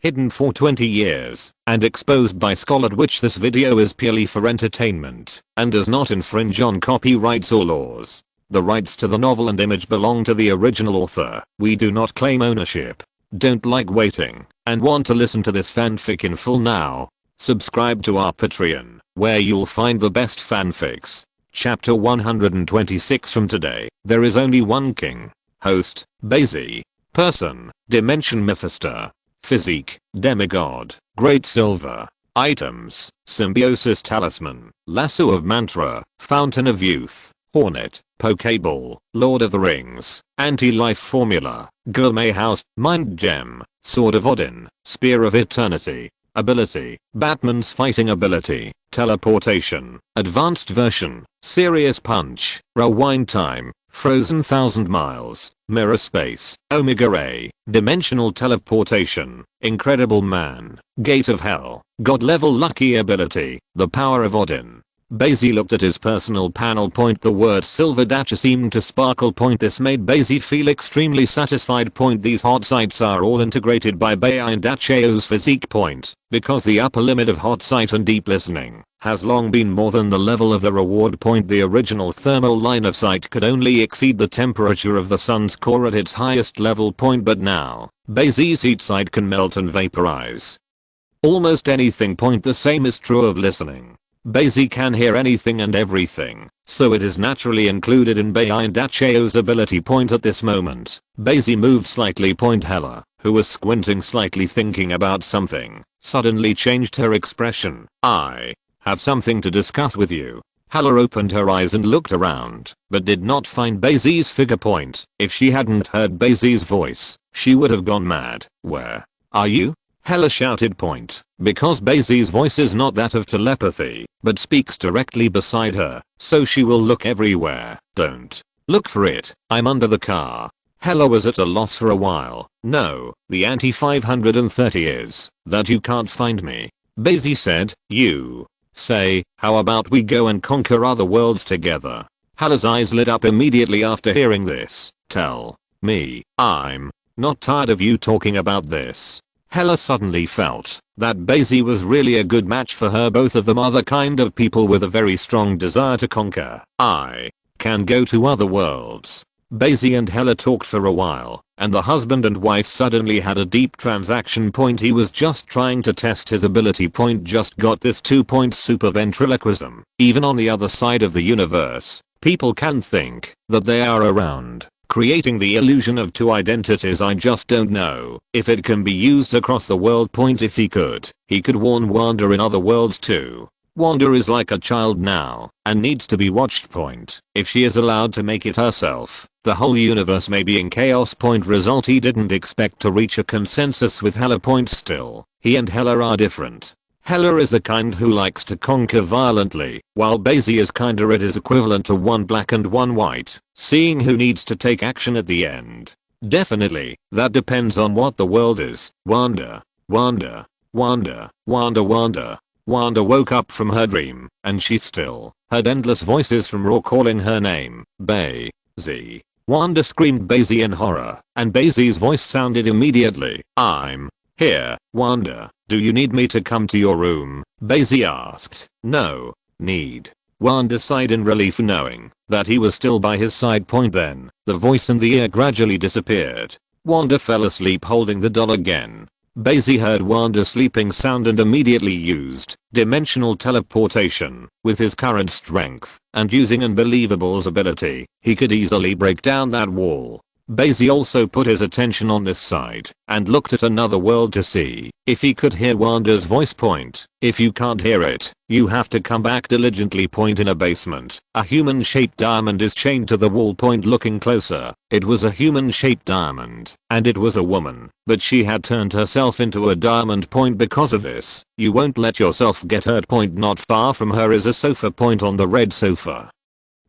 hidden for 20 years, and exposed by Scarlet Witch. This video is purely for entertainment, and does not infringe on copyrights or laws. The rights to the novel and image belong to the original author. We do not claim ownership. Don't like waiting, and want to listen to this fanfic in full now? Subscribe to our Patreon, where you'll find the best fanfics. Chapter 126 from today. There is only one king. Host, Bai Xi. Person, Dimension Mephisto. Physique, Demigod. Great Silver. Items, Symbiosis Talisman, Lasso of Mantra, Fountain of Youth, Hornet, Pokeball, Lord of the Rings, Anti-Life Formula, Gourmet House, Mind Gem, Sword of Odin, Spear of Eternity. Ability, Batman's fighting ability, teleportation, advanced version, serious punch, rewind time, frozen 1000 miles, mirror space, omega ray, dimensional teleportation, incredible man, gate of hell, god level lucky ability, the power of Odin. Bai Xi looked at his personal panel. The word silver dash seemed to sparkle. This made Bai Xi feel extremely satisfied. These hot sites are all integrated by Bai and Dacho's physique. Because the upper limit of hot sight and deep listening has long been more than the level of the reward. The original thermal line of sight could only exceed the temperature of the sun's core at its highest level. But now, Bai Xi's heat sight can melt and vaporize almost anything. The same is true of listening. Bai Xi can hear anything and everything, so it is naturally included in Bai and Dacho's ability. At this moment, Bai Xi moved slightly. Hela, who was squinting slightly thinking about something, suddenly changed her expression. I have something to discuss with you. Hela opened her eyes and looked around, but did not find Bai Xi's figure. If she hadn't heard Bai Xi's voice, she would have gone mad. Where are you? Hela shouted. Because Bai Xi's voice is not that of telepathy, but speaks directly beside her, so she will look everywhere. Don't look for it. I'm under the car. Hela was at a loss for a while. No, the anti-530 is that you can't find me. Bai Xi said. You say, how about we go and conquer other worlds together? Hela's eyes lit up immediately after hearing this. Tell me, I'm not tired of you talking about this. Hela suddenly felt that Bai Xi was really a good match for her. Both of them are the kind of people with a very strong desire to conquer. I can go to other worlds. Bai Xi and Hela talked for a while, and the husband and wife suddenly had a deep transaction. He was just trying to test his ability. Just got this 2. Super ventriloquism. Even on the other side of the universe, people can think that they are around, creating the illusion of two identities. I just don't know if it can be used across the world. If he could warn Wanda in other worlds too. Wanda is like a child now and needs to be watched. If she is allowed to make it herself, the whole universe may be in chaos. Result: he didn't expect to reach a consensus with Hela. Still, he and Hela are different. Hela is the kind who likes to conquer violently, while Bai Xi is kinda it is equivalent to one black and one white, seeing who needs to take action at the end. Definitely, that depends on what the world is. Wanda. Wanda. Wanda. Wanda. Wanda. Wanda woke up from her dream, and she still heard endless voices from Raw calling her name. Bai Xi. Wanda screamed Bai Xi in horror, and Bai Xi's voice sounded immediately. I'm here, Wanda. Do you need me to come to your room? Bai Xi asked. No need. Wanda sighed in relief knowing that he was still by his side. Then, the voice in the ear gradually disappeared. Wanda fell asleep holding the doll again. Bai Xi heard Wanda's sleeping sound and immediately used dimensional teleportation. With his current strength and using Unbelievable's ability, he could easily break down that wall. Bai Xi also put his attention on this side and looked at another world to see if he could hear Wanda's voice. If you can't hear it, you have to come back diligently. In a basement, a human-shaped diamond is chained to the wall. Looking closer, it was a human-shaped diamond, and it was a woman, but she had turned herself into a diamond. Because of this, you won't let yourself get hurt. Not far from her is a sofa. On the red sofa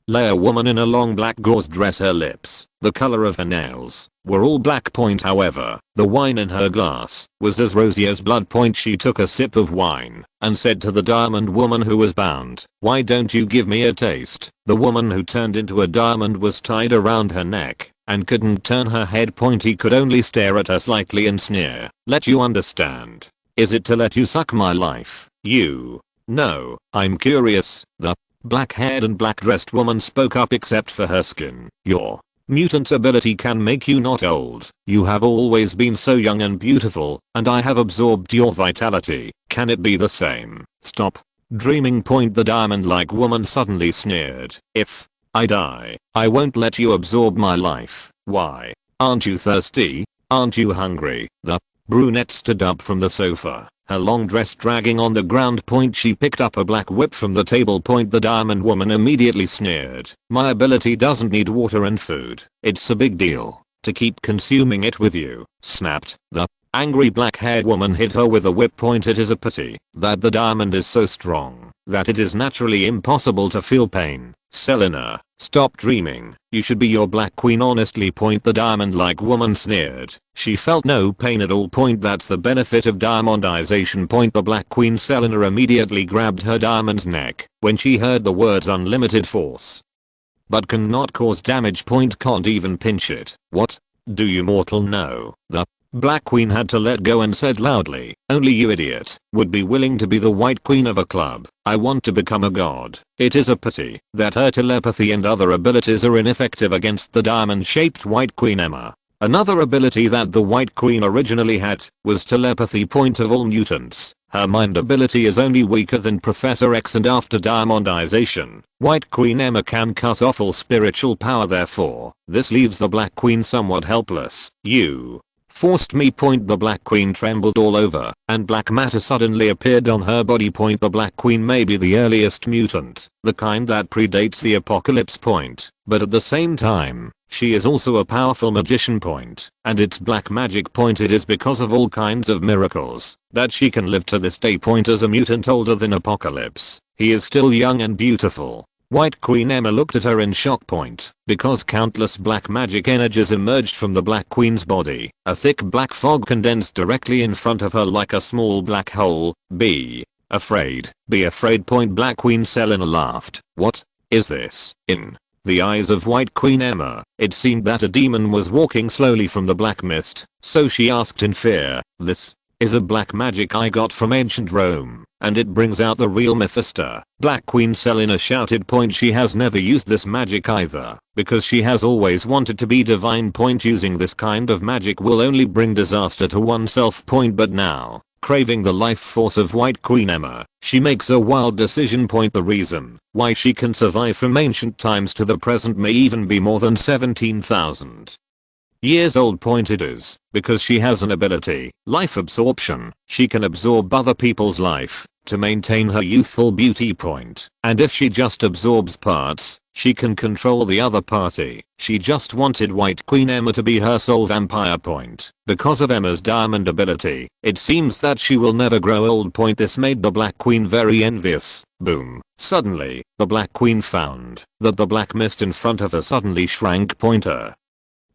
lay a woman in a long black gauze dress. Her lips, the color of her nails, were all black. However, the wine in her glass was as rosy as blood. She took a sip of wine and said to the diamond woman who was bound, "Why don't you give me a taste?" The woman who turned into a diamond was tied around her neck, and couldn't turn her head. He could only stare at her slightly and sneer. Let you understand. Is it to let you suck my life? You. No, I'm curious. The black-haired and black-dressed woman spoke up. Except for her skin, your mutant ability can make you not old. You have always been so young and beautiful, and I have absorbed your vitality. Can it be the same? Stop dreaming. The diamond-like woman suddenly sneered. If I die, I won't let you absorb my life. Why? Aren't you thirsty? Aren't you hungry? The brunette stood up from the sofa, her long dress dragging on the ground. She picked up a black whip from the table. The diamond woman immediately sneered. My ability doesn't need water and food. It's a big deal to keep consuming it with you. Snapped. The angry black-haired woman hit her with a whip. It is a pity that the diamond is so strong that it is naturally impossible to feel pain. Yelena, stop dreaming. You should be your black queen honestly. The diamond-like woman sneered. She felt no pain at all. That's the benefit of diamondization. The black queen Yelena immediately grabbed her diamond's neck when she heard the words unlimited force. But cannot cause damage. Can't even pinch it. What? Do you mortal know? The black queen had to let go and said loudly, only you idiot would be willing to be the white queen of a club. I want to become a god. It is a pity that her telepathy and other abilities are ineffective against the diamond-shaped white queen Emma. Another ability that the white queen originally had was telepathy. Of all mutants, her mind ability is only weaker than Professor X, and after diamondization, white queen Emma can cut off all spiritual power. Therefore, this leaves the black queen somewhat helpless. You forced me. The black queen trembled all over, and black matter suddenly appeared on her body. The black queen may be the earliest mutant, the kind that predates the apocalypse. But at the same time, she is also a powerful magician. And it's black magic. It is because of all kinds of miracles that she can live to this day. As a mutant older than Apocalypse, he is still young and beautiful. White Queen Emma looked at her in shock. Because countless black magic energies emerged from the Black Queen's body. A thick black fog condensed directly in front of her like a small black hole. Be afraid. Be afraid. Black Queen Yelena laughed. What is this? In the eyes of White Queen Emma, it seemed that a demon was walking slowly from the black mist, so she asked in fear, this is a black magic I got from ancient Rome, and it brings out the real Mephisto. Black Queen Yelena shouted. She has never used this magic either, because she has always wanted to be divine. Using this kind of magic will only bring disaster to oneself. But now, craving the life force of White Queen Emma, she makes a wild decision. The reason why she can survive from ancient times to the present may even be more than 17,000 years old. It is because she has an ability, life absorption. She can absorb other people's life to maintain her youthful beauty. And if she just absorbs parts, she can control the other party. She just wanted White Queen Emma to be her sole vampire. Because of Emma's diamond ability, it seems that she will never grow old. This made the Black Queen very envious. Boom. Suddenly, the Black Queen found that the black mist in front of her suddenly shrank. Her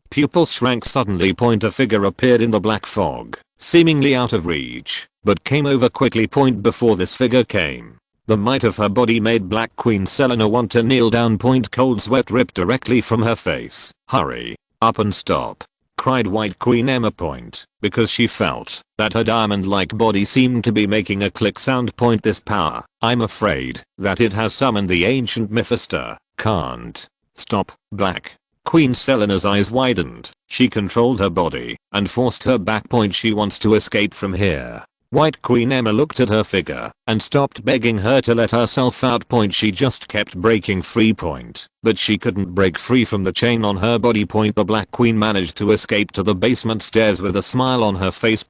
pupils shrank suddenly. A figure appeared in the black fog, seemingly out of reach, but came over quickly. Before this figure came, the might of her body made Black Queen Yelena want to kneel down. Cold sweat dripped directly from her face. Hurry up and stop, cried White Queen Emma. Because she felt that her diamond-like body seemed to be making a click sound. This power, I'm afraid that it has summoned the ancient Mephisto. Can't stop. Black Queen Yelena's eyes widened. She controlled her body and forced her back. She wants to escape from here. White Queen Emma looked at her figure and stopped begging her to let herself out. She just kept breaking free. But she couldn't break free from the chain on her body. The Black Queen managed to escape to the basement stairs with a smile on her face.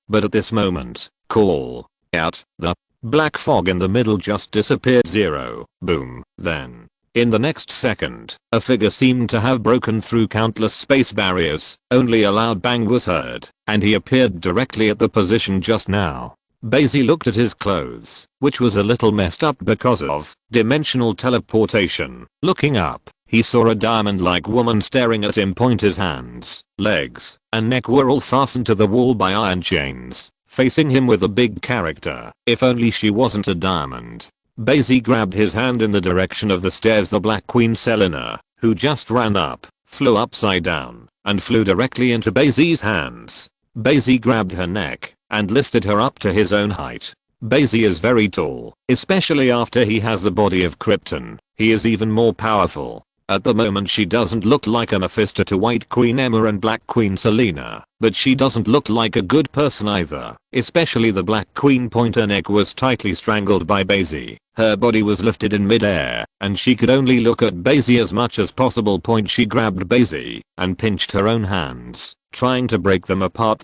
But at this moment, call out, the black fog in the middle just disappeared. Zero. Boom. Then, in the next second, a figure seemed to have broken through countless space barriers. Only a loud bang was heard, and he appeared directly at the position just now. Bai Xi looked at his clothes, which was a little messed up because of dimensional teleportation. Looking up, he saw a diamond-like woman staring at him. His hands, legs, and neck were all fastened to the wall by iron chains, facing him with a big character. If only she wasn't a diamond. Bai Xi grabbed his hand in the direction of the stairs. The Black Queen Yelena, who just ran up, flew upside down, and flew directly into Bai Xi's hands. Bai Xi grabbed her neck and lifted her up to his own height. Bai Xi is very tall, especially after he has the body of Krypton. He is even more powerful. At the moment she doesn't look like a Mephisto to White Queen Emma and Black Queen Selena, but she doesn't look like a good person either, especially the Black Queen. Her neck was tightly strangled by Bai Xi. Her body was lifted in midair, and she could only look at Bai Xi as much as possible. She grabbed Bai Xi and pinched her own hands, trying to break them apart.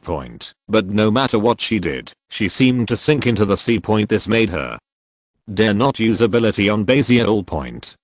But no matter what she did, she seemed to sink into the sea. This made her dare not use ability on Bai Xi at all.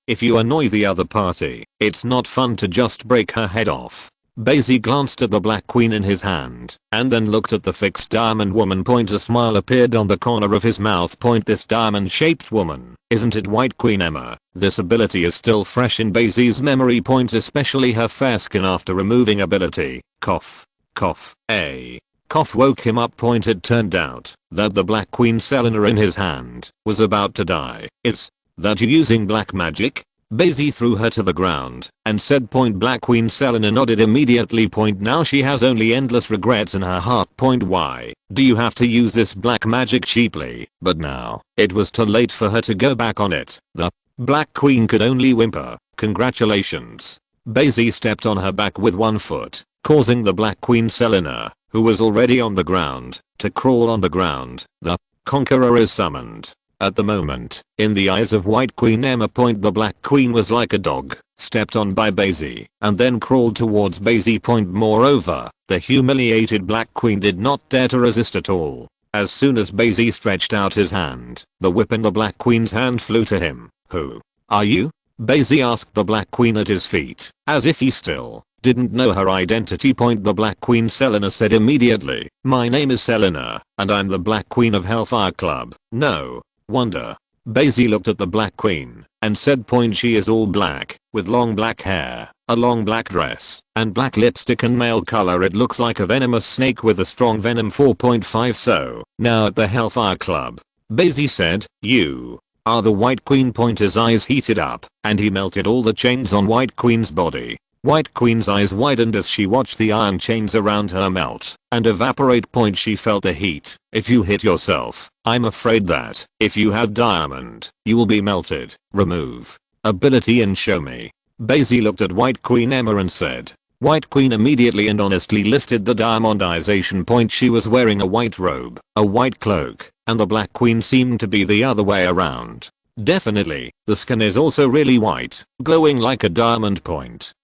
If you annoy the other party, it's not fun to just break her head off. Bai Xi glanced at the Black Queen in his hand, and then looked at the fixed diamond woman. A smile appeared on the corner of his mouth. This diamond-shaped woman, isn't it White Queen Emma? This ability is still fresh in Bai Xi's memory. Especially her fair skin after removing ability. Cough. Cough. A cough woke him up. It turned out that the Black Queen Selena in his hand was about to die. Is that you using black magic? Bai Xi threw her to the ground and said. Black Queen Selena nodded immediately. Now she has only endless regrets in her heart. Why do you have to use this black magic cheaply? But now it was too late for her to go back on it. The Black Queen could only whimper. Congratulations. Bai Xi stepped on her back with one foot, causing the Black Queen Selena, who was already on the ground, to crawl on the ground. The Conqueror is summoned. At the moment, in the eyes of White Queen Emma. The Black Queen was like a dog, stepped on by Bai Xi, and then crawled towards Bai Xi. Moreover, the humiliated Black Queen did not dare to resist at all. As soon as Bai Xi stretched out his hand, the whip in the Black Queen's hand flew to him. Who are you? Bai Xi asked the Black Queen at his feet, as if he still didn't know her identity. The Black Queen Selena said immediately, my name is Selena, and I'm the Black Queen of Hellfire Club. No wonder. Bai Xi looked at the Black Queen and said. She is all black, with long black hair, a long black dress, and black lipstick and male color. It looks like a venomous snake with a strong venom. 4.5 So, now at the Hellfire Club, Bai Xi said, you are the White Queen. His eyes heated up, and he melted all the chains on White Queen's body. White Queen's eyes widened as she watched the iron chains around her melt and evaporate. She felt the heat. If you hit yourself, I'm afraid that if you have diamond, you will be melted. Remove ability and show me. Bai Xi looked at White Queen Emma and said. White Queen immediately and honestly lifted the diamondization. She was wearing a white robe, a white cloak, and the Black Queen seemed to be the other way around. Definitely, the skin is also really white, glowing like a diamond.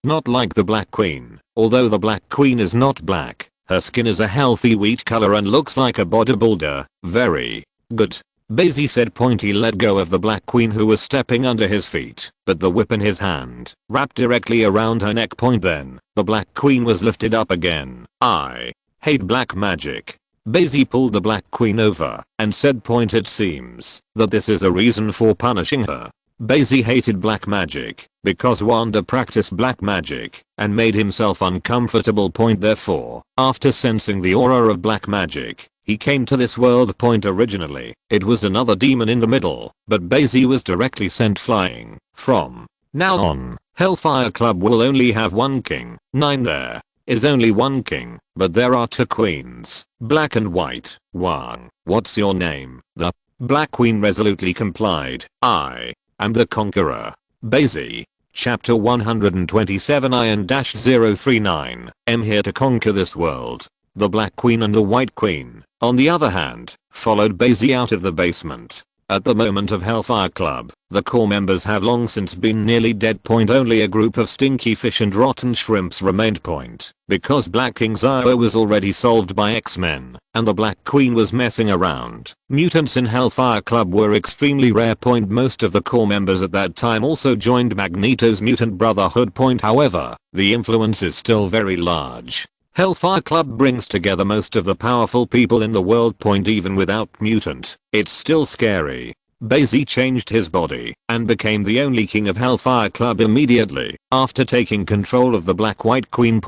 Not like the Black Queen. Although the Black Queen is not black, her skin is a healthy wheat color and looks like a bodybuilder. Very good. Bai Xi said. He let go of the Black Queen who was stepping under his feet, but the whip in his hand wrapped directly around her neck. Then, the Black Queen was lifted up again. I hate black magic. Bai Xi pulled the Black Queen over and said. It seems that this is a reason for punishing her. Bai Xi hated black magic because Wanda practiced black magic and made himself uncomfortable. Therefore, after sensing the aura of black magic, he came to this world. Originally, it was another demon in the middle, but Bai Xi was directly sent flying. From now on, Hellfire Club will only have one king. There is only one king, but there are two queens, black and white. Wang, what's your name? The Black Queen resolutely complied. I am the Conqueror. Bai Xi. Chapter 127 Iron-039. am here to conquer this world. The Black Queen and the White Queen, on the other hand, followed Bai Xi out of the basement. At the moment of Hellfire Club, the core members have long since been nearly dead. Only a group of stinky fish and rotten shrimps remained. Because Black King Zio was already solved by X-Men, and the Black Queen was messing around. Mutants in Hellfire Club were extremely rare. Most of the core members at that time also joined Magneto's mutant brotherhood. However, the influence is still very large. Hellfire Club brings together most of the powerful people in the world. Even without mutant, it's still scary. Bai Xi changed his body and became the only king of Hellfire Club immediately after taking control of the Black White Queen.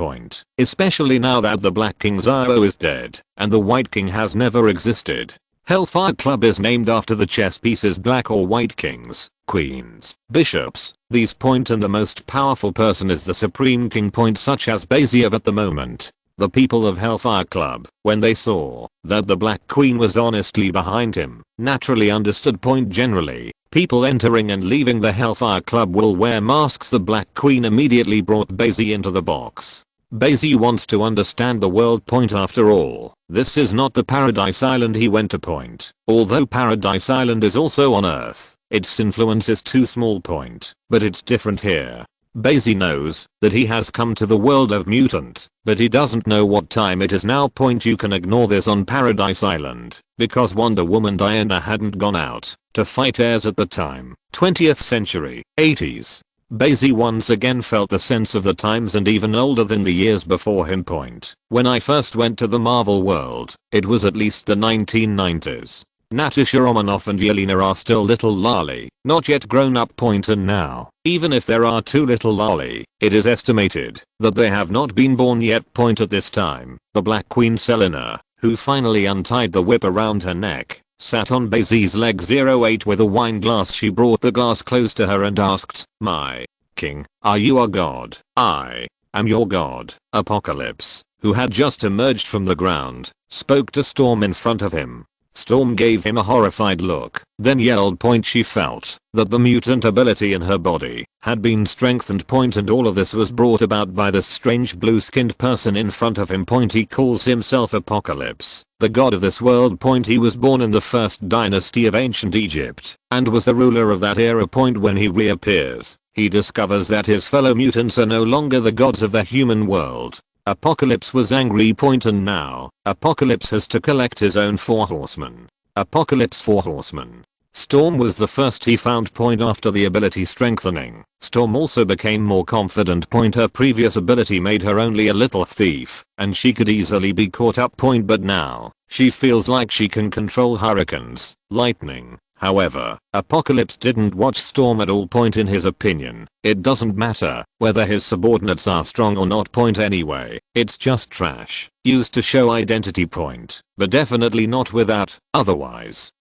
Especially now that the Black King Zio is dead and the White King has never existed. Hellfire Club is named after the chess pieces black or white kings, queens, bishops. These point and the most powerful person is the supreme king point such as Bai Xi at the moment. The people of Hellfire Club, when they saw that the Black Queen was honestly behind him, naturally understood point generally. People entering and leaving the Hellfire Club will wear masks. The Black Queen immediately brought Bai Xi into the box. Bai Xi wants to understand the world point after all. This is not the Paradise Island he went to point. Although Paradise Island is also on Earth, its influence is too small point, but it's different here. Bai Xi knows that he has come to the world of mutant, but he doesn't know what time it is now point. You can ignore this on Paradise Island, because Wonder Woman Diana hadn't gone out to fight heirs at the time. 20th century, 80s. Bai Xi once again felt the sense of the times and even older than the years before him point. When I first went to the Marvel world, it was at least the 1990s. Natasha Romanoff and Yelena are still little lolly, not yet grown up point, and now, even if there are two little lolly, it is estimated that they have not been born yet point at this time. The Black Queen Selena, who finally untied the whip around her neck, sat on Bai Xi's leg 08 with a wine glass. She brought the glass close to her and asked, "My king, are you a god?" "I am your god." Apocalypse, who had just emerged from the ground, spoke to Storm in front of him. Storm gave him a horrified look, then yelled point. She felt that the mutant ability in her body had been strengthened point, and all of this was brought about by this strange blue-skinned person in front of him point. He calls himself Apocalypse, the god of this world point. He was born in the first dynasty of ancient Egypt and was the ruler of that era point. When he reappears, he discovers that his fellow mutants are no longer the gods of the human world. Apocalypse was angry point, and now Apocalypse has to collect his own 4 horsemen. Apocalypse 4 horsemen. Storm was the first he found point after the ability strengthening. Storm also became more confident point. Her previous ability made her only a little thief, and she could easily be caught up point, but now she feels like she can control hurricanes, lightning. However, Apocalypse didn't watch Storm at all point. In his opinion, it doesn't matter whether his subordinates are strong or not point anyway. It's just trash, used to show identity point, but definitely not without, otherwise.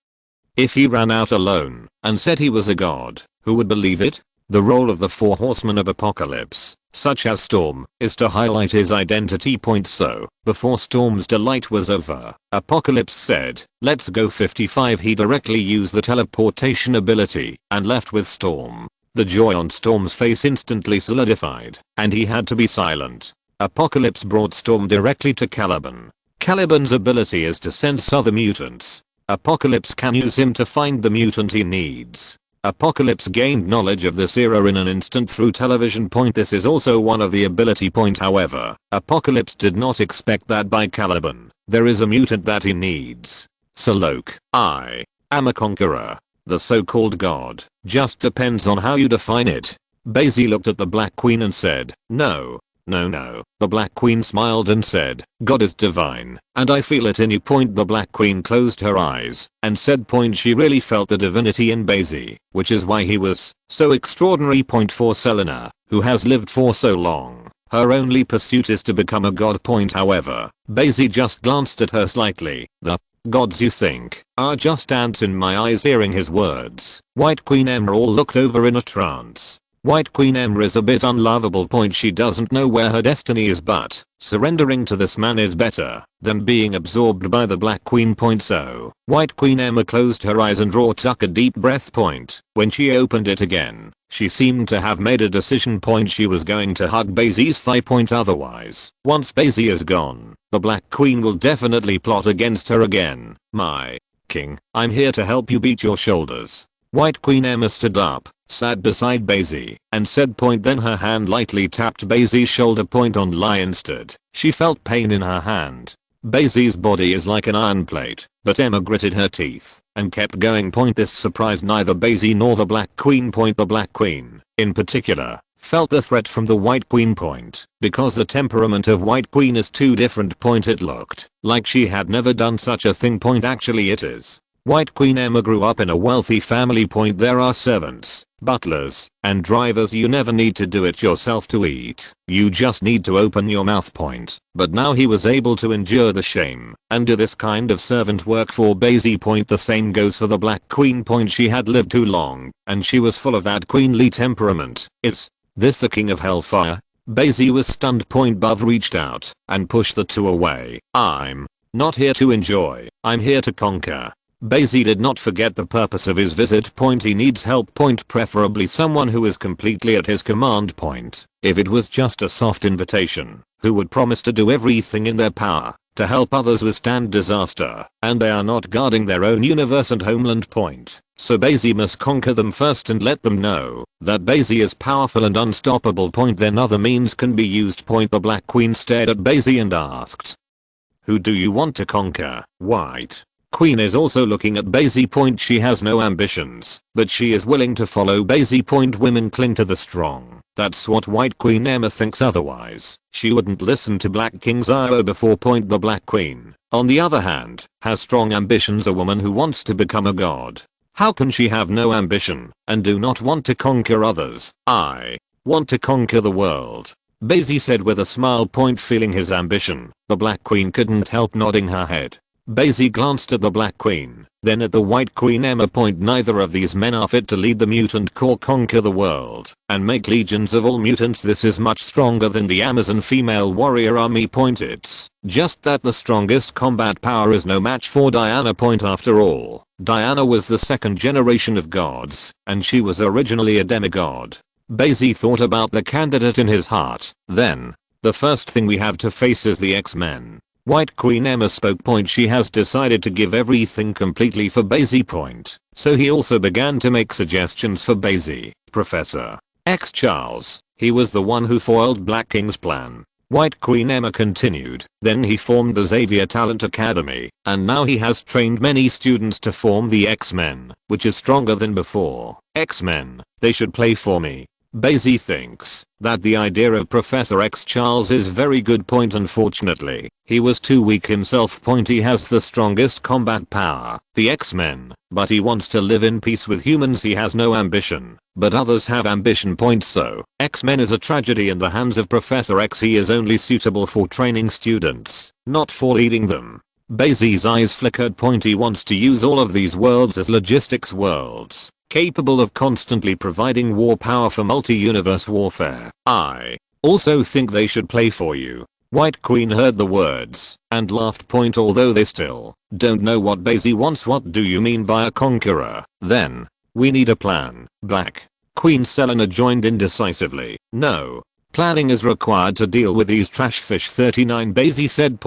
If he ran out alone and said he was a god, who would believe it? The role of the 4 horsemen of Apocalypse, such as Storm, is to highlight his identity point. So, before Storm's delight was over, Apocalypse said, "Let's go 55." He directly used the teleportation ability and left with Storm. The joy on Storm's face instantly solidified, and he had to be silent. Apocalypse brought Storm directly to Caliban. Caliban's ability is to sense other mutants. Apocalypse can use him to find the mutant he needs. Apocalypse gained knowledge of this era in an instant through television point. This is also one of the ability point. However, Apocalypse did not expect that by Caliban. There is a mutant that he needs. So look, I am a conqueror. The so-called god just depends on how you define it. Bai Xi looked at the Black Queen and said, "No. No. The Black Queen smiled and said, "God is divine, and I feel it in you point." The Black Queen closed her eyes and said point. She really felt the divinity in Bai Xi, which is why he was so extraordinary point. For Selena, who has lived for so long, her only pursuit is to become a god point. However, Bai Xi just glanced at her slightly. "The gods you think are just ants in my eyes." Hearing his words, White Queen Emerald looked over in a trance. White Queen Emma is a bit unlovable point. She doesn't know where her destiny is, but surrendering to this man is better than being absorbed by the Black Queen point. So White Queen Emma closed her eyes and took a deep breath point. When she opened it again, she seemed to have made a decision point. She was going to hug Bai Xi's thigh point. Otherwise, once Bai Xi is gone, the Black Queen will definitely plot against her again. "My king, I'm here to help you beat your shoulders." White Queen Emma stood up, sat beside Bai Xi, and said point. Then her hand lightly tapped Bai Xi's shoulder point. On lion stood. She felt pain in her hand. Bai Xi's body is like an iron plate, but Emma gritted her teeth and kept going point. This surprised neither Bai Xi nor the Black Queen point. The Black Queen, in particular, felt the threat from the White Queen point, because the temperament of White Queen is too different point. It looked like she had never done such a thing point. Actually it is. White Queen Emma grew up in a wealthy family. There are servants, butlers, and drivers. You never need to do it yourself to eat. You just need to open your mouth. But now he was able to endure the shame and do this kind of servant work for Bai Xi. The same goes for the Black Queen. She had lived too long and she was full of that queenly temperament. Is this the king of hellfire? Bai Xi was stunned. Buzz reached out and pushed the two away. I'm not here to enjoy, I'm here to conquer. Bai Xi did not forget the purpose of his visit. He needs help. Preferably someone who is completely at his command. If it was just a soft invitation, who would promise to do everything in their power to help others withstand disaster, and they are not guarding their own universe and homeland. So Bai Xi must conquer them first and let them know that Bai Xi is powerful and unstoppable. Then other means can be used. The Black Queen stared at Bai Xi and asked, "Who do you want to conquer?" White Queen is also looking at Bai Xi. She has no ambitions, but she is willing to follow Bai Xi. Women cling to the strong. That's what White Queen Emma thinks. Otherwise, she wouldn't listen to Black King Zio before. The Black Queen, on the other hand, has strong ambitions. A woman who wants to become a god. How can she have no ambition and do not want to conquer others? I want to conquer the world, Bai Xi said with a smile. Feeling his ambition, the Black Queen couldn't help nodding her head. Bai Xi glanced at the Black Queen, then at the White Queen Emma. Neither of these men are fit to lead the mutant corps, conquer the world, and make legions of all mutants. This is much stronger than the Amazon female warrior army. It's just that the strongest combat power is no match for Diana. After all, Diana was the second generation of gods, and she was originally a demigod. Bai Xi thought about the candidate in his heart. Then, the first thing we have to face is the X-Men. White Queen Emma spoke. She has decided to give everything completely for Bai Xi. So he also began to make suggestions for Bai Xi. Professor X Charles, he was the one who foiled Black King's plan. White Queen Emma continued. Then he formed the Xavier Talent Academy, and now he has trained many students to form the X-Men, which is stronger than before. X-Men, they should play for me. Bai Xi thinks that the idea of Professor X Charles is very good. Unfortunately, he was too weak himself. He has the strongest combat power, the X-Men, but he wants to live in peace with humans. He has no ambition, but others have ambition. So, X-Men is a tragedy in the hands of Professor X. He is only suitable for training students, not for leading them. Bai Xi's eyes flickered. He wants to use all of these worlds as logistics worlds, capable of constantly providing war power for multi-universe warfare. I also think they should play for you. White Queen heard the words and laughed. Although they still don't know what Bai Xi wants. What do you mean by a conqueror? Then we need a plan. Black Queen Selena joined in decisively. No planning is required to deal with these trash fish. 39 Bai Xi said.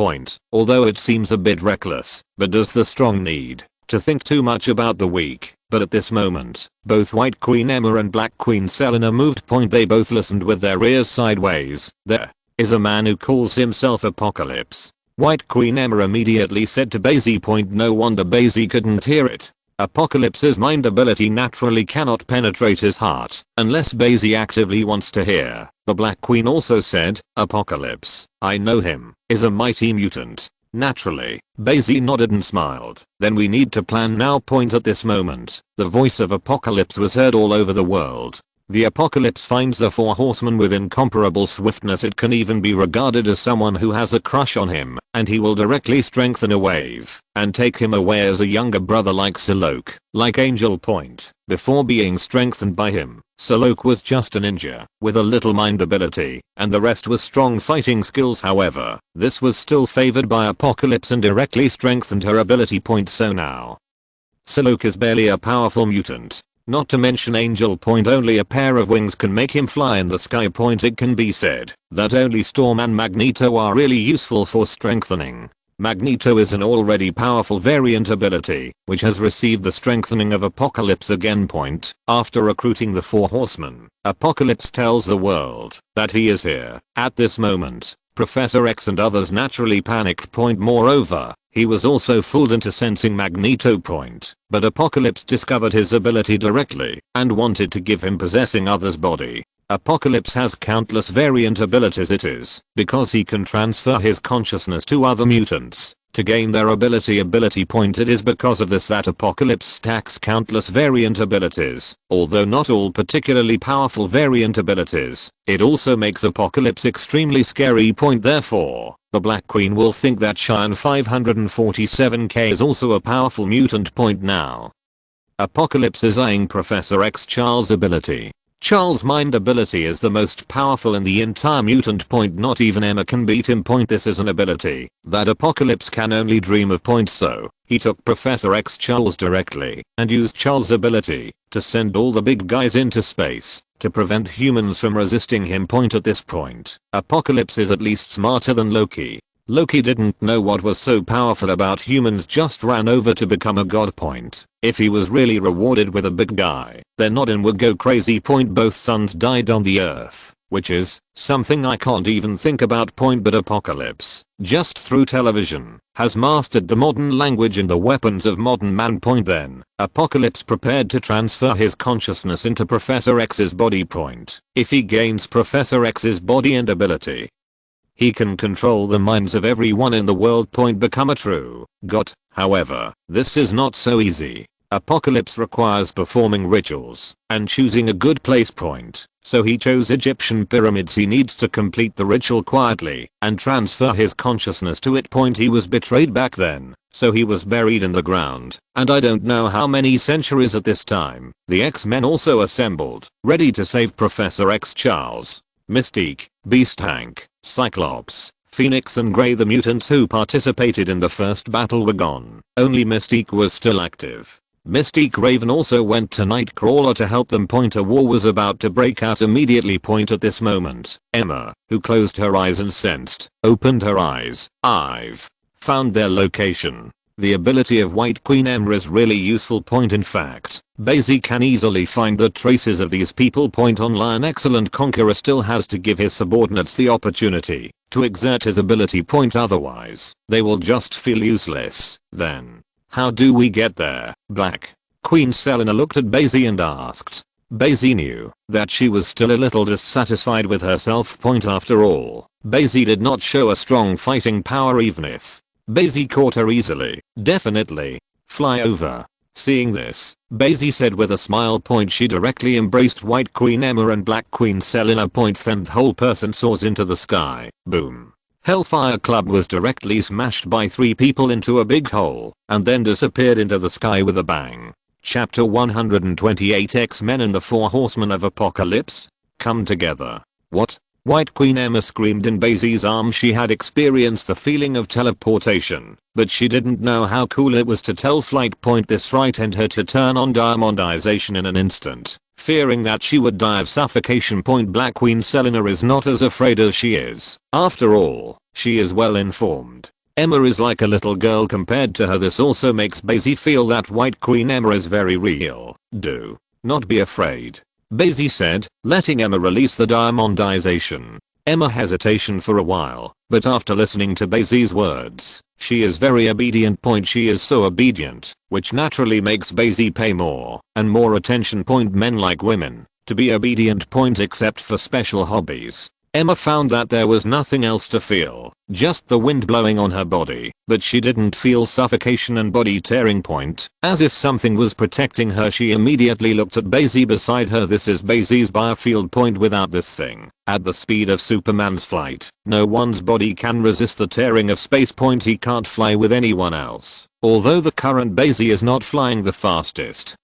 Although it seems a bit reckless, but does the strong need to think too much about the weak? But at this moment, both White Queen Emma and Black Queen Selena moved. They both listened with their ears sideways. There is a man who calls himself Apocalypse. White Queen Emma immediately said to Bai Xi. No wonder Bai Xi couldn't hear it. Apocalypse's mind ability naturally cannot penetrate his heart unless Bai Xi actively wants to hear. The Black Queen also said, Apocalypse, I know him, is a mighty mutant. Naturally, Bai Xi nodded and smiled. Then we need to plan now. At this moment, the voice of Apocalypse was heard all over the world. The Apocalypse finds the Four Horsemen with incomparable swiftness. It can even be regarded as someone who has a crush on him, and he will directly strengthen a wave and take him away as a younger brother like Saloke, like Angel. Before being strengthened by him, Saloke was just a ninja with a little mind ability, and the rest was strong fighting skills. However, this was still favored by Apocalypse and directly strengthened her ability. So now, Saloke is barely a powerful mutant. Not to mention Angel. Only a pair of wings can make him fly in the sky. It can be said that only Storm and Magneto are really useful for strengthening. Magneto is an already powerful variant ability, which has received the strengthening of Apocalypse again. After recruiting the Four Horsemen, Apocalypse tells the world that he is here. At this moment, Professor X and others naturally panicked. Moreover, he was also fooled into sensing Magneto. But Apocalypse discovered his ability directly and wanted to give him possessing others' body. Apocalypse has countless variant abilities. It is because he can transfer his consciousness to other mutants. to gain their ability point. It is because of this that Apocalypse stacks countless variant abilities. Although not all particularly powerful variant abilities, it also makes Apocalypse extremely scary point. Therefore, the Black Queen will think that Cheyenne 547k is also a powerful mutant point now. Apocalypse is eyeing Professor X Charles' ability. Charles' mind ability is the most powerful in the entire mutant point. Not even Emma can beat him point. This is an ability that Apocalypse can only dream of point, so he took Professor X Charles directly and used Charles' ability to send all the big guys into space to prevent humans from resisting him point. At this point, Apocalypse is at least smarter than Loki. Loki didn't know what was so powerful about humans, just ran over to become a god point. If he was really rewarded with a big guy, then Odin would go crazy point. Both sons died on the earth, which is something I can't even think about point. But Apocalypse, just through television, has mastered the modern language and the weapons of modern man point. Then Apocalypse prepared to transfer his consciousness into Professor X's body point. If he gains Professor X's body and ability, he can control the minds of everyone in the world point, become a true god. However, this is not so easy. Apocalypse requires performing rituals and choosing a good place point, so he chose Egyptian pyramids. He needs to complete the ritual quietly and transfer his consciousness to it point. He was betrayed back then, so he was buried in the ground, and I don't know how many centuries at this time. The X-Men also assembled, ready to save Professor X Charles. Mystique, Beast Tank, Cyclops, Phoenix and Grey, the mutants who participated in the first battle, were gone. Only Mystique was still active. Mystique Raven also went to Nightcrawler to help them point. A war was about to break out immediately point. At this moment, Emma, who closed her eyes and sensed, opened her eyes. I've found their location. The ability of White Queen Emma is really useful point. In fact, Bai Xi can easily find the traces of these people point online. Excellent Conqueror still has to give his subordinates the opportunity to exert his ability point, otherwise they will just feel useless. Then, how do we get there? Black Queen Yelena looked at Bai Xi and asked. Bai Xi knew that she was still a little dissatisfied with herself point. After all, Bai Xi did not show a strong fighting power. Even if Bai Xi caught her easily, definitely fly over. Seeing this, Bai Xi said with a smile point. She directly embraced White Queen Emma and Black Queen Yelena point. Then the whole person soars into the sky. Boom. Hellfire Club was directly smashed by 3 people into a big hole and then disappeared into the sky with a bang. Chapter 128 X-Men and the 4 Horsemen of Apocalypse come together. What? White Queen Emma screamed in Bai Xi's arms. She had experienced the feeling of teleportation, but she didn't know how cool it was to tell flight point. This frightened her to turn on diamondization in an instant, fearing that she would die of suffocation point. Black Queen Yelena is not as afraid as she is. After all, she is well informed. Emma is like a little girl compared to her. This also makes Bai Xi feel that White Queen Emma is very real. Do not be afraid, Bai Xi said, letting Emma release the diamondization. Emma hesitated for a while, but after listening to Bai Xi's words, she is very obedient point. She is so obedient, which naturally makes Bai Xi pay more and more attention point. Men like women to be obedient point, except for special hobbies. Emma found that there was nothing else to feel, just the wind blowing on her body, but she didn't feel suffocation and body tearing point. As if something was protecting her, she immediately looked at Bai Xi beside her. This is Bai Xi's biofield point. Without this thing, at the speed of Superman's flight, no one's body can resist the tearing of space point. He can't fly with anyone else, although the current Bai Xi is not flying the fastest.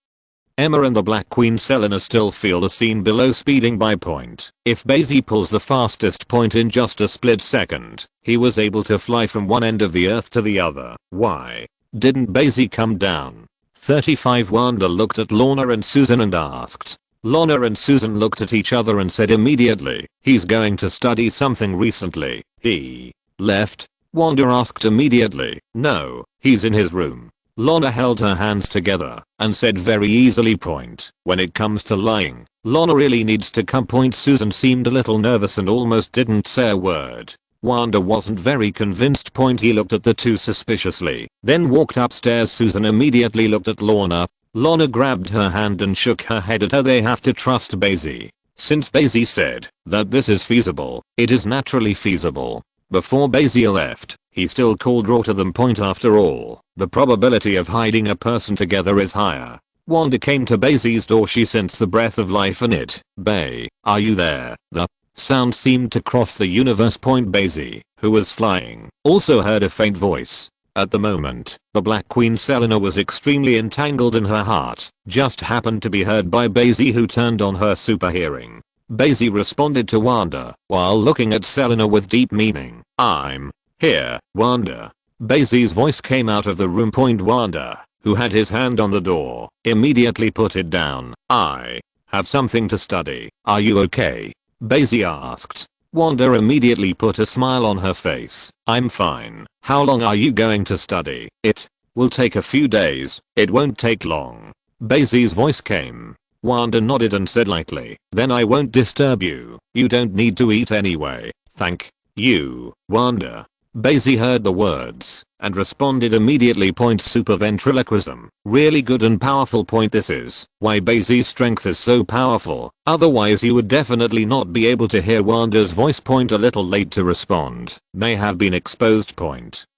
Emma and the Black Queen Yelena still feel the scene below speeding by point. If Bai Xi pulls the fastest point in just a split second, he was able to fly from one end of the earth to the other. Why didn't Bai Xi come down? 35 Wanda looked at Lorna and Susan and asked. Lorna and Susan looked at each other and said immediately, he's going to study something recently. He left? Wanda asked immediately. No, he's in his room. Lorna held her hands together and said very easily point. When it comes to lying, Lorna really needs to come point. Susan seemed a little nervous and almost didn't say a word. Wanda wasn't very convinced point. He looked at the two suspiciously, then walked upstairs. Susan immediately looked at Lorna. Lorna grabbed her hand and shook her head at her. They have to trust Bai Xi. Since Bai Xi said that this is feasible, it is naturally feasible. Before Bai Xi left, he still called raw to them. Point after all, the probability of hiding a person together is higher. Wanda came to Bai Xi's door. She sensed the breath of life in it. Bai, are you there? The sound seemed to cross the universe. Bai Xi, who was flying, also heard a faint voice. At the moment, the Black Queen Selena was extremely entangled in her heart, just happened to be heard by Bai Xi, who turned on her super hearing. Bai Xi responded to Wanda while looking at Selena with deep meaning. I'm here, Wanda. Bai Xi's voice came out of the room. Wanda, who had his hand on the door, immediately put it down. I have something to study. Are you okay? Bai Xi asked. Wanda immediately put a smile on her face. I'm fine. How long are you going to study? It will take a few days. It won't take long. Bai Xi's voice came. Wanda nodded and said lightly, then I won't disturb you. You don't need to eat anyway. Thank you, Wanda. Bai Xi heard the words and responded immediately. Super ventriloquism. Really good and powerful. This is why Bai Xi's strength is so powerful. Otherwise he would definitely not be able to hear Wanda's voice. A little late to respond. May have been exposed.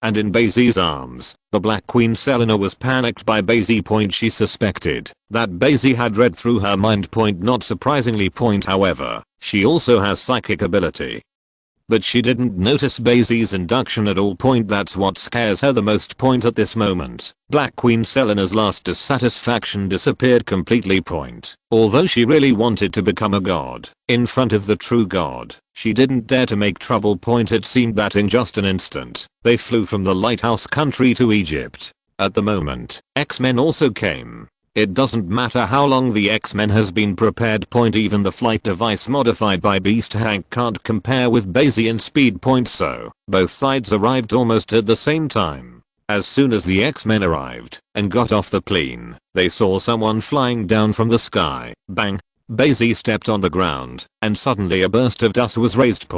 And in Bai Xi's arms, the Black Queen Selena was panicked by Bai Xi. She suspected that Bai Xi had read through her mind. Not surprisingly. However, she also has psychic ability. But she didn't notice Bai Xi's induction at all. That's what scares her the most. At this moment, Black Queen Selena's last dissatisfaction disappeared completely. Although she really wanted to become a god in front of the true god, she didn't dare to make trouble. It seemed that in just an instant, they flew from the lighthouse country to Egypt. At the moment, X-Men also came. It doesn't matter how long the X-Men has been prepared. Even the flight device modified by Beast Hank can't compare with Bai Xi in speed. So, both sides arrived almost at the same time. As soon as the X-Men arrived and got off the plane, they saw someone flying down from the sky. Bang! Bai Xi stepped on the ground, and suddenly a burst of dust was raised.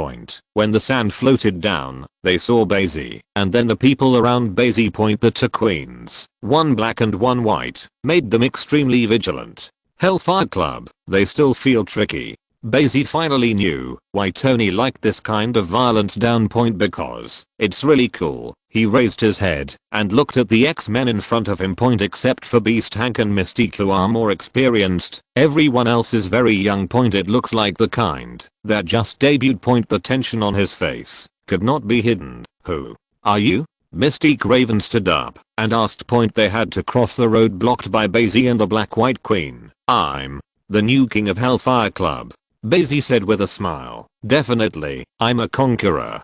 When the sand floated down, they saw Bai Xi, and then the people around Bai Xi. The two queens, one black and one white, made them extremely vigilant. Hellfire Club, they still feel tricky. Bai Xi finally knew why Tony liked this kind of violence. Because it's really cool. He raised his head and looked at the X-Men in front of him. Except for Beast Hank and Mystique, who are more experienced, everyone else is very young. It looks like the kind that just debuted. The tension on his face could not be hidden. Who are you? Mystique Raven stood up and asked. They had to cross the road blocked by Bai Xi and the Black-White Queen. I'm the new king of Hellfire Club, Bai Xi said with a smile. Definitely, I'm a conqueror.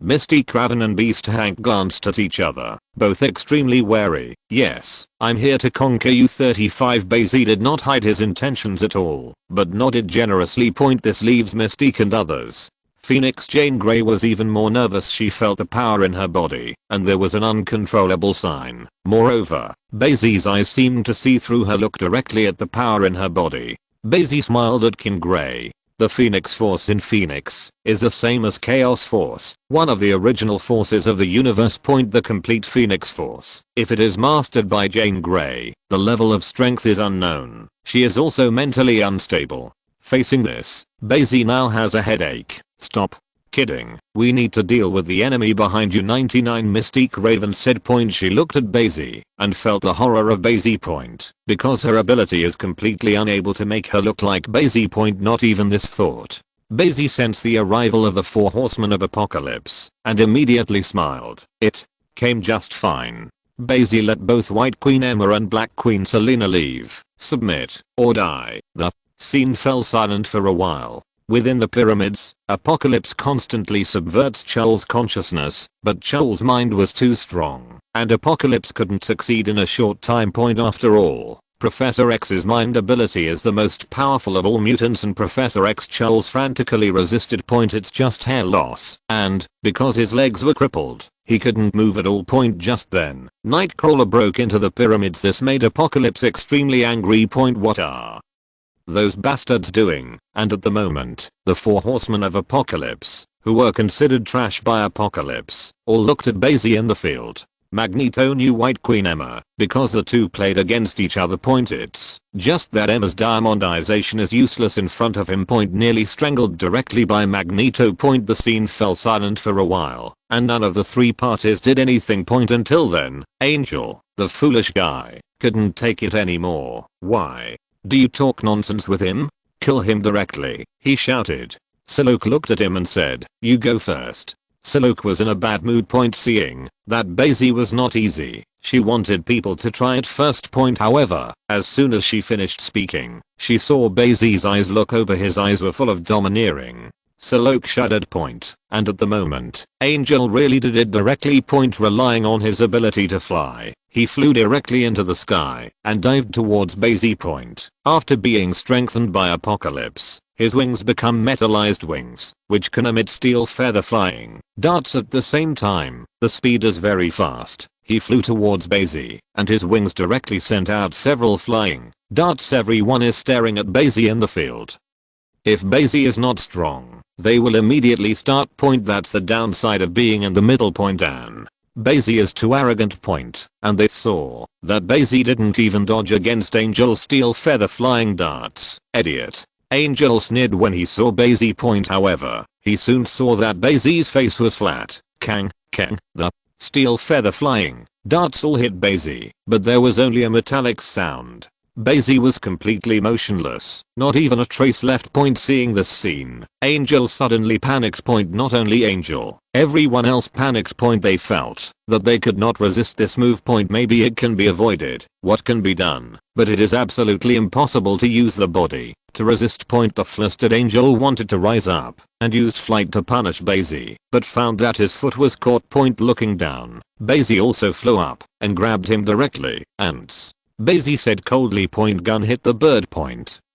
Mystique Raven and Beast Hank glanced at each other, both extremely wary. Yes, I'm here to conquer you. 35 Bai Xi did not hide his intentions at all, but nodded generously. This leaves Mystique and others. Phoenix Jane Grey was even more nervous. She felt the power in her body, and there was an uncontrollable sign. Moreover, Bai Xi's eyes seemed to see through her. Look directly at the power in her body. Bai Xi smiled at King Grey. The Phoenix Force in Phoenix is the same as Chaos Force, one of the original forces of the universe. The complete Phoenix Force, if it is mastered by Jane Grey, the level of strength is unknown. She is also mentally unstable. Facing this, Bai Xi now has a headache. Stop kidding. We need to deal with the enemy behind you. 99 Mystique Raven said. She looked at Bai Xi and felt the horror of Bai Xi. Because her ability is completely unable to make her look like Bai Xi. Not even this thought. Bai Xi sensed the arrival of the 4 horsemen of apocalypse and immediately smiled. It came just fine. Bai Xi let both White Queen Emma and Black Queen Selena leave, submit, or die. The scene fell silent for a while. Within the pyramids, Apocalypse constantly subverts Chull's consciousness, but Chull's mind was too strong, and Apocalypse couldn't succeed in a short time. After all, Professor X's mind ability is the most powerful of all mutants, and Professor X Chull's frantically resisted. It's just hair loss, and, because his legs were crippled, he couldn't move at all. Just then, Nightcrawler broke into the pyramids. This made Apocalypse extremely angry. What are those bastards doing? And at the moment, the 4 horsemen of Apocalypse, who were considered trash by Apocalypse, all looked at Bai Xi in the field. Magneto knew White Queen Emma because the two played against each other. It's just that Emma's diamondization is useless in front of him. Nearly strangled directly by Magneto. The scene fell silent for a while and none of the three parties did anything. Until then, Angel, the foolish guy, couldn't take it anymore. Why do you talk nonsense with him? Kill him directly, he shouted. Psylocke looked at him and said, you go first. Psylocke was in a bad mood. Seeing that Bai Xi was not easy, she wanted people to try it first. However, as soon as she finished speaking, she saw Bai Xi's eyes look over. His eyes were full of domineering. Psylocke shuddered. And at the moment, Angel really did it directly. Relying on his ability to fly, he flew directly into the sky and dived towards Bai Xi. After being strengthened by Apocalypse, his wings become metallized wings, which can emit steel feather flying darts at the same time. The speed is very fast. He flew towards Bai Xi, and his wings directly sent out several flying darts. Everyone is staring at Bai Xi in the field. If Bai Xi is not strong, they will immediately start. That's the downside of being in the middle. And Bai Xi is too arrogant. And they saw that Bai Xi didn't even dodge against Angel's steel feather flying darts. Idiot. Angel sneered when he saw Bai Xi. However, he soon saw that Bai Xi's face was flat. Kang, the steel feather flying darts all hit Bai Xi, but there was only a metallic sound. Bai Xi was completely motionless, not even a trace left. Seeing this scene, Angel suddenly panicked. Not only Angel, everyone else panicked. They felt that they could not resist this move. Maybe it can be avoided. What can be done? But it is absolutely impossible to use the body to resist. The flustered Angel wanted to rise up and used flight to punish Bai Xi, but found that his foot was caught. Looking down, Bai Xi also flew up and grabbed him directly. Ants. Bai Xi said coldly. Gun hit the bird.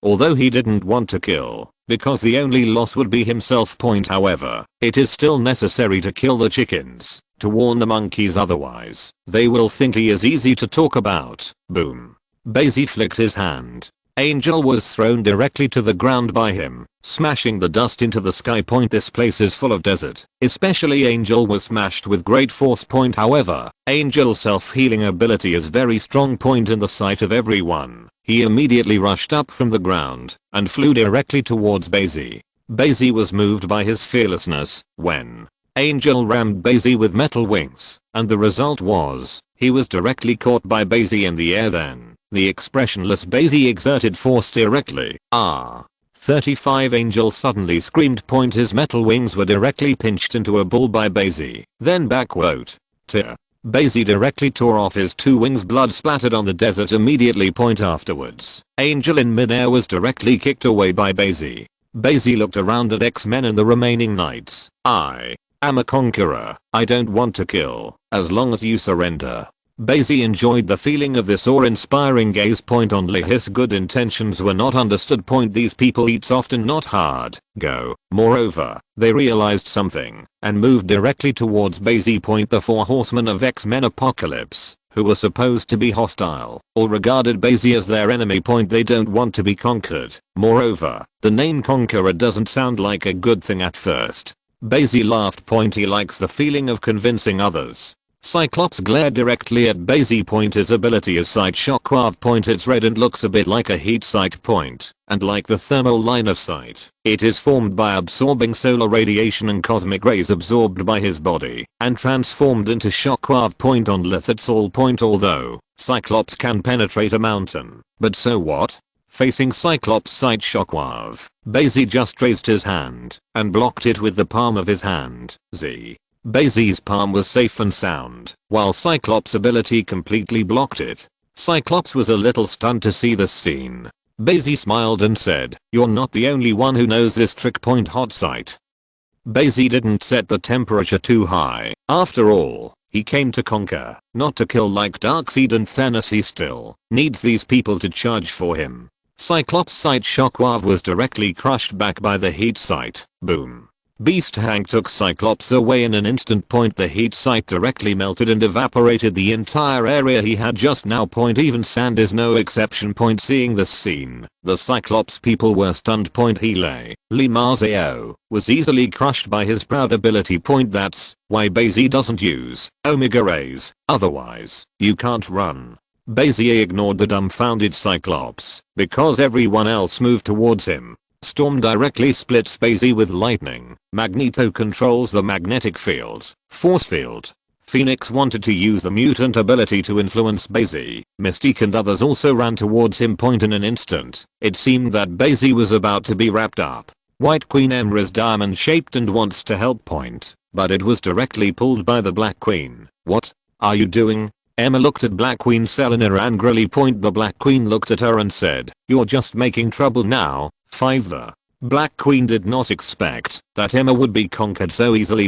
Although he didn't want to kill, because the only loss would be himself. However, it is still necessary to kill the chickens to warn the monkeys, otherwise they will think he is easy to talk about. Boom. Bai Xi flicked his hand. Angel was thrown directly to the ground by him, smashing the dust into the sky. This place is full of desert. Especially Angel was smashed with great force. However, Angel's self-healing ability is very strong. In the sight of everyone, he immediately rushed up from the ground and flew directly towards Bai Xi. Bai Xi was moved by his fearlessness when Angel rammed Bai Xi with metal wings, and the result was he was directly caught by Bai Xi in the air. Then the expressionless Bai Xi exerted force directly. 35 Angel suddenly screamed. His metal wings were directly pinched into a ball by Bai Xi. Then tear. Bai Xi directly tore off his two wings. Blood splattered on the desert immediately. Afterwards, Angel in midair was directly kicked away by Bai Xi. Bai Xi looked around at X-Men and the remaining knights. I am a conqueror. I don't want to kill, as long as you surrender. Bai Xi enjoyed the feeling of this awe-inspiring gaze. Only his good intentions were not understood. These people eat soft and not hard. Go. Moreover, they realized something and moved directly towards Bai Xi. The four horsemen of X-Men Apocalypse, who were supposed to be hostile, or regarded Bai Xi as their enemy. They don't want to be conquered. Moreover, the name Conqueror doesn't sound like a good thing at first. Bai Xi laughed. He likes the feeling of convincing others. Cyclops glared directly at Bai Xi. His ability is Sight Shockwave. It's red and looks a bit like a heat sight. And like the thermal line of sight, it is formed by absorbing solar radiation and cosmic rays absorbed by his body and transformed into Shockwave. On Lith it's all. Although Cyclops can penetrate a mountain, but so what? Facing Cyclops' Sight Shockwave, Bai Xi just raised his hand and blocked it with the palm of his hand. Bai Xi's palm was safe and sound, while Cyclops' ability completely blocked it. Cyclops was a little stunned to see this scene. Bai Xi smiled and said, "You're not the only one who knows this trick. Hot sight." Bai Xi didn't set the temperature too high. After all, he came to conquer, not to kill like Darkseid and Thanos. He still needs these people to charge for him. Cyclops' Sight Shockwave was directly crushed back by the heat sight. Boom. Beast Hank took Cyclops away in an instant. The heat sight directly melted and evaporated the entire area he had just now. Even sand is no exception. Seeing this scene, the Cyclops people were stunned. He lay. Lee Marzio was easily crushed by his proud ability. That's why Bai Xi doesn't use Omega Rays, otherwise you can't run. Bai Xi ignored the dumbfounded Cyclops because everyone else moved towards him. Storm directly splits Bai Xi with lightning. Magneto controls the magnetic field, force field. Phoenix wanted to use the mutant ability to influence Bai Xi. Mystique and others also ran towards him. In an instant, it seemed that Bai Xi was about to be wrapped up. White Queen Emma is diamond shaped and wants to help but it was directly pulled by the Black Queen. What are you doing? Emma looked at Black Queen Selena angrily. The Black Queen looked at her and said, "You're just making trouble now." 5. The Black Queen did not expect that Emma would be conquered so easily.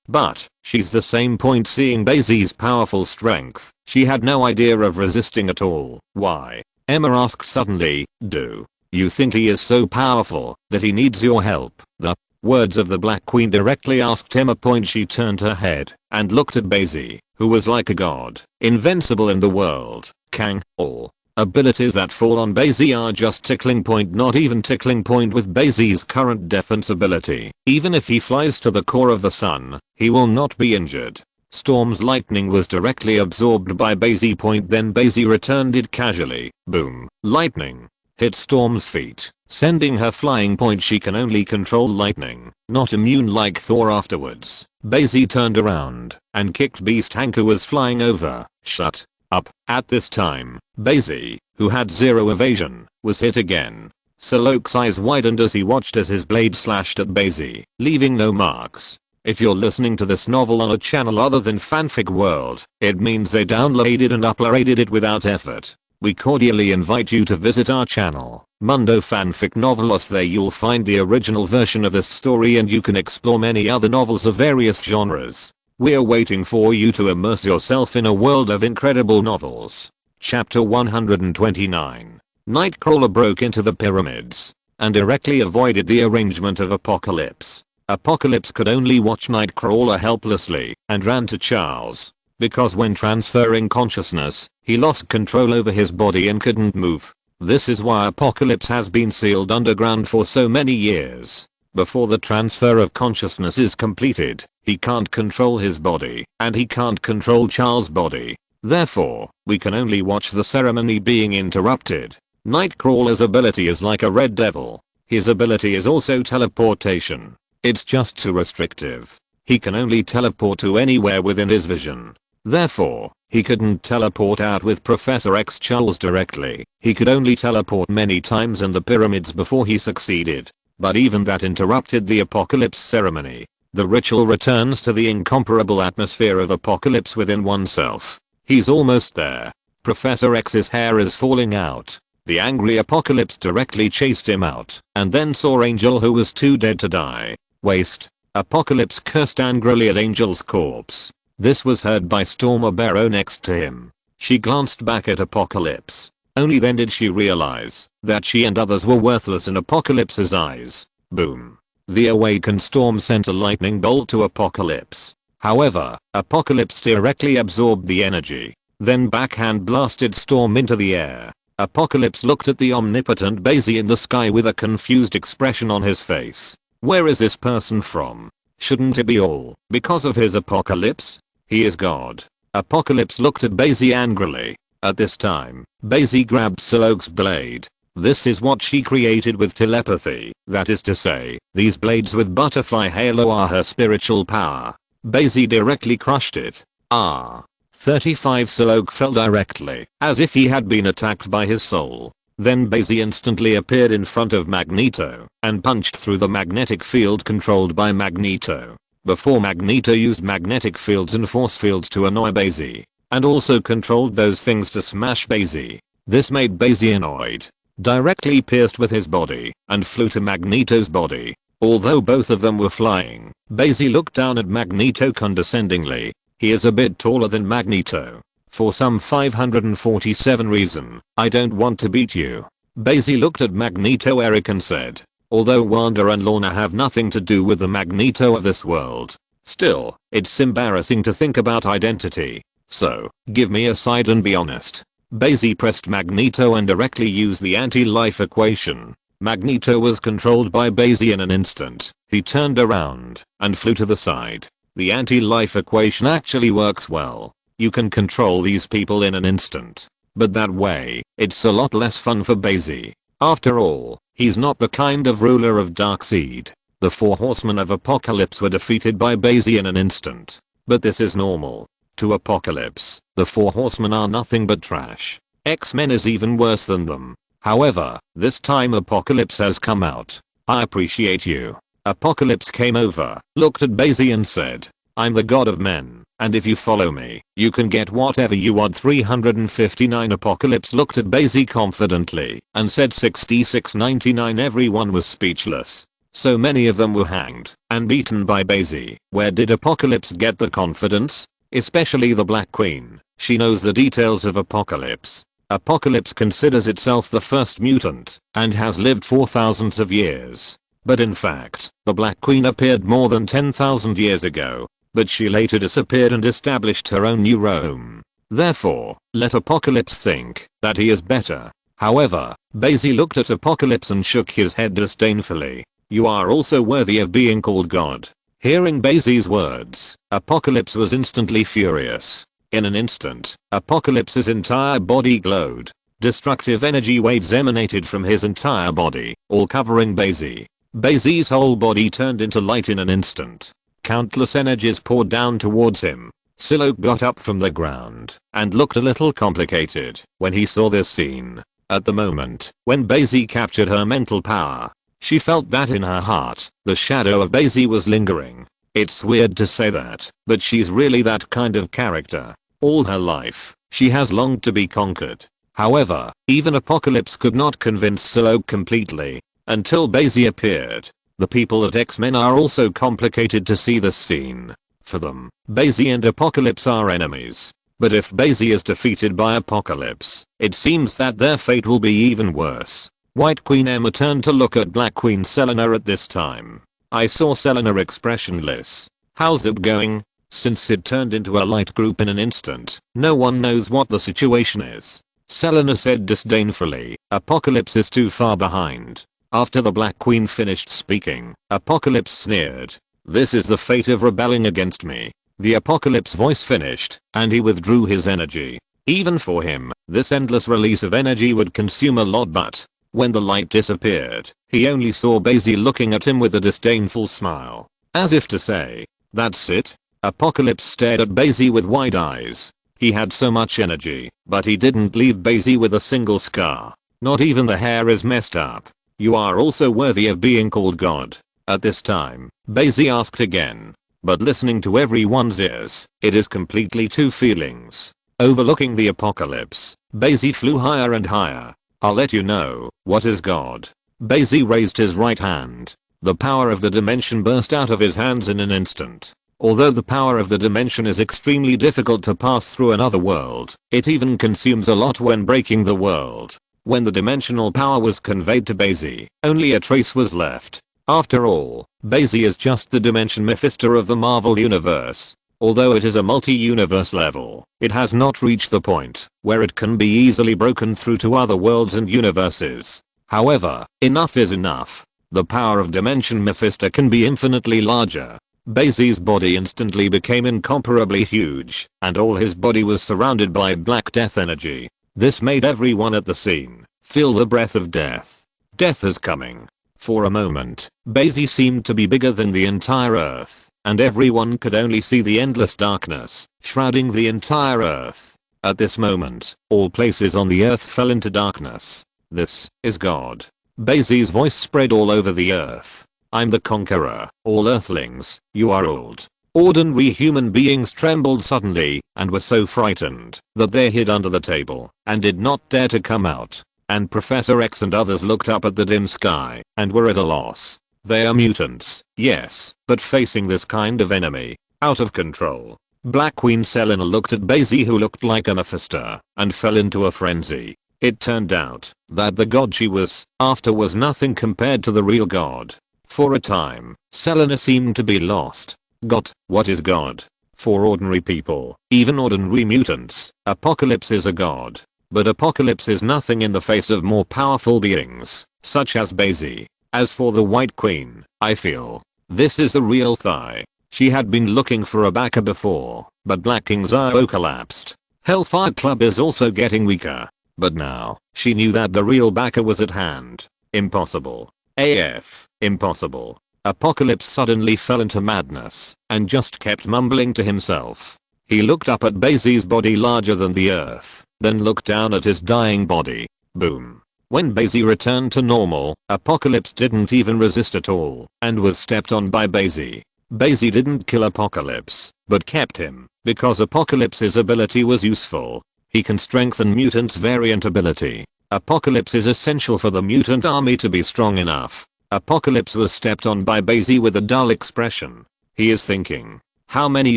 But she's the same. Seeing Bai Xi's powerful strength, she had no idea of resisting at all. Why? Emma asked suddenly, "Do you think he is so powerful that he needs your help?" The words of the Black Queen directly asked Emma. She turned her head and looked at Bai Xi, who was like a god, invincible in the world. Kang, all abilities that fall on Bai Xi are just tickling. Not even tickling. With Bai Xi's current defense ability, even if he flies to the core of the sun, he will not be injured. Storm's lightning was directly absorbed by Bai Xi. Then Bai Xi returned it casually. Boom. Lightning hit Storm's feet, sending her flying. She can only control lightning, not immune like Thor. Afterwards, Bai Xi turned around and kicked Beast Hank, who was flying over. Shut up. At this time, Bai Xi, who had zero evasion, was hit again. Soloke's eyes widened as he watched as his blade slashed at Bai Xi, leaving no marks. If you're listening to this novel on a channel other than Fanfic World, it means they downloaded and uploaded it without effort. We cordially invite you to visit our channel, Mundo Fanfic Novelos. There you'll find the original version of this story and you can explore many other novels of various genres. We're waiting for you to immerse yourself in a world of incredible novels. Chapter 129. Nightcrawler broke into the pyramids and directly avoided the arrangement of Apocalypse. Apocalypse could only watch Nightcrawler helplessly and ran to Charles, because when transferring consciousness, he lost control over his body and couldn't move. This is why Apocalypse has been sealed underground for so many years. Before the transfer of consciousness is completed, he can't control his body, and he can't control Charles' body. Therefore, we can only watch the ceremony being interrupted. Nightcrawler's ability is like a red devil. His ability is also teleportation. It's just too restrictive. He can only teleport to anywhere within his vision. Therefore, he couldn't teleport out with Professor X Charles directly. He could only teleport many times in the pyramids before he succeeded. But even that interrupted the Apocalypse ceremony. The ritual returns to the incomparable atmosphere of Apocalypse within oneself. He's almost there. Professor X's hair is falling out. The angry Apocalypse directly chased him out and then saw Angel, who was too dead to die. Waste. Apocalypse cursed angrily at Angel's corpse. This was heard by Storm Barrow next to him. She glanced back at Apocalypse. Only then did she realize that she and others were worthless in Apocalypse's eyes. Boom. The awakened Storm sent a lightning bolt to Apocalypse. However, Apocalypse directly absorbed the energy, then backhand blasted Storm into the air. Apocalypse looked at the omnipotent Bai Xi in the sky with a confused expression on his face. Where is this person from? Shouldn't it be all because of his Apocalypse? He is God. Apocalypse looked at Bai Xi angrily. At this time, Bai Xi grabbed Soloke's blade. This is what she created with telepathy. That is to say, these blades with butterfly halo are her spiritual power. Bai Xi directly crushed it. 35 Soloke fell directly, as if he had been attacked by his soul. Then Bai Xi instantly appeared in front of Magneto and punched through the magnetic field controlled by Magneto. Before Magneto used magnetic fields and force fields to annoy Bai Xi, and also controlled those things to smash Bai Xi. This made Bai Xi annoyed. Directly pierced with his body and flew to Magneto's body. Although both of them were flying, Bai Xi looked down at Magneto condescendingly. He is a bit taller than Magneto. For some 547 reason, I don't want to beat you. Bai Xi looked at Magneto Eric and said, Although Wanda and Lorna have nothing to do with the Magneto of this world, still, it's embarrassing to think about identity. So, give me a side and be honest. Bai Xi pressed Magneto and directly used the anti-life equation. Magneto was controlled by Bai Xi in an instant. He turned around and flew to the side. The anti-life equation actually works well. You can control these people in an instant. But that way, it's a lot less fun for Bai Xi. After all, he's not the kind of ruler of Darkseid. The 4 horsemen of Apocalypse were defeated by Bai Xi in an instant. But this is normal. To Apocalypse, the 4 horsemen are nothing but trash. X-Men is even worse than them. However, this time Apocalypse has come out. I appreciate you. Apocalypse came over, looked at Bai Xi and said, I'm the god of men, and if you follow me, you can get whatever you want. 359 Apocalypse looked at Bai Xi confidently and said 66.99. Everyone was speechless. So many of them were hanged and beaten by Bai Xi. Where did Apocalypse get the confidence? Especially the Black Queen. She knows the details of Apocalypse. Apocalypse considers itself the first mutant and has lived for thousands of years. But in fact, the Black Queen appeared more than 10,000 years ago. But she later disappeared and established her own new Rome. Therefore, let Apocalypse think that he is better. However, Bai Xi looked at Apocalypse and shook his head disdainfully. You are also worthy of being called God. Hearing Bai Xi's words, Apocalypse was instantly furious. In an instant, Apocalypse's entire body glowed. Destructive energy waves emanated from his entire body, all covering Bai Xi. Bai Xi's whole body turned into light in an instant. Countless energies poured down towards him. Psylocke got up from the ground and looked a little complicated when he saw this scene. At the moment when Bai Xi captured her mental power, she felt that in her heart, the shadow of Bai Xi was lingering. It's weird to say that, but she's really that kind of character. All her life, she has longed to be conquered. However, even Apocalypse could not convince Psylocke completely until Bai Xi appeared. The people at X-Men are also complicated to see this scene. For them, Bai Xi and Apocalypse are enemies. But if Bai Xi is defeated by Apocalypse, it seems that their fate will be even worse. White Queen Emma turned to look at Black Queen Selena at this time. I saw Selena expressionless. How's it going? Since Sid turned into a light group in an instant, no one knows what the situation is. Selena said disdainfully, Apocalypse is too far behind. After the Black Queen finished speaking, Apocalypse sneered. This is the fate of rebelling against me. The Apocalypse voice finished, and he withdrew his energy. Even for him, this endless release of energy would consume a lot, but when the light disappeared, he only saw Bai Xi looking at him with a disdainful smile. As if to say, that's it? Apocalypse stared at Bai Xi with wide eyes. He had so much energy, but he didn't leave Bai Xi with a single scar. Not even the hair is messed up. You are also worthy of being called God. At this time, Bai Xi asked again. But listening to everyone's ears, it is completely two feelings. Overlooking the Apocalypse, Bai Xi flew higher and higher. I'll let you know, what is God? Bai Xi raised his right hand. The power of the dimension burst out of his hands in an instant. Although the power of the dimension is extremely difficult to pass through another world, it even consumes a lot when breaking the world. When the dimensional power was conveyed to Bai Xi, only a trace was left. After all, Bai Xi is just the Dimension Mephisto of the Marvel Universe. Although it is a multi-universe level, it has not reached the point where it can be easily broken through to other worlds and universes. However, enough is enough. The power of Dimension Mephisto can be infinitely larger. Bai Xi's body instantly became incomparably huge, and all his body was surrounded by Black Death energy. This made everyone at the scene feel the breath of death. Death is coming. For a moment, Bai Xi seemed to be bigger than the entire Earth, and everyone could only see the endless darkness shrouding the entire Earth. At this moment, all places on the Earth fell into darkness. This is God. Bai Xi's voice spread all over the Earth. I'm the conqueror. All Earthlings, you are old. Ordinary human beings trembled suddenly and were so frightened that they hid under the table and did not dare to come out. And Professor X and others looked up at the dim sky and were at a loss. They are mutants, yes, but facing this kind of enemy, out of control. Black Queen Selena looked at Bai Xi, who looked like a Mephisto, and fell into a frenzy. It turned out that the god she was after was nothing compared to the real god. For a time, Selena seemed to be lost. God, what is God? For ordinary people, even ordinary mutants, Apocalypse is a god. But Apocalypse is nothing in the face of more powerful beings, such as Bai Xi. As for the White Queen, I feel this is the real thigh. She had been looking for a backer before, but Black King's IO collapsed. Hellfire Club is also getting weaker. But now, she knew that the real backer was at hand. Impossible. AF. Impossible. Apocalypse suddenly fell into madness and just kept mumbling to himself. He looked up at Bai Xi's body larger than the earth, then looked down at his dying body. Boom. When Bai Xi returned to normal, Apocalypse didn't even resist at all and was stepped on by Bai Xi. Bai Xi didn't kill Apocalypse, but kept him, because Apocalypse's ability was useful. He can strengthen mutants' variant ability. Apocalypse is essential for the mutant army to be strong enough. Apocalypse was stepped on by Bai Xi with a dull expression. He is thinking, how many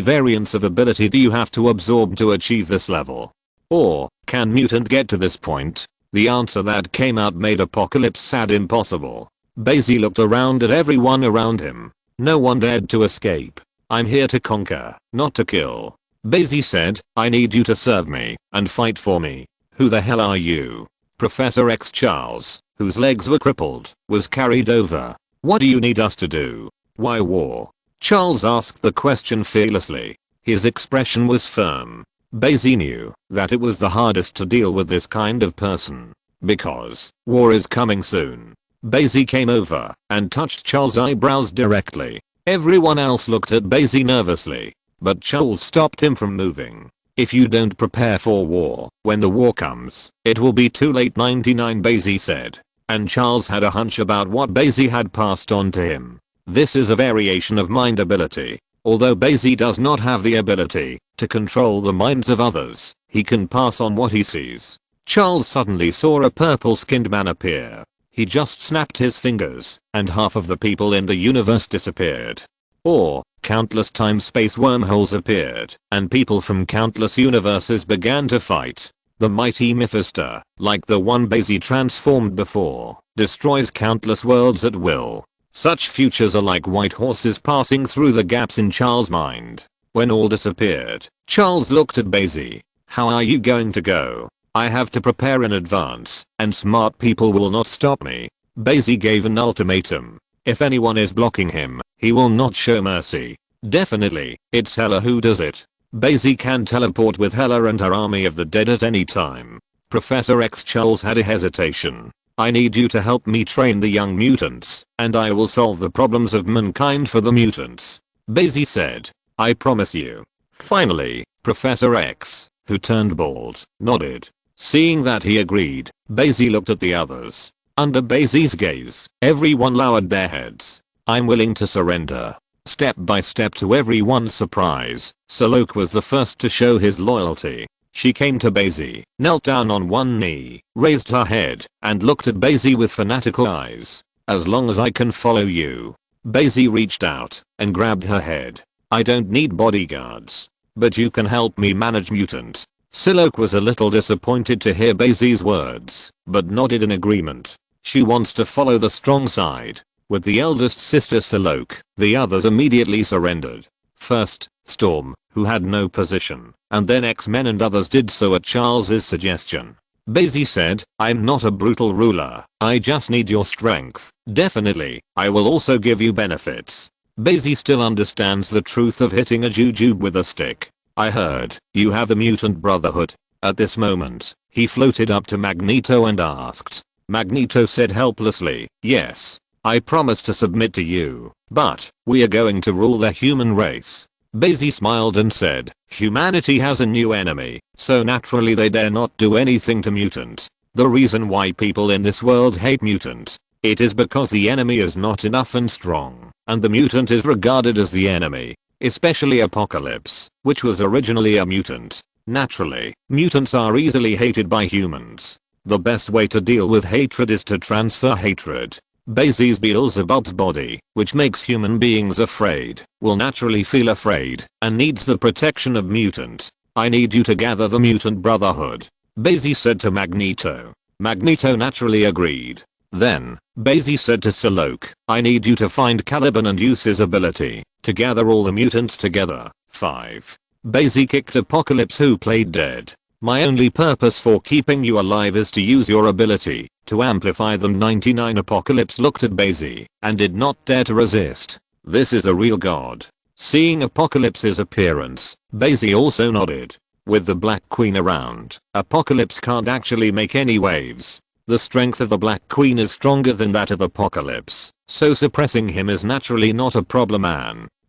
variants of ability do you have to absorb to achieve this level? Or, can mutant get to this point? The answer that came out made Apocalypse sad. Impossible. Bai Xi looked around at everyone around him. No one dared to escape. I'm here to conquer, not to kill. Bai Xi said, I need you to serve me and fight for me. Who the hell are you? Professor X Charles, whose legs were crippled, was carried over. What do you need us to do? Why war? Charles asked the question fearlessly. His expression was firm. Bai Xi knew that it was the hardest to deal with this kind of person. Because war is coming soon. Bai Xi came over and touched Charles' eyebrows directly. Everyone else looked at Bai Xi nervously. But Charles stopped him from moving. If you don't prepare for war, when the war comes, it will be too late. 99 Bai Xi said. And Charles had a hunch about what Bai Xi had passed on to him. This is a variation of mind ability. Although Bai Xi does not have the ability to control the minds of others, he can pass on what he sees. Charles suddenly saw a purple-skinned man appear. He just snapped his fingers, and half of the people in the universe disappeared. Or, countless time-space wormholes appeared, and people from countless universes began to fight. The mighty Mephisto, like the one Bai Xi transformed before, destroys countless worlds at will. Such futures are like white horses passing through the gaps in Charles' mind. When all disappeared, Charles looked at Bai Xi. How are you going to go? I have to prepare in advance, and smart people will not stop me. Bai Xi gave an ultimatum. If anyone is blocking him, he will not show mercy. Definitely, it's Hela who does it. Bai Xi can teleport with Hela and her army of the dead at any time. Professor X Charles had a hesitation. I need you to help me train the young mutants, and I will solve the problems of mankind for the mutants. Bai Xi said. I promise you. Finally, Professor X, who turned bald, nodded. Seeing that he agreed, Bai Xi looked at the others. Under Bai Xi's gaze, everyone lowered their heads. I'm willing to surrender. Step by step, to everyone's surprise, Salok was the first to show his loyalty. She came to Bai Xi, knelt down on one knee, raised her head, and looked at Bai Xi with fanatical eyes. As long as I can follow you. Bai Xi reached out and grabbed her head. I don't need bodyguards. But you can help me manage mutant. Salok was a little disappointed to hear Bai Xi's words, but nodded in agreement. She wants to follow the strong side. With the eldest sister Salok, the others immediately surrendered. First, Storm, who had no position, and then X-Men and others did so at Charles's suggestion. Bai Xi said, I'm not a brutal ruler, I just need your strength. Definitely, I will also give you benefits. Bai Xi still understands the truth of hitting a jujube with a stick. I heard, you have the Mutant Brotherhood. At this moment, he floated up to Magneto and asked. Magneto said helplessly, yes. I promise to submit to you, but we are going to rule the human race. Bai Xi smiled and said, humanity has a new enemy, so naturally they dare not do anything to mutant. The reason why people in this world hate mutant, it is because the enemy is not enough and strong, and the mutant is regarded as the enemy, especially Apocalypse, which was originally a mutant. Naturally, mutants are easily hated by humans. The best way to deal with hatred is to transfer hatred. Bai Xi's Beelzebub's body, which makes human beings afraid, will naturally feel afraid and needs the protection of mutant. I need you to gather the Mutant Brotherhood. Bai Xi said to Magneto. Magneto naturally agreed. Then, Bai Xi said to Salok, I need you to find Caliban and use his ability to gather all the mutants together. 5. Bai Xi kicked Apocalypse, who played dead. My only purpose for keeping you alive is to use your ability to amplify them. 99. Apocalypse looked at Bai Xi and did not dare to resist. This is a real god. Seeing Apocalypse's appearance, Bai Xi also nodded. With the Black Queen around, Apocalypse can't actually make any waves. The strength of the Black Queen is stronger than that of Apocalypse, so suppressing him is naturally not a problem.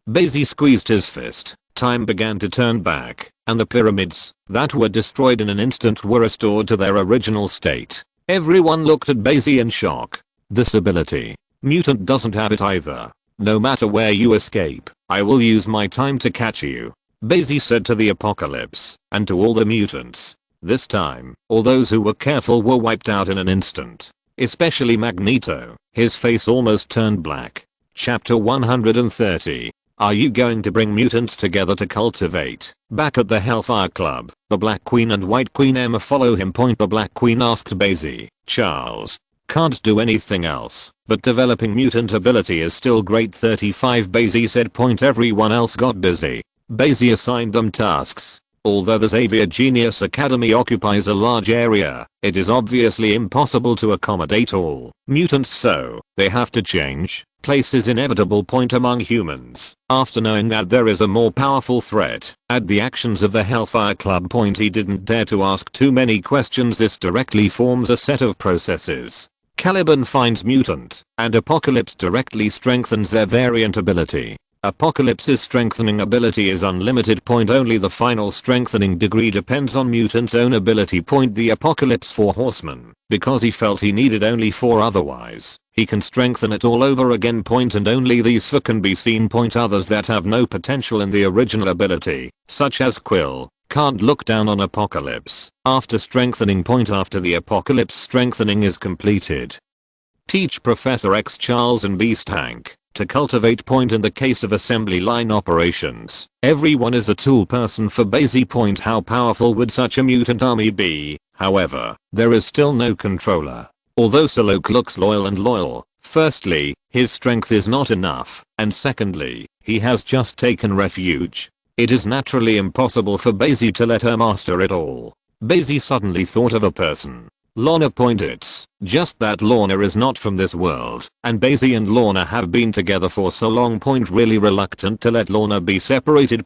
Bai Xi squeezed his fist. Time began to turn back, and the pyramids that were destroyed in an instant were restored to their original state. Everyone looked at Bai Xi in shock. This ability, mutant doesn't have it either. No matter where you escape, I will use my time to catch you, Bai Xi said to the Apocalypse and to all the mutants. This time, all those who were careful were wiped out in an instant. Especially Magneto. His face almost turned black. Chapter 130. Are you going to bring mutants together to cultivate? Back at the Hellfire Club, the Black Queen and White Queen Emma follow him. The Black Queen asked Bai Xi, Charles, can't do anything else, but developing mutant ability is still great. 35. Bai Xi said. Everyone else got busy. Bai Xi assigned them tasks. Although the Xavier Genius Academy occupies a large area, it is obviously impossible to accommodate all mutants, so they have to change places. Inevitable. Among humans, after knowing that there is a more powerful threat at the actions of the Hellfire Club. He didn't dare to ask too many questions. This directly forms a set of processes. Caliban finds mutant, and Apocalypse directly strengthens their variant ability. Apocalypse's strengthening ability is unlimited. Only the final strengthening degree depends on mutant's own ability. The Apocalypse 4 Horsemen, because he felt he needed only 4, otherwise he can strengthen it all over again. And only these 4 can be seen. Others that have no potential in the original ability, such as Quill, can't look down on Apocalypse after strengthening. After the Apocalypse strengthening is completed, teach Professor X, Charles and Beast Hank to cultivate. In the case of assembly line operations, everyone is a tool person for Bai Xi. How powerful would such a mutant army be? However, there is still no controller. Although Salok looks loyal, firstly, his strength is not enough, and secondly, he has just taken refuge. It is naturally impossible for Bai Xi to let her master it all. Bai Xi suddenly thought of a person. Lorna. It's just that Lorna is not from this world, and Bai Xi and Lorna have been together for so long. Really reluctant to let Lorna be separated.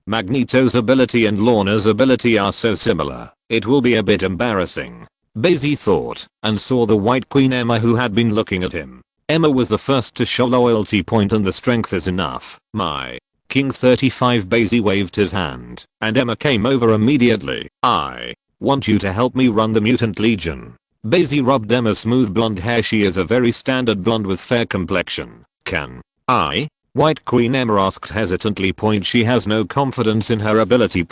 Magneto's ability and Lorna's ability are so similar, it will be a bit embarrassing, Bai Xi thought, and saw the White Queen Emma, who had been looking at him. Emma was the first to show loyalty. And the strength is enough, my king. 35. Bai Xi waved his hand, and Emma came over immediately. I want you to help me run the Mutant Legion. Bai Xi rubbed Emma's smooth blonde hair. She is a very standard blonde with fair complexion. Can I? White Queen Emma asked hesitantly. She has no confidence in her ability.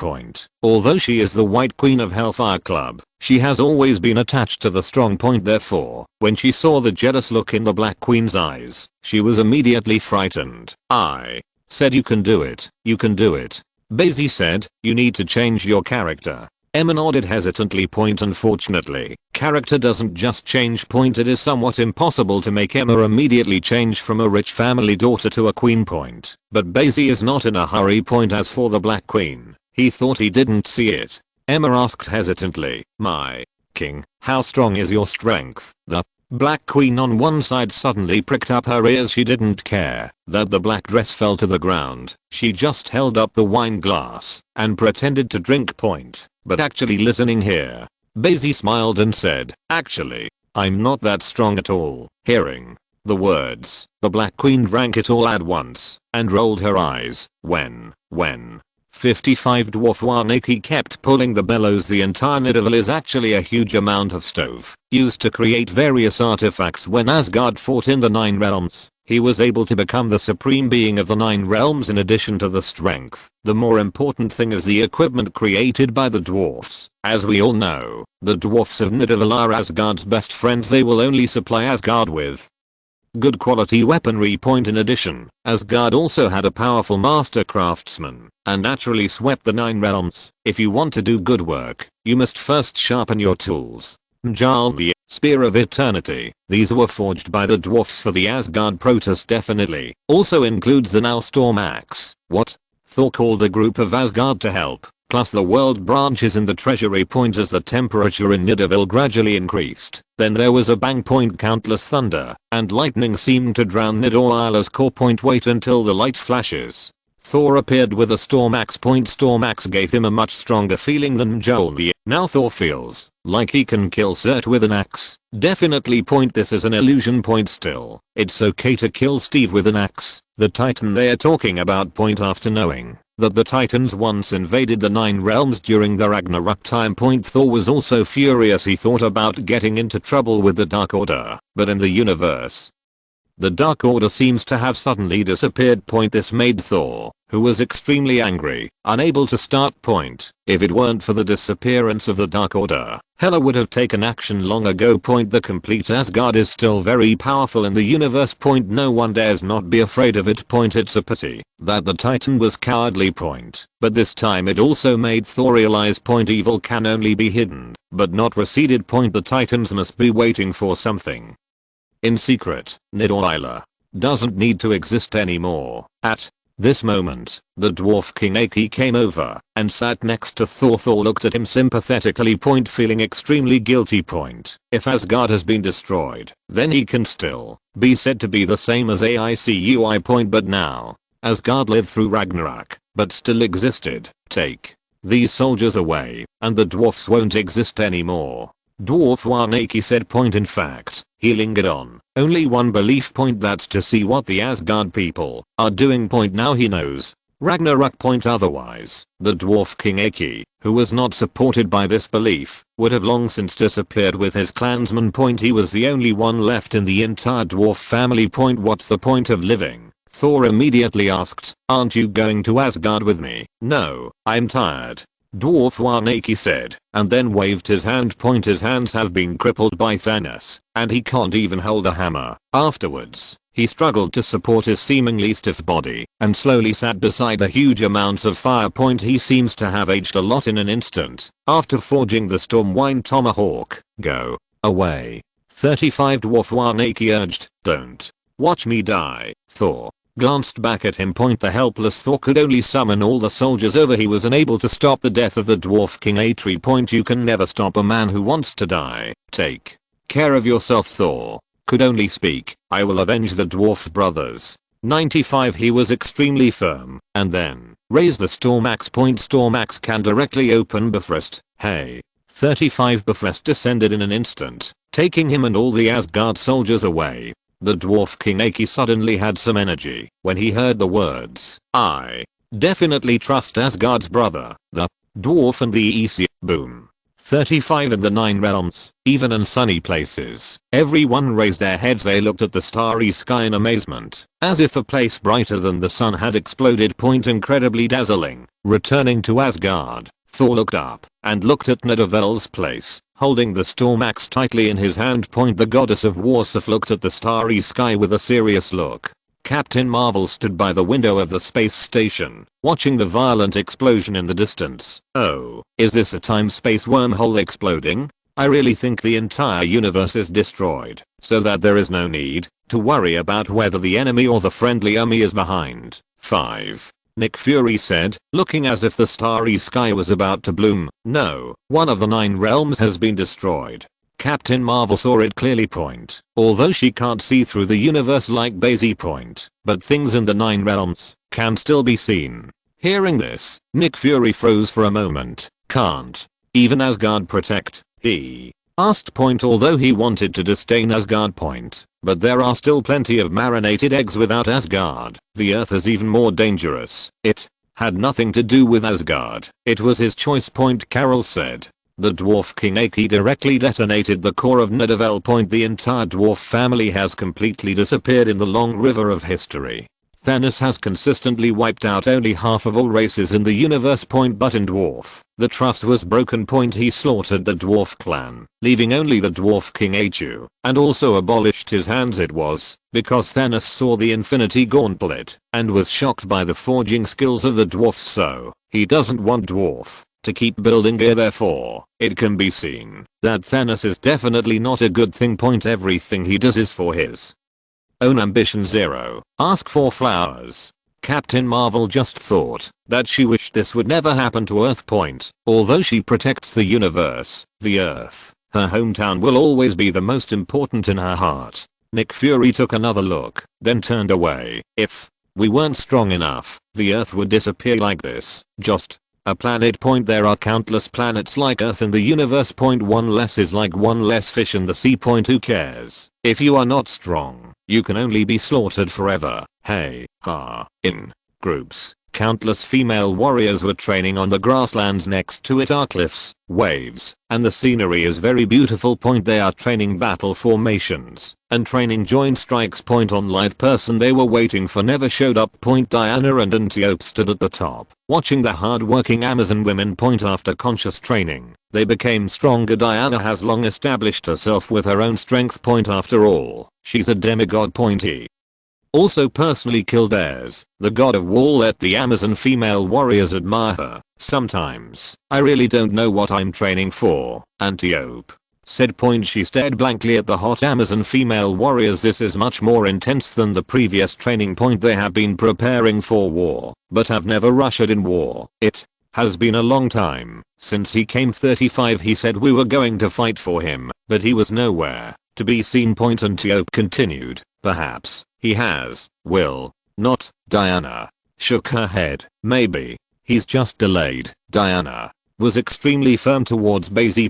Although she is the White Queen of Hellfire Club, she has always been attached to the strong. Therefore, when she saw the jealous look in the Black Queen's eyes, she was immediately frightened. I said you can do it. You can do it. Bai Xi said, you need to change your character. Emma nodded hesitantly. Unfortunately, character doesn't just change. It is somewhat impossible to make Emma immediately change from a rich family daughter to a queen. But Bai Xi is not in a hurry. As for the Black Queen, he thought he didn't see it. Emma asked hesitantly, my king, how strong is your strength? The Black Queen on one side suddenly pricked up her ears. She didn't care that the black dress fell to the ground. She just held up the wine glass and pretended to drink. But actually listening here. Bai Xi smiled and said, actually, I'm not that strong at all. Hearing the words, the Black Queen drank it all at once and rolled her eyes. When 55 Dwarf Warnaki kept pulling the bellows. The entire Nidavellir is actually a huge amount of stove used to create various artifacts. When Asgard fought in the 9 realms, he was able to become the supreme being of the 9 realms. In addition to the strength, the more important thing is the equipment created by the dwarfs. As we all know, the dwarfs of Nidavellir are Asgard's best friends. They will only supply Asgard with good quality weaponry point. In addition, Asgard also had a powerful master craftsman and naturally swept the 9 realms. If you want to do good work, you must first sharpen your tools. Mjolnir, Spear of Eternity. These were forged by the dwarfs for the Asgard protest. Definitely. Also includes the now Storm Axe. What? Thor called a group of Asgard to help, plus the world branches in the treasury point as the temperature in Nidavellir gradually increased. Then there was a bang point. Countless thunder and lightning seemed to drown Nidavelir's core point. Wait until the light flashes. Thor appeared with a Storm Axe point. Storm Axe gave him a much stronger feeling than Mjolnir. Now Thor feels like he can kill Surt with an axe. Definitely point. This is an illusion point. Still, it's okay to kill Steve with an axe. The Titan they are talking about point. After knowing that the Titans once invaded the 9 realms during the Ragnarok time point, Thor was also furious. He thought about getting into trouble with the Dark Order, but in the universe, the Dark Order seems to have suddenly disappeared point. This made Thor, who was extremely angry, unable to start point. If it weren't for the disappearance of the Dark Order, Hela would have taken action long ago point. The complete Asgard is still very powerful in the universe point. No one dares not be afraid of it point. It's a pity that the Titan was cowardly point, but this time it also made Thor realize point evil can only be hidden, but not receded point. The Titans must be waiting for something. In secret, Nidavellir doesn't need to exist anymore. At this moment, the dwarf King Loki came over and sat next to Thor. Thor looked at him sympathetically point, feeling extremely guilty point. If Asgard has been destroyed, then he can still be said to be the same as AICUI point. But now, Asgard lived through Ragnarok, but still existed. Take these soldiers away, and the dwarfs won't exist anymore. Dwarf Wanaki said point. In fact, he lingered on only one belief point, that's to see what the Asgard people are doing point. Now he knows Ragnarok point. Otherwise, the dwarf King Loki, who was not supported by this belief, would have long since disappeared with his clansmen point. He was the only one left in the entire dwarf family point. What's the point of living? Thor immediately asked. Aren't you going to Asgard with me? No, I'm tired, Dwarf Wanaki said, and then waved his hand point. His hands have been crippled by Thanos, and he can't even hold a hammer. Afterwards, he struggled to support his seemingly stiff body, and slowly sat beside the huge amounts of fire point. He seems to have aged a lot in an instant, after forging the Stormwind Tomahawk. Go away. 35 Dwarf Wanaki urged. Don't watch me die. Thor glanced back at him point. The helpless Thor could only summon all the soldiers over. He was unable to stop the death of the dwarf king Atri point. You can never stop a man who wants to die. Take care of yourself. Thor could only speak. I will avenge the dwarf brothers. 95 He was extremely firm, and then raised the Storm Axe point. Storm Axe can directly open Bifrost. Hey. 35 Bifrost descended in an instant, taking him and all the Asgard soldiers away. The dwarf King Loki suddenly had some energy when he heard the words, I definitely trust Asgard's brother, the dwarf and the EC. Boom. 35 In the 9 realms, even in sunny places, everyone raised their heads. They looked at the starry sky in amazement, as if a place brighter than the sun had exploded point. Incredibly dazzling. Returning to Asgard, Thor looked up and looked at Nidavell's place, holding the Storm Axe tightly in his hand point. The goddess of Warsif looked at the starry sky with a serious look. Captain Marvel stood by the window of the space station, watching the violent explosion in the distance. Oh, is this a time-space wormhole exploding? I really think the entire universe is destroyed, so that there is no need to worry about whether the enemy or the friendly army is behind. 5. Nick Fury said, looking as if the starry sky was about to bloom. No, one of the 9 realms has been destroyed. Captain Marvel saw it clearly point, although she can't see through the universe like Bai Xi point, but things in the 9 realms can still be seen. Hearing this, Nick Fury froze for a moment. Can't even Asgard protect? He asked point, although he wanted to disdain Asgard point. But there are still plenty of marinated eggs without Asgard. The Earth is even more dangerous. It had nothing to do with Asgard. It was his choice point, Carol said. The dwarf King Loki directly detonated the core of Nidavellir point. The entire dwarf family has completely disappeared in the long river of history. Thanos has consistently wiped out only half of all races in the universe. But in Dwarf, the trust was broken. He slaughtered the Dwarf clan, leaving only the Dwarf King Hu, and also abolished his hands. It was because Thanos saw the Infinity Gauntlet and was shocked by the forging skills of the dwarfs, so he doesn't want Dwarf to keep building gear. Therefore, it can be seen that Thanos is definitely not a good thing. Everything he does is for his own ambition. 0. Ask for flowers. Captain Marvel just thought that she wished this would never happen to Earth. Although she protects the universe, the Earth, her hometown will always be the most important in her heart. Nick Fury took another look, then turned away. If we weren't strong enough, the Earth would disappear like this. Just a planet. There are countless planets like Earth in the universe. One less is like one less fish in the sea. Who cares? If you are not strong, you can only be slaughtered forever. Hey, ha. In groups, countless female warriors were training on the grasslands. Next to it are cliffs, waves, and the scenery is very beautiful. They are training battle formations and training joint strikes. On live person they were waiting for never showed up. Diana and Antiope stood at the top, watching the hard-working Amazon women. After conscious training, they became stronger. Diana has long established herself with her own strength. After all, she's a demigod. He also personally killed Ares, the god of war. Let the Amazon female warriors admire her. Sometimes I really don't know what I'm training for, Antiope said. She stared blankly at the hot Amazon female warriors. This is much more intense than the previous training. They have been preparing for war, but have never rushed in war. It has been a long time since he came. 35. He said we were going to fight for him, but he was nowhere to be seen. Antiope continued. Perhaps he has, will not. Diana shook her head. Maybe he's just delayed. Diana was extremely firm towards Bai Xi.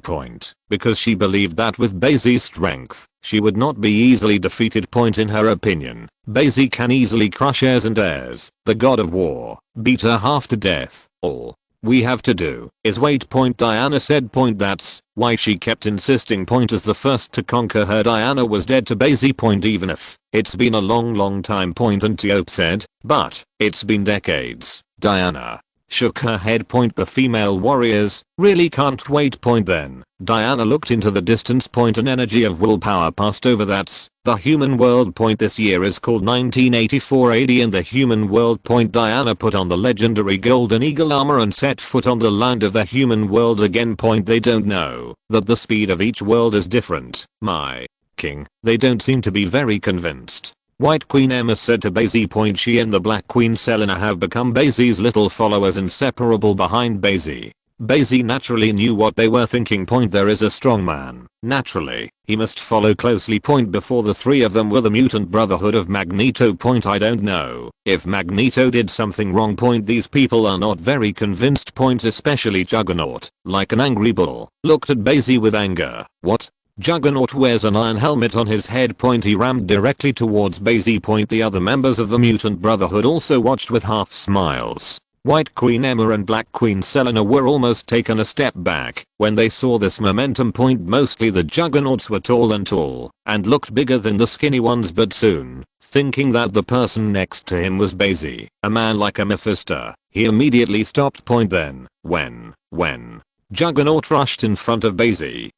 Because she believed that with Bai Xi's strength, she would not be easily defeated. In her opinion, Bai Xi can easily crush Ares, and Ares, the god of war, beat her half to death. All we have to do is wait. Diana said. That's why she kept insisting. As the first to conquer her, Diana was dead to Bai Xi. Even if it's been a long time. Antiope said. But it's been decades. Diana shook her head. The female warriors really can't wait. Then Diana looked into the distance. An energy of willpower passed over. That's the human world. This year is called 1984 AD in the human world. Diana put on the legendary golden eagle armor and set foot on the land of the human world again. They don't know that the speed of each world is different. My king, they don't seem to be very convinced. White Queen Emma said to Bai Xi. She and the Black Queen Selena have become Bai Xi's little followers, inseparable behind Bai Xi. Bai Xi naturally knew what they were thinking. There is a strong man. Naturally, he must follow closely. Before the three of them were the mutant brotherhood of Magneto. I don't know if Magneto did something wrong. These people are not very convinced. Especially Juggernaut, like an angry bull, looked at Bai Xi with anger. What? Juggernaut wears an iron helmet on his head. He rammed directly towards Bai Xi. The other members of the mutant brotherhood also watched with half smiles. White Queen Emma and Black Queen Selena were almost taken a step back when they saw this momentum. Mostly the Juggernauts were tall and looked bigger than the skinny ones, but soon, thinking that the person next to him was Bai Xi, a man like a Mephisto, he immediately stopped. Then, when Juggernaut rushed in front of Bai Xi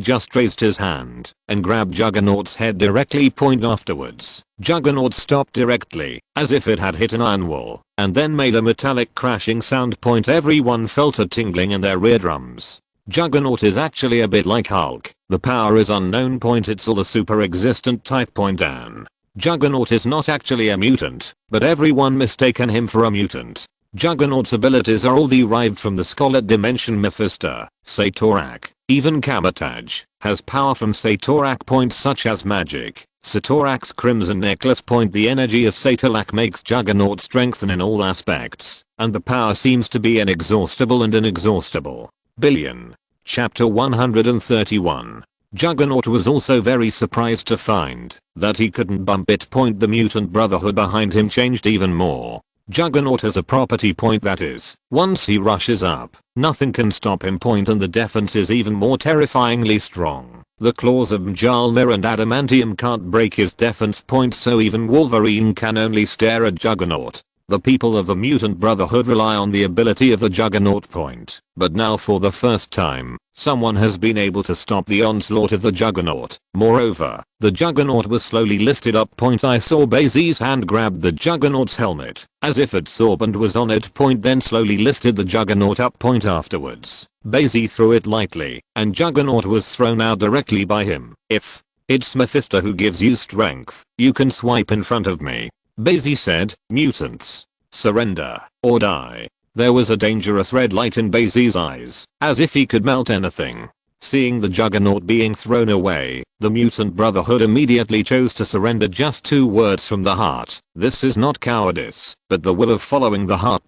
just raised his hand and grabbed Juggernaut's head directly. Afterwards, Juggernaut stopped directly, as if it had hit an iron wall, and then made a metallic crashing sound. Everyone felt a tingling in their eardrums. Juggernaut is actually a bit like Hulk. The power is unknown. It's all the super existent type. Dan. Juggernaut is not actually a mutant, but everyone mistaken him for a mutant. Juggernaut's abilities are all derived from the Scarlet Dimension. Mephisto, Satorak, even Cabotage, has power from Satorak. Such as magic. Satorak's crimson necklace. The energy of Satorak makes Juggernaut strengthen in all aspects, and the power seems to be inexhaustible and inexhaustible. Billion. Chapter 131. Juggernaut was also very surprised to find that he couldn't bump it. The mutant brotherhood behind him changed even more. Juggernaut has a property. That is, once he rushes up, nothing can stop him. And the defense is even more terrifyingly strong. The claws of Mjolnir and adamantium can't break his defense point, so even Wolverine can only stare at Juggernaut. The people of the Mutant Brotherhood rely on the ability of the Juggernaut point, but now for the first time, someone has been able to stop the onslaught of the Juggernaut. Moreover, the Juggernaut was slowly lifted up. I saw Bai Xi's hand grab the Juggernaut's helmet, as if it saw and was on it. Then slowly lifted the Juggernaut up. Afterwards, Bai Xi threw it lightly, and Juggernaut was thrown out directly by him. If it's Mephisto who gives you strength, you can swipe in front of me, Bai Xi said. Mutants, surrender or die. There was a dangerous red light in Bai Xi's eyes, as if he could melt anything. Seeing the Juggernaut being thrown away, the Mutant Brotherhood immediately chose to surrender. Just 2 words from the heart. This is not cowardice, but the will of following the heart.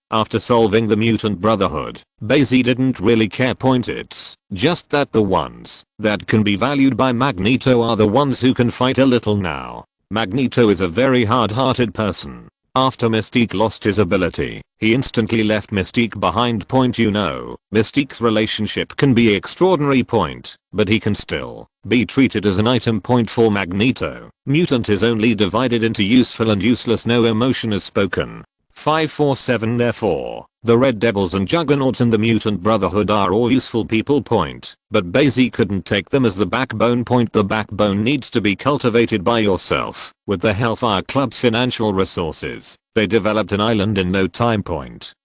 After solving the Mutant Brotherhood, Bai Xi didn't really care. It's just that the ones that can be valued by Magneto are the ones who can fight a little now. Magneto is a very hard-hearted person. After Mystique lost his ability, he instantly left Mystique behind. Mystique's relationship can be extraordinary. But he can still be treated as an item. For Magneto, mutant is only divided into useful and useless. No emotion is spoken. 547. Therefore, the Red Devils and Juggernauts in the Mutant Brotherhood are all useful people. But Bai Xi couldn't take them as the backbone. The backbone needs to be cultivated by yourself. With the Hellfire Club's financial resources, they developed an island in no time.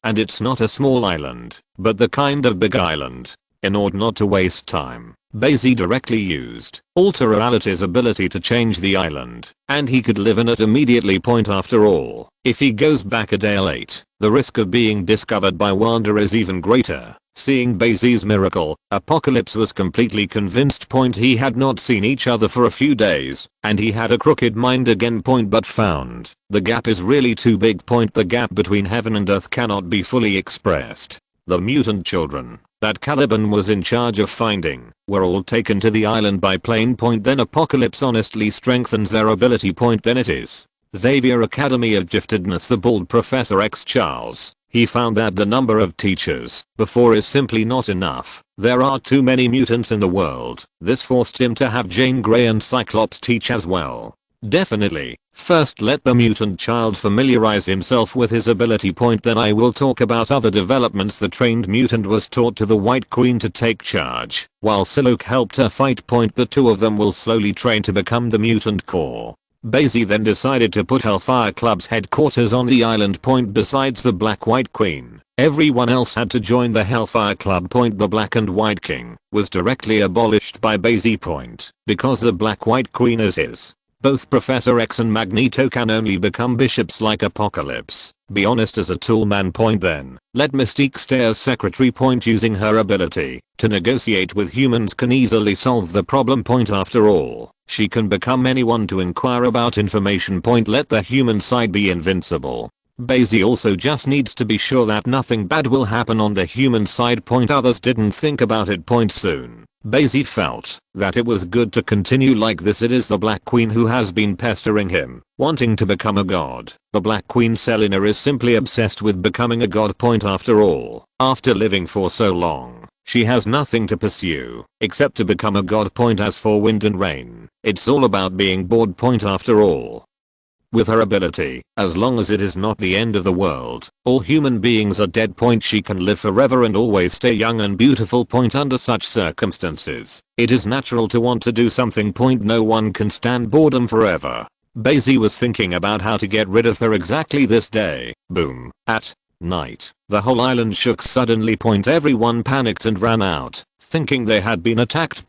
And it's not a small island, but the kind of big island. In order not to waste time, Bai Xi directly used Alter Reality's ability to change the island, and he could live in it immediately. After all, if he goes back a day late, the risk of being discovered by Wanda is even greater. Seeing Bai Xi's miracle, Apocalypse was completely convinced. He had not seen each other for a few days, and he had a crooked mind again. But found the gap is really too big. The gap between heaven and earth cannot be fully expressed. The mutant children that Caliban was in charge of finding were all taken to the island by plane. Then Apocalypse honestly strengthens their ability. Then it is Xavier Academy of Giftedness. The bald Professor X Charles. He found that the number of teachers before is simply not enough. There are too many mutants in the world. This forced him to have Jean Grey and Cyclops teach as well. Definitely, first let the mutant child familiarize himself with his ability. Then I will talk about other developments. The trained mutant was taught to the White Queen to take charge, while Siluk helped her fight. The 2 of them will slowly train to become the mutant core. Bai Xi then decided to put Hellfire Club's headquarters on the island. Besides the Black White Queen, everyone else had to join the Hellfire Club. The Black and White King was directly abolished by Bai Xi. Because the Black White Queen is his. Both Professor X and Magneto can only become bishops like Apocalypse. Be honest as a tool man. Then let Mystique stay as secretary. Using her ability to negotiate with humans can easily solve the problem. After all, she can become anyone to inquire about information. Let the human side be invincible. Bai Xi also just needs to be sure that nothing bad will happen on the human side. Others didn't think about it. Soon, Bai Xi felt that it was good to continue like this. It is the Black Queen who has been pestering him, wanting to become a god. The Black Queen Selena is simply obsessed with becoming a god. After all, after living for so long, she has nothing to pursue except to become a god. As for Wind and Rain, it's all about being bored. After all, with her ability, as long as it is not the end of the world, all human beings are dead. She can live forever and always stay young and beautiful. Under such circumstances, it is natural to want to do something. No one can stand boredom forever. Bai Xi was thinking about how to get rid of her exactly this day. Boom. At night, the whole island shook suddenly. Everyone panicked and ran out, thinking they had been attacked.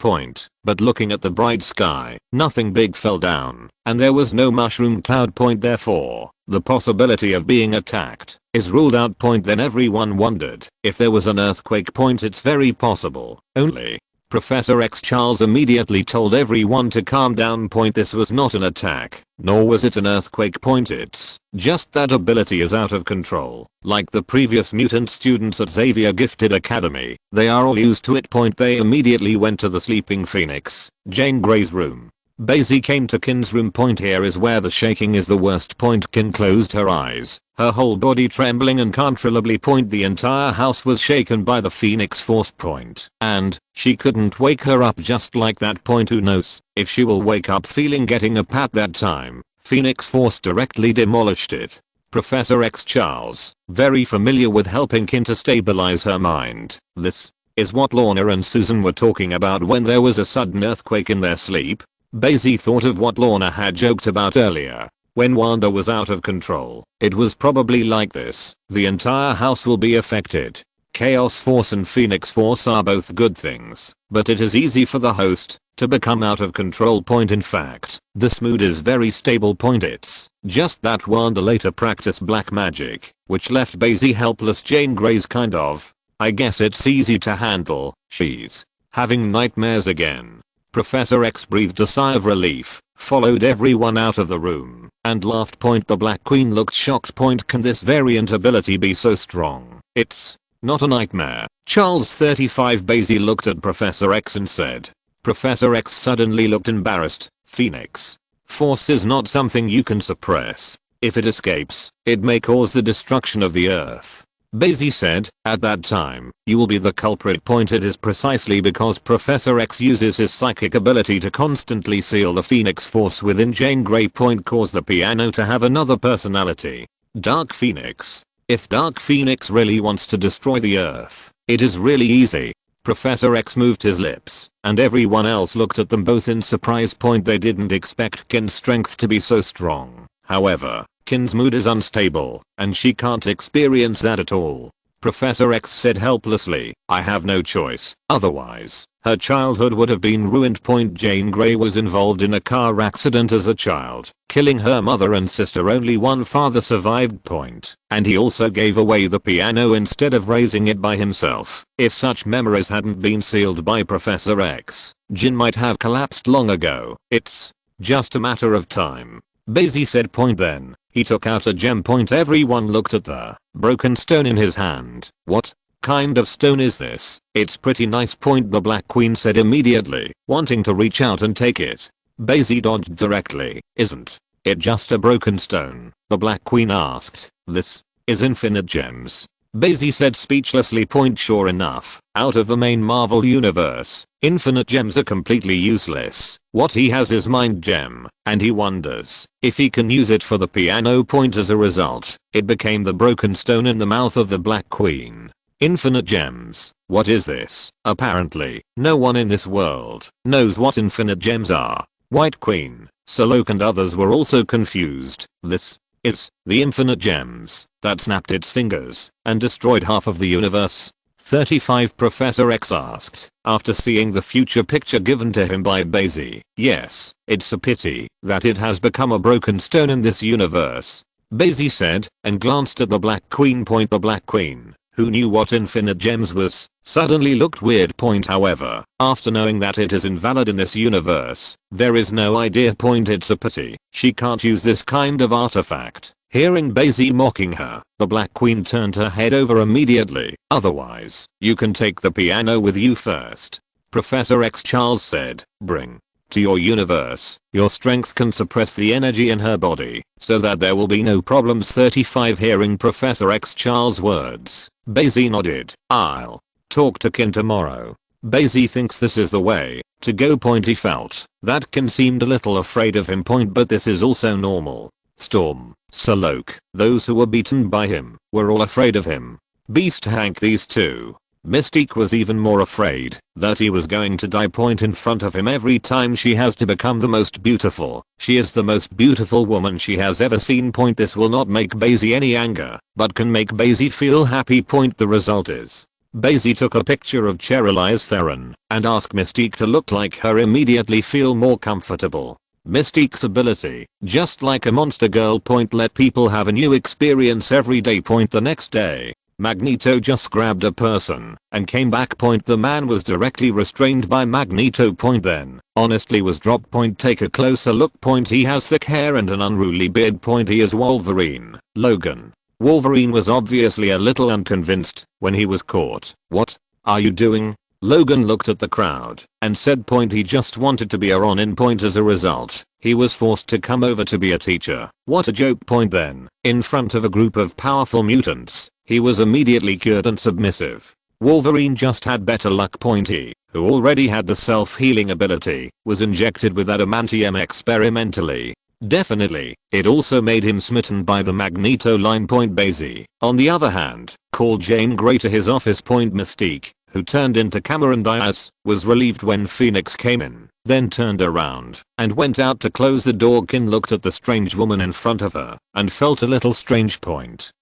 But looking at the bright sky, nothing big fell down, and there was no mushroom cloud. Therefore, the possibility of being attacked is ruled out. Then everyone wondered if there was an earthquake. It's very possible. Only Professor X Charles immediately told everyone to calm down. This was not an attack, nor was it an earthquake. It's just that ability is out of control. Like the previous mutant students at Xavier Gifted Academy, they are all used to it. They immediately went to the sleeping Phoenix, Jane Grey's room. Bai Xi came to Kin's room. Point here is where the shaking is the worst. Point Kin closed her eyes, her whole body trembling uncontrollably. Point the entire house was shaken by the Phoenix Force. Point and she couldn't wake her up just like that. Point who knows if she will wake up feeling getting up at that time. Phoenix Force directly demolished it. Professor X Charles, very familiar with helping Kin to stabilize her mind. This is what Lorna and Susan were talking about when there was a sudden earthquake in their sleep. Bai Xi thought of what Lorna had joked about earlier. When Wanda was out of control, it was probably like this. The entire house will be affected. Chaos Force and Phoenix Force are both good things, but it is easy for the host to become out of control. Point in fact, this mood is very stable. Point it's just that Wanda later practiced black magic, which left Bai Xi helpless. Jane Grey's kind of. I guess it's easy to handle. She's having nightmares again. Professor X breathed a sigh of relief, followed everyone out of the room, and laughed. Point the Black Queen looked shocked. Point can this variant ability be so strong? It's not a nightmare. Charles 35 Bai Xi looked at Professor X and said. Professor X suddenly looked embarrassed. Phoenix Force is not something you can suppress. If it escapes, it may cause the destruction of the earth. Bai Xi said, at that time, you will be the culprit. Point it is precisely because Professor X uses his psychic ability to constantly seal the Phoenix Force within Jane Grey. Point cause the piano to have another personality. Dark Phoenix. If Dark Phoenix really wants to destroy the earth, it is really easy. Professor X moved his lips, and everyone else looked at them both in surprise. Point they didn't expect Kin's strength to be so strong. However, Kin's mood is unstable, and she can't experience that at all. Professor X said helplessly, I have no choice, otherwise, her childhood would have been ruined. Point Jane Grey was involved in a car accident as a child, killing her mother and sister. Only one father survived. Point, and he also gave away the piano instead of raising it by himself. If such memories hadn't been sealed by Professor X, Jin might have collapsed long ago. It's just a matter of time. Bai Xi said. Point then, he took out a gem. Point everyone looked at the broken stone in his hand. What kind of stone is this? It's pretty nice. Point the Black Queen said immediately, wanting to reach out and take it. Bai Xi dodged directly. Isn't it just a broken stone? The Black Queen asked. This is infinite gems. Bai Xi said speechlessly. Point sure enough, out of the main Marvel universe, infinite gems are completely useless. What he has is mind gem, and he wonders if he can use it for the piano. Point as a result, it became the broken stone in the mouth of the Black Queen. Infinite gems. What is this? Apparently, no one in this world knows what infinite gems are. White Queen, Solok and others were also confused. This is the infinite gems that snapped its fingers and destroyed half of the universe. 35 Professor X asked, after seeing the future picture given to him by Bai Xi. Yes, it's a pity that it has become a broken stone in this universe. Bai Xi said, and glanced at the Black Queen. Point the Black Queen, who knew what infinite gems was, suddenly looked weird. Point however, after knowing that it is invalid in this universe, there is no idea. Point it's a pity she can't use this kind of artifact. Hearing Bai Xi mocking her, the Black Queen turned her head over immediately. Otherwise, you can take the piano with you first. Professor X Charles said, bring to your universe, your strength can suppress the energy in her body, so that there will be no problems. 35 Hearing Professor X Charles' words, Bai Xi nodded. I'll talk to Kin tomorrow. Bai Xi thinks this is the way to go. Point he felt that Kin seemed a little afraid of him. Point but this is also normal. Storm, Solok, those who were beaten by him, were all afraid of him. Beast Hank these two. Mystique was even more afraid that he was going to die. Point in front of him every time she has to become the most beautiful. She is the most beautiful woman she has ever seen. Point this will not make Bai Xi any anger, but can make Bai Xi feel happy. Point the result is, Bai Xi took a picture of Cheryl's Theron and asked Mystique to look like her. Immediately feel more comfortable. Mystique's ability, just like a monster girl. Point let people have a new experience every day. Point the next day, Magneto just grabbed a person and came back. Point the man was directly restrained by Magneto. Point then, honestly was dropped. Point take a closer look. Point he has thick hair and an unruly beard. Point he is Wolverine. Logan. Wolverine was obviously a little unconvinced when he was caught. What are you doing? Logan looked at the crowd and said he just wanted to be a Ronin. As a result, he was forced to come over to be a teacher. What a joke. Then, in front of a group of powerful mutants, he was immediately cured and submissive. Wolverine just had better luck. He, who already had the self-healing ability, was injected with adamantium experimentally. Definitely, it also made him smitten by the Magneto line. Bai Xi, on the other hand, called Jane Grey to his office. Mystique, who turned into Cameron Diaz, was relieved when Phoenix came in, then turned around and went out to close the door. Kin looked at the strange woman in front of her and felt a little strange.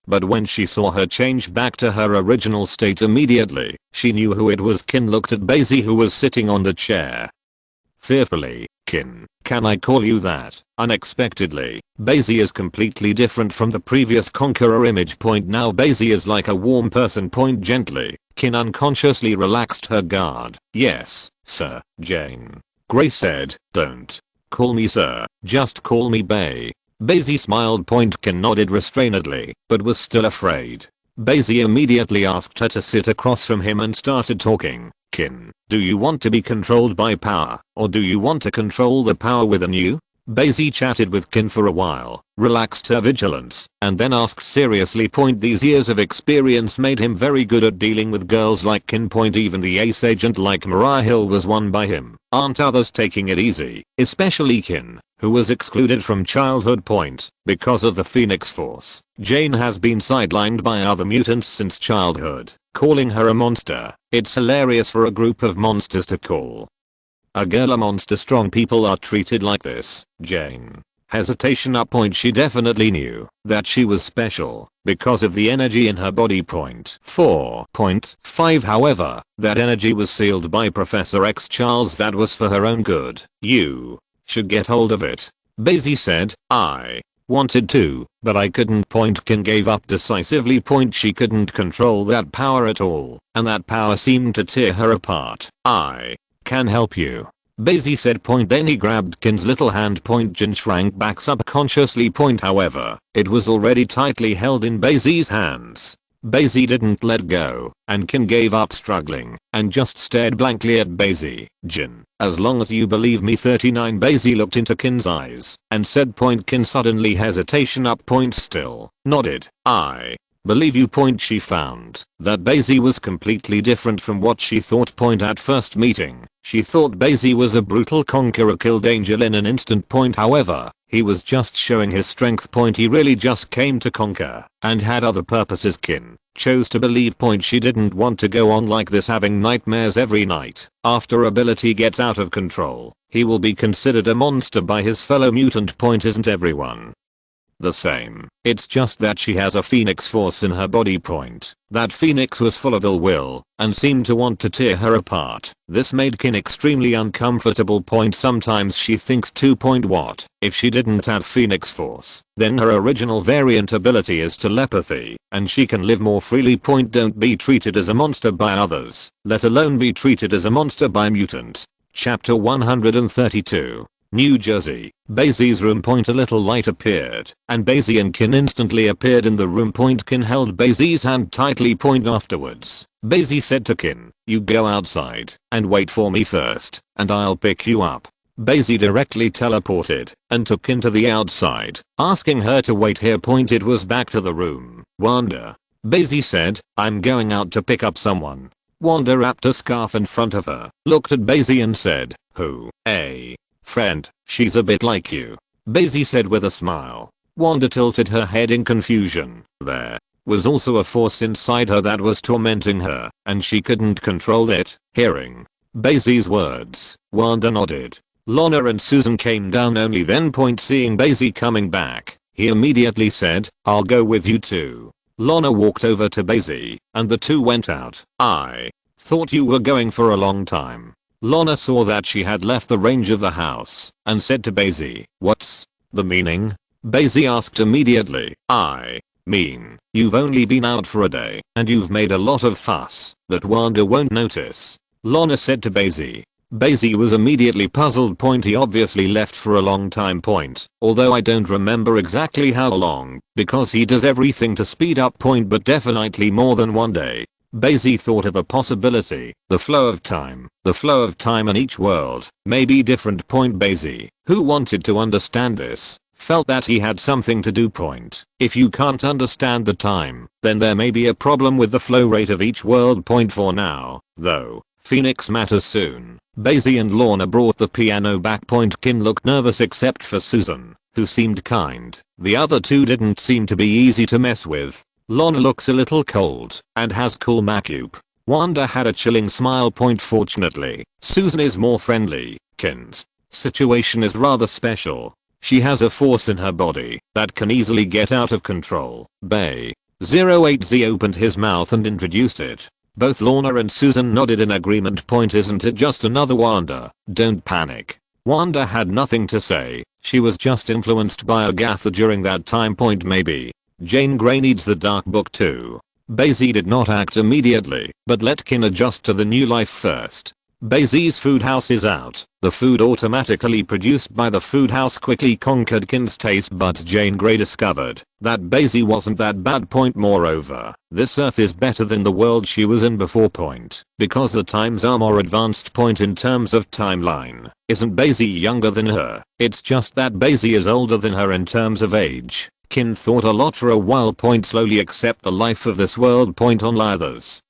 But when she saw her change back to her original state immediately, she knew who it was. Kin looked at Bai Xi, who was sitting on the chair. Fearfully, Kin, can I call you that? Unexpectedly, Bai Xi is completely different from the previous Conqueror image. Now Bai Xi is like a warm person. Gently, Kin unconsciously relaxed her guard. Yes, sir, Jane Grey said. Don't call me sir, just call me Bai. Bai Xi smiled. Kin nodded restrainedly, but was still afraid. Bai Xi immediately asked her to sit across from him and started talking. Kin, do you want to be controlled by power, or do you want to control the power within you? Bai Xi chatted with Kin for a while, relaxed her vigilance, and then asked seriously. These years of experience made him very good at dealing with girls like Kin. Even the ace agent like Mariah Hill was won by him. Aren't others taking it easy, especially Kin, who was excluded from childhood. Because of the Phoenix Force, Jane has been sidelined by other mutants since childhood, calling her a monster. It's hilarious for a group of monsters to call a girl a monster. Strong people are treated like this. Jane. Hesitation. She definitely knew that she was special because of the energy in her body. 4.5 However, that energy was sealed by Professor X Charles. That was for her own good. You should get hold of it, Bai Xi said. I wanted to, but I couldn't. Kin gave up decisively. She couldn't control that power at all, and that power seemed to tear her apart. I can help you, Bai Xi said. Then he grabbed Kin's little hand. Jin shrank back subconsciously. However, it was already tightly held in Bai Xi's hands. Bai Xi didn't let go, and Kin gave up struggling and just stared blankly at Bai Xi. Jin, as long as you believe me. 39 Bai Xi looked into Kin's eyes and said. Kin suddenly hesitation. Still nodded. I believe you. She found that Bai Xi was completely different from what she thought. At first meeting, she thought Bai Xi was a brutal conqueror, killed Angel in an instant. However, he was just showing his strength. He really just came to conquer and had other purposes. Kin chose to believe. She didn't want to go on like this, having nightmares every night. After ability gets out of control, he will be considered a monster by his fellow mutant. Isn't everyone the same? It's just that she has a Phoenix Force in her body. That Phoenix was full of ill will and seemed to want to tear her apart. This made Kin extremely uncomfortable. Sometimes she thinks too. What if she didn't have Phoenix Force? Then her original variant ability is telepathy, and she can live more freely. Don't be treated as a monster by others, let alone be treated as a monster by mutant. Chapter 132. New Jersey. Bai Xi's room. A little light appeared, and Bai Xi and Kin instantly appeared in the room. Kin held Bai Xi's hand tightly. Afterwards, Bai Xi said to Kin, you go outside and wait for me first, and I'll pick you up. Bai Xi directly teleported and took Kin to the outside, asking her to wait here. It was back to the room. Wanda. Bai Xi said, I'm going out to pick up someone. Wanda wrapped a scarf in front of her, looked at Bai Xi and said, who? A friend, she's a bit like you, Bai Xi said with a smile. Wanda tilted her head in confusion. There was also a force inside her that was tormenting her, and she couldn't control it. Hearing Bai Xi's words, Wanda nodded. Lana and Susan came down only then. Seeing Bai Xi coming back, he immediately said, I'll go with you too. Lana walked over to Bai Xi, and the two went out. I thought you were going for a long time. Lana saw that she had left the range of the house and said to Bai Xi, what's the meaning? Bai Xi asked immediately. I mean, you've only been out for a day and you've made a lot of fuss that Wanda won't notice, Lana said to Bai Xi. Bai Xi was immediately puzzled. He obviously left for a long time. Although I don't remember exactly how long, because he does everything to speed up. But definitely more than one day. Bai Xi thought of a possibility, the flow of time. The flow of time in each world may be different. Bai Xi, who wanted to understand this, felt that he had something to do. If you can't understand the time, then there may be a problem with the flow rate of each world. For now, though, Phoenix matters soon. Bai Xi and Lorna brought the piano back. Kin looked nervous except for Susan, who seemed kind. The other two didn't seem to be easy to mess with. Lorna looks a little cold and has cool makeup. Wanda had a chilling smile. Fortunately, Susan is more friendly. Kin's situation is rather special. She has a force in her body that can easily get out of control. Bai 08Z opened his mouth and introduced it. Both Lorna and Susan nodded in agreement. Isn't it just another Wanda? Don't panic. Wanda had nothing to say. She was just influenced by Agatha during that time. Maybe Jane Grey needs the dark book too. Bai Xi did not act immediately, but let Kin adjust to the new life first. Bai Xi's food house is out. The food automatically produced by the food house quickly conquered Kin's taste buds. Jane Grey discovered that Bai Xi wasn't that bad. Moreover, this Earth is better than the world she was in before. Because the times are more advanced. In terms of timeline, isn't Bai Xi younger than her? It's just that Bai Xi is older than her in terms of age. Kin thought a lot for a while. Slowly accept the life of this world. Only others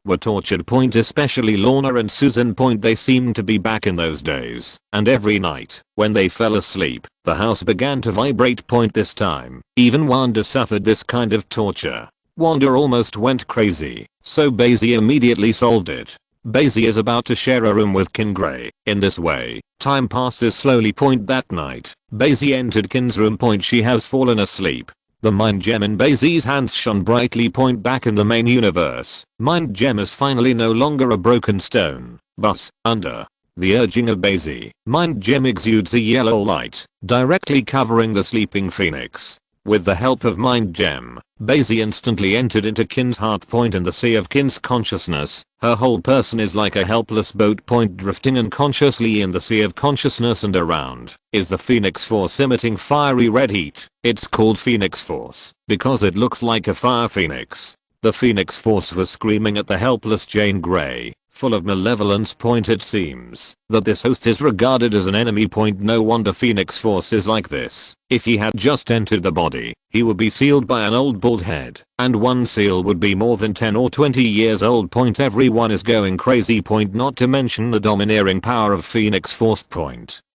were tortured. Especially Lorna and Susan. They seemed to be back in those days, and every night, when they fell asleep, the house began to vibrate. This time, even Wanda suffered this kind of torture. Wanda almost went crazy, so Bai Xi immediately solved it. Bai Xi is about to share a room with Kin Grey. In this way, time passes slowly. That night, Bai Xi entered Kin's room. She has fallen asleep. The mind gem in Bai Xi's hands shone brightly. Back in the main universe, mind gem is finally no longer a broken stone, but, under the urging of Bai Xi, mind gem exudes a yellow light, directly covering the sleeping Phoenix. With the help of mind gem, Bai Xi instantly entered into Kin's heart. In the sea of Kin's consciousness, her whole person is like a helpless boat. Drifting unconsciously in the sea of consciousness, and around is the Phoenix Force emitting fiery red heat. It's called Phoenix Force because it looks like a fire phoenix. The Phoenix Force was screaming at the helpless Jane Grey, full of malevolence. It seems that this host is regarded as an enemy. No wonder Phoenix Force is like this. If he had just entered the body, he would be sealed by an old bald head, and one seal would be more than 10 or 20 years old. Everyone is going crazy. Not to mention the domineering power of Phoenix Force.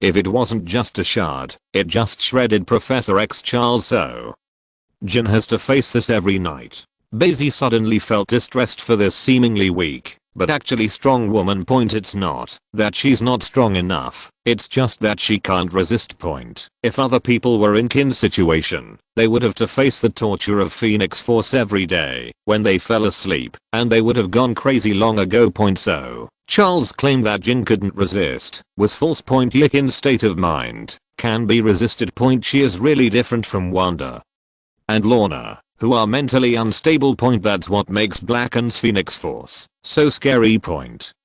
If it wasn't just a shard, it just shredded Professor X Charles. So Jin has to face this every night. Bai Xi suddenly felt distressed for this seemingly weak, but actually strong woman. It's not that she's not strong enough, it's just that she can't resist. If other people were in Kin's situation, they would have to face the torture of Phoenix Force every day when they fell asleep, and they would have gone crazy long ago. So Charles claimed that Jin couldn't resist was false. Kin's state of mind can be resisted. She is really different from Wanda and Lorna, who are mentally unstable. That's what makes Blacken's Phoenix Force so scary.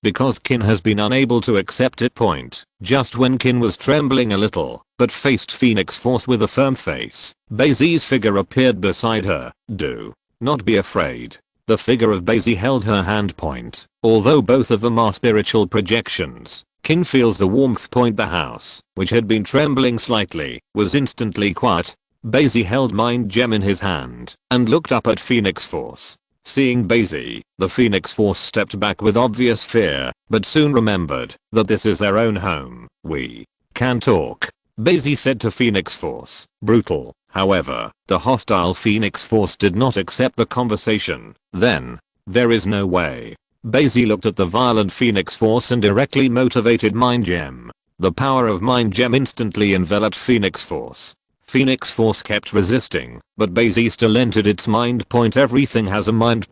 Because Kin has been unable to accept it. Just when Kin was trembling a little, but faced Phoenix Force with a firm face, Bai Xi's figure appeared beside her. Do not be afraid. The figure of Bai Xi held her hand. Although both of them are spiritual projections, Kin feels the warmth. The house, which had been trembling slightly, was instantly quiet. Bai Xi held mind gem in his hand and looked up at Phoenix Force. Seeing Bai Xi, the Phoenix Force stepped back with obvious fear, but soon remembered that this is their own home. We can talk, Bai Xi said to Phoenix Force. Brutal. However, the hostile Phoenix Force did not accept the conversation. Then, there is no way. Bai Xi looked at the violent Phoenix Force and directly motivated mind gem. The power of mind gem instantly enveloped Phoenix Force. Phoenix Force kept resisting, but Bai Xi still entered its mind. Everything has a mind,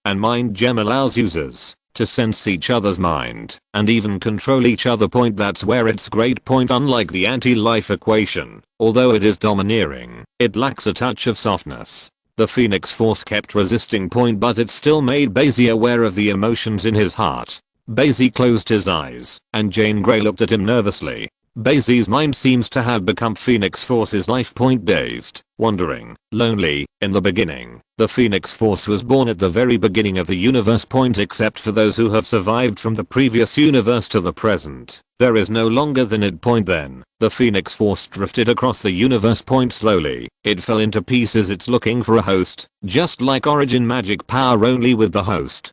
and mind gem allows users to sense each other's mind and even control each other. That's where it's great. Unlike the anti-life equation, although it is domineering, it lacks a touch of softness. The Phoenix Force kept resisting. But it still made Bai Xi aware of the emotions in his heart. Bai Xi closed his eyes, and Jane Grey looked at him nervously. Bai Xi's mind seems to have become Phoenix Force's life point, dazed, wandering, lonely. In the beginning, the Phoenix Force was born at the very beginning of the universe point, except for those who have survived from the previous universe to the present. There is no longer the mid point then. The Phoenix Force drifted across the universe point slowly. It fell into pieces. It's looking for a host, just like origin magic power, only with the host.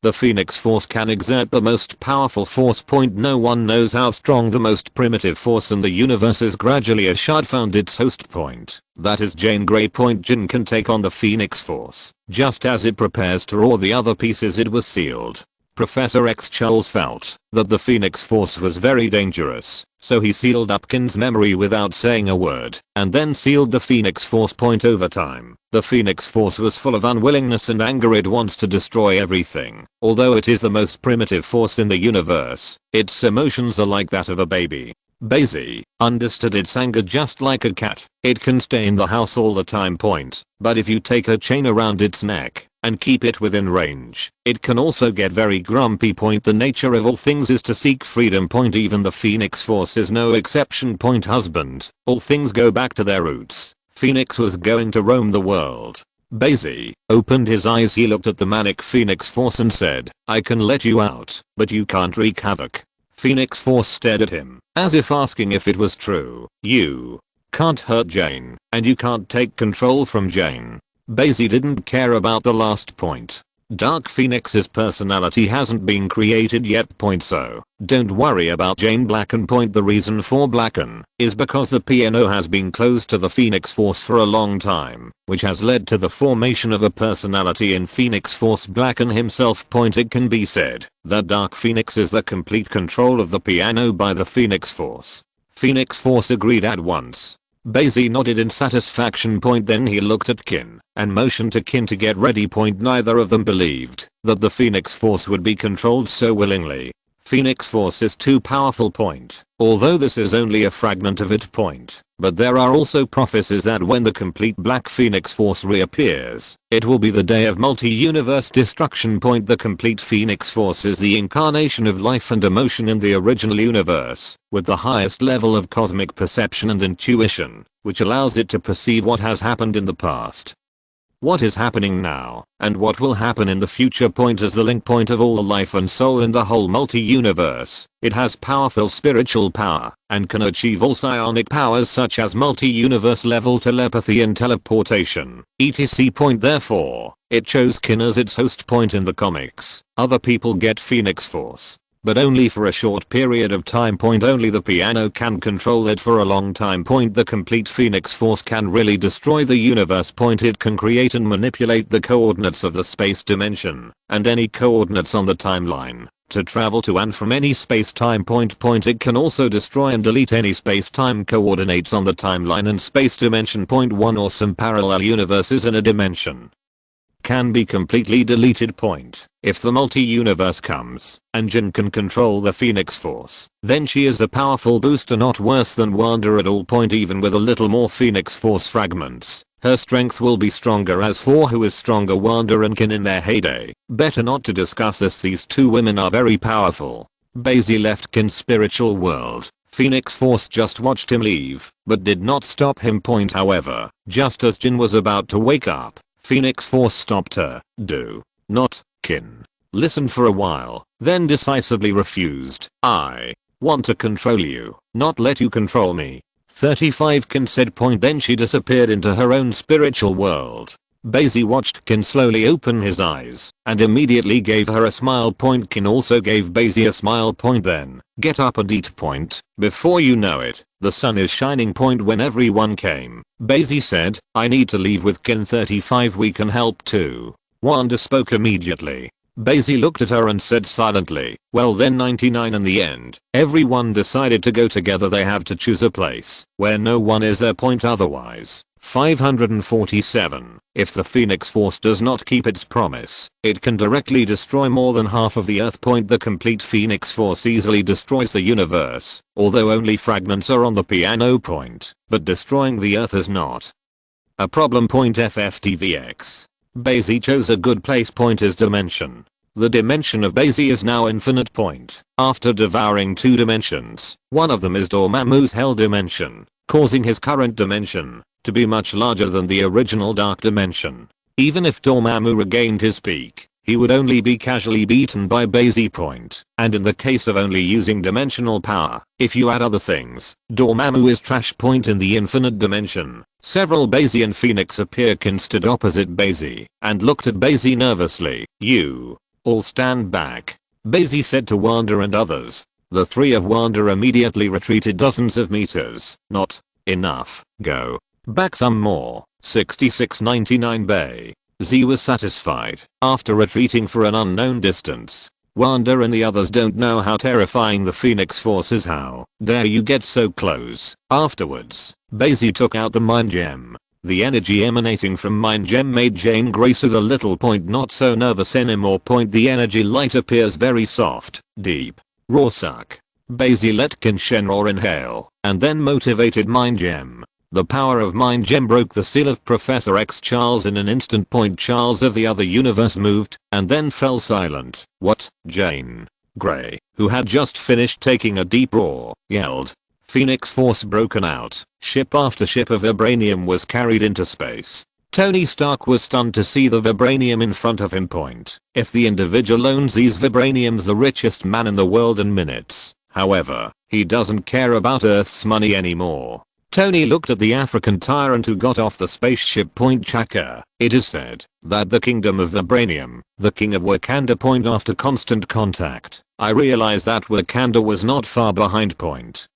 The Phoenix Force can exert the most powerful force point. No one knows how strong the most primitive force in the universe is. Gradually a shard found its host point. That is Jean Grey point. Jin can take on the Phoenix Force. Just as it prepares to roar the other pieces, it was sealed. Professor X Charles felt that the Phoenix Force was very dangerous, so he sealed up Kin's memory without saying a word, and then sealed the Phoenix Force point over time. The Phoenix Force was full of unwillingness and anger. It wants to destroy everything. Although it is the most primitive force in the universe, its emotions are like that of a baby. Bai Xi understood its anger just like a cat. It can stay in the house all the time point, but if you take a chain around its neck and keep it within range, it can also get very grumpy point. The nature of all things is to seek freedom point. Even the Phoenix Force is no exception point. Husband, all things go back to their roots. Phoenix was going to roam the world. Bai Xi opened his eyes. He looked at the manic Phoenix Force and said, I can let you out, but you can't wreak havoc. Phoenix Force stared at him, as if asking if it was true. You can't hurt Jane, and you can't take control from Jane. Bai Xi didn't care about the last point. Dark Phoenix's personality hasn't been created yet point, so don't worry about Jane Blacken point. The reason for Blacken is because the PNO has been closed to the Phoenix Force for a long time, which has led to the formation of a personality in Phoenix Force Blacken himself point. It can be said that Dark Phoenix is the complete control of the PNO by the Phoenix Force. Phoenix Force agreed at once. Bai Xi nodded in satisfaction point. Then he looked at Kin and motioned to Kin to get ready point. Neither of them believed that the Phoenix Force would be controlled so willingly. Phoenix Force is too powerful point, although this is only a fragment of it point. But there are also prophecies that when the complete Black Phoenix Force reappears, it will be the day of multi-universe destruction point. The complete Phoenix Force is the incarnation of life and emotion in the original universe, with the highest level of cosmic perception and intuition, which allows it to perceive what has happened in the past, what is happening now, and what will happen in the future point as the link point of all life and soul in the whole multi-universe. It has powerful spiritual power, and can achieve all psionic powers such as multi-universe level telepathy and teleportation, etc. point. Therefore, it chose Kin as its host point in the comics. Other people get Phoenix Force, but only for a short period of time point. Only the piano can control it for a long time point. The complete Phoenix Force can really destroy the universe point. It can create and manipulate the coordinates of the space dimension, and any coordinates on the timeline, to travel to and from any space-time point. It can also destroy and delete any space-time coordinates on the timeline and space dimension. Point 1 or some parallel universes in a dimension can be completely deleted point. If the multi-universe comes, and Jin can control the Phoenix Force, then she is a powerful booster, not worse than Wanda at all point. Even with a little more Phoenix Force fragments, her strength will be stronger. As for who is stronger, Wanda and Kin in their heyday, better not to discuss this. These two women are very powerful. Bai Xi left Kin's spiritual world. Phoenix Force just watched him leave, but did not stop him point. However, just as Jin was about to wake up, Phoenix Force stopped her. Do not, Kin. Listen for a while, then decisively refused. I want to control you, not let you control me. 35 Kin said point. Then she disappeared into her own spiritual world. Bai Xi watched Kin slowly open his eyes, and immediately gave her a smile point. Kin also gave Bai Xi a smile point. Then, get up and eat point. Before you know it, the sun is shining point. When everyone came, Bai Xi said, I need to leave with Kin. 35 we can help too. Wanda spoke immediately. Bai Xi looked at her and said silently, well then 99. In the end, everyone decided to go together. They have to choose a place where no one is there point. Otherwise, 547. If the Phoenix Force does not keep its promise, it can directly destroy more than half of the Earth point. The complete Phoenix Force easily destroys the universe, although only fragments are on the piano point, but destroying the Earth is not a problem point. FFTVX. Bai Xi chose a good place point. His dimension The dimension of Bai Xi is now infinite point. After devouring 2 dimensions, one of them is Dormammu's hell dimension, causing his current dimension to be much larger than the original dark dimension. Even if Dormammu regained his peak, he would only be casually beaten by Bai Xi point. And in the case of only using dimensional power, if you add other things, Dormammu is trash point in the infinite dimension. Several Bai Xi and Phoenix appear stood opposite Bai Xi and looked at Bai Xi nervously. "You all stand back," Bai Xi said to Wanda and others. The 3 of Wanda immediately retreated dozens of meters. "Not enough. Go back some more." 6699 Bai Xi was satisfied. After retreating for an unknown distance, Wanda and the others don't know how terrifying the Phoenix Force is. How dare you get so close? Afterwards, Bai Xi took out the mind gem. The energy emanating from mind gem made Jane Grey so the little point not so nervous anymore. The energy light appears very soft, deep, raw suck. Bai Xi let Qin Shenron inhale, and then motivated mind gem. The power of mind gem broke the seal of Professor X Charles in an instant. Charles of the other universe moved, and then fell silent. "What?" Jane Grey, who had just finished taking a deep roar, yelled. Phoenix Force broken out. Ship after ship of vibranium was carried into space. Tony Stark was stunned to see the vibranium in front of him. If the individual owns these vibraniums, the richest man in the world in minutes. However, he doesn't care about Earth's money anymore. Tony looked at the African tyrant who got off the spaceship. Chaka. It is said that the kingdom of vibranium, the king of Wakanda. After constant contact, I realized that Wakanda was not far behind.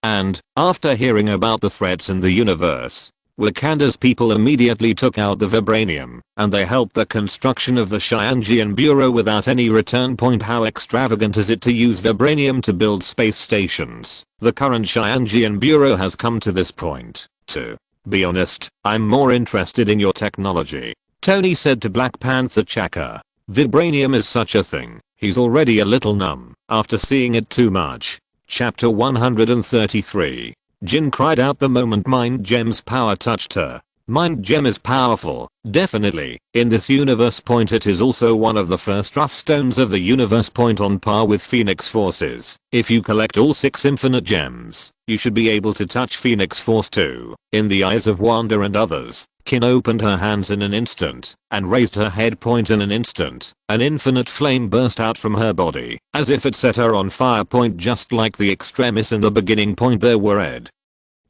And, after hearing about the threats in the universe, Wakanda's people immediately took out the vibranium, and they helped the construction of the Xianjian Bureau without any return. How extravagant is it to use vibranium to build space stations? The current Xianjian Bureau has come to this point. To be honest, I'm more interested in your technology, Tony said to Black Panther Chaka. Vibranium is such a thing. He's already a little numb after seeing it too much. Chapter 133. Jin cried out the moment Mind Gem's power touched her. Mind Gem is powerful, definitely, in this universe. It is also one of the first rough stones of the universe. On par with Phoenix Forces. If you collect all 6 infinite gems, you should be able to touch Phoenix Force too. In the eyes of Wanda and others, Qin opened her hands in an instant and raised her head. In an instant, an infinite flame burst out from her body, as if it set her on fire. Just like the extremis in the beginning. There were red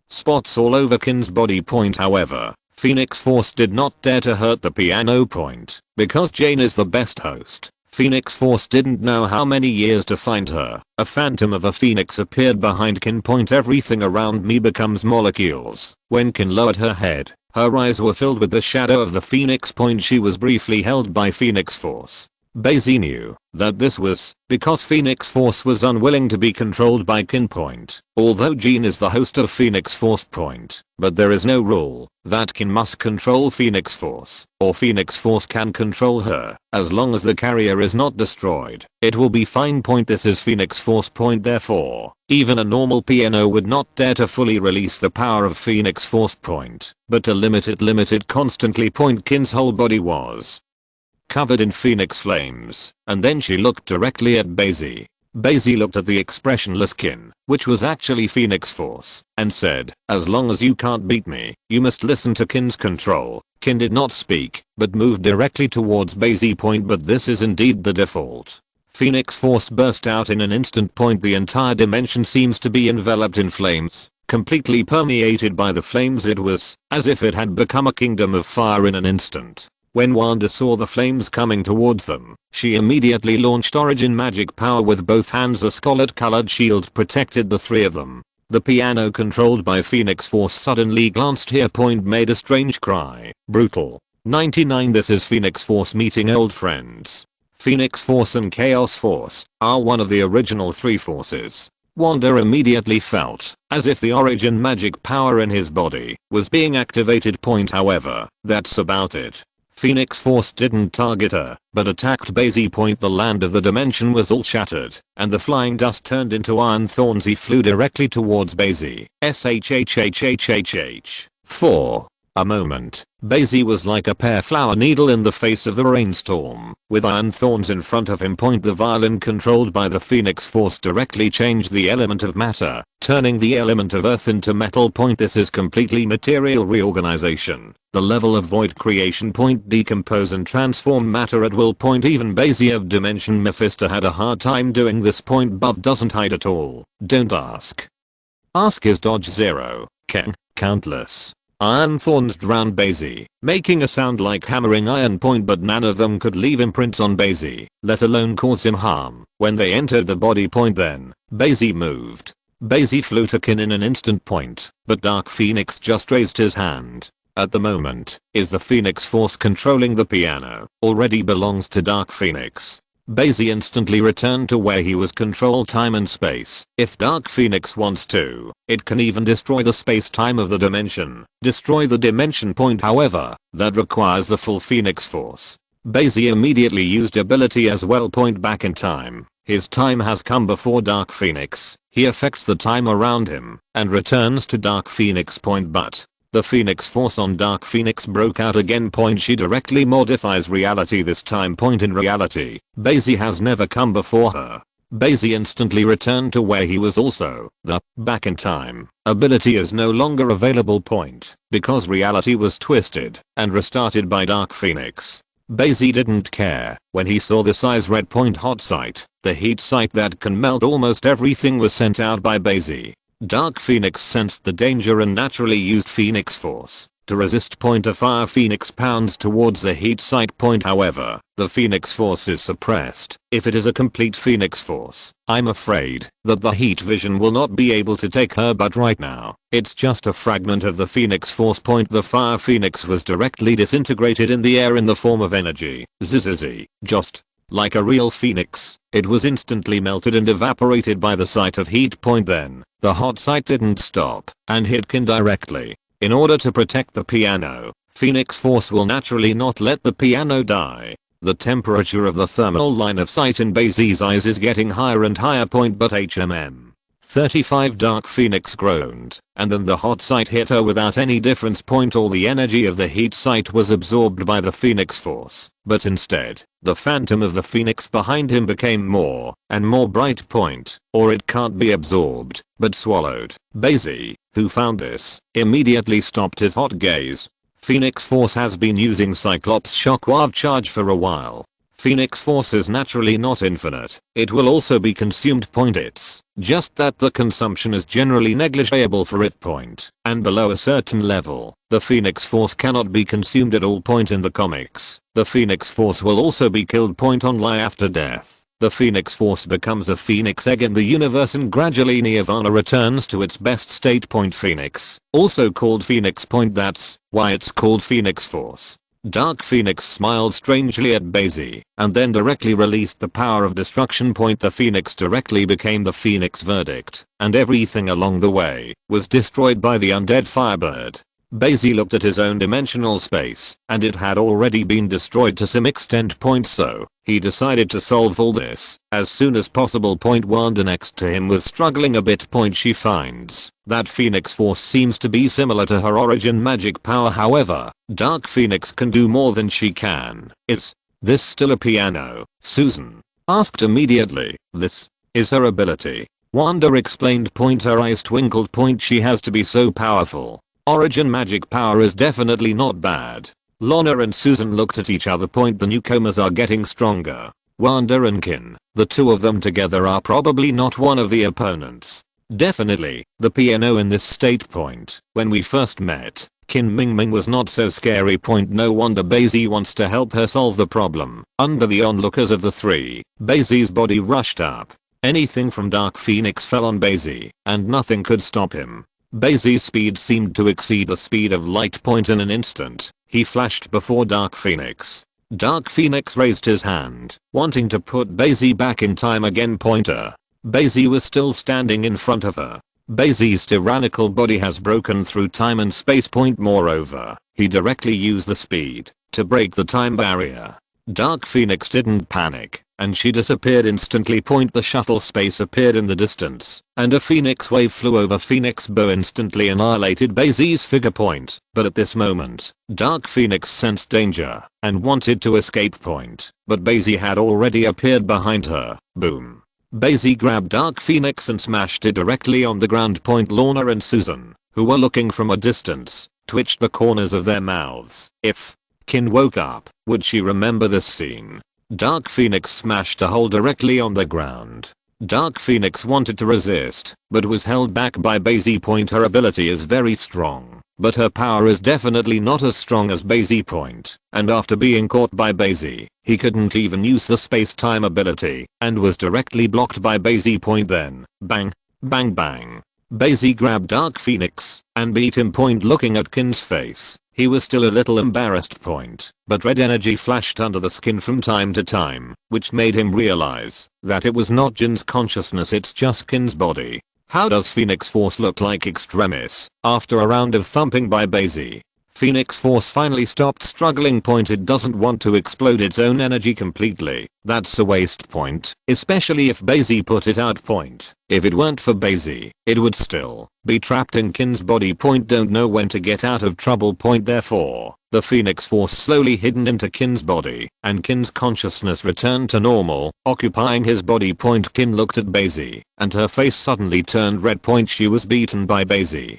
spots all over Qin's body. However, Phoenix Force did not dare to hurt the piano. Because Jane is the best host, Phoenix Force didn't know how many years to find her. A phantom of a phoenix appeared behind Qin. Everything around me becomes molecules. When Qin lowered her head, her eyes were filled with the shadow of the phoenix. She was briefly held by Phoenix Force. Bai Xi knew that this was because Phoenix Force was unwilling to be controlled by Qin. Although Jean is the host of Phoenix Force. But there is no rule that Qin must control Phoenix Force, or Phoenix Force can control her. As long as the carrier is not destroyed, it will be fine. This is Phoenix Force. Therefore, even a normal piano would not dare to fully release the power of Phoenix Force. But to limit it constantly. Qin's whole body was covered in phoenix flames, and then she looked directly at Bai Xi. Bai Xi looked at the expressionless Qin, which was actually Phoenix Force, and said, "As long as you can't beat me, you must listen to Qin's control." Qin did not speak, but moved directly towards Bai Xi. But this is indeed the default. Phoenix Force burst out in an instant. The entire dimension seems to be enveloped in flames, completely permeated by the flames. It was as if it had become a kingdom of fire in an instant. When Wanda saw the flames coming towards them, she immediately launched origin magic power with both hands. A scarlet-colored shield protected the 3 of them. The piano controlled by Phoenix Force suddenly glanced here. Made a strange cry. Brutal. 99 This is Phoenix Force meeting old friends. Phoenix Force and Chaos Force are one of the original 3 forces. Wanda immediately felt as if the origin magic power in his body was being activated. However, that's about it. Phoenix Force didn't target her, but attacked Bai Xi. The land of the dimension was all shattered, and the flying dust turned into iron thorns. He flew directly towards Bai Xi. SHHHHHH. 4. A moment. Bai Xi was like a pear flower needle in the face of the rainstorm. With iron thorns in front of him. The violin controlled by the Phoenix Force directly changed the element of matter, turning the element of earth into metal. This is completely material reorganization. The level of void creation. Decompose and transform matter at will. Even Bai Xi of Dimension Mephisto had a hard time doing this. But doesn't hide at all. Don't ask. Ask is dodge 0. Countless iron thorns drowned Bai Xi, making a sound like hammering iron. But none of them could leave imprints on Bai Xi, let alone cause him harm. When they entered the body. Then Bai Xi moved. Bai Xi flew to Kin in an instant. But Dark Phoenix just raised his hand. At the moment, is the Phoenix Force controlling the piano? Already belongs to Dark Phoenix. Bai Xi instantly returned to where he was. Control time and space. If Dark Phoenix wants to, it can even destroy the space-time of the dimension. Destroy the dimension. However, that requires the full Phoenix Force. Bai Xi immediately used ability as well. Back in time. His time has come before Dark Phoenix. He affects the time around him and returns to Dark Phoenix. But the Phoenix Force on Dark Phoenix broke out again. She directly modifies reality this time. In reality, Bai Xi has never come before her. Bai Xi instantly returned to where he was also. The back in time ability is no longer available. Because reality was twisted and restarted by Dark Phoenix. Bai Xi didn't care when he saw the size red. Hot sight, the heat sight that can melt almost everything, was sent out by Bai Xi. Dark Phoenix sensed the danger and naturally used Phoenix Force to resist. A fire Phoenix pounds towards the heat sight. However, the Phoenix Force is suppressed. If it is a complete Phoenix Force, I'm afraid that the heat vision will not be able to take her. But right now, it's just a fragment of the Phoenix Force. The fire Phoenix was directly disintegrated in the air in the form of energy. Zzz. Just like a real phoenix, it was instantly melted and evaporated by the sight of heat. Then, the hot sight didn't stop and hit Kin directly. In order to protect the piano, Phoenix Force will naturally not let the piano die. The temperature of the thermal line of sight in Bai Xi's eyes is getting higher and higher. But HMM 35 Dark Phoenix groaned, and then the hot sight hit her without any difference. All the energy of the heat sight was absorbed by the Phoenix Force, but instead, the phantom of the Phoenix behind him became more and more bright. Or it can't be absorbed, but swallowed. Bai Xi, who found this, immediately stopped his hot gaze. Phoenix Force has been using Cyclops Shockwave Charge for a while. Phoenix Force is naturally not infinite. It will also be consumed. It's just that the consumption is generally negligible for it. And below a certain level, the Phoenix Force cannot be consumed at all. In the comics, the Phoenix Force will also be killed. Only after death, the Phoenix Force becomes a Phoenix egg in the universe and gradually Nirvana returns to its best state. Phoenix, also called Phoenix. That's why it's called Phoenix Force. Dark Phoenix smiled strangely at Bai Xi and then directly released the power of destruction. The Phoenix directly became the Phoenix Verdict, and everything along the way was destroyed by the undead Firebird. Bai Xi looked at his own dimensional space, and it had already been destroyed to some extent. So, he decided to solve all this as soon as possible. Wanda next to him was struggling a bit. She finds that Phoenix Force seems to be similar to her origin magic power. However, Dark Phoenix can do more than she can. Is this still a piano? Susan asked immediately. This is her ability, Wanda explained. Her eyes twinkled. She has to be so powerful. Origin magic power is definitely not bad. Lana and Susan looked at each other. The newcomers are getting stronger. Wanda and Kin, the two of them together are probably not one of the opponents. Definitely, the piano in this state. When we first met, Kin Mingming was not so scary. No wonder Bai Xi wants to help her solve the problem. Under the onlookers of the three, Bai Xi's body rushed up. Anything from Dark Phoenix fell on Bai Xi, and nothing could stop him. Bai Xi's speed seemed to exceed the speed of light. In an instant, he flashed before Dark Phoenix. Dark Phoenix raised his hand, wanting to put Bai Xi back in time again. Bai Xi was still standing in front of her. Bai Xi's tyrannical body has broken through time and space. Moreover, he directly used the speed to break the time barrier. Dark Phoenix didn't panic, and she disappeared instantly. The shuttle space appeared in the distance, and a phoenix wave flew over Phoenix Bow, instantly annihilated Bai Xi's figure. But at this moment, Dark Phoenix sensed danger and wanted to escape. But Bai Xi had already appeared behind her. Boom. Bai Xi grabbed Dark Phoenix and smashed it directly on the ground. Lorna and Susan, who were looking from a distance, twitched the corners of their mouths. If Kin woke up, would she remember this scene? Dark Phoenix smashed a hole directly on the ground. Dark Phoenix wanted to resist, but was held back by Bai Xi. Her ability is very strong, but her power is definitely not as strong as Bai Xi. And after being caught by Bai Xi, he couldn't even use the space-time ability, and was directly blocked by Bai Xi. Then, bang, bang bang. Bai Xi grabbed Dark Phoenix and beat him. Looking at Kin's face, he was still a little embarrassed. But red energy flashed under the skin from time to time, which made him realize that it was not Jin's consciousness, it's just Kin's body. How does Phoenix Force look like Extremis? After a round of thumping by Bai Xi, Phoenix Force finally stopped struggling. It doesn't want to explode its own energy completely. That's a waste. Especially if Bai Xi put it out. If it weren't for Bai Xi, it would still be trapped in Kin's body. Don't know when to get out of trouble. Therefore, the Phoenix Force slowly hidden into Kin's body, and Kin's consciousness returned to normal, occupying his body. Kin looked at Bai Xi, and her face suddenly turned red. She was beaten by Bai Xi,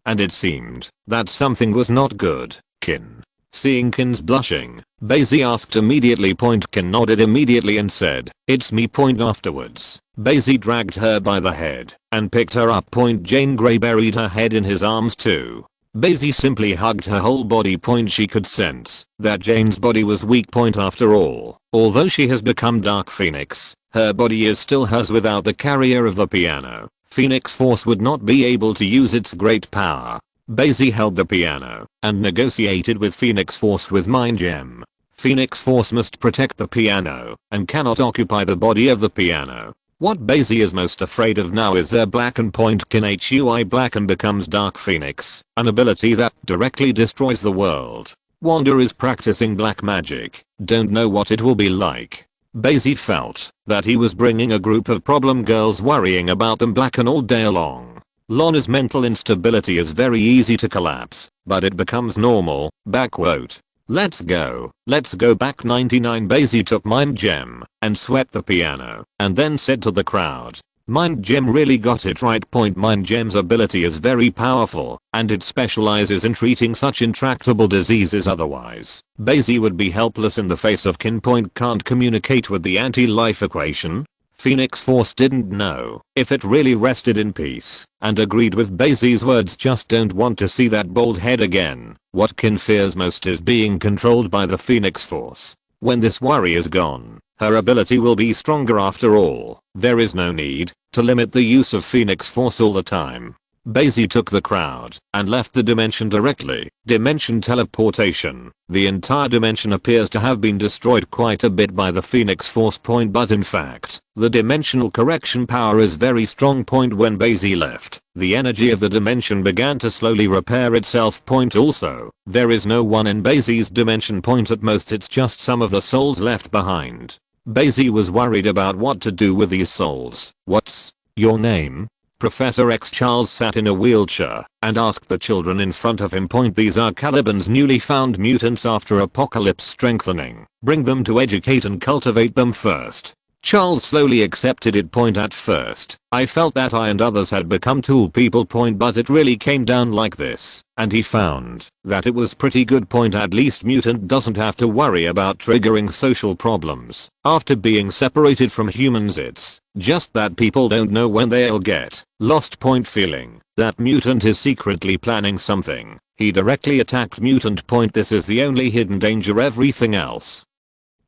and it seemed that something was not good. Kin. Seeing Kin's blushing, Bai Xi asked immediately. Kin nodded immediately and said, "It's me." Afterwards, Bai Xi dragged her by the head and picked her up. Jane Grey buried her head in his arms too. Bai Xi simply hugged her whole body. She could sense that Jane's body was weak. After all, although she has become Dark Phoenix, her body is still hers. Without the carrier of the piano, Phoenix Force would not be able to use its great power. Bai Xi held the piano and negotiated with Phoenix Force with Mind Gem. Phoenix Force must protect the piano and cannot occupy the body of the piano. What Bai Xi is most afraid of now is their Blacken. Kin Hui Blacken becomes Dark Phoenix, an ability that directly destroys the world. Wanda is practicing black magic. Don't know what it will be like. Bai Xi felt that he was bringing a group of problem girls, worrying about them Blacken all day long. Lana's mental instability is very easy to collapse, but it becomes normal. Backquote. Let's go back 99. Bai Xi took Mind Gem and swept the piano, and then said to the crowd, Mind Gem really got it right. Mind Gem's ability is very powerful, and it specializes in treating such intractable diseases. Otherwise, Bai Xi would be helpless in the face of Kin. Can't communicate with the anti-life equation. Phoenix Force didn't know if it really rested in peace, and agreed with Bai Xi's words. Just don't want to see that bald head again. What Kin fears most is being controlled by the Phoenix Force. When this worry is gone, her ability will be stronger. After all, there is no need to limit the use of Phoenix Force all the time. Bai Xi took the crowd and left the dimension directly. Dimension teleportation. The entire dimension appears to have been destroyed quite a bit by the Phoenix Force. But in fact, the dimensional correction power is very strong. When Bai Xi left, the energy of the dimension began to slowly repair itself. Also, there is no one in Bai Xi's dimension. At most it's just some of the souls left behind. Bai Xi was worried about what to do with these souls. What's your name? Professor X Charles sat in a wheelchair and asked the children in front of him. These are Caliban's newly found mutants after apocalypse strengthening. Bring them to educate and cultivate them first. Charles slowly accepted it. At first, I felt that I and others had become tool people. But it really came down like this, and he found that it was pretty good. At least mutant doesn't have to worry about triggering social problems. After being separated from humans, it's just that people don't know when they'll get lost. Feeling that mutant is secretly planning something, he directly attacked mutant. This is the only hidden danger. Everything else,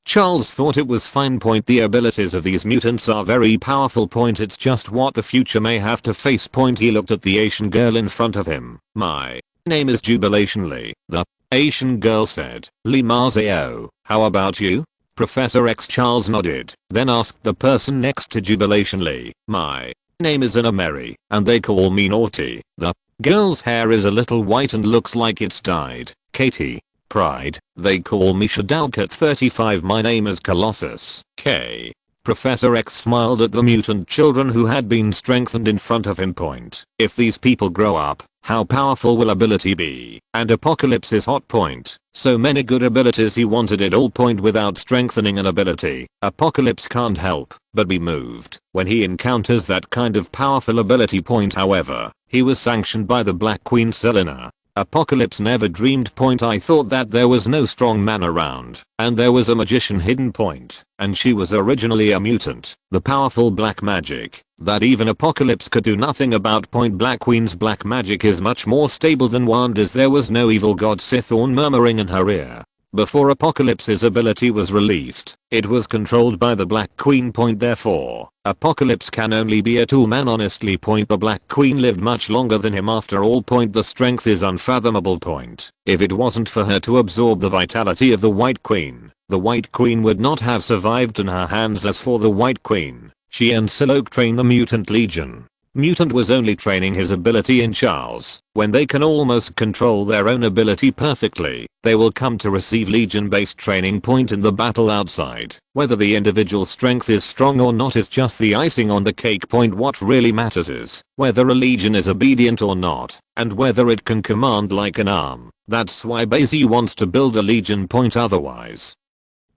Charles thought it was fine. The abilities of these mutants are very powerful. It's just what the future may have to face. He looked at the Asian girl in front of him. My name is Jubilation Lee, the Asian girl said. Lee Marzio, how about you? Professor X Charles nodded, then asked the person next to Jubilation Lee. My name is Anna Mary, and they call me Naughty. The girl's hair is a little white and looks like it's dyed. Katie. Pride. They call me Shadowcat 35. My name is Colossus. K. Professor X smiled at the mutant children who had been strengthened in front of him. Point. If these people grow up, how powerful will ability be? And Apocalypse is hot. Point. So many good abilities, he wanted it all. Point. Without strengthening an ability, Apocalypse can't help but be moved when he encounters that kind of powerful ability. Point. However, he was sanctioned by the Black Queen Selena. Apocalypse never dreamed. Point. I thought that there was no strong man around, and there was a magician hidden. Point. And she was originally a mutant, the powerful black magic that even Apocalypse could do nothing about. Point. Black Queen's black magic is much more stable than Wanda's. There was no evil god Sithorn murmuring in her ear. Before Apocalypse's ability was released, it was controlled by the Black Queen. Point. Therefore, Apocalypse can only be a tool man. Honestly. Point. The Black Queen lived much longer than him after all. Point. The strength is unfathomable. Point. If it wasn't for her to absorb the vitality of the White Queen, the White Queen would not have survived in her hands. As for the White Queen, she and Psylocke trained the Mutant Legion. Mutant was only training his ability in Charles. When they can almost control their own ability perfectly, they will come to receive Legion-based training. Point. In the battle outside, whether the individual strength is strong or not is just the icing on the cake. Point. What really matters is whether a Legion is obedient or not, and whether it can command like an arm. That's why Bai Xi wants to build a Legion. Point. Otherwise,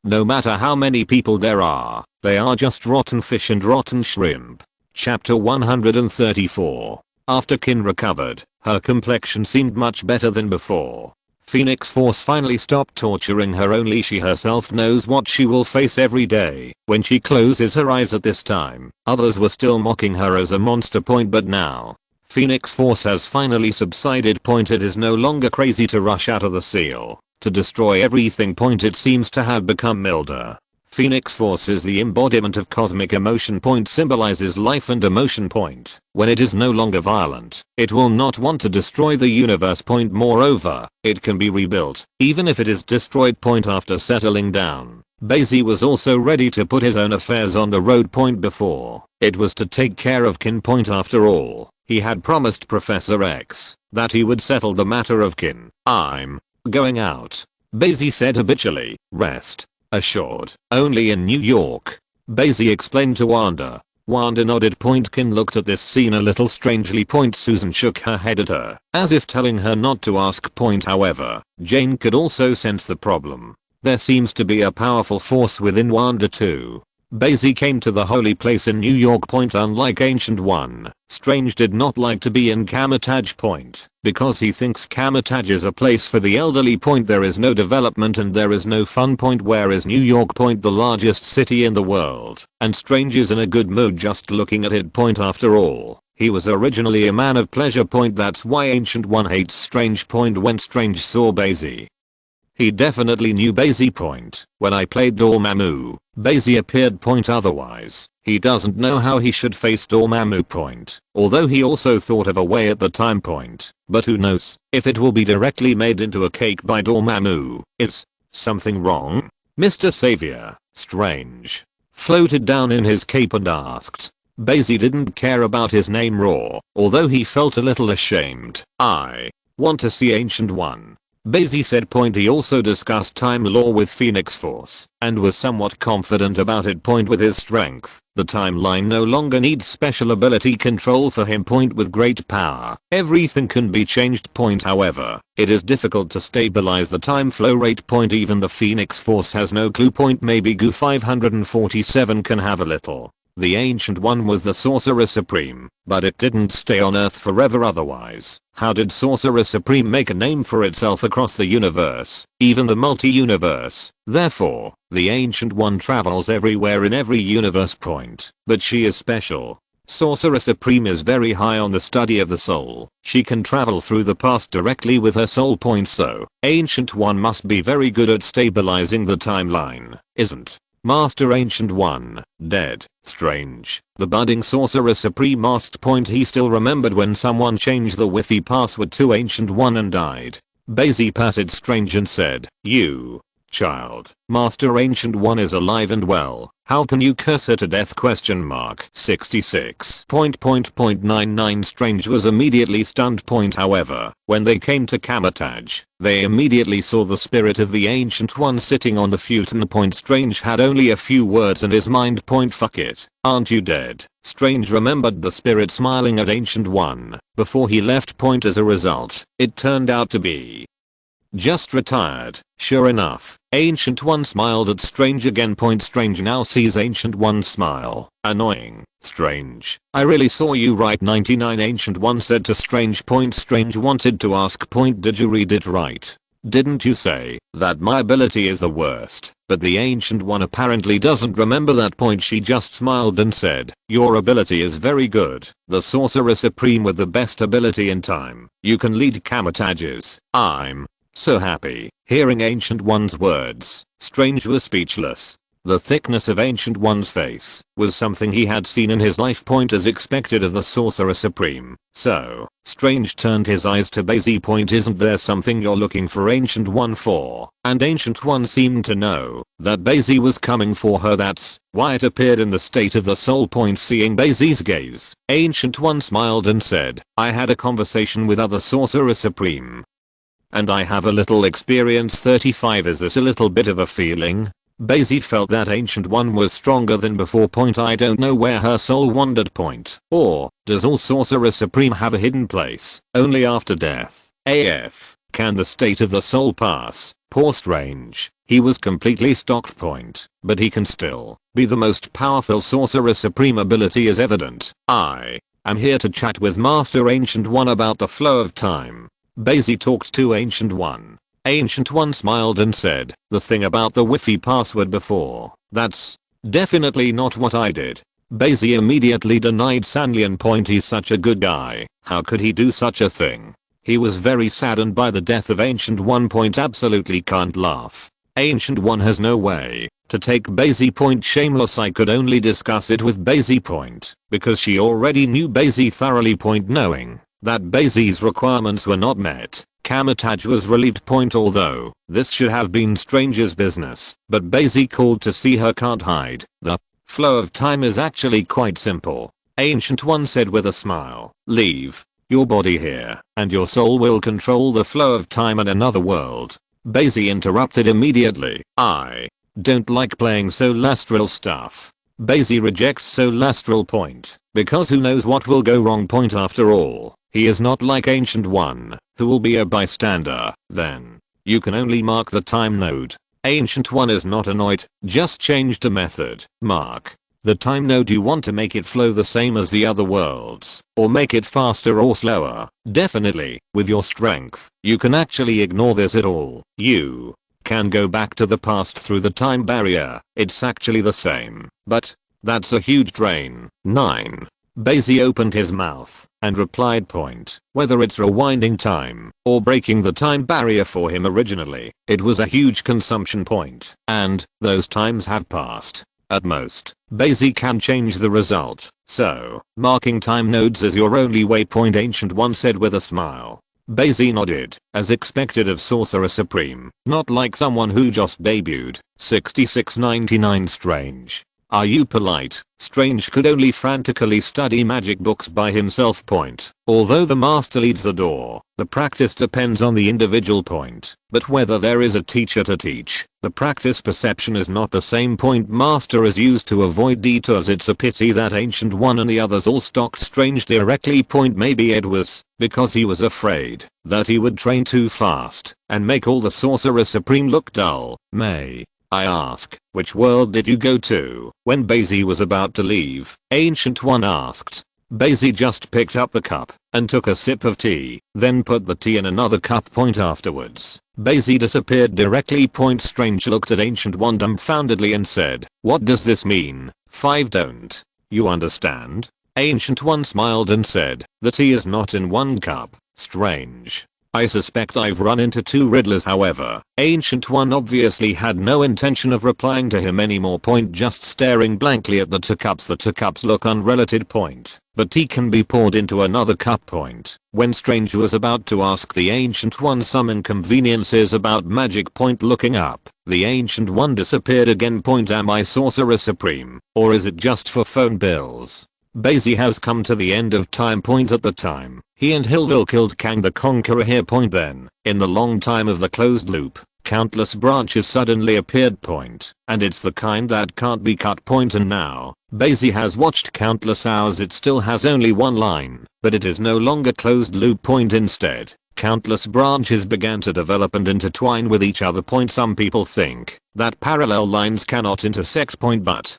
no matter how many people there are, they are just rotten fish and rotten shrimp. Chapter 134. After Kin recovered, her complexion seemed much better than before. Phoenix Force finally stopped torturing her. Only she herself knows what she will face every day when she closes her eyes. At this time, others were still mocking her as a monster. Point. But now, Phoenix Force has finally subsided. Point. It is no longer crazy to rush out of the seal to destroy everything. Point. It seems to have become milder. Phoenix Force is the embodiment of cosmic emotion. Point. Symbolizes life and emotion. Point. When it is no longer violent, it will not want to destroy the universe. Point. Moreover, it can be rebuilt, even if it is destroyed. Point. After settling down, Bai Xi was also ready to put his own affairs on the road. Point. Before, it was to take care of Kin. Point. After all, he had promised Professor X that he would settle the matter of Kin. I'm going out, Bai Xi said habitually. Rest assured. Only in New York, Bai Xi explained to Wanda. Wanda nodded. Point. Kin looked at this scene a little strangely. Point. Susan shook her head at her, as if telling her not to ask. Point. However, Jane could also sense the problem. There seems to be a powerful force within Wanda too. Bai Xi came to the holy place in New York. Point. Unlike Ancient One, Strange did not like to be in Kamatage. Point. Because he thinks Kamatage is a place for the elderly. Point. There is no development and there is no fun. Point. Where is New York? Point. The largest city in the world, and Strange is in a good mood just looking at it. Point. After all, he was originally a man of pleasure. Point. That's why Ancient One hates Strange. Point. When Strange saw Bai Xi, he definitely knew Bai Xi. Point. When I played Dormammu, Bai Xi appeared. Point. Otherwise, he doesn't know how he should face Dormammu. Point. Although he also thought of a way at the time. Point. But who knows if it will be directly made into a cake by Dormammu. Is something wrong? Mr. Savior, Strange floated down in his cape and asked. Bai Xi didn't care about his name Raw, although he felt a little ashamed. I want to see Ancient One, Bai Xi said. Point. He also discussed time law with Phoenix Force and was somewhat confident about it. Point. With his strength, the timeline no longer needs special ability control for him. Point. With great power, everything can be changed. Point. However, it is difficult to stabilize the time flow rate. Point. Even the Phoenix Force has no clue. Point. Maybe Goo 547 can have a little. The Ancient One was the Sorcerer Supreme, but it didn't stay on Earth forever. Otherwise, how did Sorcerer Supreme make a name for itself across the universe, even the multi-universe? Therefore, the Ancient One travels everywhere in every universe. Point. But she is special. Sorcerer Supreme is very high on the study of the soul. She can travel through the past directly with her soul. Point. So, Ancient One must be very good at stabilizing the timeline, isn't Master Ancient One dead? Strange, the budding Sorcerer Supreme, asked. Point. He still remembered when someone changed the Wi-Fi password to Ancient One and died. Bai Xi patted Strange and said, "You child, Master Ancient One is alive and well. How can you curse her to death? 66.99 Strange was immediately stunned. However, when they came to Kamatage, they immediately saw the spirit of the Ancient One sitting on the futon. Strange had only a few words in his mind. Fuck it, aren't you dead? Strange remembered the spirit smiling at Ancient One before he left. As a result, it turned out to be just retired. Sure enough, Ancient One smiled at Strange again. Strange now sees Ancient One smile. Annoying. Strange, I really saw you right. 99 Ancient One said to Strange. Strange wanted to ask. Did you read it right? Didn't you say that my ability is the worst? But the Ancient One apparently doesn't remember that. She just smiled and said, your ability is very good. The Sorcerer Supreme with the best ability in time. You can lead Kamatages. I'm so happy. Hearing Ancient One's words, Strange was speechless. The thickness of Ancient One's face was something he had seen in his life. As expected of the Sorcerer Supreme. So, Strange turned his eyes to Bai Xi. Isn't there something you're looking for Ancient One for? And Ancient One seemed to know that Bai Xi was coming for her. That's why it appeared in the state of the soul. Seeing Bai Xi's gaze, Ancient One smiled and said, I had a conversation with other Sorcerer Supreme. And I have a little experience. 35 Is this a little bit of a feeling? Bai Xi felt that Ancient One was stronger than before. I don't know where her soul wandered. Or, does all Sorcerer Supreme have a hidden place only after death? AF, can the state of the soul pass? Poor Strange, he was completely stocked. But he can still be the most powerful Sorcerer Supreme. Ability is evident. I am here to chat with Master Ancient One about the flow of time. Bai Xi talked to Ancient One. Ancient One smiled and said, the thing about the Wi-Fi password before, that's definitely not what I did. Bai Xi immediately denied Sanlian. He's such a good guy, how could he do such a thing? He was very saddened by the death of Ancient One. Absolutely can't laugh. Ancient One has no way to take Bai Xi. Shameless, I could only discuss it with Bai Xi. Because she already knew Bai Xi thoroughly. Knowing that Bai Xi's requirements were not met, Kamatage was relieved. Although this should have been Strange's business, but Bai Xi called to see her. Can't hide. The flow of time is actually quite simple. Ancient One said with a smile. Leave your body here, and your soul will control the flow of time in another world. Bai Xi interrupted immediately. I don't like playing soul astral stuff. Bai Xi rejects soul astral. Because who knows what will go wrong. After all, he is not like Ancient One, who will be a bystander. Then you can only mark the time node. Ancient One is not annoyed, just change the method. Mark the time node. You want to make it flow the same as the other worlds, or make it faster or slower. Definitely, with your strength, you can actually ignore this at all. You can go back to the past through the time barrier. It's actually the same, but that's a huge drain. 9. Bai Xi opened his mouth and replied. Whether it's rewinding time or breaking the time barrier for him originally, it was a huge consumption point, and those times have passed. At most, Bai Xi can change the result, so marking time nodes is your only way. Ancient One said with a smile. Bai Xi nodded, as expected of Sorcerer Supreme, not like someone who just debuted. 66.99 Strange, are you polite? Strange could only frantically study magic books by himself. Although the master leads the door, the practice depends on the individual. But whether there is a teacher to teach, the practice perception is not the same. Master is used to avoid detours. It's a pity that Ancient One and the others all stalked Strange directly. Maybe it was because he was afraid that he would train too fast and make all the Sorcerer Supreme look dull. May I ask, which world did you go to when Bai Xi was about to leave? Ancient One asked. Bai Xi just picked up the cup and took a sip of tea, then put the tea in another cup. Afterwards, Bai Xi disappeared directly. Strange looked at Ancient One dumbfoundedly and said, what does this mean? 5. Don't you understand? Ancient One smiled and said, the tea is not in one cup. Strange, I suspect I've run into two riddlers. However, Ancient One obviously had no intention of replying to him anymore. Just staring blankly at the two cups. The two cups look unrelated. The tea can be poured into another cup. When Strange was about to ask the Ancient One some inconveniences about magic. Looking up, The Ancient One disappeared again. Am I Sorcerer Supreme, or is it just for phone bills? Bai Xi has come to the end of time. At the time, he and Hillville killed Kang the Conqueror here. Then, in the long time of the closed loop, countless branches suddenly appeared. And it's the kind that can't be cut. And now, Bai Xi has watched countless hours. It still has only one line, but it is no longer closed loop. Instead, countless branches began to develop and intertwine with each other. Some people think that parallel lines cannot intersect. But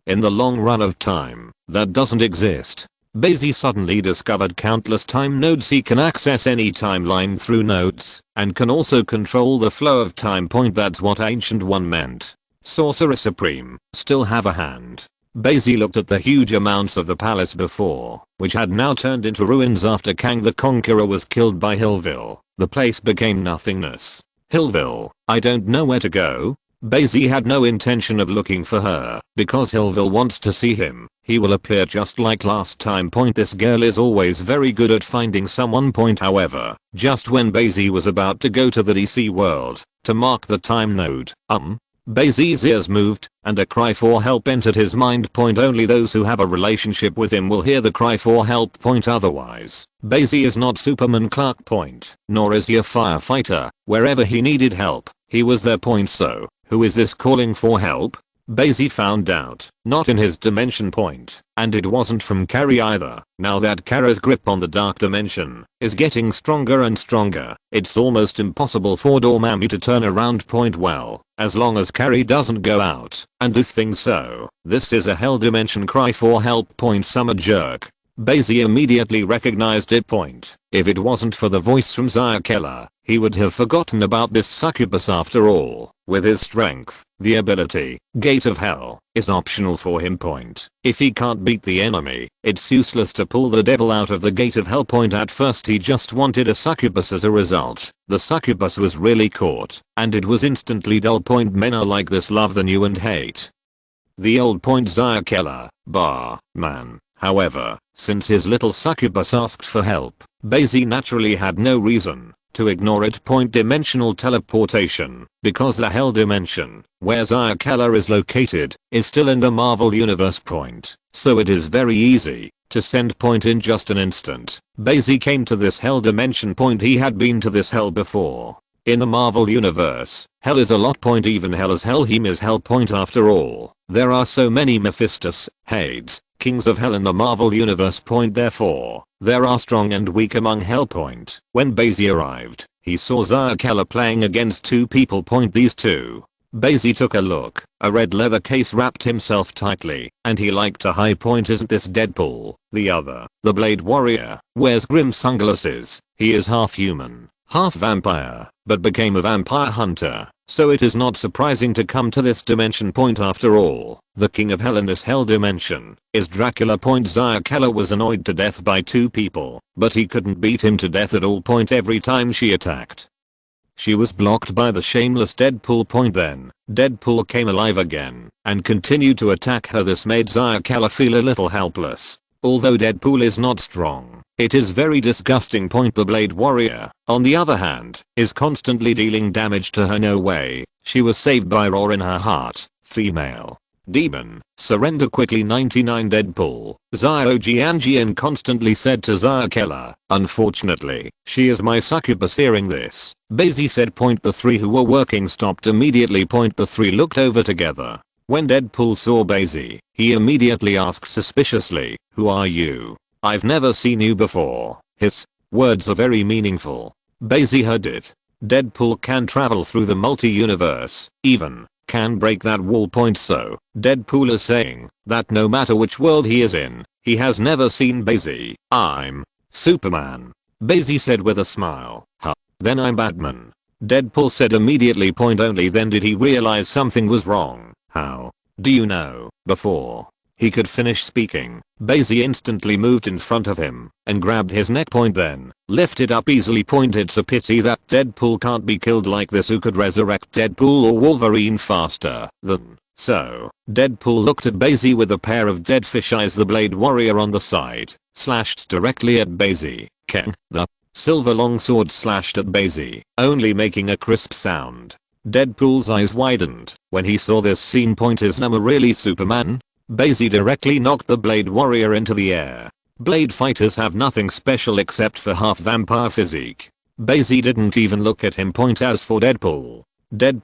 in the long run of time, that doesn't exist. Bai Xi suddenly discovered countless time nodes. He can access any timeline through nodes, and can also control the flow of time. That's what Ancient One meant. Sorcerer Supreme, still have a hand. Bai Xi looked at the huge amounts of the palace before, which had now turned into ruins after Kang the Conqueror was killed by Hillville. The place became nothingness. Hillville, I don't know where to go. Bai Xi had no intention of looking for her, because Hillville wants to see him. He will appear just like last time. This girl is always very good at finding someone. However, just when Bai Xi was about to go to the DC world to mark the time node, Bai Xi's ears moved, and a cry for help entered his mind. Only those who have a relationship with him will hear the cry for help. Otherwise, Bai Xi is not Superman Clark. Nor is he a firefighter. Wherever he needed help, he was there. So, who is this calling for help? Bai Xi found out, not in his dimension. And it wasn't from Carrie either. Now that Kara's grip on the dark dimension is getting stronger and stronger, it's almost impossible for Dormammu to turn around. Well, as long as Carrie doesn't go out and do things. So, this is a hell dimension cry for help. Some a jerk. Bai Xi immediately recognized it. If it wasn't for the voice from Zaya Keller, he would have forgotten about this succubus. After all, with his strength, the ability, Gate of Hell, is optional for him. If he can't beat the enemy, it's useless to pull the devil out of the Gate of Hell. At first he just wanted a succubus. As a result, the succubus was really caught, and it was instantly dull. Men are like this, love the new and hate the old. Zaya Keller, man. However, since his little succubus asked for help, Bai Xi naturally had no reason to ignore it. Dimensional teleportation, because the hell dimension, where Zaya Keller is located, is still in the Marvel universe. So it is very easy to send in just an instant. Bai Xi came to this hell dimension. He had been to this hell before. In the Marvel universe, hell is a lot. Even hell is hell. Him is hell. After all, there are so many Mephistos, Hades, Kings of Hell in the Marvel universe. Therefore, there are strong and weak among hell. When Bai Xi arrived, he saw Zaya Keller playing against two people. These two. Bai Xi took a look. A red leather case wrapped himself tightly, and he liked a high. Isn't this Deadpool? The other, the Blade Warrior, wears grim sunglasses. He is half human, half vampire, but became a vampire hunter. So it is not surprising to come to this dimension. After all, the king of hell in this hell dimension is Dracula. Zaya Keller was annoyed to death by two people, but he couldn't beat him to death at all. Every time she attacked, she was blocked by the shameless Deadpool. Then, Deadpool came alive again and continued to attack her. This made Zaya Keller feel a little helpless. Although Deadpool is not strong, it is very disgusting. The Blade Warrior, on the other hand, is constantly dealing damage to her. No way. She was saved by Roar in her heart. Female. Demon, surrender quickly. 99 Deadpool, Zio Giangian constantly said to Zaya Keller. Unfortunately, she is my succubus. Hearing this, Bai Xi said. The three who were working stopped immediately. The three looked over together. When Deadpool saw Bai Xi, he immediately asked suspiciously, "Who are you? I've never seen you before." His words are very meaningful. Bai Xi heard it. Deadpool can travel through the multi-universe, even can break that wall. So, Deadpool is saying that no matter which world he is in, he has never seen Bai Xi. "I'm Superman," Bai Xi said with a smile. "Huh. Then I'm Batman," Deadpool said immediately. Only then did he realize something was wrong. "How do you know?" Before he could finish speaking, Bai Xi instantly moved in front of him and grabbed his neck. Then lifted up easily. It's a pity that Deadpool can't be killed like this. Who could resurrect Deadpool or Wolverine faster than? So, Deadpool looked at Bai Xi with a pair of dead fish eyes. The Blade Warrior on the side slashed directly at Bai Xi. Kang, the silver longsword slashed at Bai Xi, only making a crisp sound. Deadpool's eyes widened when he saw this scene. Is Nama really Superman? Bai Xi directly knocked the Blade Warrior into the air. Blade fighters have nothing special except for half vampire physique. Bai Xi didn't even look at him. As for Deadpool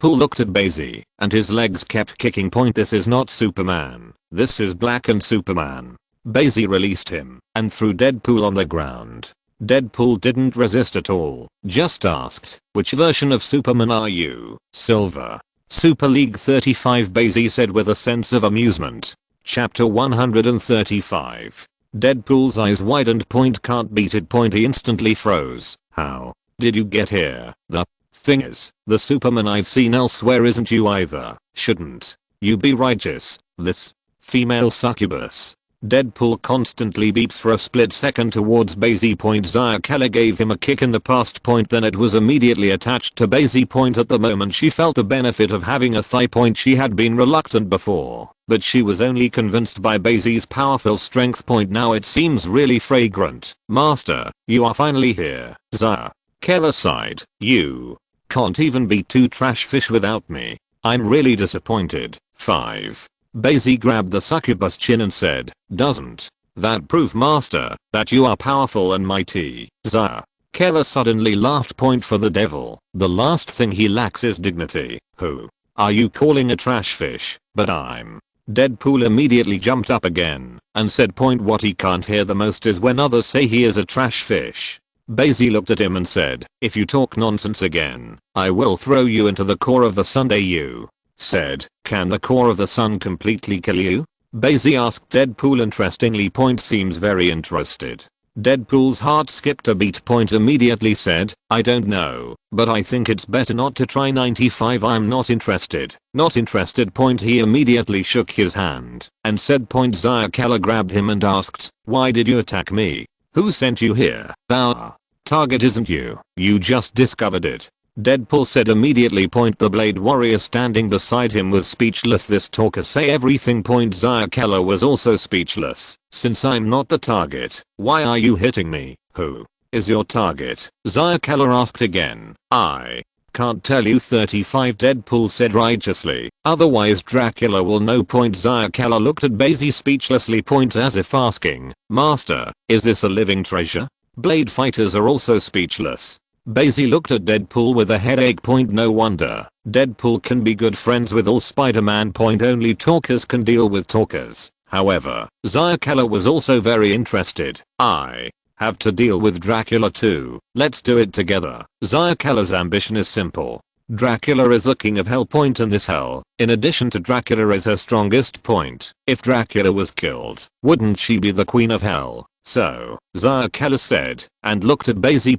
looked at Bai Xi and his legs kept kicking. This is not Superman. This is Blackened Superman. Bai Xi released him and threw Deadpool on the ground. Deadpool didn't resist at all, just asked, which version of Superman are you, Silver? Super League 35, Bai Xi said with a sense of amusement. Chapter 135. Deadpool's eyes widened. Can't beat it. He instantly froze. How did you get here? The thing is, the Superman I've seen elsewhere isn't you either. Shouldn't you be righteous? This female succubus. Deadpool constantly beeps for a split second towards Bai Xi. Zaya Keller gave him a kick in the past. Then it was immediately attached to Bai Xi. At the moment she felt the benefit of having a thigh. She had been reluctant before, but she was only convinced by Bai Xi's powerful strength. Now it seems really fragrant. Master, you are finally here. Zaya Keller sighed. You can't even beat 2 trash fish without me. I'm really disappointed. 5. Bai Xi grabbed the succubus chin and said, doesn't that prove, Master, that you are powerful and mighty? Zaya Keller suddenly laughed. For the devil, the last thing he lacks is dignity. Who are you calling a trash fish? But I'm. Deadpool immediately jumped up again and said, what he can't hear the most is when others say he is a trash fish. Bai Xi looked at him and said, if you talk nonsense again, I will throw you into the core of the sun. You said, can the core of the sun completely kill you? Bai Xi asked Deadpool interestingly. Seems very interested. Deadpool's heart skipped a beat. Immediately said, I don't know, but I think it's better not to try. 95. I'm not interested. Not interested. He immediately shook his hand and said. Zaya Keller grabbed him and asked, why did you attack me? Who sent you here? Our target isn't you. You just discovered it. Deadpool said immediately. The Blade Warrior standing beside him was speechless. This talker say everything. Zaya Keller was also speechless. Since I'm not the target, why are you hitting me? Who is your target? Zaya Keller asked again. I can't tell you. 35. Deadpool said righteously, otherwise Dracula will know. Zaya Keller looked at Bai Xi speechlessly. As if asking, Master, is this a living treasure? Blade fighters are also speechless. Bai Xi looked at Deadpool with a headache. No wonder. Deadpool can be good friends with all Spider-Man. Only talkers can deal with talkers. However, Zaya Keller was also very interested. I have to deal with Dracula too. Let's do it together. Zaya Keller's ambition is simple. Dracula is the king of hell. And this hell, in addition to Dracula, is her strongest point. If Dracula was killed, wouldn't she be the queen of hell? So, Zaya Keller said, and looked at Bai Xi.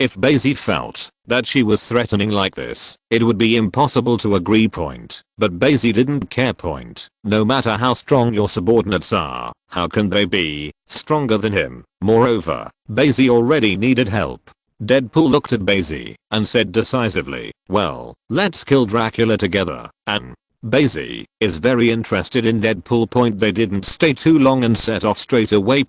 If Bai Xi felt that she was threatening like this, it would be impossible to agree. But Bai Xi didn't care. No matter how strong your subordinates are, how can they be stronger than him? Moreover, Bai Xi already needed help. Deadpool looked at Bai Xi and said decisively, well, let's kill Dracula together. And Bai Xi is very interested in Deadpool. They didn't stay too long and set off straight away.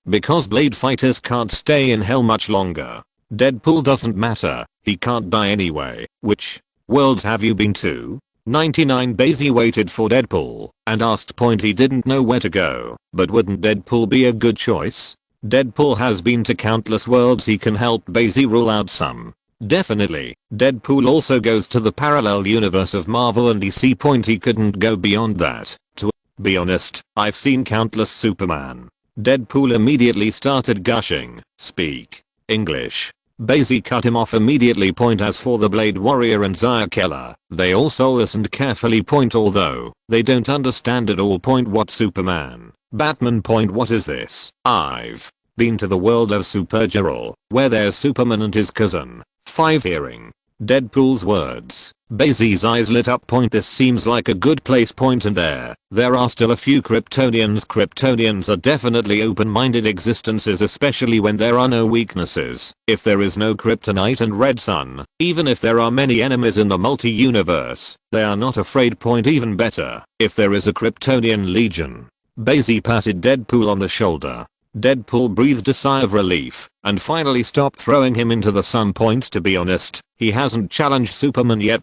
Because blade fighters can't stay in hell much longer. Deadpool doesn't matter, he can't die anyway. Which worlds have you been to? 99. Bai Xi waited for Deadpool and asked. He didn't know where to go, but wouldn't Deadpool be a good choice? Deadpool has been to countless worlds. He can help Bai Xi rule out some. Definitely. Deadpool also goes to the parallel universe of Marvel and DC. He couldn't go beyond that. To be honest, I've seen countless Superman. Deadpool immediately started gushing. Speak English. Bai Xi cut him off immediately. As for the Blade Warrior and Zaya Keller, they also listened carefully. Although they don't understand at all. What Superman? Batman? What is this? I've been to the world of Supergirl, where there's Superman and his cousin. 5. Hearing Deadpool's words, Bai Xi's eyes lit up. This seems like a good place. And there are still a few Kryptonians. Kryptonians are definitely open-minded existences, especially when there are no weaknesses. If there is no kryptonite and red sun, even if there are many enemies in the multi-universe, they are not afraid. Even better, if there is a Kryptonian legion. Bai Xi patted Deadpool on the shoulder. Deadpool breathed a sigh of relief and finally stopped throwing him into the sun. To be honest, he hasn't challenged Superman yet.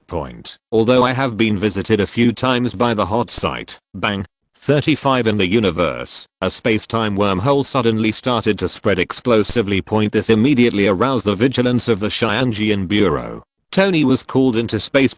Although I have been visited a few times by the hot site. Bang. 35 in the universe, a space-time wormhole suddenly started to spread explosively. This immediately aroused the vigilance of the Xianjian Bureau. Tony was called into space.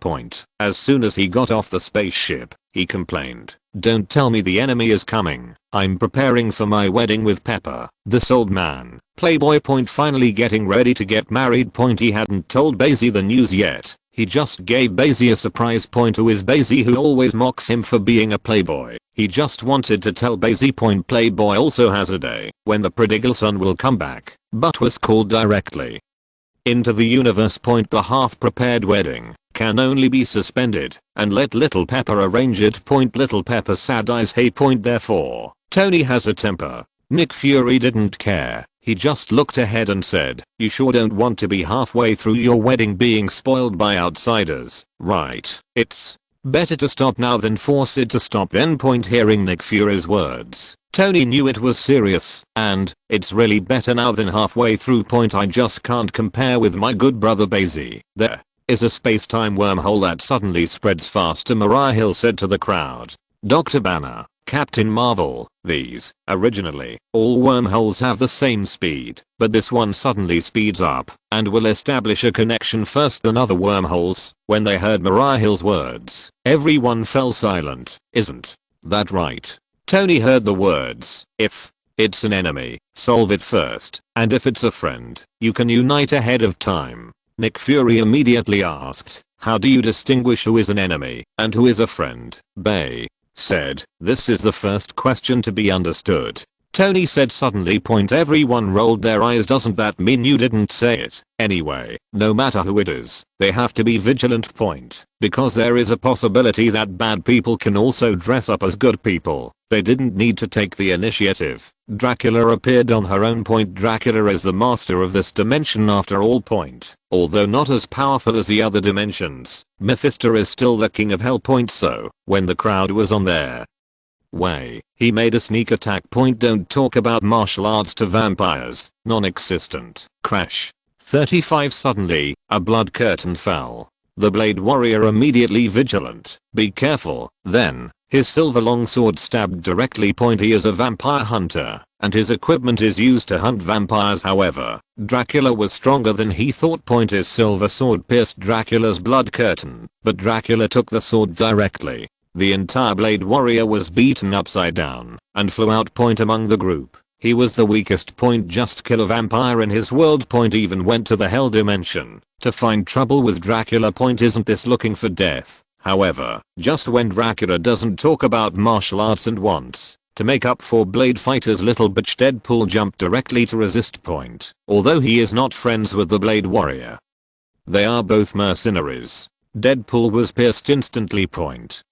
As soon as he got off the spaceship, he complained, "Don't tell me the enemy is coming. I'm preparing for my wedding with Pepper, this old man, playboy. Finally getting ready to get married. He hadn't told Bai Xi the news yet. He just gave Bai Xi a surprise. Who is Bai Xi, who always mocks him for being a playboy? He just wanted to tell Bai Xi. Playboy also has a day when the prodigal son will come back, but was called directly into the universe. The half-prepared wedding can only be suspended and let Little Pepper arrange it. Little Pepper sad eyes. Hey. Therefore, Tony has a temper. Nick Fury didn't care. He just looked ahead and said, "You sure don't want to be halfway through your wedding being spoiled by outsiders, right? It's better to stop now than force it to stop then." Hearing Nick Fury's words, Tony knew it was serious, and it's really better now than halfway through. I just can't compare with my good brother Bai Xi. There is a space-time wormhole that suddenly spreads faster. Mariah Hill said to the crowd. Dr. Banner, Captain Marvel, these, originally, all wormholes have the same speed, but this one suddenly speeds up and will establish a connection first than other wormholes. When they heard Mariah Hill's words, everyone fell silent. Isn't that right? Tony heard the words, "If it's an enemy, solve it first, and if it's a friend, you can unite ahead of time." Nick Fury immediately asked, "How do you distinguish who is an enemy and who is a friend?" Bai said, "This is the first question to be understood." Tony said suddenly. Everyone rolled their eyes. "Doesn't that mean you didn't say it? Anyway, no matter who it is, they have to be vigilant. Because there is a possibility that bad people can also dress up as good people. They didn't need to take the initiative. Dracula appeared on her own. Dracula is the master of this dimension after all. Although not as powerful as the other dimensions, Mephisto is still the king of hell. So, when the crowd was on their way, he made a sneak attack. Don't talk about martial arts to vampires. Non-existent. Crash. 35 Suddenly, a blood curtain fell. The Blade Warrior immediately vigilant. "Be careful." Then, his silver longsword stabbed directly. He is a vampire hunter, and his equipment is used to hunt vampires. However, Dracula was stronger than he thought. His silver sword pierced Dracula's blood curtain, but Dracula took the sword directly. The entire Blade Warrior was beaten upside down and flew out. Among the group, he was the weakest. Just kill a vampire in his world. Even went to the hell dimension to find trouble with Dracula. Isn't this looking for death? However, just when Dracula doesn't talk about martial arts and wants to make up for Blade Fighter's little bitch, Deadpool jumped directly to resist. Although he is not friends with the Blade Warrior, they are both mercenaries. Deadpool was pierced instantly.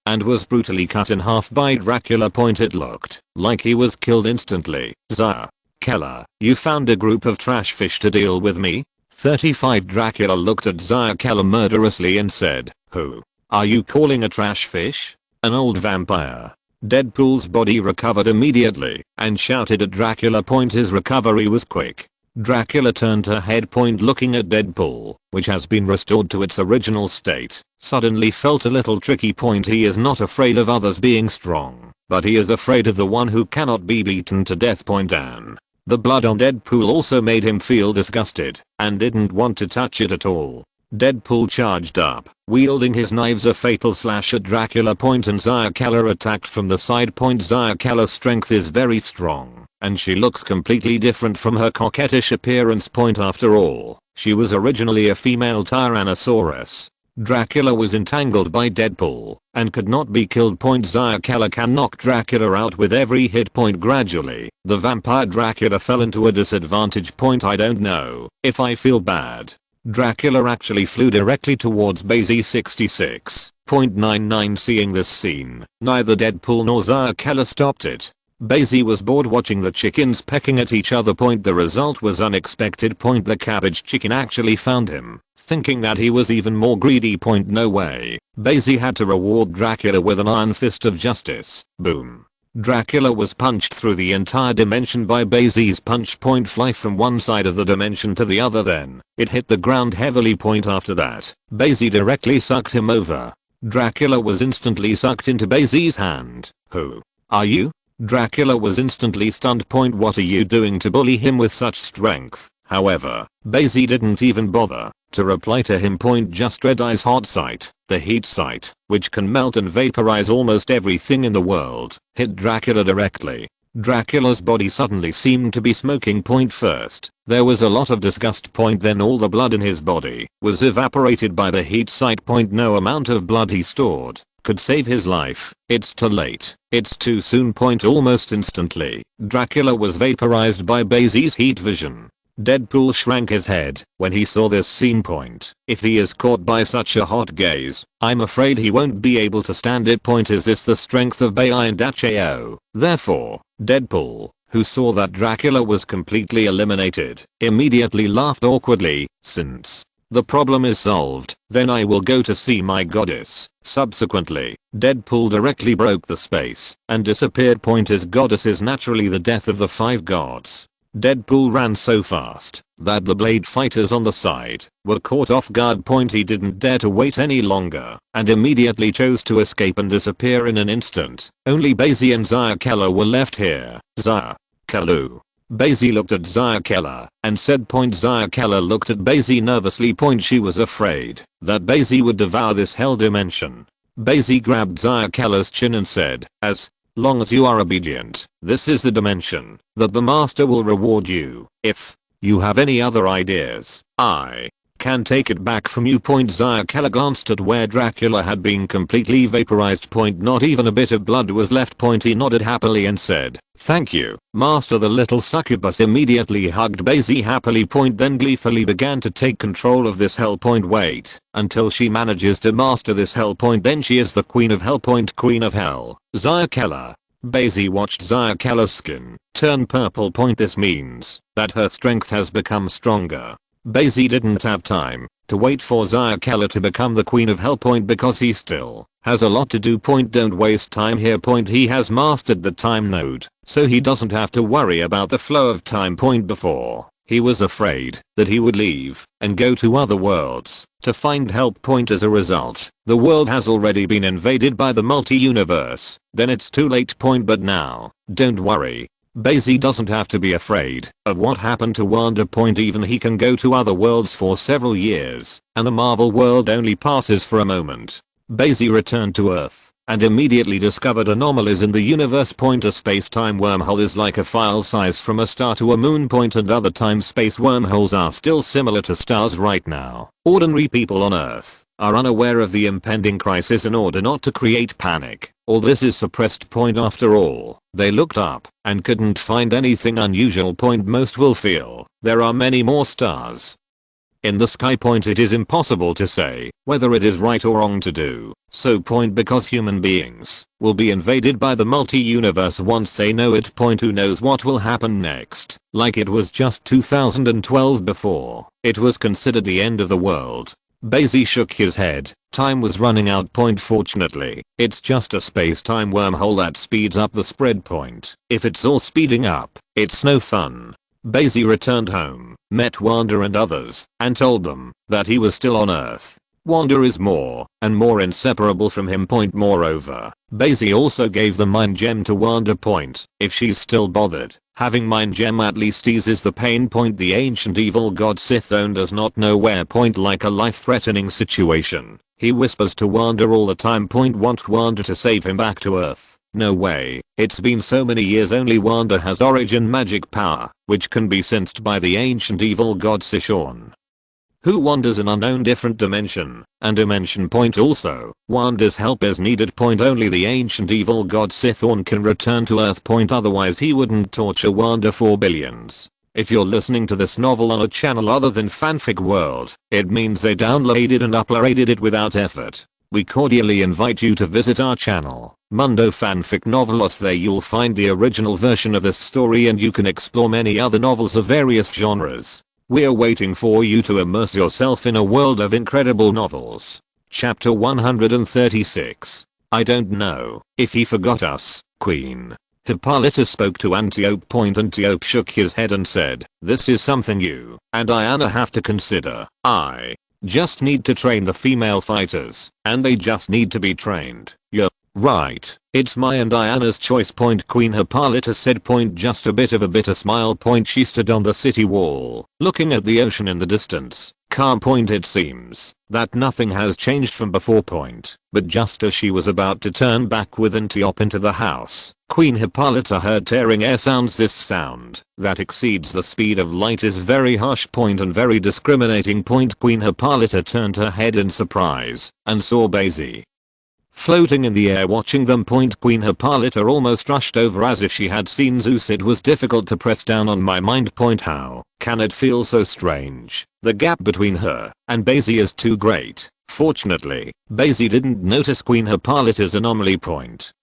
And was brutally cut in half by Dracula. It looked like he was killed instantly. Zah Keller, you found a group of trash fish to deal with me? 35 Dracula looked at Zah Keller murderously and said, "Who are you calling a trash fish? An old vampire?" Deadpool's body recovered immediately and shouted at Dracula. His recovery was quick. Dracula turned her head. Looking at Deadpool, which has been restored to its original state, suddenly felt a little tricky. He is not afraid of others being strong, but he is afraid of the one who cannot be beaten to death. And the blood on Deadpool also made him feel disgusted and didn't want to touch it at all. Deadpool charged up, wielding his knives, a fatal slash at Dracula. And Zah Keller attacked from the side. Zah Keller's strength is very strong, and she looks completely different from her coquettish appearance. After all, she was originally a female Tyrannosaurus. Dracula was entangled by Deadpool and could not be killed. Zah Keller can knock Dracula out with every hit. Gradually, the vampire Dracula fell into a disadvantage. I don't know if I feel bad. Dracula actually flew directly towards Bai Xi. 66.99 Seeing this scene, neither Deadpool nor Zah Keller stopped it. Bai Xi was bored watching the chickens pecking at each other. The result was unexpected. The cabbage chicken actually found him, thinking that he was even more greedy. No way. Bai Xi had to reward Dracula with an iron fist of justice. Boom. Dracula was punched through the entire dimension by Bai Xi's punch. Fly from one side of the dimension to the other, then it hit the ground heavily. After that, Bai Xi directly sucked him over. Dracula was instantly sucked into Bai Xi's hand. Who are you? Dracula was instantly stunned. What are you doing to bully him with such strength? However, Bai Xi didn't even bother to reply to him. Just Red Eye's hot sight, the heat sight, which can melt and vaporize almost everything in the world, hit Dracula directly. Dracula's body suddenly seemed to be smoking. First, there was a lot of disgust. Then all the blood in his body was evaporated by the heat sight. No amount of blood he stored could save his life. It's too late. It's too soon. Almost instantly, Dracula was vaporized by Bai Xi's heat vision. Deadpool shrank his head when he saw this scene. If he is caught by such a hot gaze, I'm afraid he won't be able to stand it. Is this the strength of Bai and Acheo? Therefore, Deadpool, who saw that Dracula was completely eliminated, immediately laughed awkwardly. Since the problem is solved, then I will go to see my goddess. Subsequently, Deadpool directly broke the space and disappeared. His goddess is naturally the death of the 5 gods. Deadpool ran so fast that the blade fighters on the side were caught off guard. He didn't dare to wait any longer and immediately chose to escape and disappear in an instant. Only Bai Xi and Xia were left here. Xia. Bai Xi looked at Xia and said. Xia looked at Bai Xi nervously. She was afraid that Bai Xi would devour this hell dimension. Bai Xi grabbed Xia's chin and said, as long as you are obedient, this is the dimension that the master will reward you. If you have any other ideas, I can take it back from you. Xia glanced at where Dracula had been completely vaporized. Not even a bit of blood was left. He nodded happily and said, thank you, master. The little succubus immediately hugged Bai Xi happily. Then gleefully began to take control of this hell. Wait until she manages to master this hell. Then she is the queen of hell. Queen of hell. Xia. Bai Xi watched Xia's skin turn purple. This means that her strength has become stronger. Bai Xi didn't have time to wait for Xia to become the queen of hell. Because he still has a lot to do. Don't waste time here. He has mastered the time node, so he doesn't have to worry about the flow of time. Before, he was afraid that he would leave and go to other worlds to find help. As a result, the world has already been invaded by the multi-universe. Then it's too late. But now, don't worry. Bai Xi doesn't have to be afraid of what happened to Wanda. Even he can go to other worlds for several years, and the Marvel world only passes for a moment. Bai Xi returned to Earth and immediately discovered anomalies in the universe. A space-time wormhole is like a file size from a star to a moon. And other time-space wormholes are still similar to stars right now. Ordinary people on Earth are unaware of the impending crisis in order not to create panic. All this is suppressed. After all, they looked up and couldn't find anything unusual. Most will feel there are many more stars in the sky. It is impossible to say whether it is right or wrong to do so. Because human beings will be invaded by the multi-universe once they know it. Who knows what will happen next? Like it was just 2012 before it was considered the end of the world. Bai Xi shook his head. Time was running out. Fortunately, it's just a space-time wormhole that speeds up the spread. If it's all speeding up, it's no fun. Bai Xi returned home, met Wanda and others, and told them that he was still on Earth. Wanda is more and more inseparable from him. Moreover, Bai Xi also gave the mind gem to Wanda. If she's still bothered, having mind gem at least eases the pain. The ancient evil god Sith does not know where. Like a life-threatening situation, he whispers to Wanda all the time. Want Wanda to save him back to Earth. No way, it's been so many years. Only Wanda has origin magic power, which can be sensed by the ancient evil god Sichorn, who wanders an unknown different dimension and dimension. Also, Wanda's help is needed. Only the ancient evil god Sithorn can return to Earth. Otherwise he wouldn't torture Wanda for billions. If you're listening to this novel on a channel other than Fanfic World, it means they downloaded and uploaded it without effort. We cordially invite you to visit our channel, Mundo Fanfic Novelos. There you'll find the original version of this story and you can explore many other novels of various genres. We're waiting for you to immerse yourself in a world of incredible novels. Chapter 136. I don't know if he forgot us, Queen. Hippolyta spoke to Antiope. Antiope shook his head and said, "This is something you and Diana have to consider. I just need to train the female fighters, and they just need to be trained. You're right. It's my and Diana's choice. Queen Hippolyta said. Just a bit of a bitter smile. She stood on the city wall, looking at the ocean in the distance. Calm. It seems that nothing has changed from before. But just as she was about to turn back with Antiope into the house, Queen Hippolyta heard tearing air sounds. This sound that exceeds the speed of light is very harsh. And very discriminating. Queen Hippolyta turned her head in surprise and saw Bai Xi floating in the air watching them. Queen Hippolyta almost rushed over as if she had seen Zeus. It was difficult to press down on my mind. How can it feel so strange? The gap between her and Bai Xi is too great. Fortunately, Bai Xi didn't notice Queen Hippolyta's anomaly.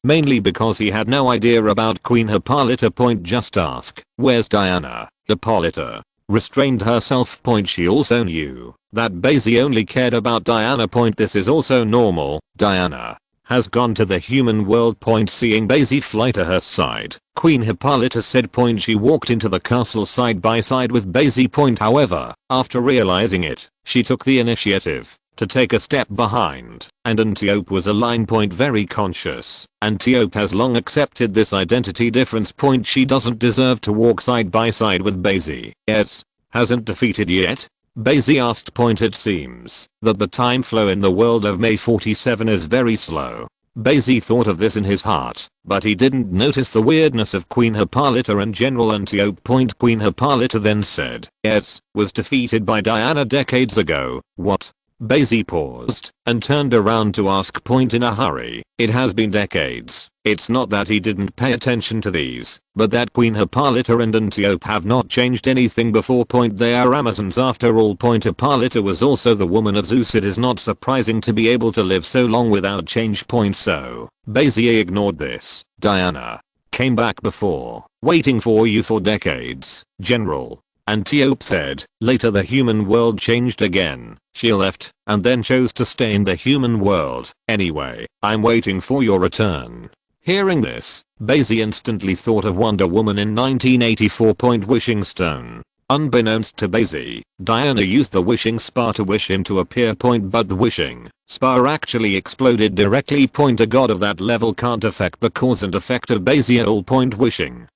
Mainly because he had no idea about Queen Hippolyta. Just ask, "Where's Diana?" Hippolyta restrained herself. She also knew that Bai Xi only cared about Diana. This is also normal. Diana has gone to the human world. Seeing Bai Xi fly to her side, Queen Hippolyta said. She walked into the castle side by side with Bai Xi. However, after realizing it, she took the initiative to take a step behind, and Antiope was a line. Very conscious. Antiope has long accepted this identity difference. She doesn't deserve to walk side by side with Bai Xi. Yes. Hasn't defeated yet? Bai Xi asked. It seems that the time flow in the world of May 47 is very slow. Bai Xi thought of this in his heart, but he didn't notice the weirdness of Queen Hippolyta and General Antiope. Queen Hippolyta then said, "Yes, was defeated by Diana decades ago." What? Bai Xi paused and turned around to ask. In a hurry, "It has been decades." It's not that he didn't pay attention to these, but that Queen Hippolyta and Antiope have not changed anything before. They are Amazons after all. Hippolyta was also the woman of Zeus. It is not surprising to be able to live so long without change. So, Bai Xi ignored this. "Diana came back before, waiting for you for decades, General," Antiope said. "Later the human world changed again. She left, and then chose to stay in the human world. Anyway, I'm waiting for your return." Hearing this, Bai Xi instantly thought of Wonder Woman in 1984. Wishing stone. Unbeknownst to Bai Xi, Diana used the wishing spar to wish him to appear. But the wishing spar actually exploded directly. A god of that level can't affect the cause and effect of Bai Xi at all. Wishing.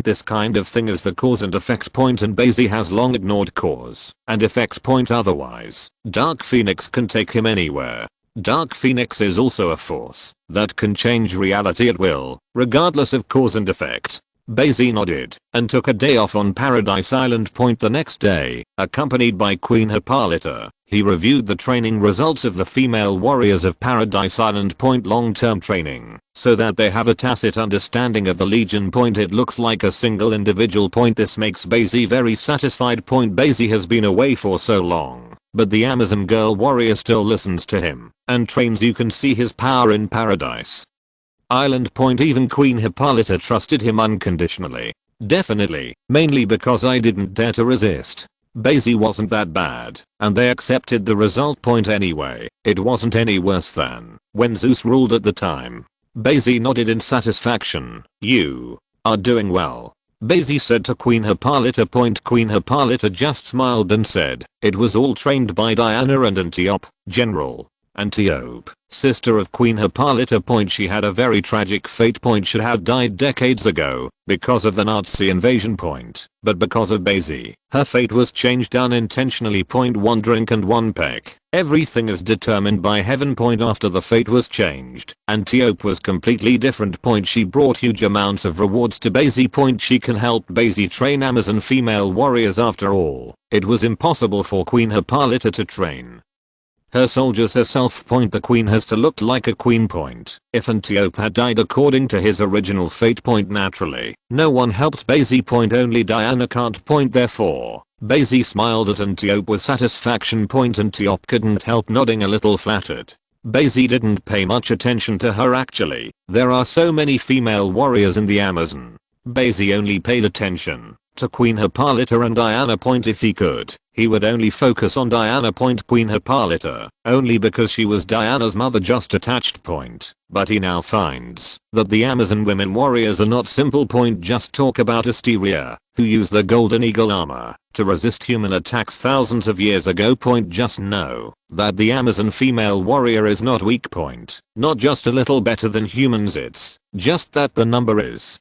This kind of thing is the cause and effect. And Bai Xi has long ignored cause and effect. Otherwise, Dark Phoenix can take him anywhere. Dark Phoenix is also a force that can change reality at will, regardless of cause and effect. Bai Xi nodded and took a day off on Paradise Island. The next day, accompanied by Queen Hippolyta, he reviewed the training results of the female warriors of Paradise Island. Long-term training, so that they have a tacit understanding of the Legion. It looks like a single individual. This makes Bai Xi very satisfied. Bai Xi has been away for so long, but the Amazon girl warrior still listens to him and trains. You can see his power in Paradise Island. Even Queen Hippolyta trusted him unconditionally. Definitely, mainly because I didn't dare to resist. Bai Xi wasn't that bad, and they accepted the result. Anyway, it wasn't any worse than when Zeus ruled at the time. Bai Xi nodded in satisfaction. "You are doing well," Bai Xi said to Queen Hippolyta. Queen Hippolyta just smiled and said, "It was all trained by Diana and Antiope, General." Antiope, sister of Queen Hippolyta. She had a very tragic fate. Should have died decades ago because of the Nazi invasion. But because of Bai Xi, her fate was changed unintentionally. One drink and one peck. Everything is determined by heaven. After the fate was changed, Antiope was completely different. She brought huge amounts of rewards to Bai Xi. She can help Bai Xi train Amazon female warriors. After all, it was impossible for Queen Hippolyta to train her soldiers herself. The queen has to look like a queen. If Antiope had died according to his original fate. Naturally, no one helped Bai Xi. Only Diana can't. Therefore, Bai Xi smiled at Antiope with satisfaction. Antiope couldn't help nodding a little flattered. Bai Xi didn't pay much attention to her actually. There are so many female warriors in the Amazon. Bai Xi only paid attention to Queen Hippolyta and Diana. If he could, he would only focus on Diana. Queen Hippolyta, only because she was Diana's mother just attached. But he now finds that the Amazon women warriors are not simple. Just talk about Asteria, who used the Golden Eagle armor to resist human attacks thousands of years ago. Just know that the Amazon female warrior is not weak. Not just a little better than humans, it's just that the number is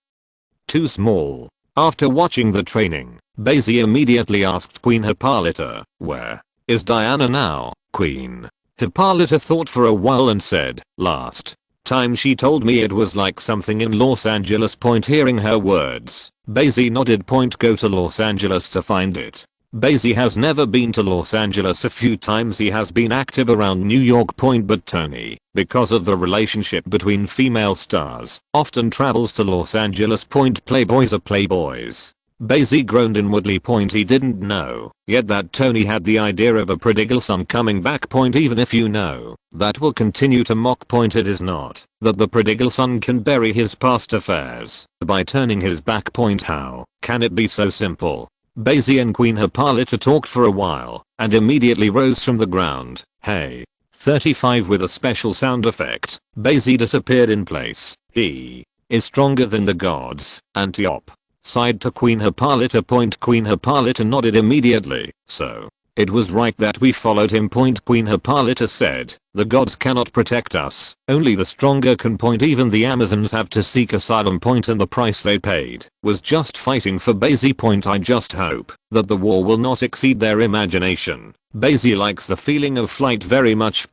too small. After watching the training, Bai Xi immediately asked Queen Hippolyta, "Where is Diana now, Queen?" Hippolyta thought for a while and said, "Last time she told me it was like something in Los Angeles." Hearing her words, Bai Xi nodded. Go to Los Angeles to find it. Bai Xi has never been to Los Angeles. A few times he has been active around New York. But Tony, because of the relationship between female stars, often travels to Los Angeles. Playboys are playboys. Bai Xi groaned inwardly. He didn't know yet that Tony had the idea of a prodigal son coming back. Even if you know, that will continue to mock. It is not that the prodigal son can bury his past affairs by turning his back. How can it be so simple? Bai Xi and Queen Hippolyta talked for a while and immediately rose from the ground. Hey. 35 with a special sound effect. Bai Xi disappeared in place. He is stronger than the gods. Antiope sighed to Queen Hippolyta. Queen Hippolyta nodded immediately. So it was right that we followed him. Queen Hippolyta said, "The gods cannot protect us, only the stronger can." Even the Amazons have to seek asylum. And the price they paid was just fighting for Bai Xi. I just hope that the war will not exceed their imagination. Bai Xi likes the feeling of flight very much.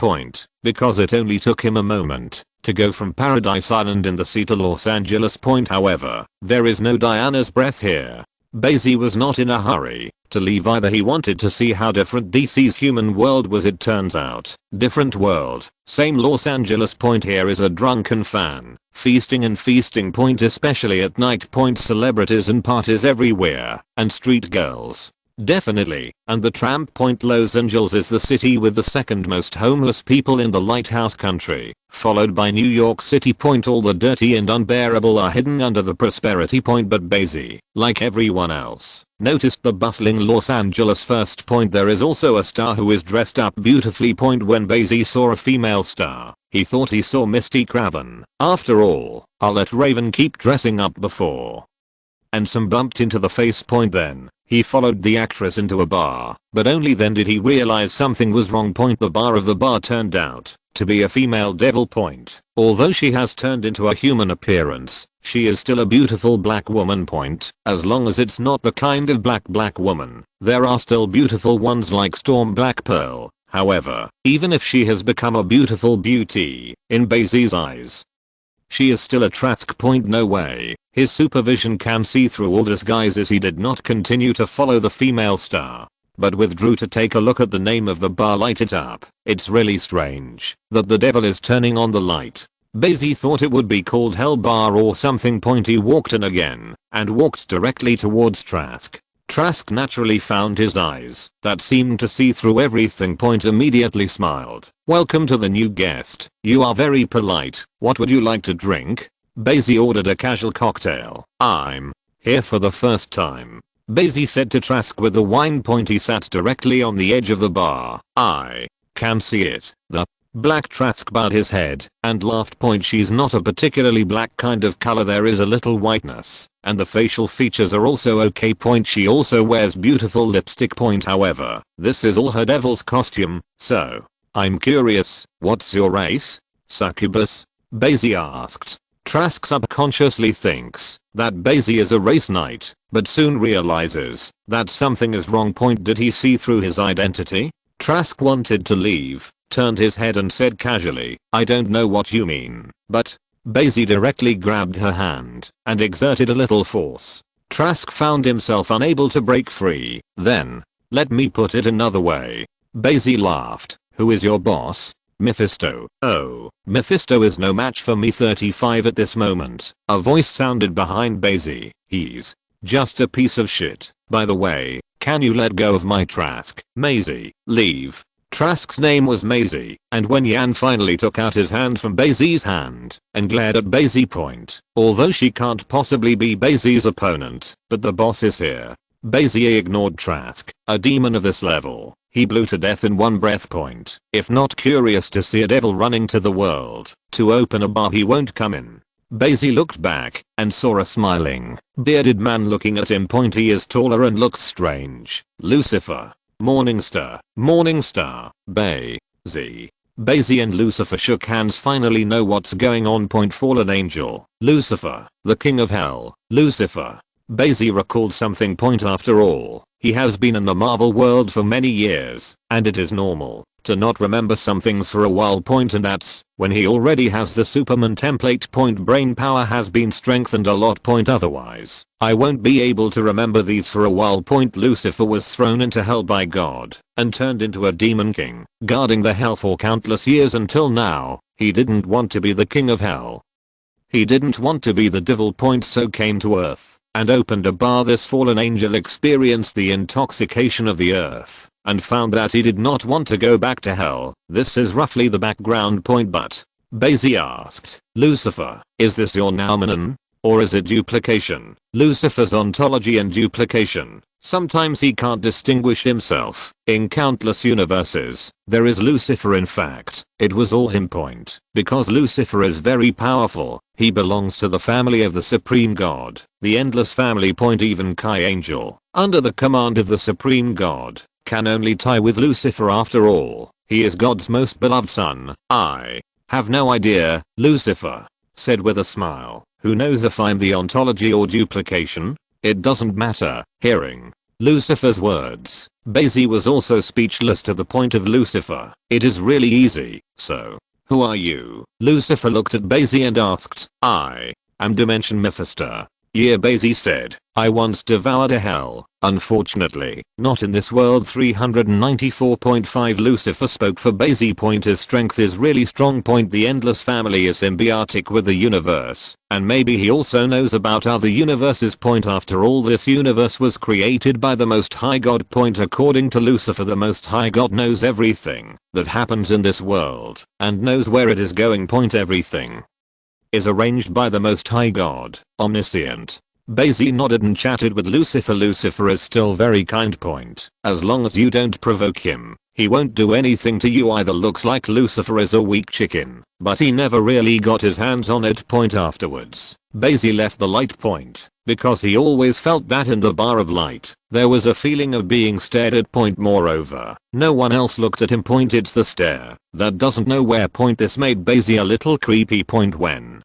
Because it only took him a moment to go from Paradise Island in the sea to Los Angeles. However, there is no Diana's breath here. Bai Xi was not in a hurry to leave either. He wanted to see how different DC's human world was. It turns out, different world, same Los Angeles. Here is a drunken fan, feasting and feasting. Especially at night. Celebrities and parties everywhere, and street girls. Definitely, and the tramp. Los Angeles is the city with the second most homeless people in the lighthouse country, followed by New York City. All the dirty and unbearable are hidden under the prosperity. But Bai Xi, like everyone else, noticed the bustling Los Angeles first. There is also a star who is dressed up beautifully. When Bai Xi saw a female star, he thought he saw Misty Craven. After all, I'll let Raven keep dressing up before. And some bumped into the face. Then he followed the actress into a bar, but only then did he realize something was wrong. The bar of the bar turned out to be a female devil. Although she has turned into a human appearance, she is still a beautiful black woman. As long as it's not the kind of black woman, there are still beautiful ones like Storm Black Pearl. However, even if she has become a beautiful beauty in Bai Xi's eyes, she is still a Trask. No way. His supervision can see through all disguises. He did not continue to follow the female star, but withdrew to take a look at the name of the bar. Light it up. It's really strange that the devil is turning on the light. Bai Xi thought it would be called Hell Bar or something. He walked in again and walked directly towards Trask. Trask naturally found his eyes that seemed to see through everything. Immediately smiled. "Welcome to the new guest. You are very polite. What would you like to drink?" Bai Xi ordered a casual cocktail. "I'm here for the first time," Bai Xi said to Trask with a whine. He sat directly on the edge of the bar. "I can see it." The black Trask bowed his head and laughed. She's not a particularly black kind of color. There is a little whiteness, and the facial features are also okay. She also wears beautiful lipstick. However, this is all her devil's costume. "So, I'm curious, what's your race? Succubus?" Bai Xi asked. Trask subconsciously thinks that Bai Xi is a race knight, but soon realizes that something is wrong. Did he see through his identity? Trask wanted to leave, turned his head and said casually, "I don't know what you mean, but..." Bai Xi directly grabbed her hand and exerted a little force. Trask found himself unable to break free. "Then, let me put it another way." Bai Xi laughed. "Who is your boss?" "Mephisto." "Oh, Mephisto is no match for me." 35 at this moment, a voice sounded behind Bai Xi. "He's just a piece of shit. By the way, can you let go of my Trask?" "Maisie, leave." Trask's name was Bai Xi, and when Yan finally took out his hand from Bai Xi's hand and glared at Bai Xi point, although she can't possibly be Bai Xi's opponent, but the boss is here. Bai Xi ignored Trask, a demon of this level. He blew to death in one breath point. If not curious to see a devil running to the world to open a bar he won't come in. Bai Xi looked back and saw a smiling, bearded man looking at him point. He is taller and looks strange. Lucifer. Morningstar. Morningstar. Bai Xi. Bai Xi and Lucifer shook hands. Finally know what's going on point. Fallen angel. Lucifer. The king of hell. Lucifer. Bai Xi recalled something point. After all, he has been in the Marvel world for many years, and it is normal to not remember some things for a while point, and that's when he already has the Superman template point. Brain power has been strengthened a lot point, otherwise I won't be able to remember these for a while point. Lucifer was thrown into hell by God and turned into a demon king, guarding the hell for countless years until now. He didn't want to be the king of hell. He didn't want to be the devil point, so came to earth and opened a bar. This fallen angel experienced the intoxication of the earth and found that he did not want to go back to hell. This is roughly the background point, but Bai Xi asked, Lucifer, is this your phenomenon? Or is it duplication? Lucifer's ontology and duplication. Sometimes he can't distinguish himself. In countless universes, there is Lucifer. In fact, it was all him point. Because Lucifer is very powerful, he belongs to the family of the Supreme God, the Endless Family point. Even Kai Angel, under the command of the Supreme God, can only tie with Lucifer. After all, he is God's most beloved son. I have no idea, Lucifer said with a smile. Who knows if I'm the ontology or duplication? It doesn't matter. Hearing Lucifer's words, Bai Xi was also speechless to the point of Lucifer. It is really easy. So, who are you? Lucifer looked at Bai Xi and asked. I am Dimension Mephisto. Yeah, Bai Xi said. I once devoured a hell. Unfortunately, not in this world. 394.5 Lucifer spoke for Bai Xi point. His strength is really strong point. The Endless Family is symbiotic with the universe, and maybe he also knows about other universes point. After all, this universe was created by the Most High God point. According to Lucifer, the Most High God knows everything that happens in this world and knows where it is going point. Everything is arranged by the Most High God, omniscient. Bai Xi nodded and chatted with Lucifer. Lucifer is still very kind point. As long as you don't provoke him, he won't do anything to you either. Looks like Lucifer is a weak chicken, but he never really got his hands on it point. Afterwards, Bai Xi left the light point because he always felt that in the bar of light there was a feeling of being stared at point. Moreover, no one else looked at him point. It's the stare that doesn't know where point. This made Bai Xi a little creepy point. When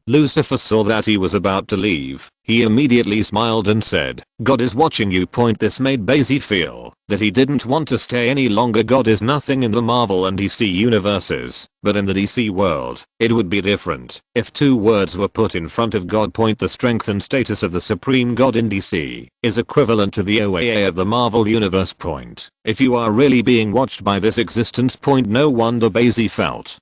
Lucifer saw that he was about to leave, he immediately smiled and said, God is watching you point. This made Bai Xi feel that he didn't want to stay any longer. God is nothing in the Marvel and DC universes, but in the DC world, it would be different if two words were put in front of God point. The strength and status of the Supreme God in DC is equivalent to the OAA of the Marvel universe point. If you are really being watched by this existence point, no wonder Bai Xi felt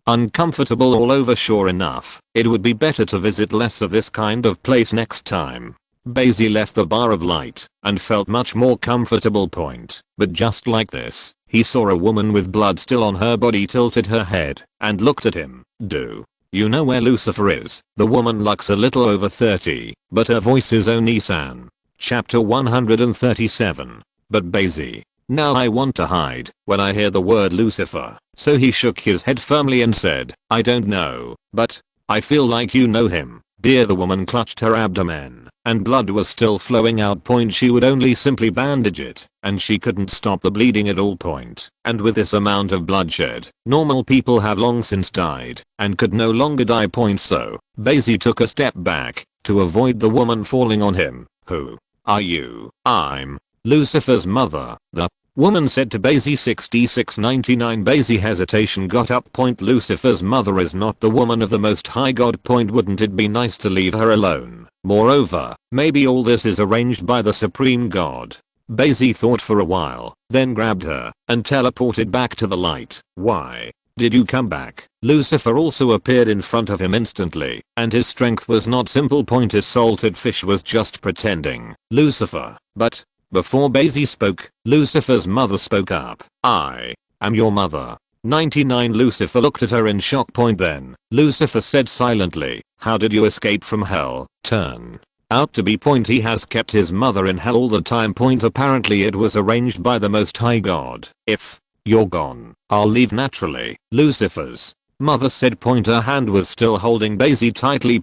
uncomfortable all over. Sure enough, it would be better to visit less of this kind of place next time. Bai Xi left the bar of light and felt much more comfortable point. But just like this, he saw a woman with blood still on her body, tilted her head and looked at him. Do you know where Lucifer is? The woman looks a little over 30, but her voice is Oni-san. Chapter 137. But Bai Xi, now I want to hide when I hear the word Lucifer. So he shook his head firmly and said, I don't know, but I feel like you know him. Dear. The woman clutched her abdomen and blood was still flowing out point. She would only simply bandage it and she couldn't stop the bleeding at all point. And with this amount of bloodshed, normal people have long since died and could no longer die point. So Bai Xi took a step back to avoid the woman falling on him. Who are you? I'm Lucifer's mother, the woman said to Bai Xi. 6699 Bai Xi hesitation got up point. Lucifer's mother is not the woman of the Most High God point. Wouldn't it be nice to leave her alone? Moreover, maybe all this is arranged by the Supreme God. Bai Xi thought for a while, then grabbed her and teleported back to the light. Why did you come back? Lucifer also appeared in front of him instantly, and his strength was not simple point. His salted fish was just pretending. Lucifer, but before Bai Xi spoke, Lucifer's mother spoke up. I am your mother. 99 Lucifer looked at her in shock. Then Lucifer said silently, how did you escape from hell? Turn out to be he has kept his mother in hell all the time. Apparently it was arranged by the Most High God. If you're gone, I'll leave naturally. Lucifer's mother said. Her hand was still holding Bai Xi tightly.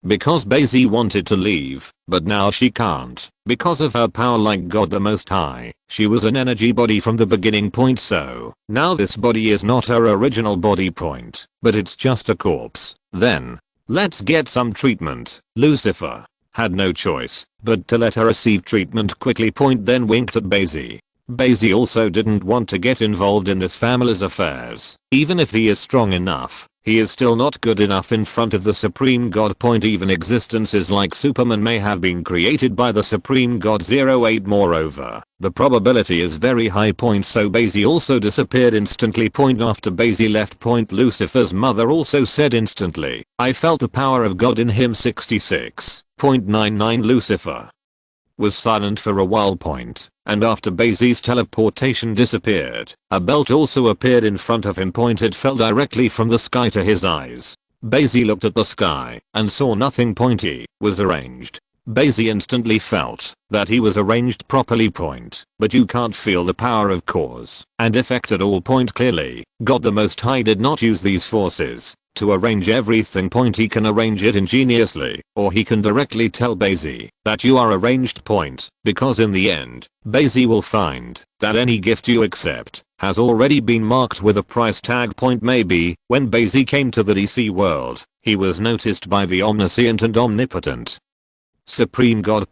Because Bai Xi wanted to leave, but now she can't. Because of her power like God the Most High, she was an energy body from the beginning. So now this body is not her original body. But it's just a corpse. Then let's get some treatment. Lucifer had no choice but to let her receive treatment quickly. Then winked at Bai Xi. Bai Xi also didn't want to get involved in this family's affairs. Even if he is strong enough, he is still not good enough in front of the Supreme God. Even existences like Superman may have been created by the Supreme God 08. Moreover, the probability is very high. So Bai Xi also disappeared instantly. After Bai Xi left. Lucifer's mother also said instantly, I felt the power of God in him. 66.99 Lucifer was silent for a while. And after Bai Xi's teleportation disappeared, a belt also appeared in front of him. It fell directly from the sky to his eyes. Bai Xi looked at the sky and saw nothing. He was arranged. Bai Xi instantly felt that he was arranged properly. But you can't feel the power of cause and effect at all. Clearly, God the Most High did not use these forces to arrange everything. He can arrange it ingeniously, or he can directly tell Bai Xi that you are arranged. Because in the end, Bai Xi will find that any gift you accept has already been marked with a price tag. Maybe when Bai Xi came to the DC world, he was noticed by the omniscient and omnipotent Supreme God.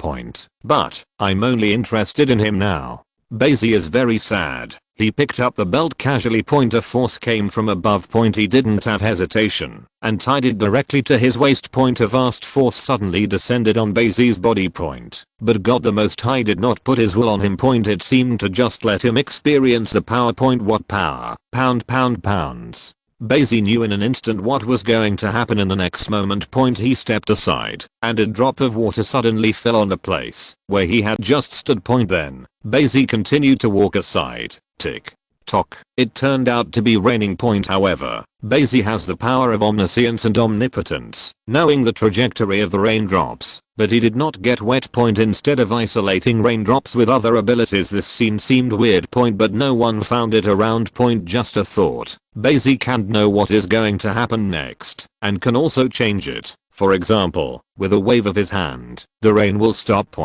But I'm only interested in him now. Bai Xi is very sad. He picked up the belt casually. A force came from above. He didn't have hesitation and tied it directly to his waist. A vast force suddenly descended on Bai Xi's body. But God the Most High did not put his will on him. It seemed to just let him experience the power. What power? Pounds. Bai Xi knew in an instant what was going to happen in the next moment. He stepped aside and a drop of water suddenly fell on the place where he had just stood. Then Bai Xi continued to walk aside. Tick tock. It turned out to be raining. However, Bai Xi has the power of omniscience and omnipotence, knowing the trajectory of the raindrops, but he did not get wet. Instead of isolating raindrops with other abilities, this scene seemed weird. But no one found it around. Just a thought. Bai Xi can't know what is going to happen next and can also change it. For example, with a wave of his hand, the rain will stop.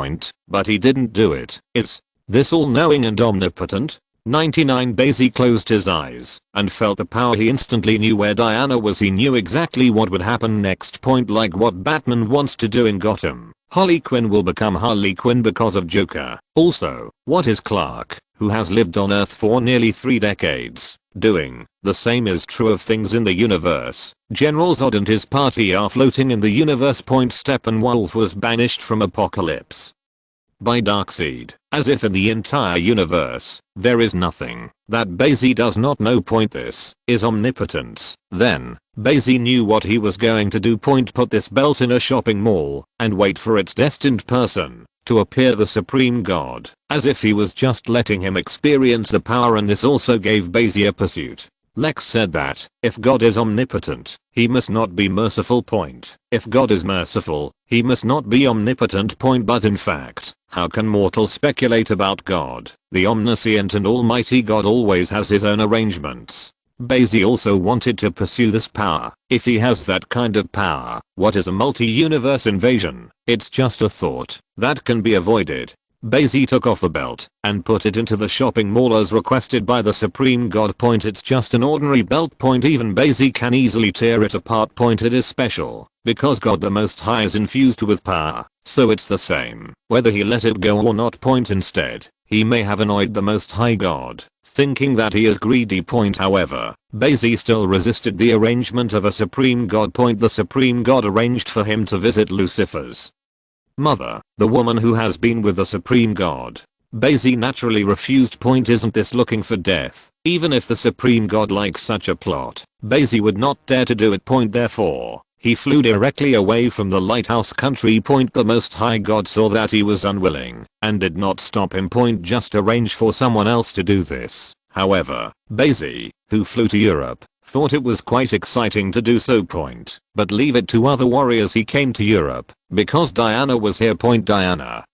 But he didn't do it. Is this all-knowing and omnipotent? 99 Bai Xi closed his eyes and felt the power. He instantly knew where Diana was. He knew exactly what would happen next. Like what Batman wants to do in Gotham. Harley Quinn will become Harley Quinn because of Joker. Also, what is Clark, who has lived on Earth for nearly 3 decades, doing? The same is true of things in the universe. General Zod and his party are floating in the universe. Steppenwolf was banished from Apocalypse by Darkseid, as if in the entire universe, there is nothing that Bai Xi does not know. This is omnipotence. Then, Bai Xi knew what he was going to do. Put this belt in a shopping mall and wait for its destined person to appear, the Supreme God, as if he was just letting him experience the power. And this also gave Bai Xi a pursuit. Lex said that, if God is omnipotent, he must not be merciful. If God is merciful, he must not be omnipotent. But in fact, how can mortals speculate about God? The omniscient and almighty God always has his own arrangements. Bai Xi also wanted to pursue this power. If he has that kind of power, what is a multi-universe invasion? It's just a thought that can be avoided. Bai Xi took off the belt and put it into the shopping mall as requested by the Supreme God. It's just an ordinary belt. Even Bai Xi can easily tear it apart. It is special because God the Most High is infused with power, so it's the same whether he let it go or not. Instead, he may have annoyed the Most High God, thinking that he is greedy. However, Bai Xi still resisted the arrangement of a Supreme God. The Supreme God arranged for him to visit Lucifer's mother, the woman who has been with the Supreme God. Bai Xi naturally refused. Isn't this looking for death? Even if the Supreme God likes such a plot, Bai Xi would not dare to do it. Therefore, he flew directly away from the lighthouse country. The Most High God saw that he was unwilling and did not stop him. Just arrange for someone else to do this. However, Bai Xi, who flew to Europe, thought it was quite exciting to do so. But leave it to other warriors. He came to Europe because Diana was here. Diana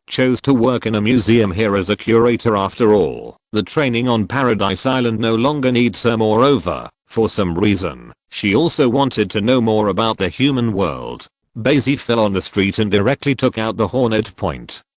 chose to work in a museum here as a curator. After all, the training on Paradise Island no longer needs her. Moreover, for some reason, she also wanted to know more about the human world. Bai Xi fell on the street and directly took out the Hornet.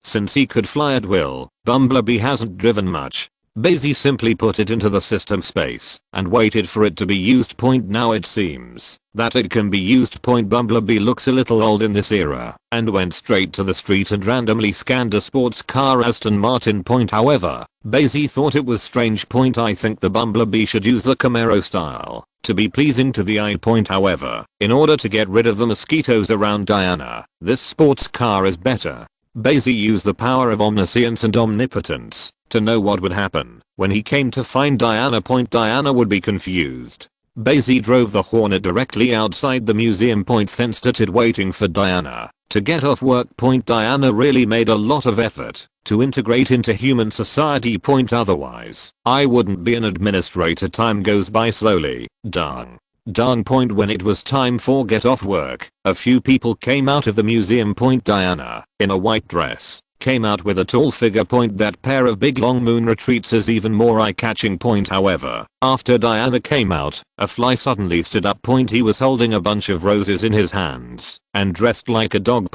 Since he could fly at will, Bumblebee hasn't driven much. Bai Xi simply put it into the system space and waited for it to be used. Now it seems that it can be used. Bumblebee looks a little old in this era and went straight to the street and randomly scanned a sports car Aston Martin. However, Bai Xi thought it was strange. I think the Bumblebee should use the Camaro style to be pleasing to the eye. However, in order to get rid of the mosquitoes around Diana, this sports car is better. Bai Xi used the power of omniscience and omnipotence to know what would happen when he came to find Diana. Diana would be confused. Bai Xi drove the Hornet directly outside the museum. Then started waiting for Diana to get off work. Diana really made a lot of effort to integrate into human society. Otherwise, I wouldn't be an administrator. Time goes by slowly. Darn. When it was time for get off work, a few people came out of the museum. Diana, in a white dress, came out with a tall figure. That pair of big long moon retreats is even more eye-catching. However, after Diana came out, a fly suddenly stood up. He was holding a bunch of roses in his hands and dressed like a dog.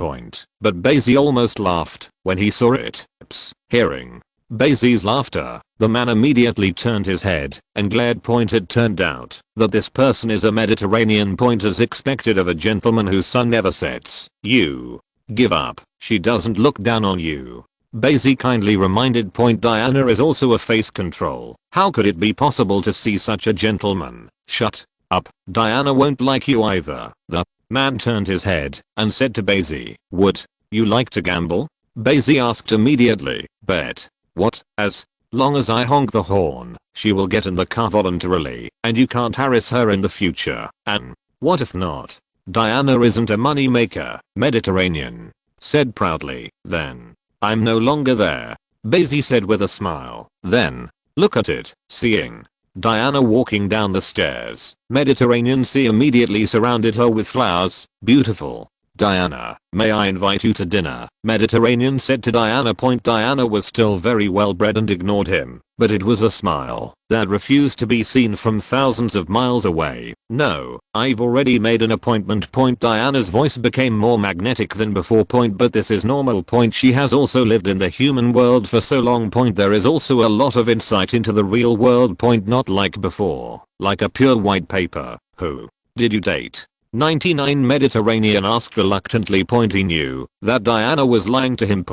But Bai Xi almost laughed when he saw it. Hearing Bai Xi's laughter, the man immediately turned his head and glared. It turned out that this person is a Mediterranean. As expected of a gentleman whose sun never sets. You give up. She doesn't look down on you. Bai Xi kindly reminded. Diana is also a face control. How could it be possible to see such a gentleman? Shut up. Diana won't like you either. The man turned his head and said to Bai Xi, would you like to gamble? Bai Xi asked immediately, bet. What? As long as I honk the horn, she will get in the car voluntarily, and you can't harass her in the future. And what if not? Diana isn't a money maker. Mediterranean said proudly. Then I'm no longer there, Bai Xi said with a smile. Then look at it. Seeing Diana walking down the stairs, Mediterranean Sea immediately surrounded her with flowers. Beautiful. Diana, may I invite you to dinner? Mediterranean said to Diana. Diana was still very well bred and ignored him, but it was a smile that refused to be seen from thousands of miles away. No, I've already made an appointment. Diana's voice became more magnetic than before. But this is normal. She has also lived in the human world for so long. There is also a lot of insight into the real world. Not like before, like a pure white paper. Who did you date? 99 Mediterranean asked reluctantly. He knew that Diana was lying to him.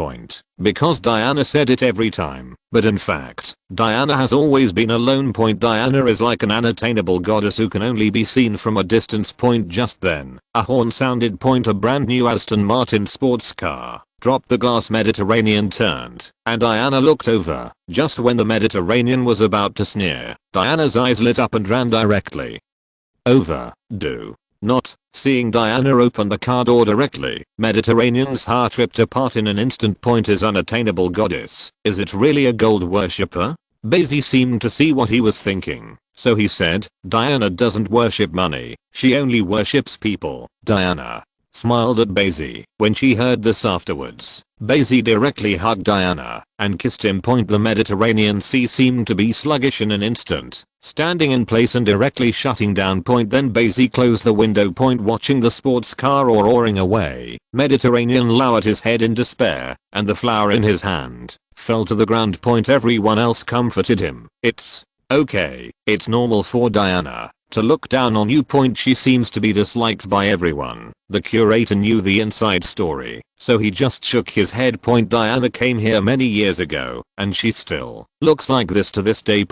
Because Diana said it every time. But in fact, Diana has always been alone. Diana is like an unattainable goddess who can only be seen from a distance. Just then, a horn sounded. A brand new Aston Martin sports car dropped the glass. Mediterranean turned, and Diana looked over. Just when the Mediterranean was about to sneer, Diana's eyes lit up and ran directly over. Not seeing Diana open the car door directly, Mediterranean's heart ripped apart in an instant. His unattainable goddess, is it really a gold worshipper? Bai Xi seemed to see what he was thinking, so he said, Diana doesn't worship money, she only worships people. Diana smiled at Bai Xi when she heard this afterwards. Bai Xi directly hugged Diana and kissed him. The Mediterranean Sea seemed to be sluggish in an instant, standing in place and directly shutting down. Then Bai Xi closed the window. Watching the sports car roaring away, Mediterranean lowered his head in despair, and the flower in his hand fell to the ground. Everyone else comforted him. It's okay. It's normal for Diana to look down on you. She seems to be disliked by everyone. The curator knew the inside story, so he just shook his head. Diana came here many years ago, and she still looks like this to this day.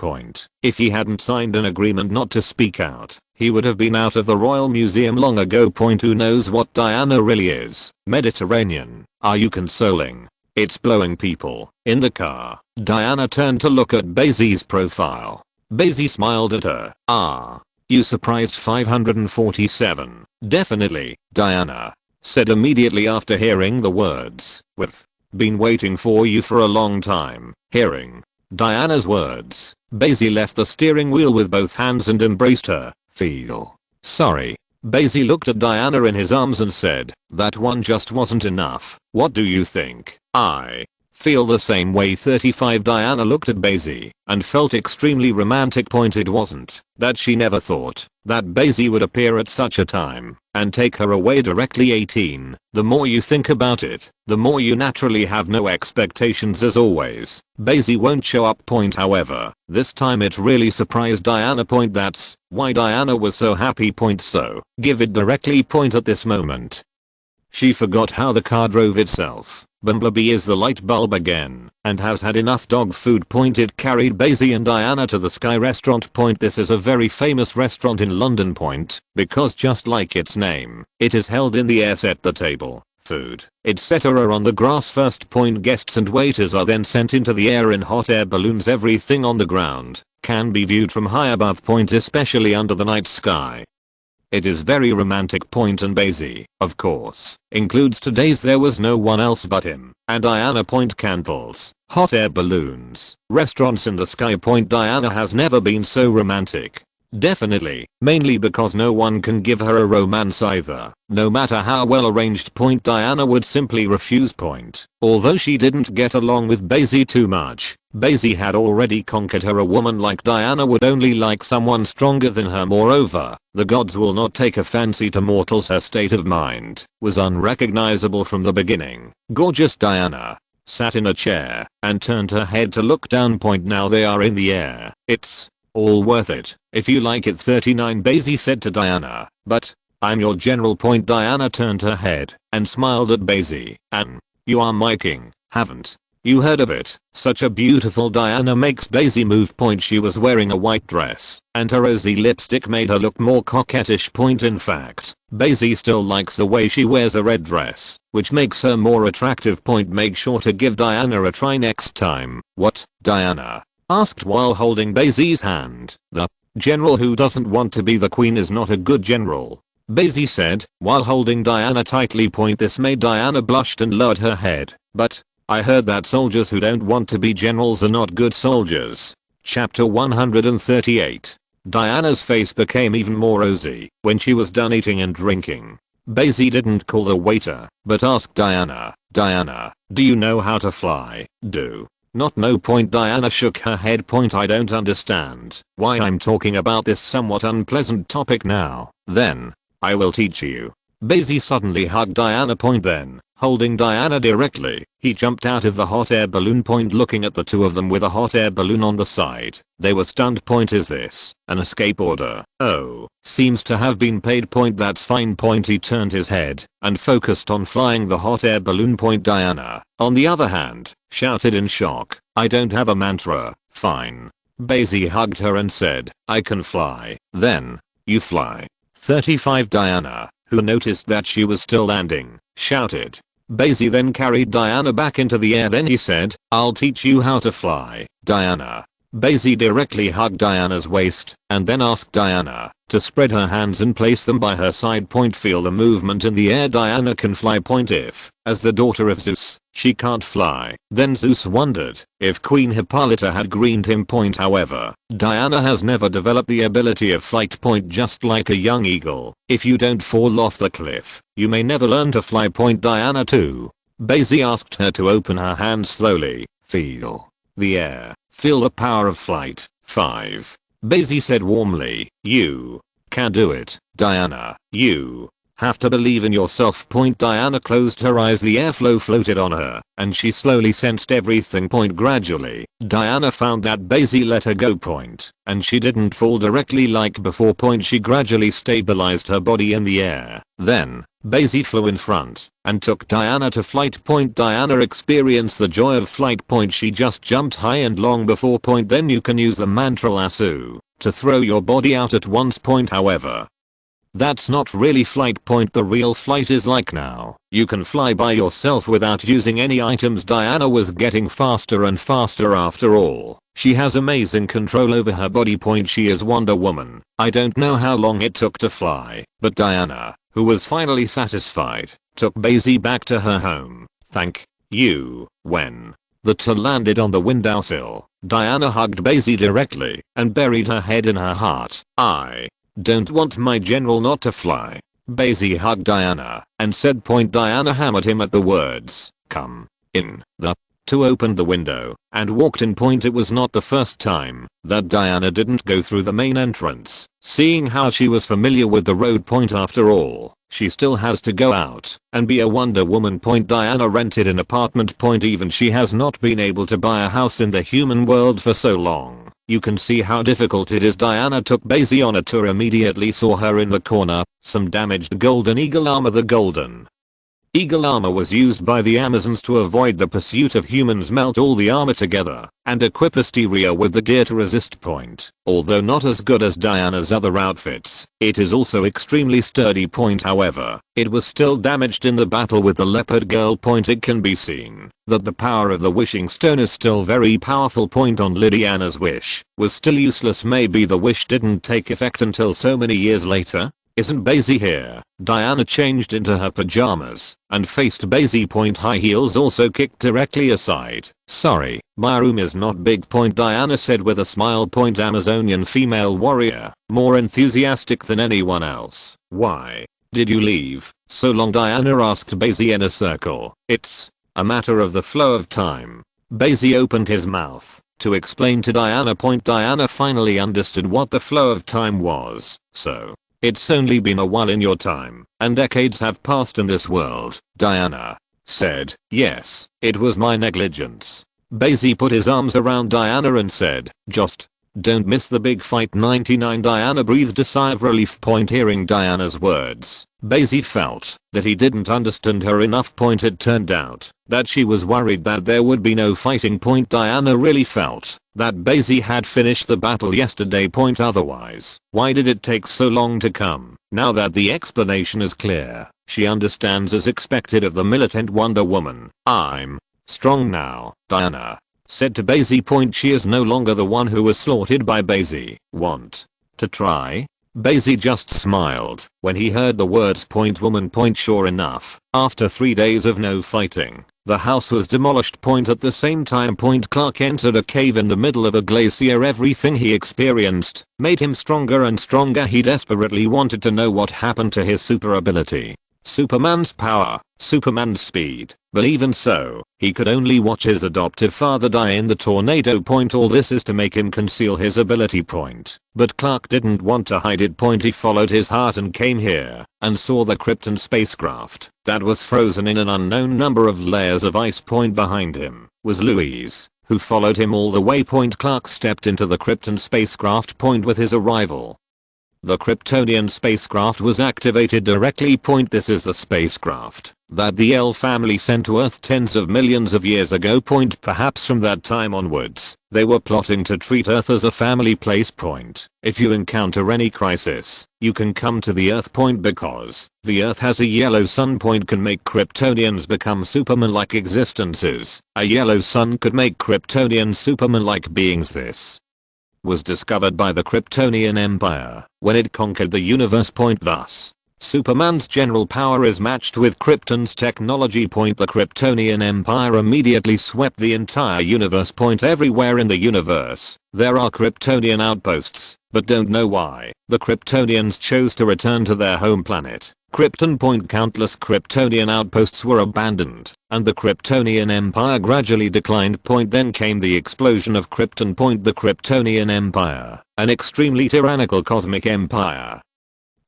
If he hadn't signed an agreement not to speak out, he would have been out of the Royal Museum long ago. Who knows what Diana really is? Mediterranean, are you consoling? It's blowing people in the car. Diana turned to look at Bai Xi's profile. Bai Xi smiled at her. Ah. You surprised 547. Definitely, Diana said immediately after hearing the words. We've been waiting for you for a long time. Hearing Diana's words, Bai Xi left the steering wheel with both hands and embraced her. Feel sorry. Bai Xi looked at Diana in his arms and said, that one just wasn't enough. What do you think? I feel the same way. 35 Diana looked at Bai Xi and felt extremely romantic. It wasn't that she never thought that Bai Xi would appear at such a time and take her away directly. 18. The more you think about it, the more you naturally have no expectations as always. Bai Xi won't show up. However, this time it really surprised Diana. That's why Diana was so happy. So give it directly. At this moment she forgot how the car drove itself. Bumblebee is the light bulb again and has had enough dog food. It carried Bai Xi and Diana to the Sky restaurant. This is a very famous restaurant in London. Because just like its name, it is held in the air. Set the table, food, etc. on the grass first. Guests and waiters are then sent into the air in hot air balloons. Everything on the ground can be viewed from high above. Especially under the night sky. It is very romantic. And Bai Xi, of course, includes today's there was no one else but him and Diana. Candles, hot air balloons, restaurants in the sky. Diana has never been so romantic. Definitely, mainly because no one can give her a romance either. No matter how well arranged. Diana would simply refuse. Although she didn't get along with Bai Xi too much, Bai Xi had already conquered her. A woman like Diana would only like someone stronger than her. Moreover, the gods will not take a fancy to mortals. Her state of mind was unrecognizable from the beginning. Gorgeous Diana sat in a chair and turned her head to look down. Now they are in the air. It's all worth it if you like it. 39 Bai Xi said to Diana, but I'm your general. Diana turned her head and smiled at Bai Xi. And you are my king, haven't you heard of it? Such a beautiful Diana makes Bai Xi move. She was wearing a white dress and her rosy lipstick made her look more coquettish. In fact, Bai Xi still likes the way she wears a red dress, which makes her more attractive. Make sure to give Diana a try next time. What? Diana asked while holding Bai Xi's hand. The general who doesn't want to be the queen is not a good general, Bai Xi said while holding Diana tightly. This made Diana blushed and lowered her head. But I heard that soldiers who don't want to be generals are not good soldiers. Chapter 138. Diana's face became even more rosy when she was done eating and drinking. Bai Xi didn't call the waiter, but asked Diana, do you know how to fly? Do not know. Diana shook her head. I don't understand why I'm talking about this somewhat unpleasant topic now. Then I will teach you. Bai Xi suddenly hugged Diana. Then, holding Diana directly, he jumped out of the hot air balloon. Looking at the two of them with a hot air balloon on the side, they were stunned. Is this an escape order? Oh, seems to have been paid. That's fine. He turned his head and focused on flying the hot air balloon. Diana, on the other hand, shouted in shock, I don't have a mantra. Fine. Bai Xi hugged her and said, I can fly. Then you fly. 35 Diana, who noticed that she was still landing, shouted. Bai Xi then carried Diana back into the air. Then he said, I'll teach you how to fly, Diana. Bai Xi directly hugged Diana's waist and then asked Diana to spread her hands and place them by her side. Feel the movement in the air. Diana can fly. If, as the daughter of Zeus, she can't fly, then Zeus wondered if Queen Hippolyta had greened him. However, Diana has never developed the ability of flight. Just like a young eagle, if you don't fall off the cliff, you may never learn to fly. Diana too. Bai Xi asked her to open her hands slowly. Feel the air. Feel the power of flight. 5. Bai Xi said warmly, you can do it, Diana. You have to believe in yourself. Diana closed her eyes. The airflow floated on her and she slowly sensed everything. Gradually, Diana found that Bai Xi let her go. And she didn't fall directly like before. She gradually stabilized her body in the air. Then, Bai Xi flew in front and took Diana to flight. Diana experienced the joy of flight. She just jumped high and long before. Then you can use the mantra lasso to throw your body out at once. However, that's not really flight. The real flight is like now. You can fly by yourself without using any items. Diana was getting faster and faster. After all, she has amazing control over her body. She is Wonder Woman. I don't know how long it took to fly, but Diana, who was finally satisfied, took Bai Xi back to her home. Thank you. When the two landed on the windowsill, Diana hugged Bai Xi directly and buried her head in her heart. I don't want my general not to fly. Bai Xi hugged Diana and said. Diana hammered him at the words, come in. The two opened the window and walked in. It was not the first time that Diana didn't go through the main entrance, seeing how she was familiar with the road. After all, she still has to go out and be a Wonder Woman. Diana rented an apartment. Even she has not been able to buy a house in the human world for so long. You can see how difficult it is. Diana took Bai Xi on a tour. Immediately saw her in the corner, some damaged golden eagle armor. The golden eagle armor was used by the Amazons to avoid the pursuit of humans. Melt all the armor together and equip Asteria with the gear to resist. Although not as good as Diana's other outfits, it is also extremely sturdy. However, it was still damaged in the battle with the leopard girl. It can be seen that the power of the wishing stone is still very powerful. On Lydiana's wish was still useless. Maybe the wish didn't take effect until so many years later. Isn't Bai Xi here? Diana changed into her pajamas and faced Bai Xi. High heels also kicked directly aside. Sorry, my room is not big. Diana said with a smile. Amazonian female warrior, more enthusiastic than anyone else. Why did you leave so long? Diana asked Bai Xi in a circle. It's a matter of the flow of time. Bai Xi opened his mouth to explain to Diana. Diana finally understood what the flow of time was. So it's only been a while in your time, and decades have passed in this world, Diana said. Yes, it was my negligence. Bai Xi put his arms around Diana and said, just don't miss the big fight. 99. Diana breathed a sigh of relief. Hearing Diana's words, Bai Xi felt that he didn't understand her enough. It turned out that she was worried that there would be no fighting. Diana really felt that Bai Xi had finished the battle yesterday. Otherwise, why did it take so long to come? Now that the explanation is clear, she understands as expected of the militant Wonder Woman. I'm strong now, Diana said to Bai Xi. She is no longer the one who was slaughtered by Bai Xi. Want to try? Bai Xi just smiled when he heard the words woman. Sure enough, after 3 days of no fighting, the house was demolished. At the same time, Clark entered a cave in the middle of a glacier. Everything he experienced made him stronger and stronger. He desperately wanted to know what happened to his super ability. Superman's power, Superman's speed, but even so, he could only watch his adoptive father die in the tornado. All this is to make him conceal his ability. But Clark didn't want to hide it. He followed his heart and came here and saw the Krypton spacecraft that was frozen in an unknown number of layers of ice. Behind him was Louise, who followed him all the way. Clark stepped into the Krypton spacecraft. With his arrival, the Kryptonian spacecraft was activated directly. This is the spacecraft that the L family sent to Earth tens of millions of years ago. Perhaps from that time onwards, they were plotting to treat Earth as a family place. If you encounter any crisis, you can come to the Earth. Because the Earth has a yellow sun. Can make Kryptonians become Superman-like existences. A yellow sun could make Kryptonians Superman-like beings. This was discovered by the Kryptonian Empire when it conquered the universe. Thus, Superman's general power is matched with Krypton's technology. The Kryptonian Empire immediately swept the entire universe. Everywhere in the universe, there are Kryptonian outposts, but don't know why the Kryptonians chose to return to their home planet, Krypton. Countless Kryptonian outposts were abandoned, and the Kryptonian Empire gradually declined. Then came the explosion of Krypton. The Kryptonian Empire, an extremely tyrannical cosmic empire,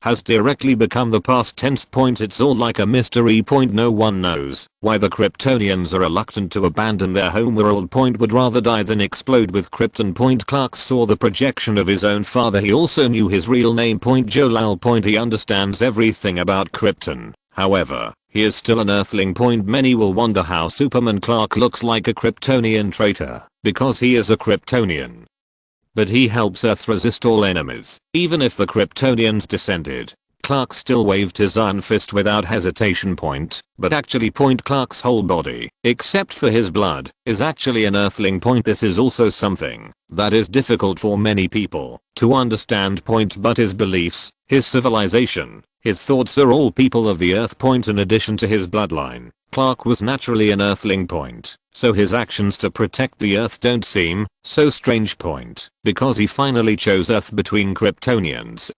has directly become the past tense. It's all like a mystery. No one knows why the Kryptonians are reluctant to abandon their homeworld. Would rather die than explode with Krypton. Clark saw the projection of his own father. He also knew his real name. Jol-Al. He understands everything about Krypton. However, he is still an Earthling. Many will wonder how Superman Clark looks like a Kryptonian traitor, because he is a Kryptonian. But he helps Earth resist all enemies. Even if the Kryptonians descended, Clark still waved his iron fist without hesitation. Point, but actually point Clark's whole body, except for his blood, is actually an earthling. Point. This is also something that is difficult for many people to understand. Point, but his beliefs, his civilization, his thoughts are all people of the earth. Point. In addition to his bloodline, Clark was naturally an earthling. Point, so his actions to protect the earth don't seem so strange. Point, because he finally chose earth between Kryptonians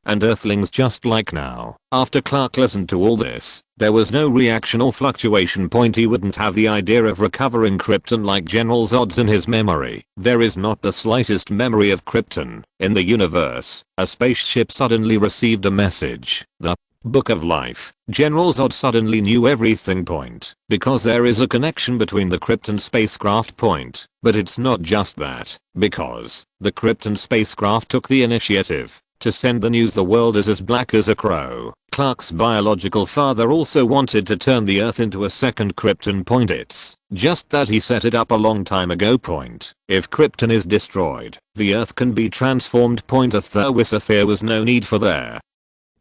and earthlings just like now. After Clark listened to all this, there was no reaction or fluctuation. Point, he wouldn't have the idea of recovering Krypton like General Zod's in his memory. There is not the slightest memory of Krypton in the universe. A spaceship suddenly received a message. The Book of Life. General Zod suddenly knew everything. Point, because there is a connection between the Krypton spacecraft. Point, but it's not just that, because the Krypton spacecraft took the initiative to send the news the world is as black as a crow. Clark's biological father also wanted to turn the earth into a second Krypton. Point, it's just that he set it up a long time ago. Point, if Krypton is destroyed, the earth can be transformed. Point, there was no need for their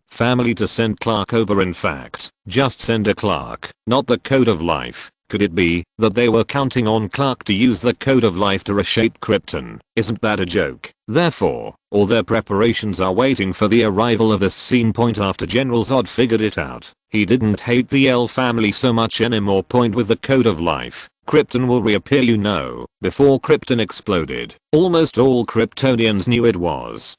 family to send Clark over. In fact, just send a Clark, not the Code of Life. Could it be that they were counting on Clark to use the Code of Life to reshape Krypton? Isn't that a joke? Therefore, all their preparations are waiting for the arrival of this scene. Point, after General Zod figured it out, he didn't hate the L family so much anymore. Point, with the Code of Life, Krypton will reappear. Before Krypton exploded, almost all Kryptonians knew it was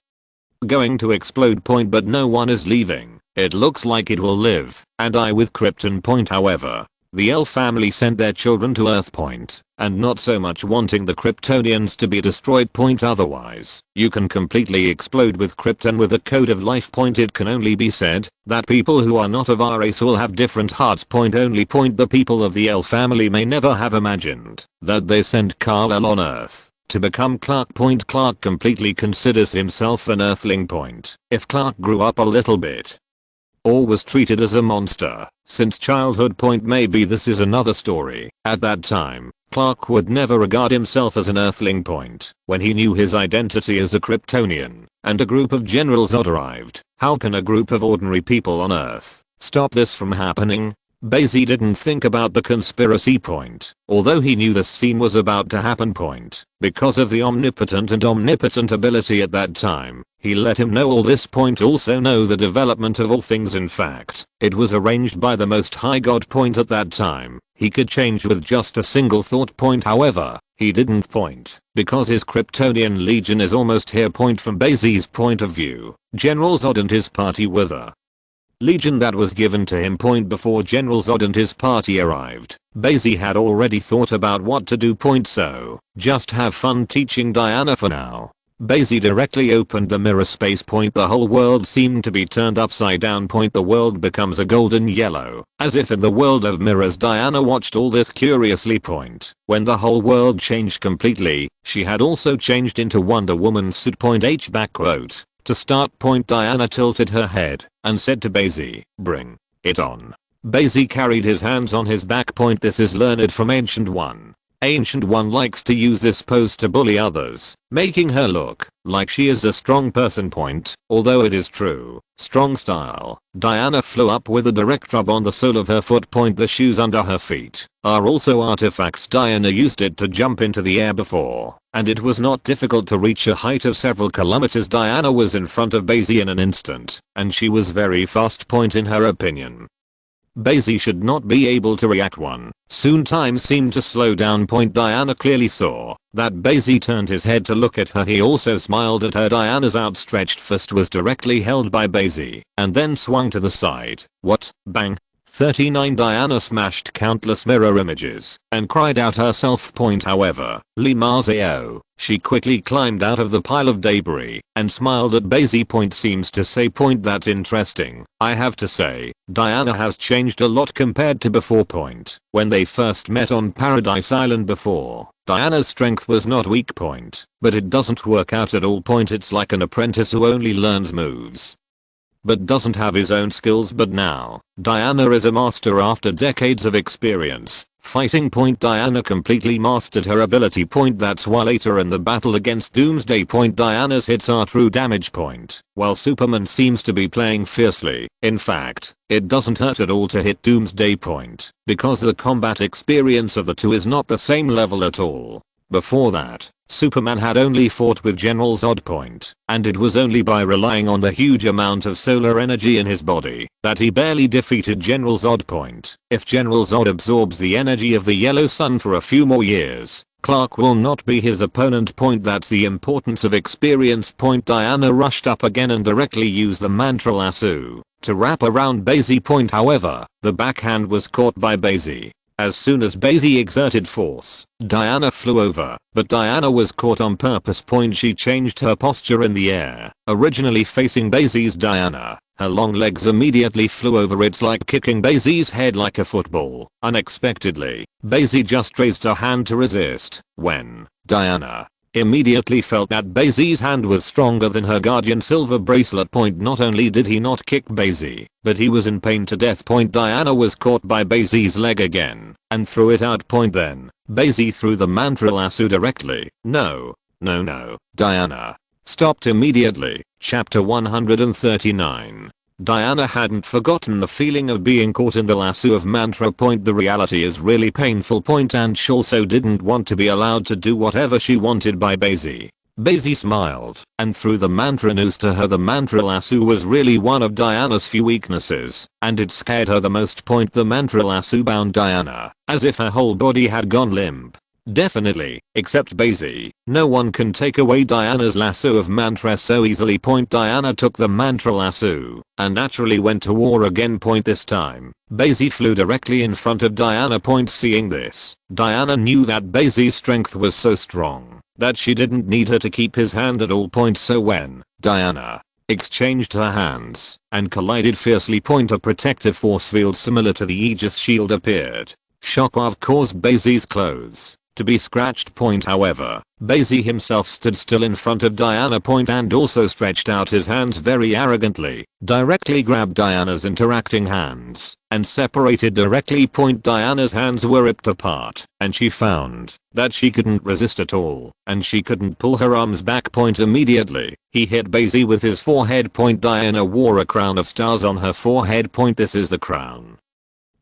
going to explode. Point, but no one is leaving. It looks like it will live and die with Krypton. Point, however, the L family sent their children to Earth. Point, and not so much wanting the Kryptonians to be destroyed. Point, otherwise you can completely explode with Krypton with the Code of Life. Point, it can only be said that people who are not of our race will have different hearts. Point, only. Point, the people of the L family may never have imagined that they sent Kal-El on Earth to become Clark. Point, Clark completely considers himself an earthling. Point, if Clark grew up a little bit or was treated as a monster since childhood. Point, maybe this is another story. At that time, Clark would never regard himself as an earthling. Point, when he knew his identity as a Kryptonian and a group of General Zod arrived, how can a group of ordinary people on Earth stop this from happening? Bai Xi didn't think about the conspiracy. Point, although he knew this scene was about to happen. Point, because of the omnipotent and omnipotent ability at that time, he let him know all this. Point, also know the development of all things. In fact, it was arranged by the Most High God. Point, at that time, he could change with just a single thought. Point, however, he didn't. Point, because his Kryptonian legion is almost here. Point, from Bai Xi's point of view, General Zod and his party were the legion that was given to him. Point, before General Zod and his party arrived, Bai Xi had already thought about what to do. Point, so just have fun teaching Diana for now. Bai Xi directly opened the mirror space. Point, the whole world seemed to be turned upside down. Point, the world becomes a golden yellow, as if in the world of mirrors. Diana watched all this curiously. Point, when the whole world changed completely, she had also changed into Wonder Woman's suit. Point, back quote. To start. Point, Diana tilted her head and said to Bai Xi, bring it on. Bai Xi carried his hands on his back. Point, this is learned from Ancient One. Ancient One likes to use this pose to bully others, making her look like she is a strong person. Point, although it is true, strong style. Diana flew up with a direct rub on the sole of her foot. Point, the shoes under her feet are also artifacts. Diana used it to jump into the air before, and it was not difficult to reach a height of several kilometers. Diana was in front of Bai Xi in an instant, and she was very fast. Point, in her opinion, Bai Xi should not be able to react. Soon time seemed to slow down. Point, Diana clearly saw that Bai Xi turned his head to look at her. He also smiled at her. Diana's outstretched fist was directly held by Bai Xi and then swung to the side. What? Bang. 39. Diana smashed countless mirror images and cried out herself. Point, however, Limazeo, she quickly climbed out of the pile of debris and smiled at Bai Xi. Point, seems to say. Point, that's interesting. I have to say, Diana has changed a lot compared to before. Point, when they first met on Paradise Island before, Diana's strength was not weak. Point, but it doesn't work out at all. Point, it's like an apprentice who only learns moves but doesn't have his own skills. But now, Diana is a master after decades of experience. Fighting point Diana completely mastered her ability point. That's why later in the battle against Doomsday point Diana's hits are true damage point, while Superman seems to be playing fiercely. In fact, it doesn't hurt at all to hit Doomsday point, because the combat experience of the two is not the same level at all. Before that, Superman had only fought with General Zod point, and it was only by relying on the huge amount of solar energy in his body that he barely defeated General Zod point. If General Zod absorbs the energy of the yellow sun for a few more years, Clark will not be his opponent point. That's the importance of experience point. Diana rushed up again and directly used the mantra lasso to wrap around Bai Xi point. However, the backhand was caught by Bai Xi. As soon as Bai Xi exerted force, Diana flew over, but Diana was caught on purpose point. She changed her posture in the air, originally facing Bai Xi's Diana. Her long legs immediately flew over. It's like kicking Bai Xi's head like a football. Unexpectedly, Bai Xi just raised her hand to resist, when Diana immediately felt that Bai Xi's hand was stronger than her guardian silver bracelet point. Not only did he not kick Bai Xi, but he was in pain to death point. Diana was caught by Bai Xi's leg again and threw it out point. Then Bai Xi threw the mantra lasso directly. No, Diana stopped immediately. Chapter 139. Diana hadn't forgotten the feeling of being caught in the lasso of mantra point. The reality is really painful point, and she also didn't want to be allowed to do whatever she wanted by Bai Xi. Bai Xi smiled and threw the mantra news to her. The mantra lasso was really one of Diana's few weaknesses, and it scared her the most point. The mantra lasso bound Diana as if her whole body had gone limp. Definitely, except Bai Xi, no one can take away Diana's lasso of mantra so easily point. Diana took the mantra lasso and naturally went to war again point. This time, Bai Xi flew directly in front of Diana point. Seeing this, Diana knew that Bai Xi's strength was so strong that she didn't need her to keep his hand at all point. So when Diana exchanged her hands and collided fiercely point, a protective force field similar to the Aegis shield appeared. Shockwave caused Bai Xi's clothes to be scratched point. However, Bai Xi himself stood still in front of Diana point and also stretched out his hands very arrogantly, directly grabbed Diana's interacting hands and separated directly point. Diana's hands were ripped apart and she found that she couldn't resist at all and she couldn't pull her arms back point. Immediately, he hit Bai Xi with his forehead point. Diana wore a crown of stars on her forehead point. This is the crown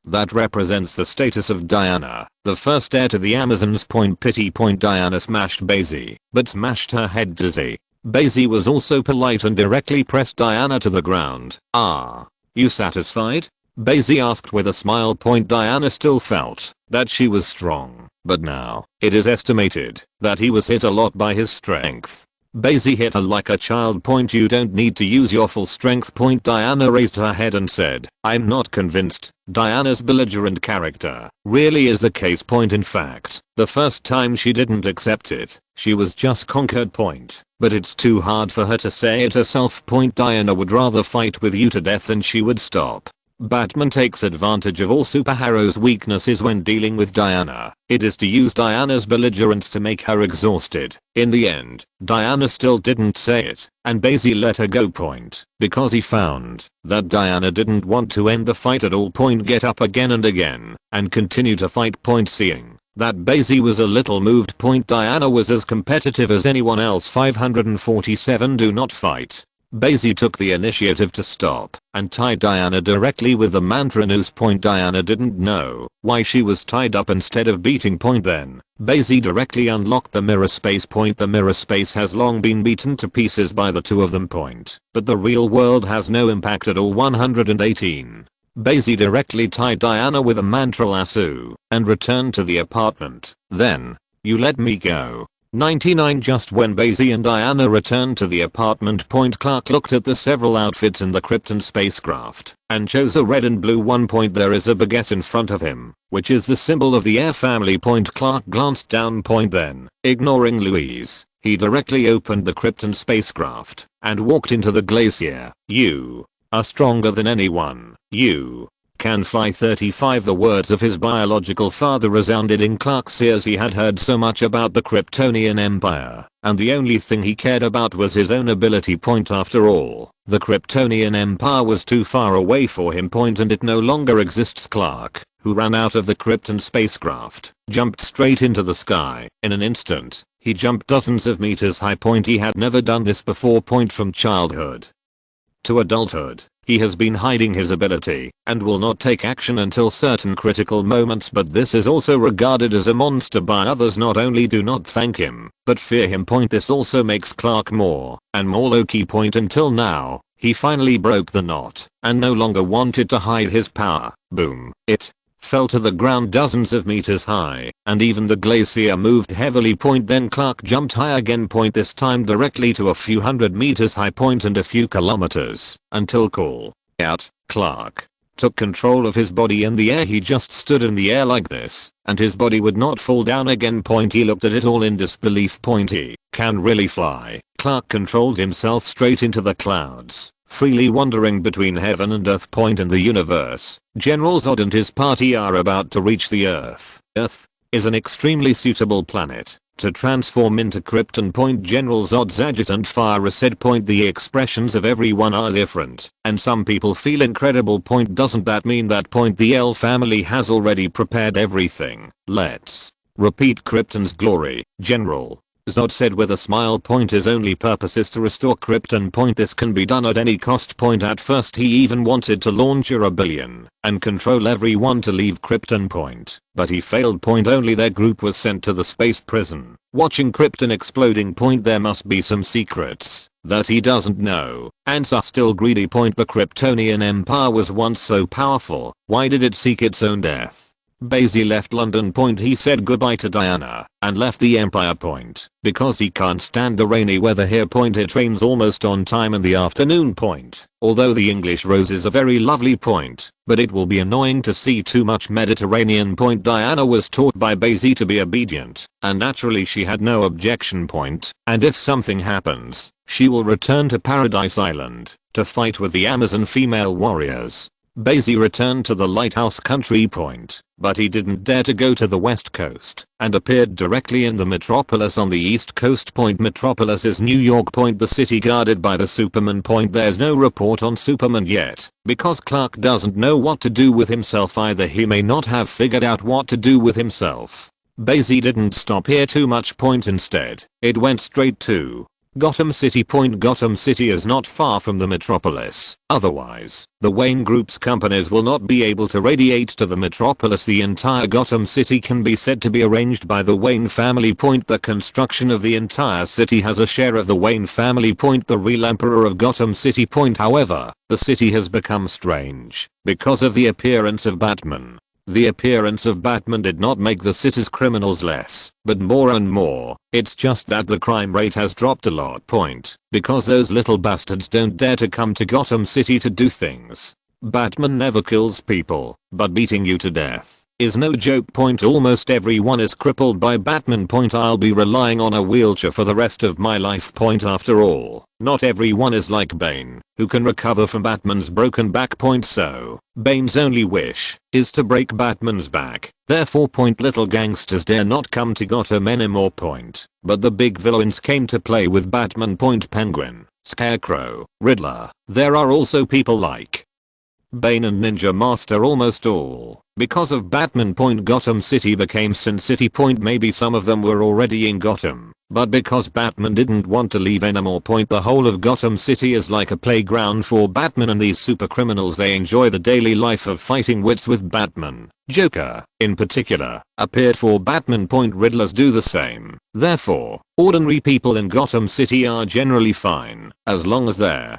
that represents the status of Diana, the first heir to the Amazons point. Pity point. Diana smashed Bai Xi, but smashed her head dizzy. Bai Xi was also polite and directly pressed Diana to the ground. "Ah, you satisfied?" Bai Xi asked with a smile point. Diana still felt that she was strong, but now it is estimated that he was hit a lot by his strength. Bai Xi hit her like a child point. "You don't need to use your full strength point." Diana raised her head and said, "I'm not convinced." Diana's belligerent character really is the case point. In fact, the first time she didn't accept it, she was just conquered point. But it's too hard for her to say it herself point. Diana would rather fight with you to death than she would stop. Batman takes advantage of all superheroes' weaknesses when dealing with Diana. It is to use Diana's belligerence to make her exhausted. In the end, Diana still didn't say it, and Bai Xi let her go point, because he found that Diana didn't want to end the fight at all point. Get up again and again, and continue to fight point. Seeing that Bai Xi was a little moved point. Diana was as competitive as anyone else. 547 Do not fight. Bai Xi took the initiative to stop and tie Diana directly with the mantra noose point. Diana didn't know why she was tied up instead of beating point. Then Bai Xi directly unlocked the mirror space point. The mirror space has long been beaten to pieces by the two of them point, but the real world has no impact at all. 118. Bai Xi directly tied Diana with a mantra lasso and returned to the apartment. "Then you let me go." 99. Just when Bai Xi and Diana returned to the apartment point, Clark looked at the several outfits in the Krypton spacecraft and chose a red and blue one point. There is a baguette in front of him, which is the symbol of the Air family point. Clark glanced down point. Then, ignoring Louise, he directly opened the Krypton spacecraft and walked into the glacier. "You are stronger than anyone. You can fly." 35. The words of his biological father resounded in Clark's ears. He had heard so much about the Kryptonian Empire, and the only thing he cared about was his own ability point. After all, the Kryptonian Empire was too far away for him point, and it no longer exists. Clark who ran out of the Krypton spacecraft, jumped straight into the sky. In an instant, he jumped dozens of meters high. He had never done this before. From childhood to adulthood, he has been hiding his ability and will not take action until certain critical moments, but this is also regarded as a monster by others. Not only do not thank him, but fear him. This also makes Clark more and more low-key. Until now, he finally broke the knot and no longer wanted to hide his power. Boom. It fell to the ground dozens of meters high, and even the glacier moved heavily. Then Clark jumped high again. This time directly to a few hundred meters high. And a few kilometers until call out. Clark took control of his body in the air. He just stood in the air like this, and his body would not fall down again. He looked at it all in disbelief. He can really fly. Clark controlled himself straight into the clouds, freely wandering between heaven and earth. In the universe, General Zod and his party are about to reach the Earth. Earth is an extremely suitable planet to transform into Krypton. General Zod's adjutant Farah said. The expressions of everyone are different, and some people feel incredible. Doesn't that mean that the L family has already prepared everything? Let's repeat Krypton's glory, General Zod said with a smile. His only purpose is to restore Krypton. This can be done at any cost. At first he even wanted to launch a rebellion and control everyone to leave Krypton. But he failed. Only their group was sent to the space prison, watching Krypton exploding. There must be some secrets that he doesn't know, and are still greedy. The Kryptonian Empire was once so powerful, why did it seek its own death? Bai Xi left London. He said goodbye to Diana and left the Empire. Because he can't stand the rainy weather here. It rains almost on time in the afternoon. Although the English rose is a very lovely. But it will be annoying to see too much Mediterranean. Diana was taught by Bai Xi to be obedient, and naturally she had no objection. And if something happens, she will return to Paradise Island to fight with the Amazon female warriors. Bai Xi returned to the lighthouse country. But he didn't dare to go to the west coast and appeared directly in the metropolis on the east coast. Metropolis is New York. The city guarded by the Superman. There's no report on Superman yet because Clark doesn't know what to do with himself either. He may not have figured out what to do with himself. Bai Xi didn't stop here too much. Instead, it went straight to Gotham City. Gotham City is not far from the metropolis. Otherwise, the Wayne Group's companies will not be able to radiate to the metropolis. The entire Gotham City can be said to be arranged by the Wayne family. The construction of the entire city has a share of the Wayne family. The real emperor of Gotham City. However, the city has become strange because of the appearance of Batman. The appearance of Batman did not make the city's criminals less, but more and more. It's just that the crime rate has dropped a lot. Because those little bastards don't dare to come to Gotham City to do things. Batman never kills people, but beating you to death is no joke. Almost everyone is crippled by Batman. I'll be relying on a wheelchair for the rest of my life. After all, not everyone is like Bane, who can recover from Batman's broken back. So, Bane's only wish is to break Batman's back. Therefore, little gangsters dare not come to Gotham anymore. But the big villains came to play with Batman. Penguin, Scarecrow, Riddler. There are also people like Bane and Ninja Master. Almost all because of Batman. Gotham City became Sin City. Maybe some of them were already in Gotham, but because Batman didn't want to leave anymore. The whole of Gotham City is like a playground for Batman and these super criminals. They enjoy the daily life of fighting wits with Batman. Joker, in particular, appeared for Batman. Riddlers do the same. Therefore, ordinary people in Gotham City are generally fine as long as their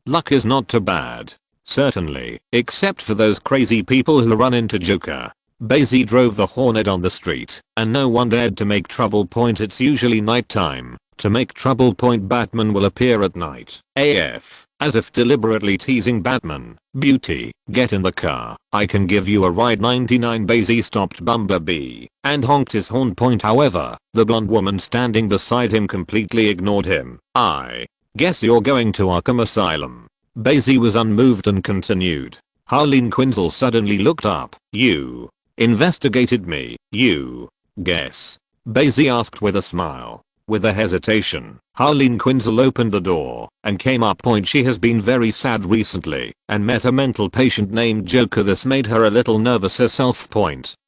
luck is not too bad. Certainly, except for those crazy people who run into Joker. Bai Xi drove the Hornet on the street, and no one dared to make trouble. It's usually nighttime. To make trouble. Batman will appear at night. AF. As if deliberately teasing Batman. Beauty, get in the car. I can give you a ride. 99. Bai Xi stopped Bumblebee and honked his horn. However, the blonde woman standing beside him completely ignored him. I guess you're going to Arkham Asylum. Bai Xi was unmoved and continued. Harleen Quinzel suddenly looked up. You investigated me, you guess? Bai Xi asked with a smile. With a hesitation, Harleen Quinzel opened the door and came up. She has been very sad recently and met a mental patient named Joker. This made her a little nervous herself.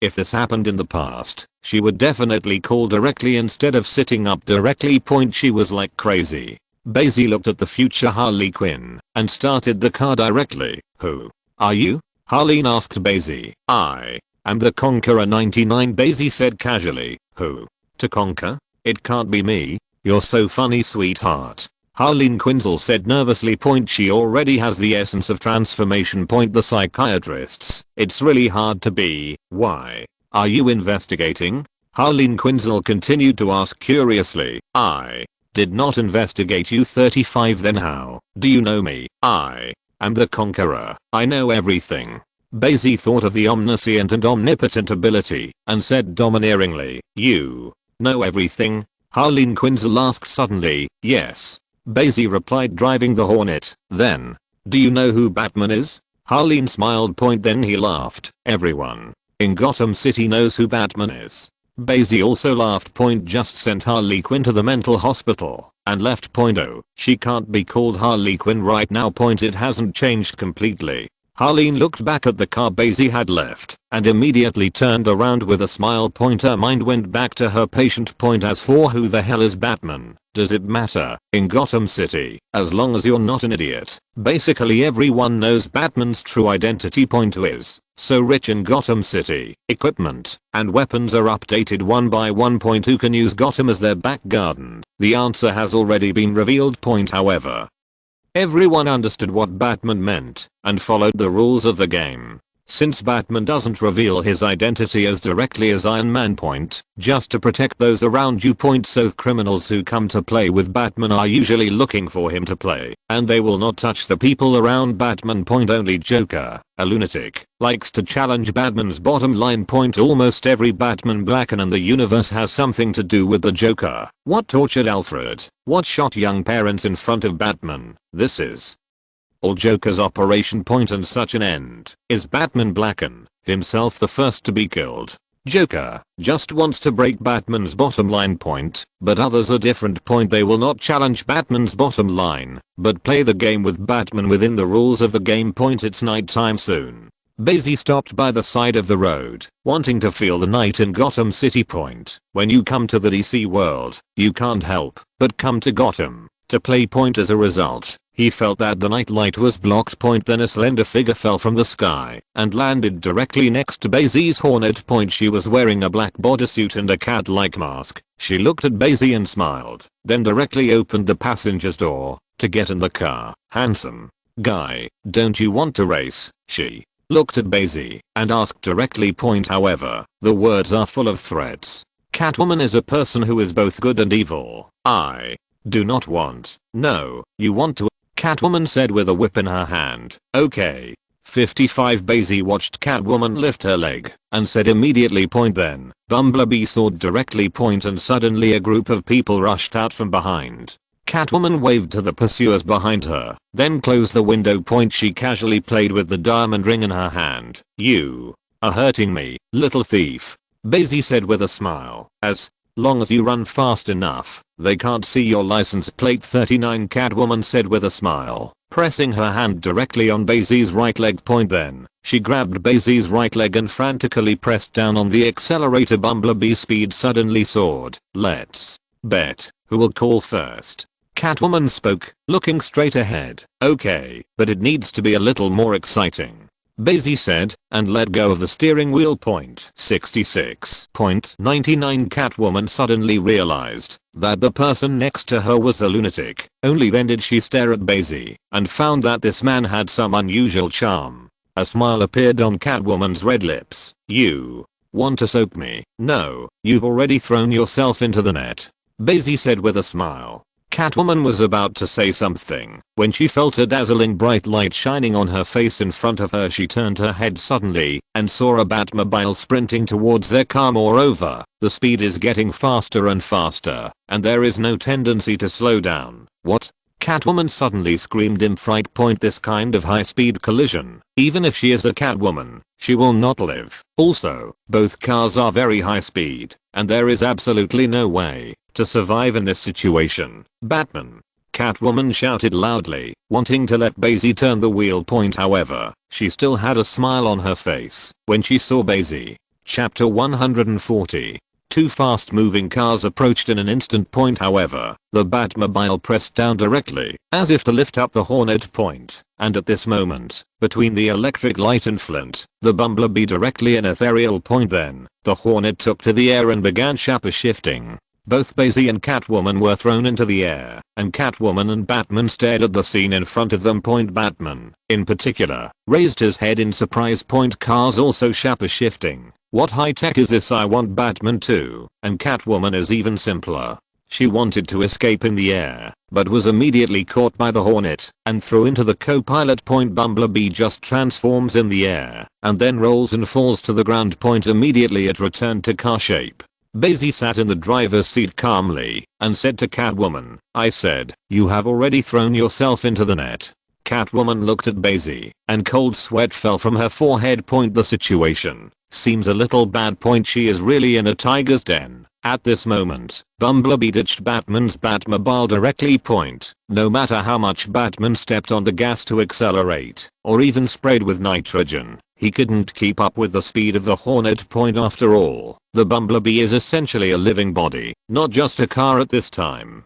If this happened in the past, she would definitely call directly instead of sitting up directly. She was like crazy. Bai Xi looked at the future Harley Quinn and started the car directly. Who are you? Harleen asked Bai Xi. I am the Conqueror 99, Bai Xi said casually. Who to conquer? It can't be me. You're so funny, sweetheart. Harleen Quinzel said nervously. She already has the essence of transformation. The psychiatrists. It's really hard to be. Why are you investigating? Harleen Quinzel continued to ask curiously. I did not investigate you. 35. Then how do you know me? I am the Conqueror. I know everything. Bai Xi thought of the omniscient and omnipotent ability and said domineeringly. You know everything? Harleen Quinzel asked suddenly. Yes. Bai Xi replied, driving the Hornet. Then, do you know who Batman is? Harleen smiled. Then he laughed. Everyone in Gotham City knows who Batman is. Bai Xi also laughed. Just sent Harley Quinn to the mental hospital and left. Oh, she can't be called Harley Quinn right now. It hasn't changed completely. Harleen looked back at the car Bai Xi had left and immediately turned around with a smile. Her mind went back to her patient. As for who the hell is Batman, does it matter in Gotham City as long as you're not an idiot? Basically everyone knows Batman's true identity. Who is so rich in Gotham City. Equipment and weapons are updated one by one. Who can use Gotham as their back garden? The answer has already been revealed. However, everyone understood what Batman meant and followed the rules of the game. Since Batman doesn't reveal his identity as directly as Iron Man. Just to protect those around you. So criminals who come to play with Batman are usually looking for him to play, and they will not touch the people around Batman. Only Joker, a lunatic, likes to challenge Batman's bottom line. Almost every Batman blacken in the universe has something to do with the Joker. What tortured Alfred? What shot young parents in front of Batman? This is all Joker's operation. And such an end. Is Batman Blacken himself the first to be killed? Joker just wants to break Batman's bottom line. But others are different. They will not challenge Batman's bottom line, but play the game with Batman within the rules of the game. It's nighttime soon. Bai Xi stopped by the side of the road, wanting to feel the night in Gotham City. When you come to the DC world, you can't help but come to Gotham to play. As a result, he felt that the nightlight was blocked. Then a slender figure fell from the sky and landed directly next to Bai Xi's Hornet. She was wearing a black bodysuit and a cat-like mask. She looked at Bai Xi and smiled, then directly opened the passenger's door to get in the car. Handsome guy, don't you want to race? She looked at Bai Xi and asked directly. However, the words are full of threats. Catwoman is a person who is both good and evil. I do not want. No, you want to, Catwoman said with a whip in her hand. Okay. 55. Bai Xi watched Catwoman lift her leg and said immediately. Then Bumblebee soared directly. And suddenly a group of people rushed out from behind. Catwoman waved to the pursuers behind her, then closed the window. She casually played with the diamond ring in her hand. You are hurting me, little thief, Bai Xi said with a smile. As long as you run fast enough, they can't see your license plate. 39. Catwoman said with a smile, pressing her hand directly on Bai Xi's right leg. Then she grabbed Bai Xi's right leg and frantically pressed down on the accelerator. Bumblebee's speed suddenly soared. Let's bet who will call first, Catwoman spoke, looking straight ahead. Okay, but it needs to be a little more exciting, Bai Xi said, and let go of the steering wheel. 66. 99. Catwoman suddenly realized that the person next to her was a lunatic. Only then did she stare at Bai Xi and found that this man had some unusual charm. A smile appeared on Catwoman's red lips. You want to soak me? No, you've already thrown yourself into the net, Bai Xi said with a smile. Catwoman was about to say something when she felt a dazzling bright light shining on her face in front of her. She turned her head suddenly and saw a Batmobile sprinting towards their car. Moreover, the speed is getting faster and faster, and there is no tendency to slow down. What? Catwoman suddenly screamed in fright. This kind of high-speed collision, even if she is a Catwoman, she will not live. Also, both cars are very high speed, and there is absolutely no way to survive in this situation. Batman. Catwoman shouted loudly, wanting to let Bai Xi turn the wheel. However, she still had a smile on her face when she saw Bai Xi. Chapter 140. Two fast-moving cars approached in an instant. However, the Batmobile pressed down directly, as if to lift up the Hornet. And at this moment, between the electric light and Flint, the Bumblebee directly in ethereal. Then, the Hornet took to the air and began shifting. Both Bai Xi and Catwoman were thrown into the air, and Catwoman and Batman stared at the scene in front of them. Batman, in particular, raised his head in surprise. Cars also shifting. What high tech is this? I want Batman too. And Catwoman is even simpler. She wanted to escape in the air, but was immediately caught by the Hornet and threw into the co-pilot. Bumblebee just transforms in the air and then rolls and falls to the ground. Immediately it returned to car shape. Bai Xi sat in the driver's seat calmly and said to Catwoman, I said, you have already thrown yourself into the net. Catwoman looked at Bai Xi and cold sweat fell from her forehead. The situation seems a little bad. She is really in a tiger's den. At this moment, Bumblebee ditched Batman's Batmobile directly. No matter how much Batman stepped on the gas to accelerate, or even sprayed with nitrogen, he couldn't keep up with the speed of the Hornet. After all, the Bumblebee is essentially a living body, not just a car at this time.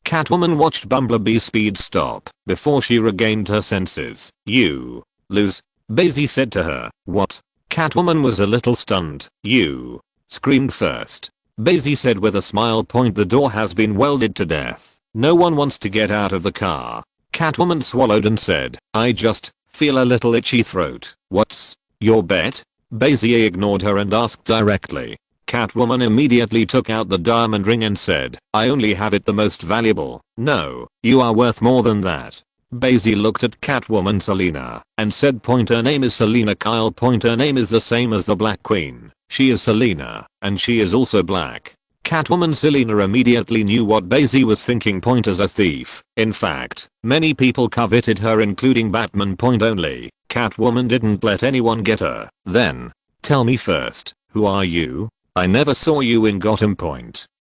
Catwoman watched Bumblebee's speed stop before she regained her senses. You lose, Bai Xi said to her. What? Catwoman was a little stunned. You screamed first, Bai Xi said with a smile. The door has been welded to death. No one wants to get out of the car. Catwoman swallowed and said, I just feel a little itchy throat. What's your bet? Bai Xi ignored her and asked directly. Catwoman immediately took out the diamond ring and said, I only have it, the most valuable. No, you are worth more than that. Bai Xi looked at Catwoman Selena and said, her name is Selena Kyle. Her name is the same as the Black Queen. She is Selena, and she is also black. Catwoman Selena immediately knew what Bai Xi was thinking. As a thief. In fact, many people coveted her, including Batman. Only Catwoman didn't let anyone get her. Then, tell me first, who are you? I never saw you in Gotham.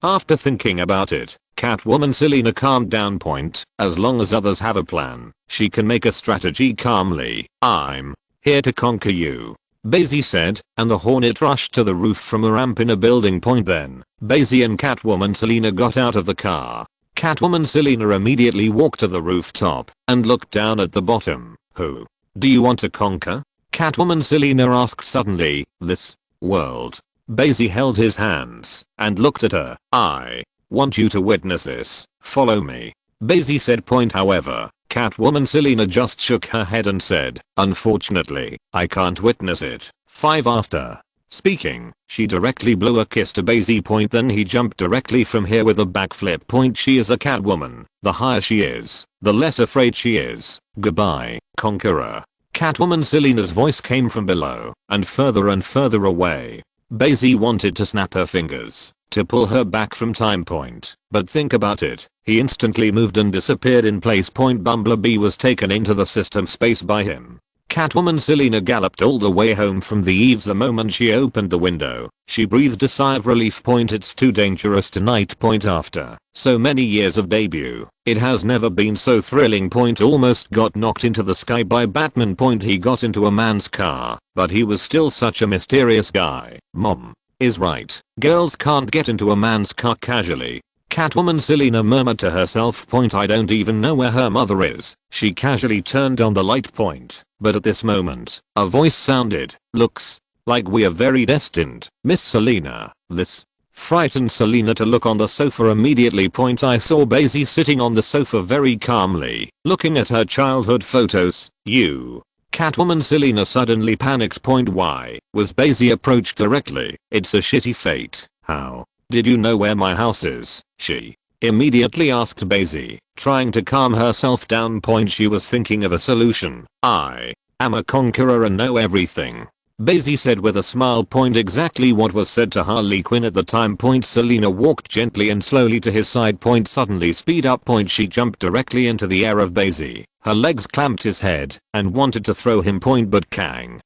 After thinking about it, Catwoman Selena calmed down. As long as others have a plan, she can make a strategy calmly. I'm here to conquer you, Bai Xi said, and the Hornet rushed to the roof from a ramp in a building. Then, Bai Xi and Catwoman Selena got out of the car. Catwoman Selena immediately walked to the rooftop and looked down at the bottom. Who do you want to conquer? Catwoman Selena asked suddenly. This world. Bai Xi held his hands and looked at her. I want you to witness this. Follow me, Bai Xi said. However, Catwoman Selena just shook her head and said, unfortunately, I can't witness it. 5 After speaking, she directly blew a kiss to Bai Xi. Then he jumped directly from here with a backflip. She is a Catwoman. The higher she is, the less afraid she is. Goodbye, conqueror. Catwoman Selena's voice came from below and further away. Bai Xi wanted to snap her fingers to pull her back from time. But think about it, he instantly moved and disappeared in place. Bumblebee was taken into the system space by him. Catwoman Selena galloped all the way home from the eaves. The moment she opened the window, she breathed a sigh of relief. It's too dangerous tonight. After so many years of debut, it has never been so thrilling. Almost got knocked into the sky by Batman. He got into a man's car, but he was still such a mysterious guy. Mom is right. Girls can't get into a man's car casually. Catwoman Selena murmured to herself. I don't even know where her mother is. She casually turned on the light. But at this moment, a voice sounded. Looks like we are very destined, Miss Selena. This frightened Selena to look on the sofa immediately. I saw Bai Xi sitting on the sofa very calmly, looking at her childhood photos. You. Catwoman Selena suddenly panicked. Why was Bai Xi approached directly? It's a shitty fate. How did you know where my house is? She immediately asked Bai Xi, trying to calm herself down. She was thinking of a solution. I am a conqueror and know everything, Bai Xi said with a smile. Exactly what was said to Harley Quinn at the time. Selena walked gently and slowly to his side. Suddenly speed up. She jumped directly into the air of Bai Xi. Her legs clamped his head and wanted to throw him. But Kang.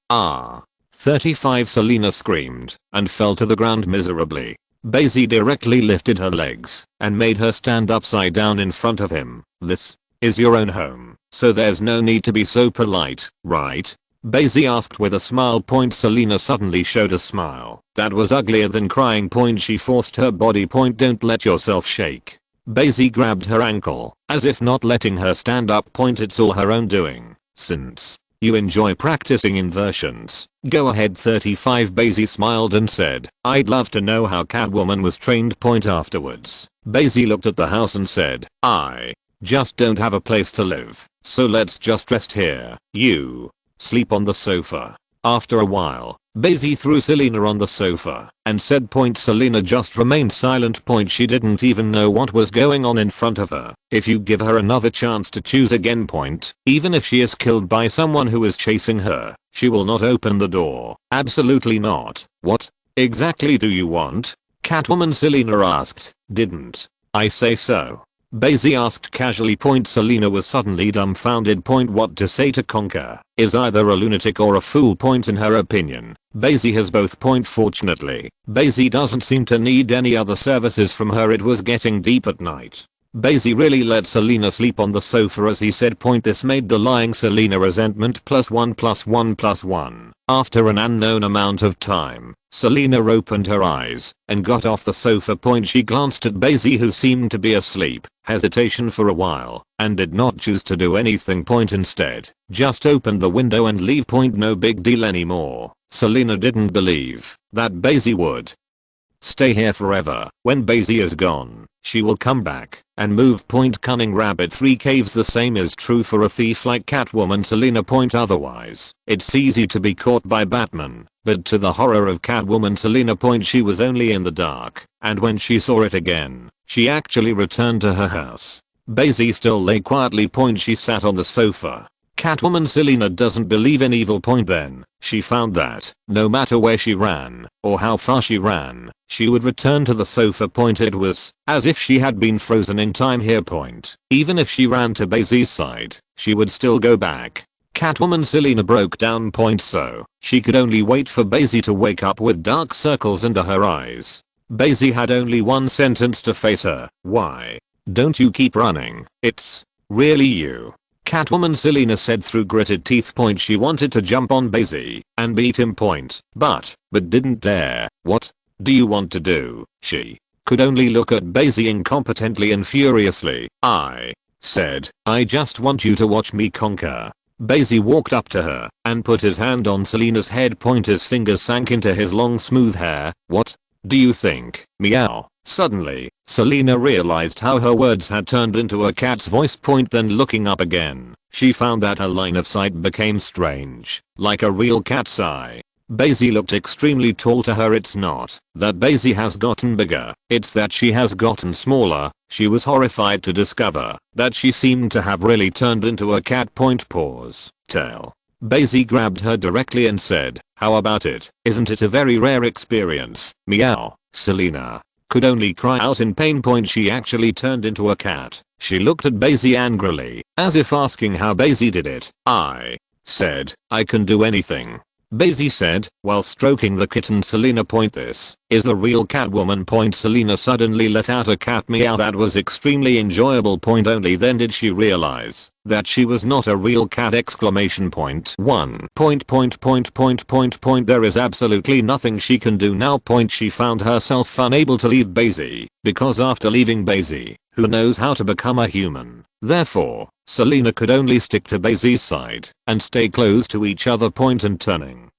35 Selena screamed and fell to the ground miserably. Bai Xi directly lifted her legs and made her stand upside down in front of him. This is your own home, so there's no need to be so polite, right? Bai Xi asked with a smile. Selena suddenly showed a smile that was uglier than crying. She forced her body. Don't let yourself shake. Bai Xi grabbed her ankle as if not letting her stand up. It's all her own doing. Since you enjoy practicing inversions, go ahead. 35. Bai Xi smiled and said, I'd love to know how Catwoman was trained. Afterwards, Bai Xi looked at the house and said, I just don't have a place to live, so let's just rest here. You sleep on the sofa. After a while, Bai Xi threw Selena on the sofa and said. Selena just remained silent. She didn't even know what was going on in front of her. If you give her another chance to choose again, even if she is killed by someone who is chasing her, she will not open the door. Absolutely not. What exactly do you want? Catwoman Selena asked. Didn't I say so? Bai Xi asked casually. Selena was suddenly dumbfounded. What to say to Conker is either a lunatic or a fool. In her opinion, Bai Xi has both. Fortunately, Bai Xi doesn't seem to need any other services from her. It was getting deep at night. Bai Xi really let Selena sleep on the sofa as he said. This made the lying Selena resentment +1+1+1. After an unknown amount of time, Selena opened her eyes and got off the sofa. She glanced at Bai Xi, who seemed to be asleep, hesitation for a while, and did not choose to do anything. Instead, just opened the window and leave. No big deal anymore. Selena didn't believe that Bai Xi would stay here forever. When Bai Xi is gone, she will come back and move. Cunning rabbit 3 caves. The same is true for a thief like Catwoman Selena. Otherwise, it's easy to be caught by Batman, but to the horror of Catwoman Selena. She was only in the dark, and when she saw it again, she actually returned to her house. Bai Xi still lay quietly. She sat on the sofa. Catwoman Selena doesn't believe in evil. Then she found that no matter where she ran or how far she ran, she would return to the sofa. It was as if she had been frozen in time here. Even if she ran to Bai Xi's side, she would still go back. Catwoman Selena broke down. So she could only wait for Bai Xi to wake up with dark circles under her eyes. Bai Xi had only one sentence to face her. Why don't you keep running? It's really you. Catwoman Selena said through gritted teeth. She wanted to jump on Bai Xi and beat him. But didn't dare. What do you want to do? She could only look at Bai Xi incompetently and furiously. I said, I just want you to watch me conquer. Bai Xi walked up to her and put his hand on Selena's head. His fingers sank into his long smooth hair. What do you think? Meow. Suddenly, Selena realized how her words had turned into a cat's voice. Then looking up again, she found that her line of sight became strange, like a real cat's eye. Bai Xi looked extremely tall to her. It's not that Bai Xi has gotten bigger, it's that she has gotten smaller. She was horrified to discover that she seemed to have really turned into a cat. Paws, tail. Bai Xi grabbed her directly and said, how about it? Isn't it a very rare experience? Meow. Selena could only cry out in pain. She actually turned into a cat. She looked at Bai Xi angrily, as if asking how Bai Xi did it. I said, I can do anything. Bai Xi said, while stroking the kitten. Selena. This is the real Catwoman. Selena suddenly let out a cat meow that was extremely enjoyable. Only then did she realize that she was not a real cat! One. There is absolutely nothing she can do now. She found herself unable to leave Bai Xi, because after leaving Bai Xi, who knows how to become a human? Therefore, Selena could only stick to Bai Xi's side and stay close to each other. And turning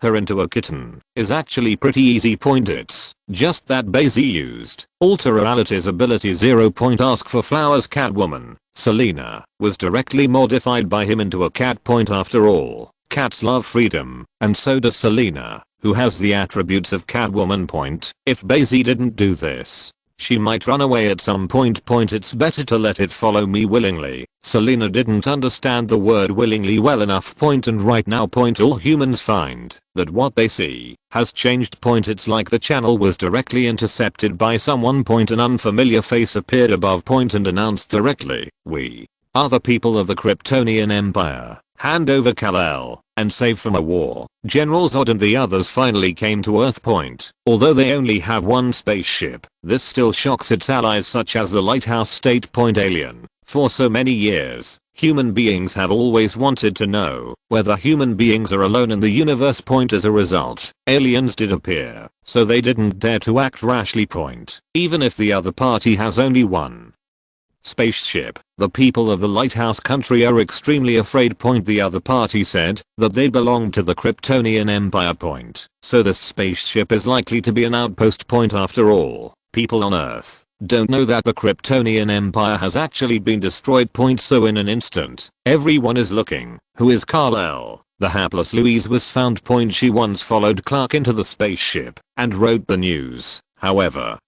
her into a kitten is actually pretty easy. It's just that Bai Xi used Alter Reality's ability 0. Ask for flowers. Catwoman Selena was directly modified by him into a cat. After all, cats love freedom, and so does Selena, who has the attributes of Catwoman. If Bai Xi didn't do this, she might run away at some point. It's better to let it follow me willingly. Selena didn't understand the word willingly well enough. And right now. All humans find that what they see has changed. It's like the channel was directly intercepted by someone. An unfamiliar face appeared above. And announced directly, we are the people of the Kryptonian Empire. hand over Kal-El, and save from a war. General Zod and the others finally came to Earth Point. Although they only have one spaceship, this still shocks its allies such as the Lighthouse State Point alien. For so many years, human beings have always wanted to know whether human beings are alone in the universe. Point as a result, aliens did appear, so they didn't dare to act rashly. Point, even if the other party has only one spaceship, the people of the Lighthouse country are extremely afraid. Point, the other party said that they belong to the Kryptonian Empire. Point, so this spaceship is likely to be an outpost. Point, after all, people on Earth don't know that the Kryptonian Empire has actually been destroyed. Point, so in an instant, everyone is looking. Who is Kal-El? The hapless Louise was found. Point, she once followed Clark into the spaceship and wrote the news. However,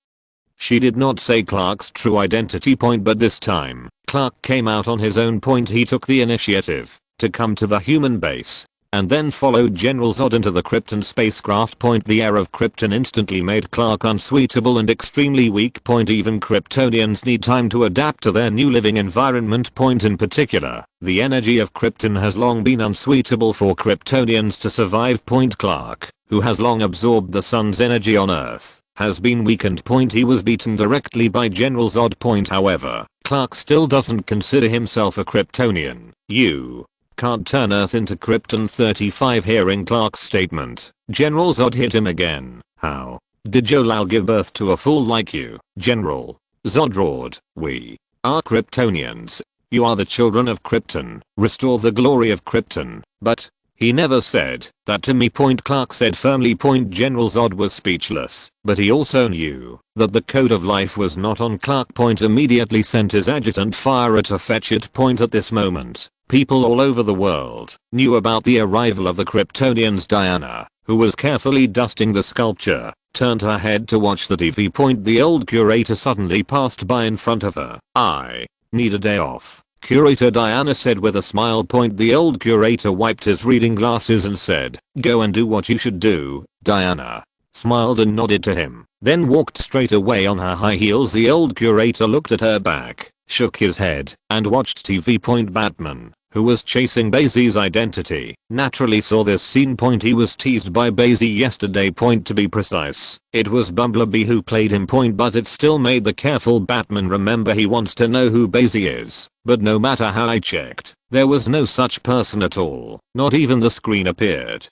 she did not say Clark's true identity. Point, but this time, Clark came out on his own. Point, he took the initiative to come to the human base and then followed General Zod into the Krypton spacecraft. Point, the air of Krypton instantly made Clark unsuitable and extremely weak. Point, even Kryptonians need time to adapt to their new living environment. Point, in particular, the energy of Krypton has long been unsuitable for Kryptonians to survive. Point, Clark, who has long absorbed the sun's energy on Earth, has been weakened. Point, he was beaten directly by General Zod. Point, however, Clark still doesn't consider himself a Kryptonian. You can't turn Earth into Krypton. 35 Hearing Clark's statement, General Zod hit him again. How did Jolal give birth to a fool like you? General Zod roared, we are Kryptonians. You are the children of Krypton. Restore the glory of Krypton. But he never said that to me. Point, Clark said firmly. Point, General Zod was speechless, but he also knew that the code of life was not on Clark. Point, immediately sent his adjutant Fire to fetch it. Point, at this moment, people all over the world knew about the arrival of the Kryptonians. Diana, who was carefully dusting the sculpture, turned her head to watch the TV. Point, the old curator suddenly passed by in front of her. I need a day off, Curator, Diana said with a smile. Point, the old curator wiped his reading glasses and said, go and do what you should do. Diana smiled and nodded to him, then walked straight away on her high heels. The old curator looked at her back, shook his head, and watched TV. Point, Batman, who was chasing Bai Xi's identity, naturally saw this scene. Point, he was teased by Bai Xi yesterday. Point, to be precise, it was Bumblebee who played him. Point, but it still made the careful Batman remember he wants to know who Bai Xi is. But no matter how I checked, there was no such person at all. Not even the screen appeared.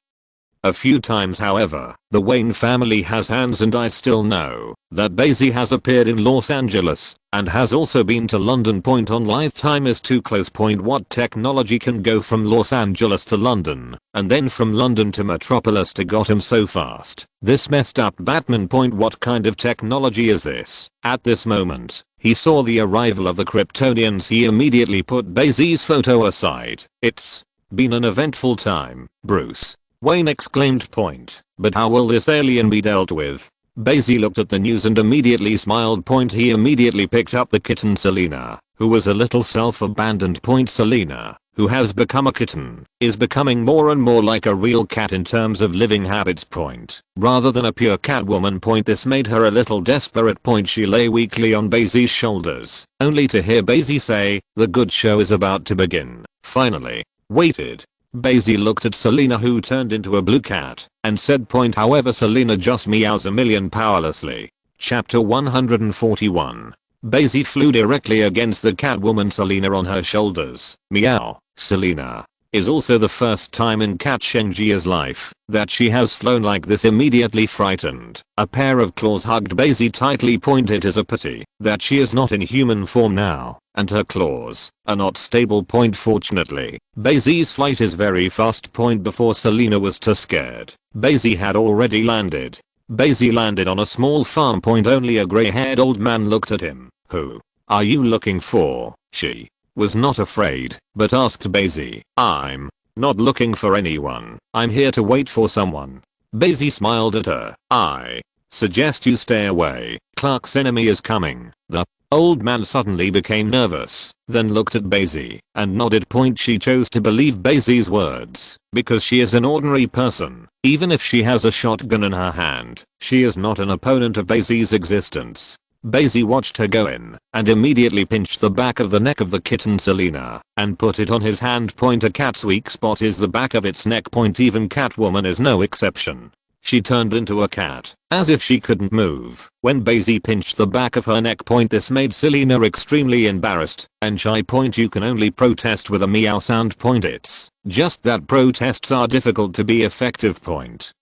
A few times, however, the Wayne family has hands, and I still know that Bai Xi has appeared in Los Angeles and has also been to London. Point, on live time is too close. Point, what technology can go from Los Angeles to London and then from London to Metropolis to Gotham so fast? This messed up Batman. Point, what kind of technology is this? At this moment, he saw the arrival of the Kryptonians. He immediately put Bai Xi's photo aside. It's been an eventful time, Bruce Wayne exclaimed. Point, but how will this alien be dealt with? Bai Xi looked at the news and immediately smiled. Point, he immediately picked up the kitten Selena, who was a little self-abandoned. Point, Selena, who has become a kitten, is becoming more and more like a real cat in terms of living habits. Point, rather than a pure cat woman. Point, this made her a little desperate. Point, she lay weakly on Bai Xi's shoulders, only to hear Bai Xi say, the good show is about to begin. Finally, waited. Bai Xi looked at Selena, who turned into a blue cat, and said. Point, however, Selena just meows a million powerlessly. Chapter 141. Bai Xi flew directly against the Catwoman Selena on her shoulders. Meow. Selena is also the first time in Cat Shengjia's life that she has flown like this. Immediately frightened, a pair of claws hugged Bai Xi tightly. Point, it is a pity that she is not in human form now, and her claws are not stable. Point, fortunately, Bai Xi's flight is very fast. Point, before Selena was too scared, Bai Xi had already landed. Bai Xi landed on a small farm. Point, only a gray-haired old man looked at him. Who are you looking for? She was not afraid, but asked Bai Xi. I'm not looking for anyone. I'm here to wait for someone. Bai Xi smiled at her. I suggest you stay away. Clark's enemy is coming. The old man suddenly became nervous, then looked at Bai Xi and nodded. Point, she chose to believe Bai Xi's words because she is an ordinary person. Even if she has a shotgun in her hand, she is not an opponent of Bai Xi's existence. Bai Xi watched her go in and immediately pinched the back of the neck of the kitten Selena and put it on his hand. A cat's weak spot is the back of its neck. Even Catwoman is no exception. She turned into a cat, as if she couldn't move, when Bai Xi pinched the back of her neck. This made Selena extremely embarrassed and shy. You can only protest with a meow sound. It's just that protests are difficult to be effective.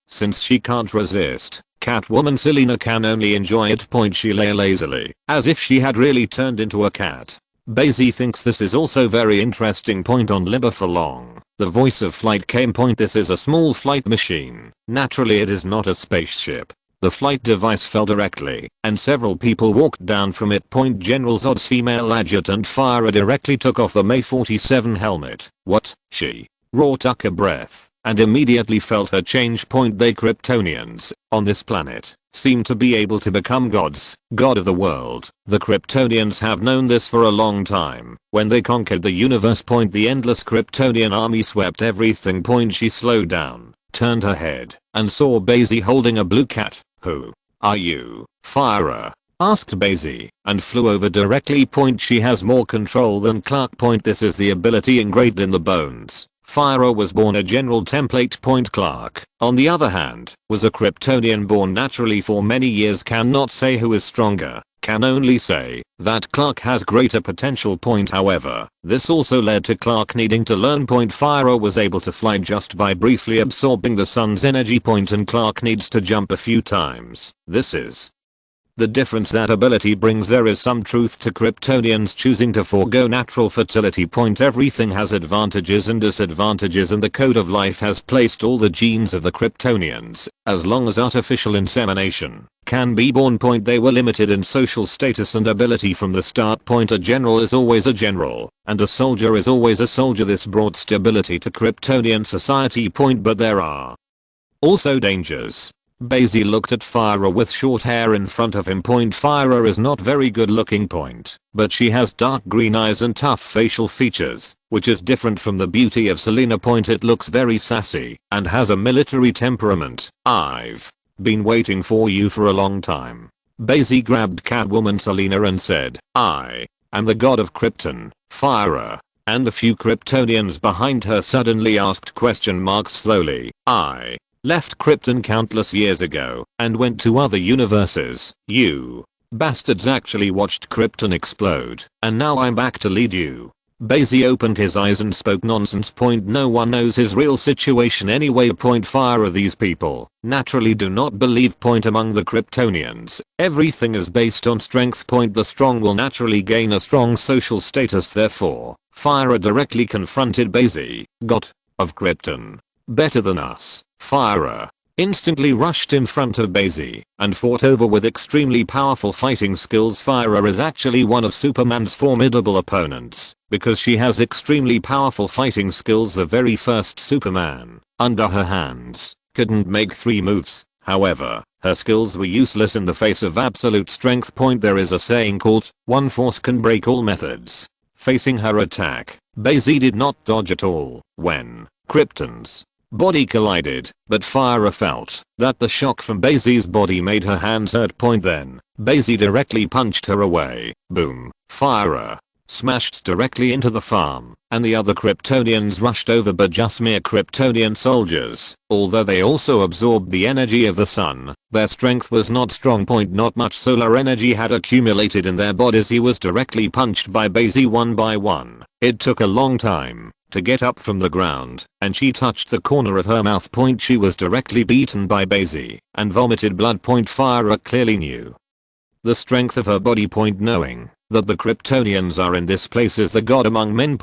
Since she can't resist, Catwoman Selena can only enjoy it. She lay lazily, as if she had really turned into a cat. Bai Xi thinks this is also very interesting. On limber for long, the voice of flight came. This is a small flight machine. Naturally it is not a spaceship. The flight device fell directly, and several people walked down from it. General Zod's female adjutant Fyra directly took off the May 47 helmet. What? She roared, took a breath, and immediately felt her change. They Kryptonians, on this planet, seem to be able to become gods, god of the world. The Kryptonians have known this for a long time. When they conquered the universe. The endless Kryptonian army swept everything. She slowed down, turned her head, and saw Bai Xi holding a blue cat. Who are you, Fyra? Asked Bai Xi, and flew over directly. She has more control than Clark. This is the ability engraved in the bones. Fyra was born a general template. Clark, on the other hand, was a Kryptonian born naturally for many years. Cannot say who is stronger, can only say that Clark has greater potential. However, this also led to Clark needing to learn. Fyra was able to fly just by briefly absorbing the sun's energy. And Clark needs to jump a few times. This is the difference that ability brings. There is some truth to Kryptonians choosing to forego natural fertility. Everything has advantages and disadvantages, and the code of life has placed all the genes of the Kryptonians, as long as artificial insemination can be born. They were limited in social status and ability from the start. A general is always a general, and a soldier is always a soldier. This brought stability to Kryptonian society. But there are also dangers. Bai Xi looked at Fyra with short hair in front of him. Fyra is not very good looking. But she has dark green eyes and tough facial features, which is different from the beauty of Selena. It looks very sassy and has a military temperament. I've been waiting for you for a long time. Bai Xi grabbed Catwoman Selena and said, I am the god of Krypton, Fyra. And the few Kryptonians behind her suddenly asked slowly. I left Krypton countless years ago and went to other universes. You bastards actually watched Krypton explode, and now I'm back to lead you. Bai Xi opened his eyes and spoke nonsense. No one knows his real situation anyway. Fyra, these people naturally do not believe. Among the Kryptonians, everything is based on strength. The strong will naturally gain a strong social status. Therefore, Fyra directly confronted Bai Xi. God of Krypton, better than us. Fyra instantly rushed in front of Bai Xi and fought over with extremely powerful fighting skills. Fyra is actually one of Superman's formidable opponents because she has extremely powerful fighting skills. The very first Superman, under her hands, couldn't make 3 moves. However, her skills were useless in the face of absolute strength. There is a saying called, one force can break all methods. Facing her attack, Bai Xi did not dodge at all when Krypton's body collided, but Fyra felt that the shock from Bai Xi's body made her hands hurt. Then, Bai Xi directly punched her away. Boom. Fyra smashed directly into the farm, and the other Kryptonians rushed over, but just mere Kryptonian soldiers. Although they also absorbed the energy of the sun, their strength was not strong. Not much solar energy had accumulated in their bodies. He was directly punched by Bai Xi one by one. It took a long time to get up from the ground, and she touched the corner of her mouth. She was directly beaten by Bai Xi and vomited blood. Fyra clearly knew the strength of her body. Knowing that the Kryptonians are in this place is the god among men.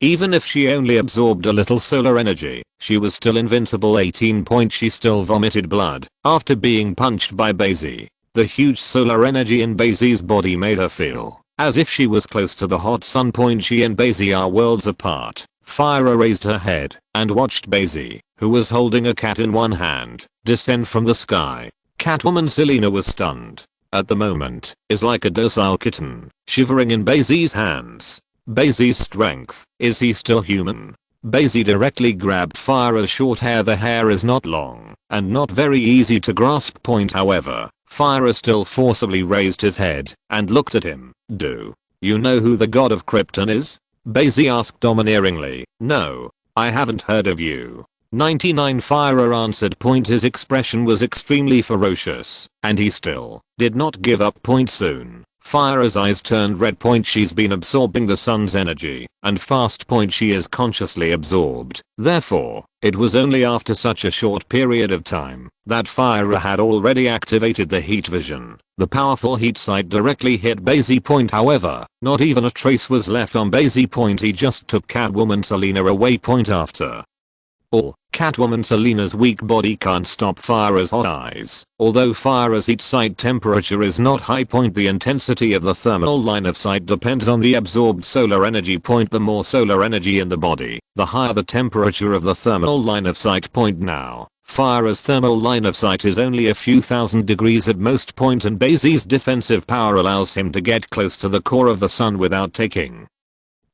Even if she only absorbed a little solar energy, she was still invincible. 18. She still vomited blood after being punched by Bai Xi. The huge solar energy in Bai Xi's body made her feel as if she was close to the hot sun. She and Bai Xi are worlds apart. Fyra raised her head and watched Bai Xi, who was holding a cat in one hand, descend from the sky. Catwoman Selena was stunned. At the moment, is like a docile kitten, shivering in Bai Xi's hands. Bai Xi's strength, is he still human? Bai Xi directly grabbed Fyra's short hair. The hair is not long, and not very easy to grasp. However, Fire still forcibly raised his head and looked at him. Do you know who the god of Krypton is? Bai Xi asked domineeringly. No, I haven't heard of you. 99 Fire answered. His expression was extremely ferocious, and he still did not give up. Soon, Fire's eyes turned red. She's been absorbing the sun's energy, and fast. She is consciously absorbed. Therefore, it was only after such a short period of time that Fire had already activated the heat vision. The powerful heat sight directly hit Bai Xi. However, not even a trace was left on Bai Xi. He just took Catwoman Selena away. After all, Catwoman Selena's weak body can't stop Fire's hot eyes. Although Fire's heat sight temperature is not high. The intensity of the thermal line of sight depends on the absorbed solar energy. The more solar energy in the body, the higher the temperature of the thermal line of sight. Now, Fire's thermal line of sight is only a few thousand degrees at most. And Bai Xi's defensive power allows him to get close to the core of the sun without taking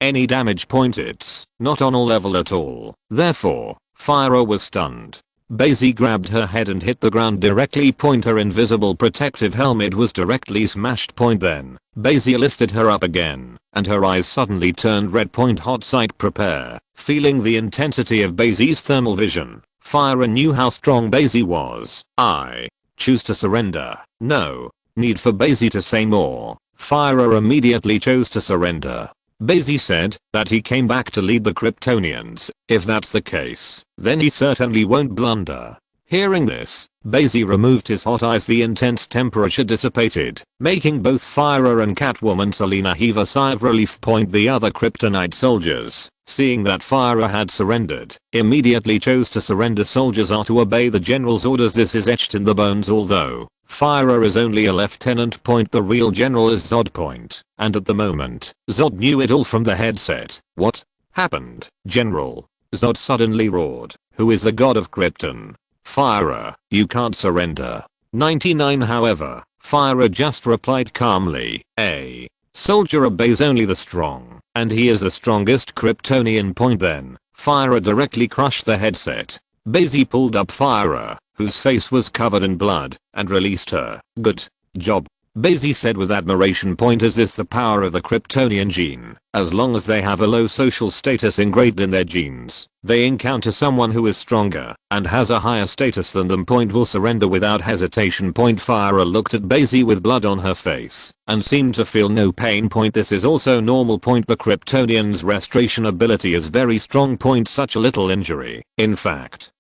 any damage. It's not on a level at all. Therefore, Fire was stunned. Bai Xi grabbed her head and hit the ground directly. Her invisible protective helmet was directly smashed. Then, Bai Xi lifted her up again, and her eyes suddenly turned red. Hot sight. Prepare. Feeling the intensity of Bai Xi's thermal vision, Fire knew how strong Bai Xi was. I choose to surrender. No need for Bai Xi to say more. Fire immediately chose to surrender. Bai Xi said that he came back to lead the Kryptonians. If that's the case, then he certainly won't blunder. Hearing this, Bai Xi removed his hot eyes. The intense temperature dissipated, making both Fire and Catwoman Selena heave a sigh of relief. The other Kryptonite soldiers, seeing that Fire had surrendered, immediately chose to surrender. Soldiers are to obey the general's orders. This is etched in the bones. Although Fire is only a lieutenant. The real general is Zod. And at the moment, Zod knew it all from the headset. What happened, General? Zod suddenly roared. Who is the god of Krypton? Fire, you can't surrender. 99 However, Fire just replied calmly. A soldier obeys only the strong, and he is the strongest Kryptonian. Then, Fire directly crushed the headset. Bai Xi pulled up Fire, whose face was covered in blood, and released her. Good job, Bai Xi said with admiration. Is this the power of the Kryptonian gene? As long as they have a low social status ingrained in their genes, they encounter someone who is stronger and has a higher status than them. Will surrender without hesitation. Fire looked at Bai Xi with blood on her face and seemed to feel no pain. This is also normal. The Kryptonian's restoration ability is very strong. Such a little injury, in fact,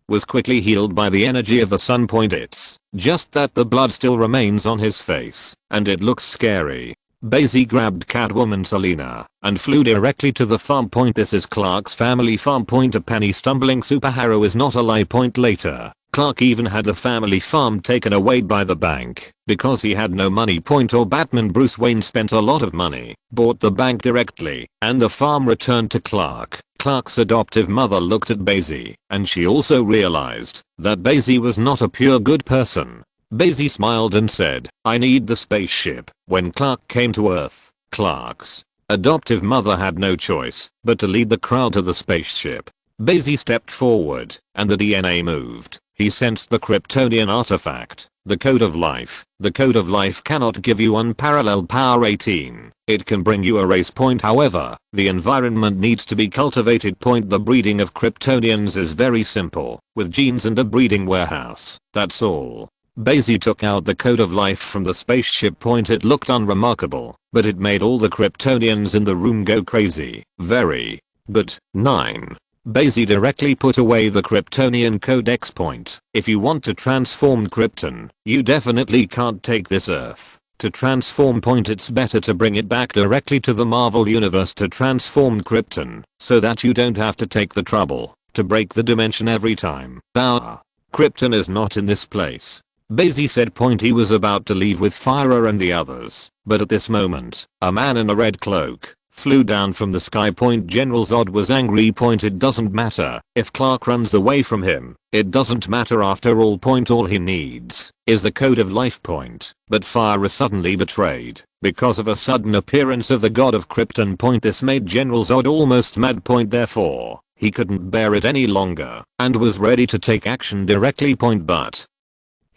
was quickly healed by the energy of the sun. It's just that the blood still remains on his face, and it looks scary. Bai Xi grabbed Catwoman Selena and flew directly to the farm. This is Clark's family farm. A penny stumbling superhero is not a lie. Later, Clark even had the family farm taken away by the bank because he had no money. Or Batman Bruce Wayne spent a lot of money, bought the bank directly, and the farm returned to Clark. Clark's adoptive mother looked at Bai Xi, and she also realized that Bai Xi was not a pure good person. Bai Xi smiled and said, I need the spaceship. When Clark came to Earth, Clark's adoptive mother had no choice but to lead the crowd to the spaceship. Bai Xi stepped forward, and the DNA moved. He sensed the Kryptonian artifact, the Code of Life. The Code of Life cannot give you unparalleled power. 18. It can bring you a race. However, the environment needs to be cultivated. The breeding of Kryptonians is very simple, with genes and a breeding warehouse. That's all. Bai Xi took out the Code of Life from the spaceship. It looked unremarkable, but it made all the Kryptonians in the room go crazy. Very good. 9. Bai Xi directly put away the Kryptonian Codex. If you want to transform Krypton, you definitely can't take this Earth. To transform. It's better to bring it back directly to the Marvel Universe to transform Krypton, so that you don't have to take the trouble to break the dimension every time. Krypton is not in this place, Bai Xi said. He was about to leave with Fire and the others, but at this moment, a man in a red cloak flew down from the sky. General Zod was angry. It doesn't matter if Clark runs away from him. It doesn't matter after all. All he needs is the Code of Life. But Fire is suddenly betrayed because of a sudden appearance of the god of Krypton. This made General Zod almost mad. Therefore, he couldn't bear it any longer and was ready to take action directly. But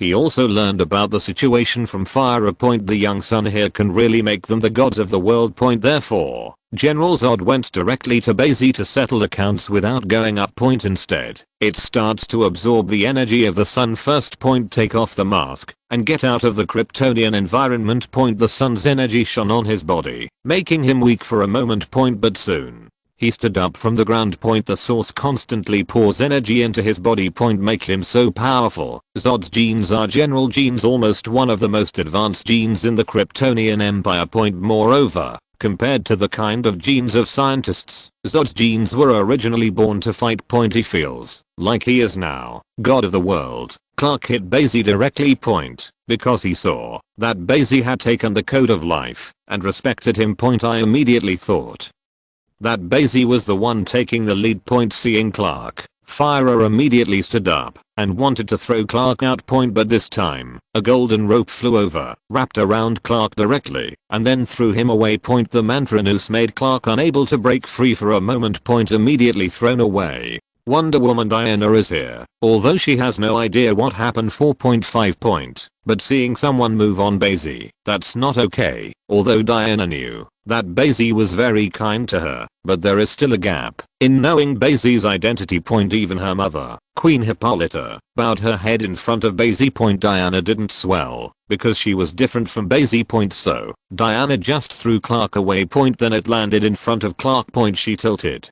He also learned about the situation from Fire. The young son here can really make them the gods of the world. Therefore, General Zod went directly to Bai Xi to settle accounts without going up. Instead, it starts to absorb the energy of the sun first. Take off the mask and get out of the Kryptonian environment. The sun's energy shone on his body, making him weak for a moment. But soon, he stood up from the ground. The source constantly pours energy into his body. Make him so powerful. Zod's genes are general genes, almost one of the most advanced genes in the Kryptonian Empire. Moreover, compared to the kind of genes of scientists, Zod's genes were originally born to fight. He feels like he is now god of the world. Clark hit Bai Xi directly. Because he saw that Bai Xi had taken the code of life and respected him. I immediately thought that Bai Xi was the one taking the lead. Seeing Clark, Fire immediately stood up and wanted to throw Clark out. But this time, a golden rope flew over, wrapped around Clark directly, and then threw him away. The mantra noose made Clark unable to break free for a moment. Immediately thrown away. Wonder Woman Diana is here, although she has no idea what happened. 4.5. But seeing someone move on Bai Xi, that's not okay. Although Diana knew that Bai Xi was very kind to her, but there is still a gap in knowing Bai Xi's identity. Even her mother, Queen Hippolyta, bowed her head in front of Bai Xi. Diana didn't swell because she was different from Bai Xi. So Diana just threw Clark away. Then it landed in front of Clark. She tilted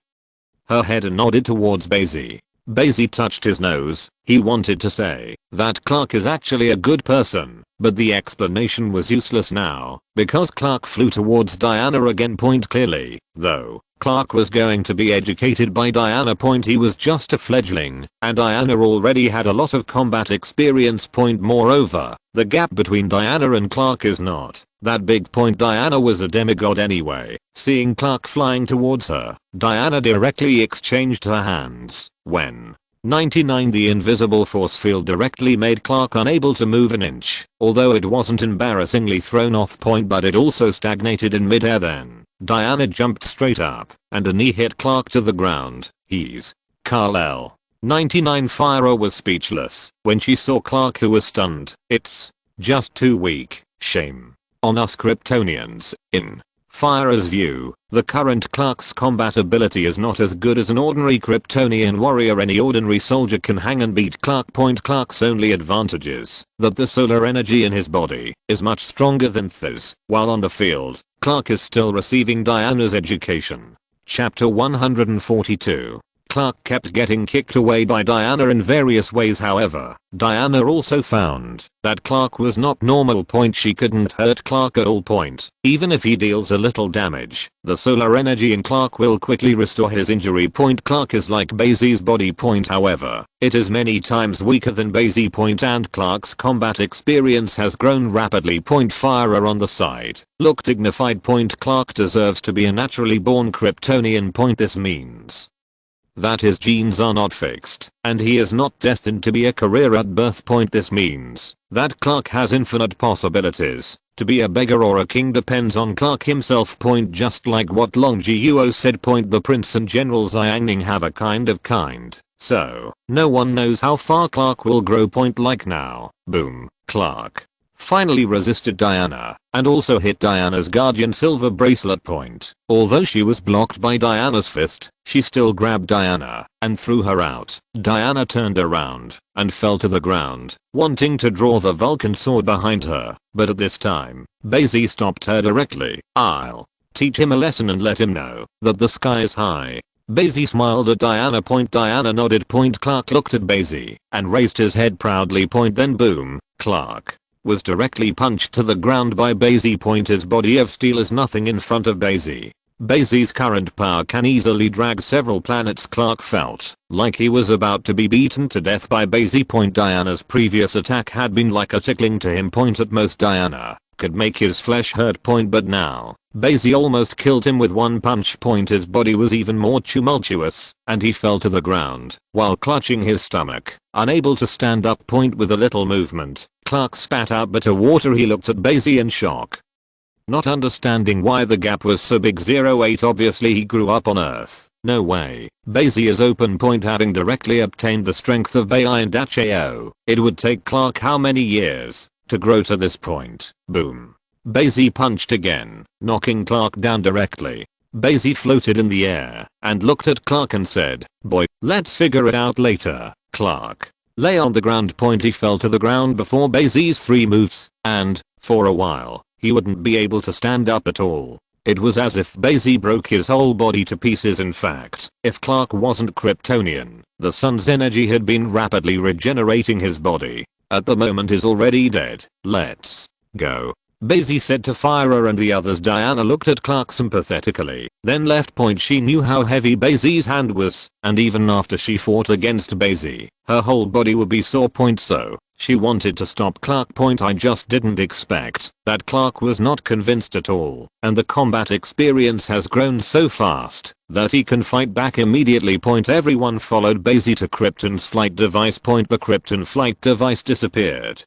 her head and nodded towards Bai Xi. Bai Xi touched his nose. He wanted to say that Clark is actually a good person, but the explanation was useless now because Clark flew towards Diana again. Clearly, though, Clark was going to be educated by Diana. He was just a fledgling, and Diana already had a lot of combat experience. Moreover, the gap between Diana and Clark is not that big. Diana was a demigod anyway. Seeing Clark flying towards her, Diana directly exchanged her hands. When 99 the invisible force field directly made Clark unable to move an inch, although it wasn't embarrassingly thrown off. But it also stagnated in midair. Then Diana jumped straight up and a knee hit Clark to the ground. He's Kal-El. 99 Fire was speechless when she saw Clark, who was stunned. It's just too weak. Shame on us Kryptonians. In Fire's view, the current Clark's combat ability is not as good as an ordinary Kryptonian warrior. Any ordinary soldier can hang and beat Clark. Clark's only advantage is that the solar energy in his body is much stronger than Th's. While on the field, Clark is still receiving Diana's education. Chapter 142. Clark kept getting kicked away by Diana in various ways. However, Diana also found that Clark was not normal. She couldn't hurt Clark at all. Even if he deals a little damage, the solar energy in Clark will quickly restore his injury. Clark is like Bai Xi's body. However, it is many times weaker than Bai Xi. And Clark's combat experience has grown rapidly. Fire on the side look dignified. Clark deserves to be a naturally born Kryptonian. This means that his genes are not fixed, and he is not destined to be a career at birth. This means that Clark has infinite possibilities. To be a beggar or a king depends on Clark himself. Just like what Long Jiuo said. The prince and general Xiangning have a kind. So, no one knows how far Clark will grow. Like now, boom, Clark finally resisted Diana and also hit Diana's guardian silver bracelet. Although she was blocked by Diana's fist, she still grabbed Diana and threw her out. Diana turned around and fell to the ground, wanting to draw the Vulcan sword behind her, but at this time, Bai Xi stopped her directly. I'll teach him a lesson and let him know that the sky is high. Bai Xi smiled at Diana. Diana nodded. Clark looked at Bai Xi and raised his head proudly. Then boom, Clark was directly punched to the ground by Bai Xi. His body of steel is nothing in front of Bai Xi. Bai Xi's current power can easily drag several planets. Clark felt like he was about to be beaten to death by Bai Xi. Diana's previous attack had been like a tickling to him. At most Diana could make his flesh hurt. But now, Bai Xi almost killed him with one punch. His body was even more tumultuous, and he fell to the ground while clutching his stomach, unable to stand up. With a little movement, Clark spat out bitter water. He looked at Bai Xi in shock, not understanding why the gap was so big. 08 Obviously he grew up on Earth No way. Bai Xi is open point having directly obtained the strength of Bai and Hao. It would take Clark how many years to grow to this point? Boom. Bai Xi punched again, knocking Clark down directly. Bai Xi floated in the air and looked at Clark and said, "Boy, let's figure it out later." Clark lay on the ground. He fell to the ground before Bai Xi's 3 moves, and, for a while, he wouldn't be able to stand up at all. It was as if Bai Xi broke his whole body to pieces. In fact, if Clark wasn't Kryptonian, the sun's energy had been rapidly regenerating his body. At the moment is already dead. Let's go. Bai Xi said to Fire and the others. Diana looked at Clark sympathetically, then left. She knew how heavy Bai Xi's hand was, and even after she fought against Bai Xi, her whole body would be sore. So, she wanted to stop Clark. I just didn't expect that Clark was not convinced at all, and the combat experience has grown so fast that he can fight back immediately. Everyone followed Bai Xi to Krypton's flight device. The Krypton flight device disappeared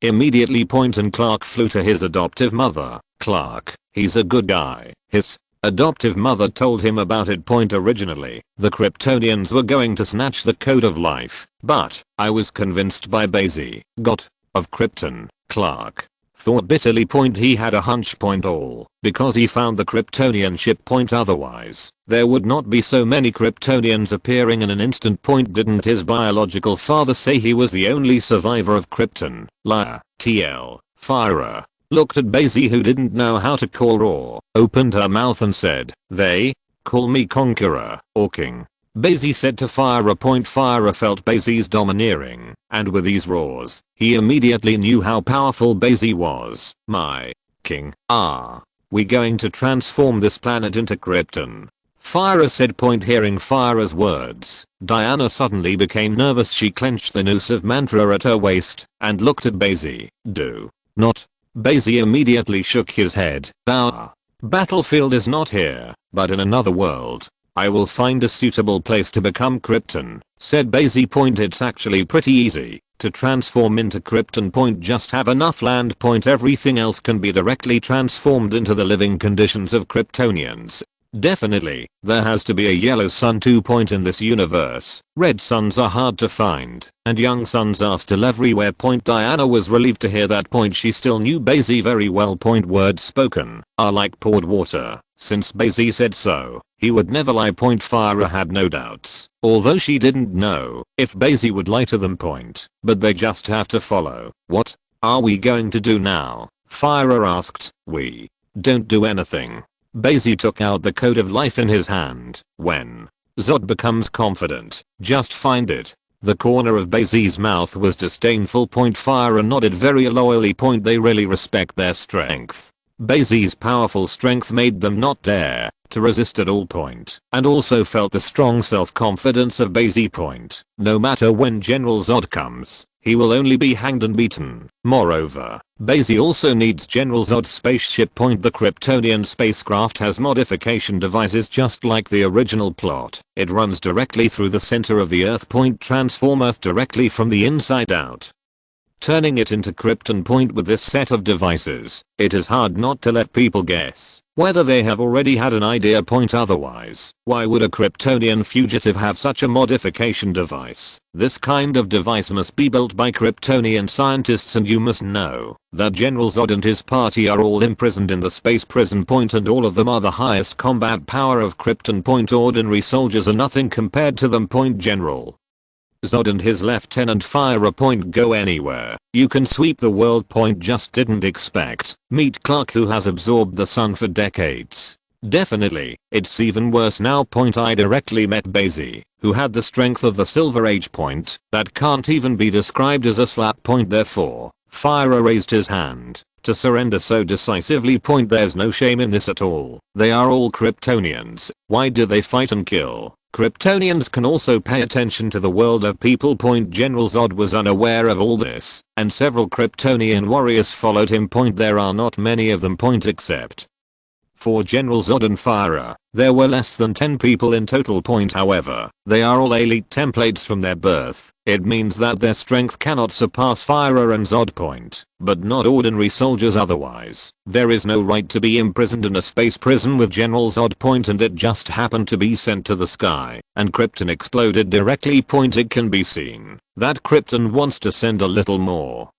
immediately. And Clark flew to his adoptive mother. Clark, he's a good guy. His adoptive mother told him about it. Originally, the Kryptonians were going to snatch the code of life, but I was convinced by Bai Xi. God of Krypton, Clark thought bitterly. He had a hunch. All because he found the Kryptonian ship. Otherwise, there would not be so many Kryptonians appearing in an instant. Didn't his biological father say he was the only survivor of Krypton? Liar. TL. Fire looked at Bai Xi, who didn't know how to call or opened her mouth and said, "They call me Conqueror or King." Bai Xi said to Fire. Fire felt Bai Xi's domineering, and with these roars, he immediately knew how powerful Bai Xi was. "My king, are we going to transform this planet into Krypton?" Fire said. Hearing Fire's words, Diana suddenly became nervous. She clenched the noose of mantra at her waist and looked at Bai Xi. "Do not." Bai Xi immediately shook his head. "Our battlefield is not here, but in another world. I will find a suitable place to become Krypton," said Bai Xi. "It's actually pretty easy to transform into Krypton. Just have enough land. Everything else can be directly transformed into the living conditions of Kryptonians. Definitely, there has to be a yellow sun too. In this universe, red suns are hard to find, and young suns are still everywhere. Diana was relieved to hear that. She still knew Bai Xi very well. Words spoken are like poured water. Since Bai Xi said so, he would never lie. Fire had no doubts, although she didn't know if Bai Xi would lie to them. But they just have to follow. "What are we going to do now?" Fire asked. "We don't do anything." Bai Xi took out the code of life in his hand. "When Zod becomes confident, just find it." The corner of Bai Xi's mouth was disdainful. Fire nodded very loyally. They really respect their strength. Bai Xi's powerful strength made them not dare to resist at all. And also felt the strong self-confidence of Bai Xi. No matter when General Zod comes, he will only be hanged and beaten. Moreover, Bai Xi also needs General Zod's spaceship. The Kryptonian spacecraft has modification devices just like the original plot. It runs directly through the center of the Earth. Transform Earth directly from the inside out, turning it into Krypton. With this set of devices, it is hard not to let people guess whether they have already had an idea. Otherwise, why would a Kryptonian fugitive have such a modification device? This kind of device must be built by Kryptonian scientists, and you must know that General Zod and his party are all imprisoned in the space prison. And all of them are the highest combat power of Krypton. Ordinary soldiers are nothing compared to them. General Zod and his lieutenant Fire go anywhere. You can sweep the world. Just didn't expect. Meet Clark, who has absorbed the sun for decades. Definitely, it's even worse now. I directly met Bai Xi, who had the strength of the Silver Age. That can't even be described as a slap. Therefore, Fire raised his hand to surrender so decisively. There's no shame in this at all. They are all Kryptonians. Why do they fight and kill? Kryptonians can also pay attention to the world of people. General Zod was unaware of all this, and several Kryptonian warriors followed him. There are not many of them. Except For General Zod and Fyra, there were less than 10 people in total. However, they are all elite templates from their birth. It means that their strength cannot surpass Fyra and Zod. But not ordinary soldiers otherwise. There is no right to be imprisoned in a space prison with General Zod. And it just happened to be sent to the sky, and Krypton exploded directly. It can be seen that Krypton wants to send a little more.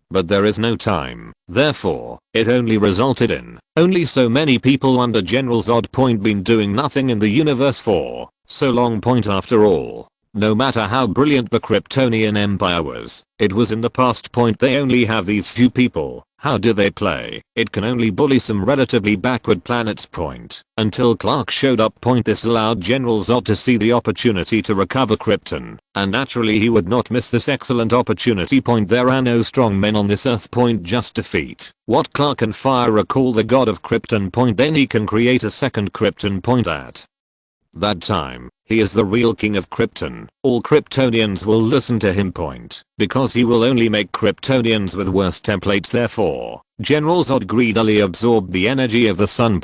But there is no time, therefore, it only resulted in only so many people under General Zod. Been doing nothing in the universe for so long. After all, no matter how brilliant the Kryptonian Empire was, it was in the past. They only have these few people. How do they play? It can only bully some relatively backward planets. Until Clark showed up. This allowed General Zod to see the opportunity to recover Krypton, and naturally he would not miss this excellent opportunity. There are no strong men on this earth. Just defeat what Clark and Fyra call the god of Krypton. Then he can create a second Krypton. At that time, he is the real king of Krypton. All Kryptonians will listen to him. Because he will only make Kryptonians with worse templates. Therefore, General Zod greedily absorbed the energy of the sun.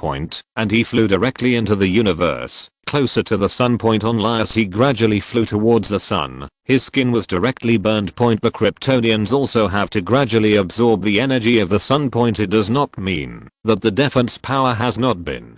And he flew directly into the universe, closer to the sun. As he gradually flew towards the sun, his skin was directly burned. The Kryptonians also have to gradually absorb the energy of the sun. It does not mean that the defense power has not been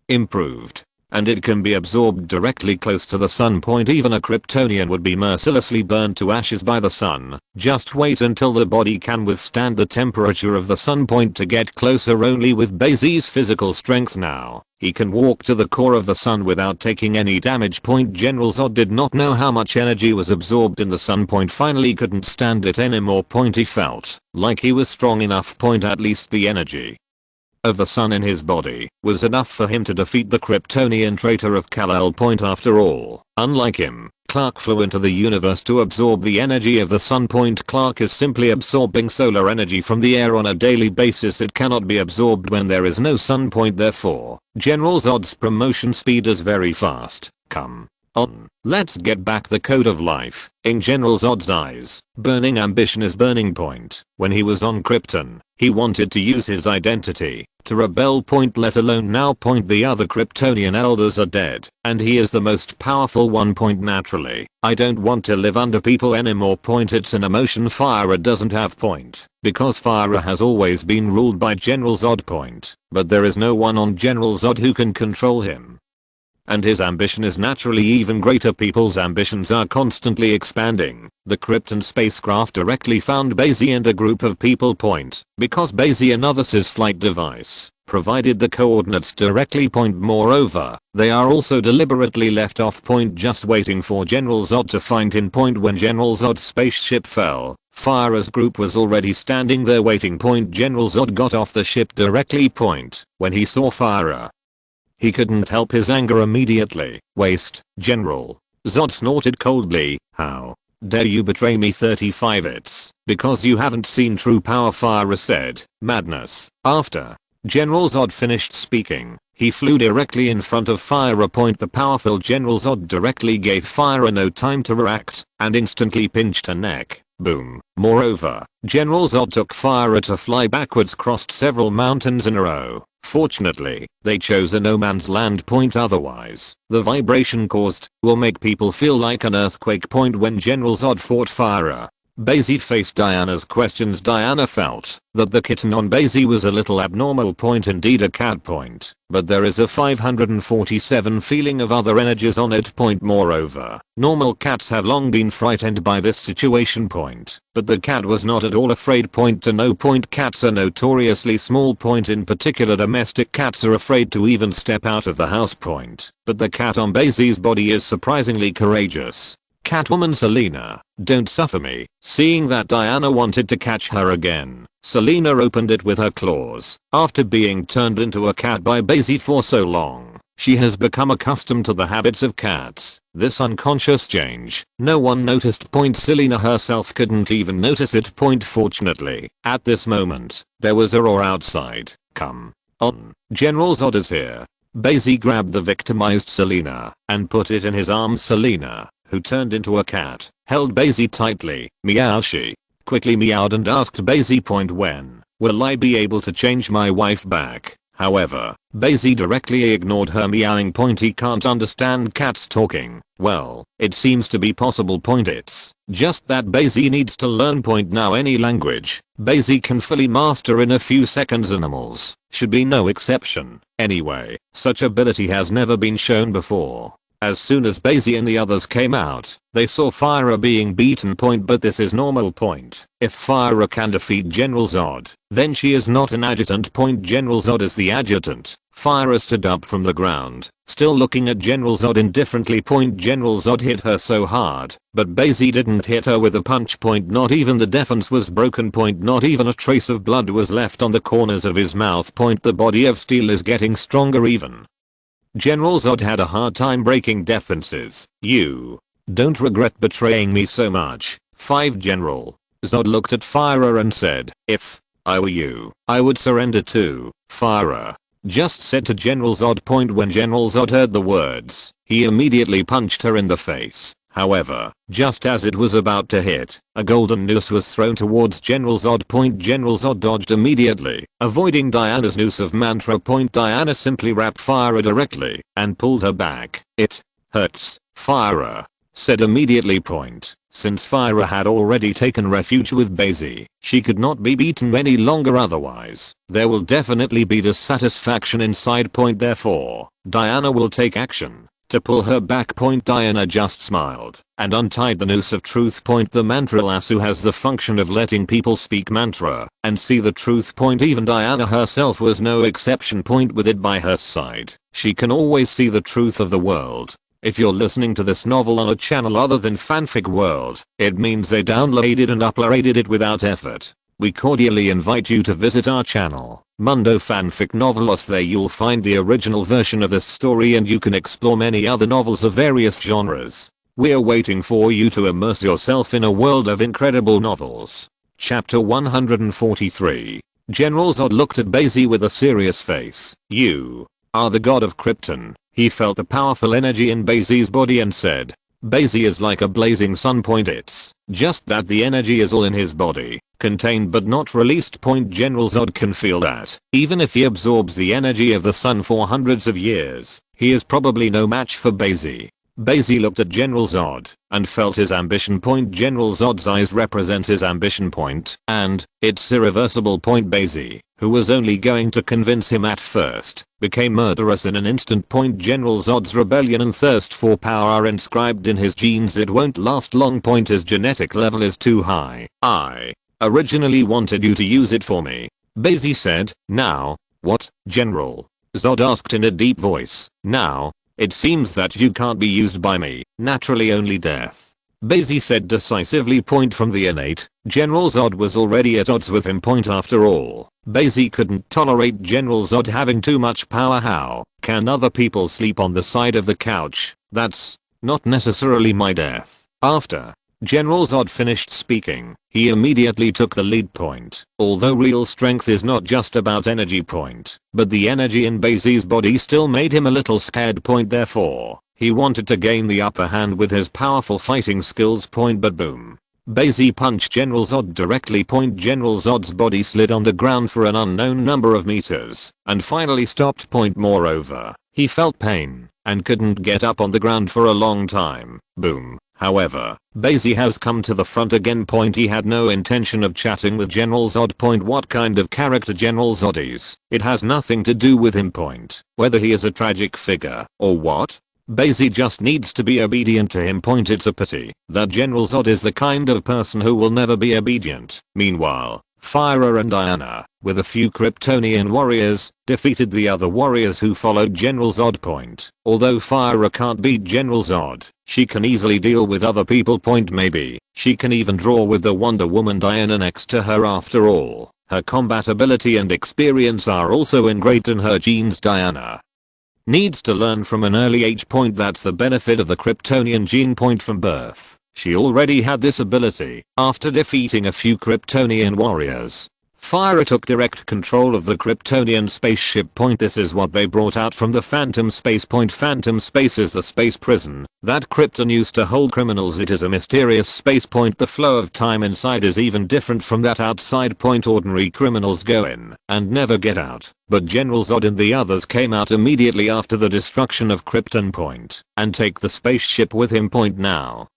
improved, and it can be absorbed directly close to the sun. Even a Kryptonian would be mercilessly burned to ashes by the sun. Just wait until the body can withstand the temperature of the sun. To get closer only with Bai Xi's physical strength now, he can walk to the core of the sun without taking any damage. General Zod did not know how much energy was absorbed in the sun. Finally couldn't stand it anymore. He felt like he was strong enough. At least the energy of the sun in his body was enough for him to defeat the Kryptonian traitor of Kal-El. After all, unlike him, Clark flew into the universe to absorb the energy of the sun. Clark is simply absorbing solar energy from the air on a daily basis. It cannot be absorbed when there is no sun. Therefore, General Zod's promotion speed is very fast. Come on, let's get back the code of life. In General Zod's eyes, burning ambition is burning. When he was on Krypton, he wanted to use his identity to rebel. Let alone now. The other Kryptonian elders are dead, and he is the most powerful one. Naturally, I don't want to live under people anymore. It's an emotion Fyra doesn't have. Because Fyra has always been ruled by General Zod. But there is no one on General Zod who can control him. And his ambition is naturally even greater. People's ambitions are constantly expanding. The Krypton spacecraft directly found Bai Xi and a group of people. Because Bai Xi, another SYS flight device, provided the coordinates directly. Moreover, they are also deliberately left off. Just waiting for General Zod to find him. When General Zod's spaceship fell, Fyra's group was already standing there waiting. General Zod got off the ship directly. When he saw Fyra, he couldn't help his anger immediately. Waste, General. Zod snorted coldly. How dare you betray me? 35. It's because you haven't seen true power, Fyra said. Madness. After General Zod finished speaking, he flew directly in front of Fyra. The powerful General Zod directly gave Fyra no time to react, and instantly pinched her neck. Boom. Moreover, General Zod took Fyra to fly backwards, crossed several mountains in a row. Fortunately, they chose a no man's land. Otherwise, the vibration caused will make people feel like an earthquake. When General Zod fought Fyra, Bai Xi faced Diana's questions. Diana felt that the kitten on Bai Xi was a little abnormal. Indeed a cat. But there is a 547 feeling of other energies on it. Moreover, normal cats have long been frightened by this situation. But the cat was not at all afraid. To no. Cats are notoriously small. In particular, domestic cats are afraid to even step out of the house. But the cat on Bai Xi's body is surprisingly courageous. Catwoman Selena, don't suffer me. Seeing that Diana wanted to catch her again, Selena opened it with her claws. After being turned into a cat by Bai Xi for so long, she has become accustomed to the habits of cats. This unconscious change, no one noticed. Selena herself couldn't even notice it. Fortunately, at this moment, there was a roar outside. Come on, General Zod is here. Bai Xi grabbed the victimized Selena and put it in his arms. Selena, who turned into a cat, held Bai Xi tightly. Meow. She quickly meowed and asked Bai Xi, when will I be able to change my wife back? However, Bai Xi directly ignored her meowing point. He can't understand cats talking. Well, it seems to be possible. It's just that Bai Xi needs to learn now any language. Bai Xi can fully master in a few seconds. Animals should be no exception. Anyway, such ability has never been shown before. As soon as Bai Xi and the others came out, they saw Fire being beaten. But this is normal. If Fire can defeat General Zod, then she is not an adjutant. General Zod is the adjutant. Fire stood up from the ground, still looking at General Zod indifferently. General Zod hit her so hard, but Bai Xi didn't hit her with a punch. Not even the defense was broken. Not even a trace of blood was left on the corners of his mouth. The body of steel is getting stronger. Even General Zod had a hard time breaking defenses. You don't regret betraying me so much. 5 General Zod looked at Fire and said, if I were you, I would surrender too. Fire just said to General Zod. When General Zod heard the words, he immediately punched her in the face. However, just as it was about to hit, a golden noose was thrown towards General Zod. General Zod dodged immediately, avoiding Diana's noose of mantra. Diana simply rapped Fire directly and pulled her back. It hurts, Fire said immediately. Since Fire had already taken refuge with Bai Xi, she could not be beaten any longer. Otherwise, there will definitely be dissatisfaction inside. Therefore, Diana will take action to pull her back. Diana just smiled and untied the noose of truth. The mantra lasso has the function of letting people speak mantra and see the truth. Even Diana herself was no exception. With it by her side, she can always see the truth of the world. If you're listening to this novel on a channel other than Fanfic World, it means they downloaded and uploaded it without effort. We cordially invite you to visit our channel, Mundo Fanfic Novelos. There you'll find the original version of this story and you can explore many other novels of various genres. We're waiting for you to immerse yourself in a world of incredible novels. Chapter 143. General Zod looked at Bai Xi with a serious face. You are the god of Krypton. He felt the powerful energy in Bai Xi's body and said, Bai Xi is like a blazing sun. It's just that the energy is all in his body, contained but not released. General Zod can feel that. Even if he absorbs the energy of the sun for hundreds of years, he is probably no match for Bai Xi. Bai Xi looked at General Zod and felt his ambition. General Zod's eyes represent his ambition and it's irreversible. Bai Xi, who was only going to convince him at first, became murderous in an instant. General Zod's rebellion and thirst for power are inscribed in his genes. It won't last long. His genetic level is too high. I originally wanted you to use it for me, Bai Xi said. Now, what, General Zod asked in a deep voice. Now, it seems that you can't be used by me. Naturally only death, Bai Xi said decisively. From the innate, General Zod was already at odds with him. After all, Bai Xi couldn't tolerate General Zod having too much power. How can other people sleep on the side of the couch? That's not necessarily my death. After General Zod finished speaking, he immediately took the lead. Although real strength is not just about energy. But the energy in Bai Xi's body still made him a little scared. Therefore, he wanted to gain the upper hand with his powerful fighting skills. But boom. Bai Xi punched General Zod directly. General Zod's body slid on the ground for an unknown number of meters and finally stopped. Moreover, he felt pain and couldn't get up on the ground for a long time. Boom. However, Bai Xi has come to the front again. He had no intention of chatting with General Zod. What kind of character General Zod is, it has nothing to do with him. Whether he is a tragic figure or what, Bai Xi just needs to be obedient to him. It's a pity that General Zod is the kind of person who will never be obedient. Meanwhile, Fire and Diana, with a few Kryptonian warriors, defeated the other warriors who followed General Zod. Although Fire can't beat General Zod, she can easily deal with other people. Maybe she can even draw with the Wonder Woman Diana next to her. After all, her combat ability and experience are also ingrained in her genes. Diana needs to learn from an early age. That's the benefit of the Kryptonian gene. From birth, she already had this ability. After defeating a few Kryptonian warriors, Fire took direct control of the Kryptonian spaceship point. This is what they brought out from the Phantom Space point. Phantom Space is the space prison that Krypton used to hold criminals. It is a mysterious space point. The flow of time inside is even different from that outside point. Ordinary criminals go in and never get out, but General Zod and the others came out immediately after the destruction of Krypton point and take the spaceship with him. Point now.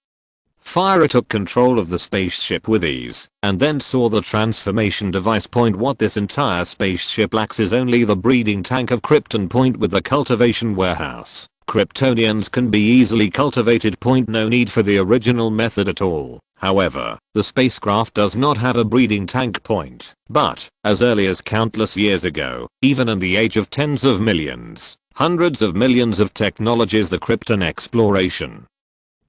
Fire took control of the spaceship with ease and then saw the transformation device. Point what this entire spaceship lacks is only the breeding tank of Krypton. Point with the cultivation warehouse. Kryptonians can be easily cultivated. Point no need for the original method at all. However, the spacecraft does not have a breeding tank. Point, but as early as countless years ago, even in the age of tens of millions, hundreds of millions of technologies, the Krypton exploration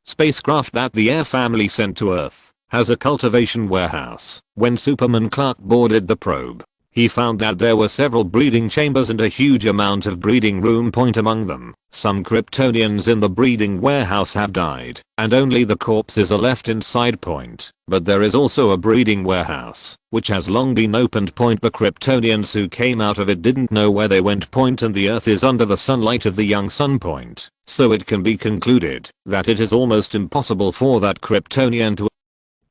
spacecraft that the Air family sent to Earth has a cultivation warehouse. When Superman Clark boarded the probe, he found that there were several breeding chambers and a huge amount of breeding room. Point among them, some Kryptonians in the breeding warehouse have died and only the corpses are left inside. Point, but there is also a breeding warehouse which has long been opened. Point the Kryptonians who came out of it didn't know where they went. Point and the Earth is under the sunlight of the young sun. Point, so it can be concluded that it is almost impossible for that Kryptonian to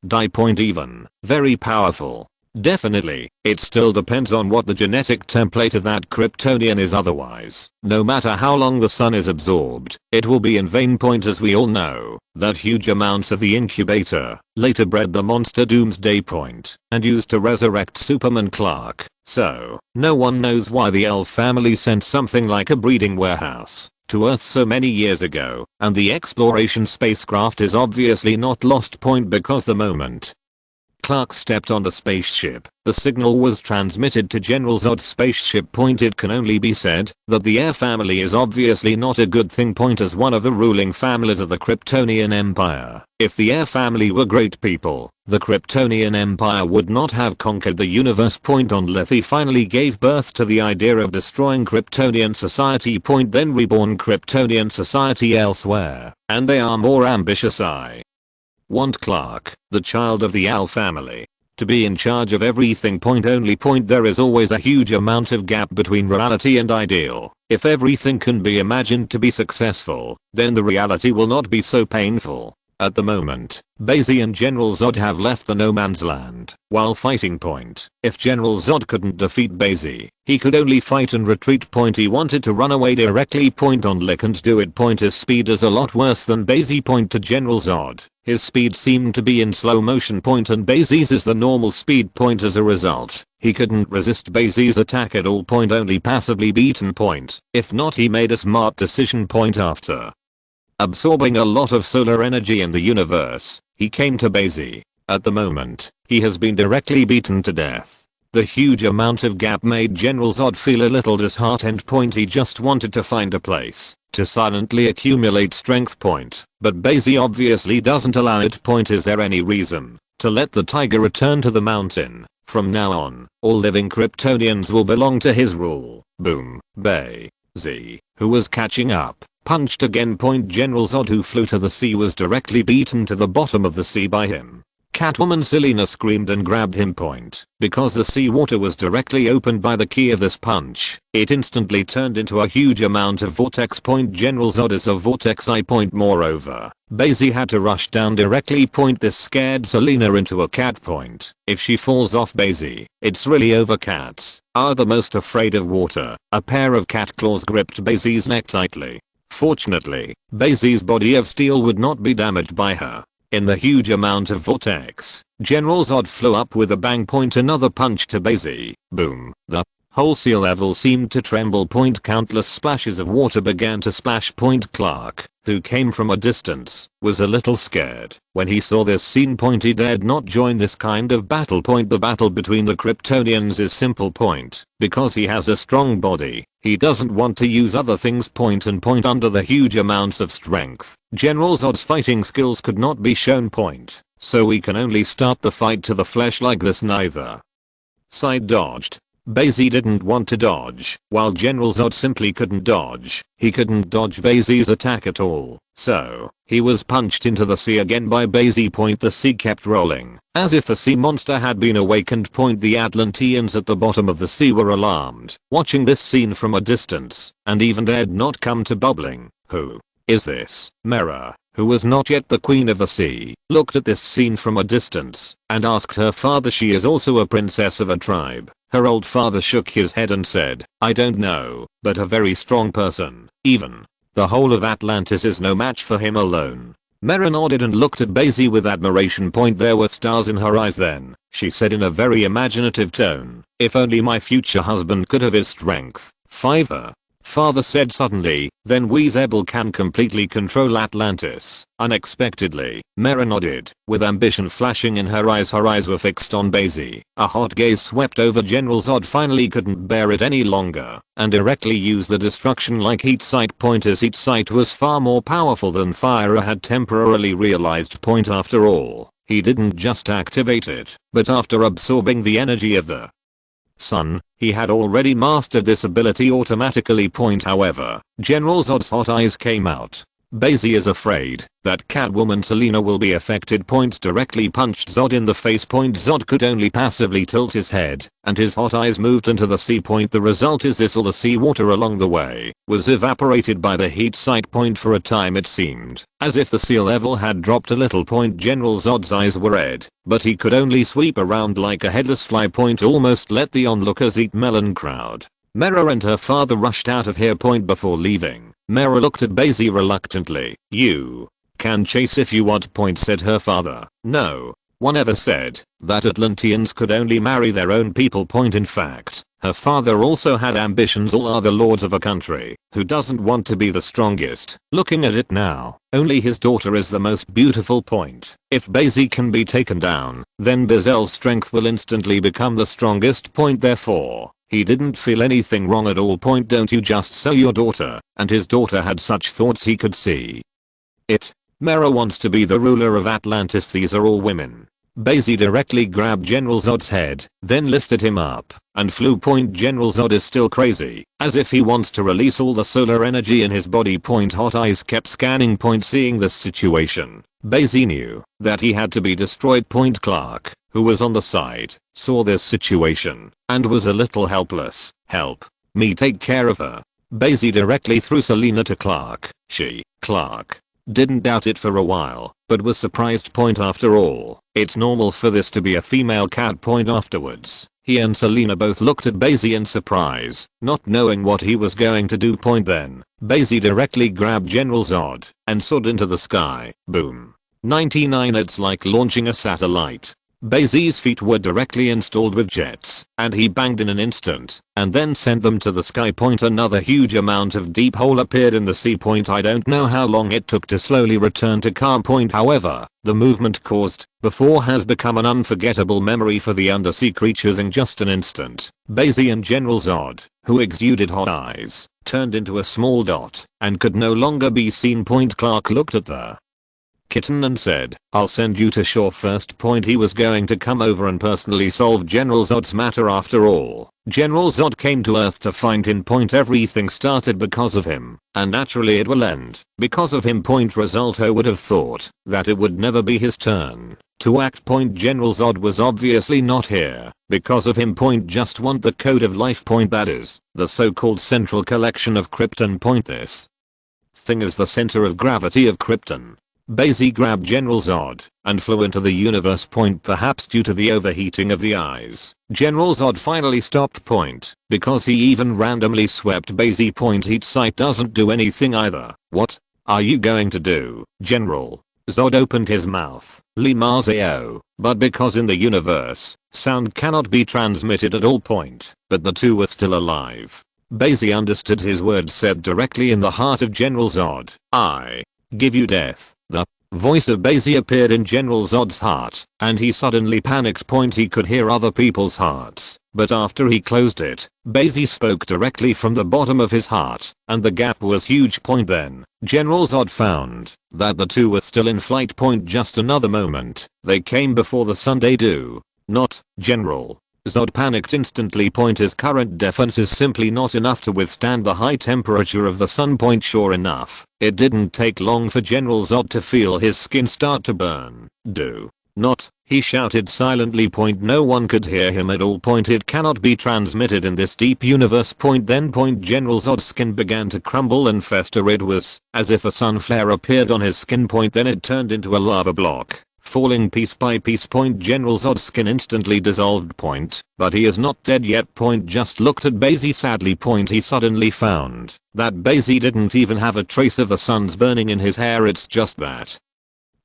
die. Point even very powerful. Definitely, it still depends on what the genetic template of that Kryptonian is. Otherwise, no matter how long the sun is absorbed, it will be in vain. Point as we all know, that huge amounts of the incubator later bred the monster Doomsday. Point and used to resurrect Superman Clark. So, no one knows why the L family sent something like a breeding warehouse to Earth so many years ago, and the exploration spacecraft is obviously not lost. Point because the moment Clark stepped on the spaceship, the signal was transmitted to General Zod's spaceship. Point it can only be said that the Air family is obviously not a good thing. Point as one of the ruling families of the Kryptonian Empire. If the Air family were great people, the Kryptonian Empire would not have conquered the universe. Point on Lethe finally gave birth to the idea of destroying Kryptonian society. Point then reborn Kryptonian society elsewhere, and they are more ambitious. I want Clark, the child of the Al family, to be in charge of everything. Point only. Point there is always a huge amount of gap between reality and ideal. If everything can be imagined to be successful, then the reality will not be so painful. At the moment, Bai Xi and General Zod have left the no man's land while fighting. Point if General Zod couldn't defeat Bai Xi, he could only fight and retreat. Point he wanted to run away directly. Point on Lick and do it. Point his speed is a lot worse than Bai Xi. Point to General Zod, his speed seemed to be in slow motion. Point and Bai Xi's is the normal speed. Point as a result, he couldn't resist Bai Xi's attack at all. Point only passively beaten. Point if not, he made a smart decision. Point after absorbing a lot of solar energy in the universe, he came to Bai Xi. At the moment, he has been directly beaten to death. The huge amount of gap made General Zod feel a little disheartened. Point he just wanted to find a place to silently accumulate strength. Point but Bai Xi obviously doesn't allow it. Point is there any reason to let the tiger return to the mountain? From now on, all living Kryptonians will belong to his rule. Boom. Bai Xi, who was catching up, punched again. Point General Zod, who flew to the sea, was directly beaten to the bottom of the sea by him. Catwoman Selena screamed and grabbed him. Point because the seawater was directly opened by the key of this punch, it instantly turned into a huge amount of vortex. Point General Zod is a vortex eye. Point moreover, Bai Xi had to rush down directly. Point this scared Selena into a cat. Point if she falls off Bai Xi, it's really over. Cats are the most afraid of water. A pair of cat claws gripped Bai Xi's neck tightly. Fortunately, Bai Xi's body of steel would not be damaged by her. In the huge amount of vortex, General Zod flew up with a bang. Point another punch to Bai Xi. Boom. The whole sea level seemed to tremble. Point countless splashes of water began to splash. Point Clark, who came from a distance, was a little scared when he saw this scene. Point he dared not join this kind of battle. Point the battle between the Kryptonians is simple. Point because he has a strong body, he doesn't want to use other things. Point and point under the huge amounts of strength, General Zod's fighting skills could not be shown. Point so we can only start the fight to the flesh like this. Neither side dodged. Bai Xi didn't want to dodge, while General Zod simply couldn't dodge. He couldn't dodge Bai Xi's attack at all, so he was punched into the sea again by Bai Xi. The sea kept rolling, as if a sea monster had been awakened. The Atlanteans at the bottom of the sea were alarmed, watching this scene from a distance, and even dared not come to bubbling. Who is this? Mera, who was not yet the queen of the sea, looked at this scene from a distance, and asked her father. She is also a princess of a tribe. Her old father shook his head and said, I don't know, but a very strong person. Even the whole of Atlantis is no match for him alone. Mera nodded and looked at Bai Xi with admiration. There were stars in her eyes then. She said in a very imaginative tone, if only my future husband could have his strength. Father said suddenly, then we Zebel can completely control Atlantis. Unexpectedly, Mera nodded, with ambition flashing in her eyes. Her eyes were fixed on Bai Xi. A hot gaze swept over General Zod. Finally couldn't bear it any longer, and directly used the destruction like heat sight. His heat sight was far more powerful than fire had temporarily realized. After all, he didn't just activate it, but after absorbing the energy of the sun, he had already mastered this ability automatically. However, General Zod's hot eyes came out. Bai Xi is afraid that Catwoman Selena will be affected. Directly punched Zod in the face. Zod could only passively tilt his head, and his hot eyes moved into the sea. The result is this: all the sea water along the way was evaporated by the heat sight. For a time it seemed as if the sea level had dropped a little. General Zod's eyes were red, but he could only sweep around like a headless fly. Almost let the onlookers eat melon crowd. Mera and her father rushed out of here. Before leaving, Mera looked at Bai Xi reluctantly. You can chase if you want. Said her father. No one ever said that Atlanteans could only marry their own people. In fact, her father also had ambitions. All are the lords of a country. Who doesn't want to be the strongest? Looking at it now, only his daughter is the most beautiful. If Bai Xi can be taken down, then Bizel's strength will instantly become the strongest. Therefore, he didn't feel anything wrong at all. Don't you just sell your daughter? And his daughter had such thoughts. He could see it. Mera wants to be the ruler of Atlantis. These are all women. Bai Xi directly grabbed General Zod's head, then lifted him up, and flew. General Zod is still crazy, as if he wants to release all the solar energy in his body. Hot eyes kept scanning. Seeing this situation, Bai Xi knew that he had to be destroyed. Clark, who was on the side, saw this situation, and was a little helpless. Help me take care of her. Bai Xi directly threw Selena to Clark. Clark didn't doubt it for a while, but was surprised. After all, it's normal for this to be a female cat. Afterwards, he and Selena both looked at Bai Xi in surprise, not knowing what he was going to do. Then, Bai Xi directly grabbed General Zod and soared into the sky. Boom. 99. It's like launching a satellite. Bai Xi's feet were directly installed with jets, and he banged in an instant, and then sent them to the sky. Another huge amount of deep hole appeared in the sea. I don't know how long it took to slowly return to calm. However, the movement caused before has become an unforgettable memory for the undersea creatures. In just an instant, Bai Xi and General Zod, who exuded hot eyes, turned into a small dot, and could no longer be seen. Clark looked at the kitten and said, I'll send you to shore first. He was going to come over and personally solve General Zod's matter. After all, General Zod came to Earth to find him. Everything started because of him, and naturally it will end because of him. Result, who would have thought that it would never be his turn to act. General Zod was obviously not here because of him. Just want the code of life. That is the so-called central collection of Krypton. This thing is the center of gravity of Krypton. Bai Xi grabbed General Zod and flew into the universe. Perhaps due to the overheating of the eyes, General Zod finally stopped. Because he even randomly swept Bai Xi. Heat sight doesn't do anything either. What are you going to do, General? Zod opened his mouth. Limazeo, but because in the universe, sound cannot be transmitted at all. But the two were still alive. Bai Xi understood his words said directly in the heart of General Zod. I give you death. The voice of Bai Xi appeared in General Zod's heart, and he suddenly panicked. He could hear other people's hearts, but after he closed it, Bai Xi spoke directly from the bottom of his heart, and the gap was huge. Then, General Zod found that the two were still in flight. Just another moment, they came before the Sunday dew. Not, General Zod panicked instantly. His current defense is simply not enough to withstand the high temperature of the sun. Sure enough, it didn't take long for General Zod to feel his skin start to burn. Do not, he shouted silently. No one could hear him at all. It cannot be transmitted in this deep universe. Then General Zod's skin began to crumble and fester. It was as if a sun flare appeared on his skin. Then it turned into a lava block, falling piece by piece. General Zod's skin instantly dissolved. But he is not dead yet. Just looked at Bai Xi sadly. He suddenly found that Bai Xi didn't even have a trace of the sun's burning in his hair. It's just that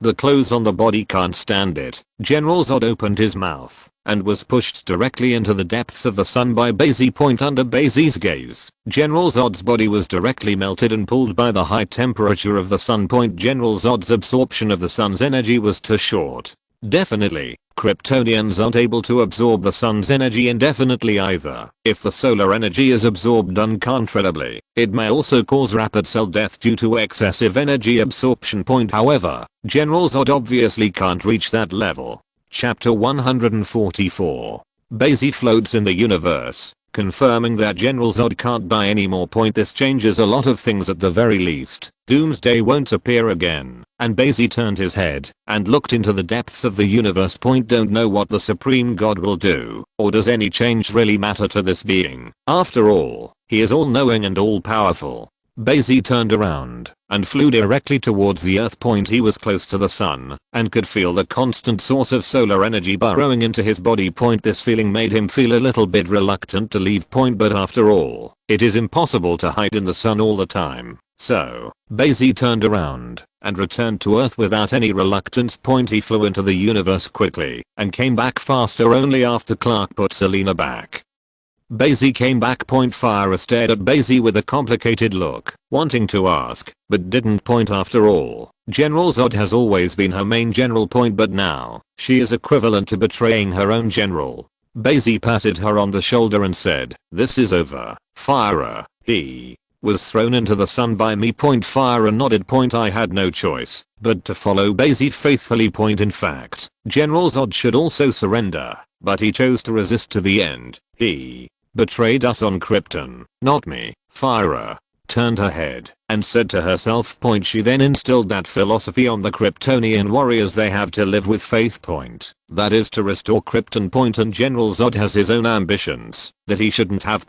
the clothes on the body can't stand it. General Zod opened his mouth and was pushed directly into the depths of the sun by Bai Xi. Under Bai Xi's gaze, General Zod's body was directly melted and pulled by the high temperature of the sun. General Zod's absorption of the sun's energy was too short. Definitely, Kryptonians aren't able to absorb the sun's energy indefinitely either. If the solar energy is absorbed uncontrollably, it may also cause rapid cell death due to excessive energy absorption. However, General Zod obviously can't reach that level. Chapter 144. Bai Xi floats in the universe, confirming that General Zod can't die anymore. This changes a lot of things. At the very least, Doomsday won't appear again. And Bai Xi turned his head and looked into the depths of the universe. Don't know what the Supreme God will do, or does any change really matter to this being? After all, he is all-knowing and all-powerful. Bai Xi turned around and flew directly towards the Earth. He was close to the sun and could feel the constant source of solar energy burrowing into his body. This feeling made him feel a little bit reluctant to leave. But after all, it is impossible to hide in the sun all the time. So, Bai Xi turned around and returned to Earth without any reluctance. He flew into the universe quickly and came back faster only after Clark put Selena back. Bai Xi came back. Fire stared at Bai Xi with a complicated look, wanting to ask, but didn't. After all, General Zod has always been her main general. But now, she is equivalent to betraying her own general. Bai Xi patted her on the shoulder and said, "This is over, Fire." He was thrown into the sun by me. Fire nodded. I had no choice but to follow Bai Xi faithfully. In fact, General Zod should also surrender, but he chose to resist to the end. He betrayed us on Krypton, not me. Fire turned her head and said to herself. She then instilled that philosophy on the Kryptonian warriors. They have to live with faith. That is to restore Krypton. And General Zod has his own ambitions that he shouldn't have.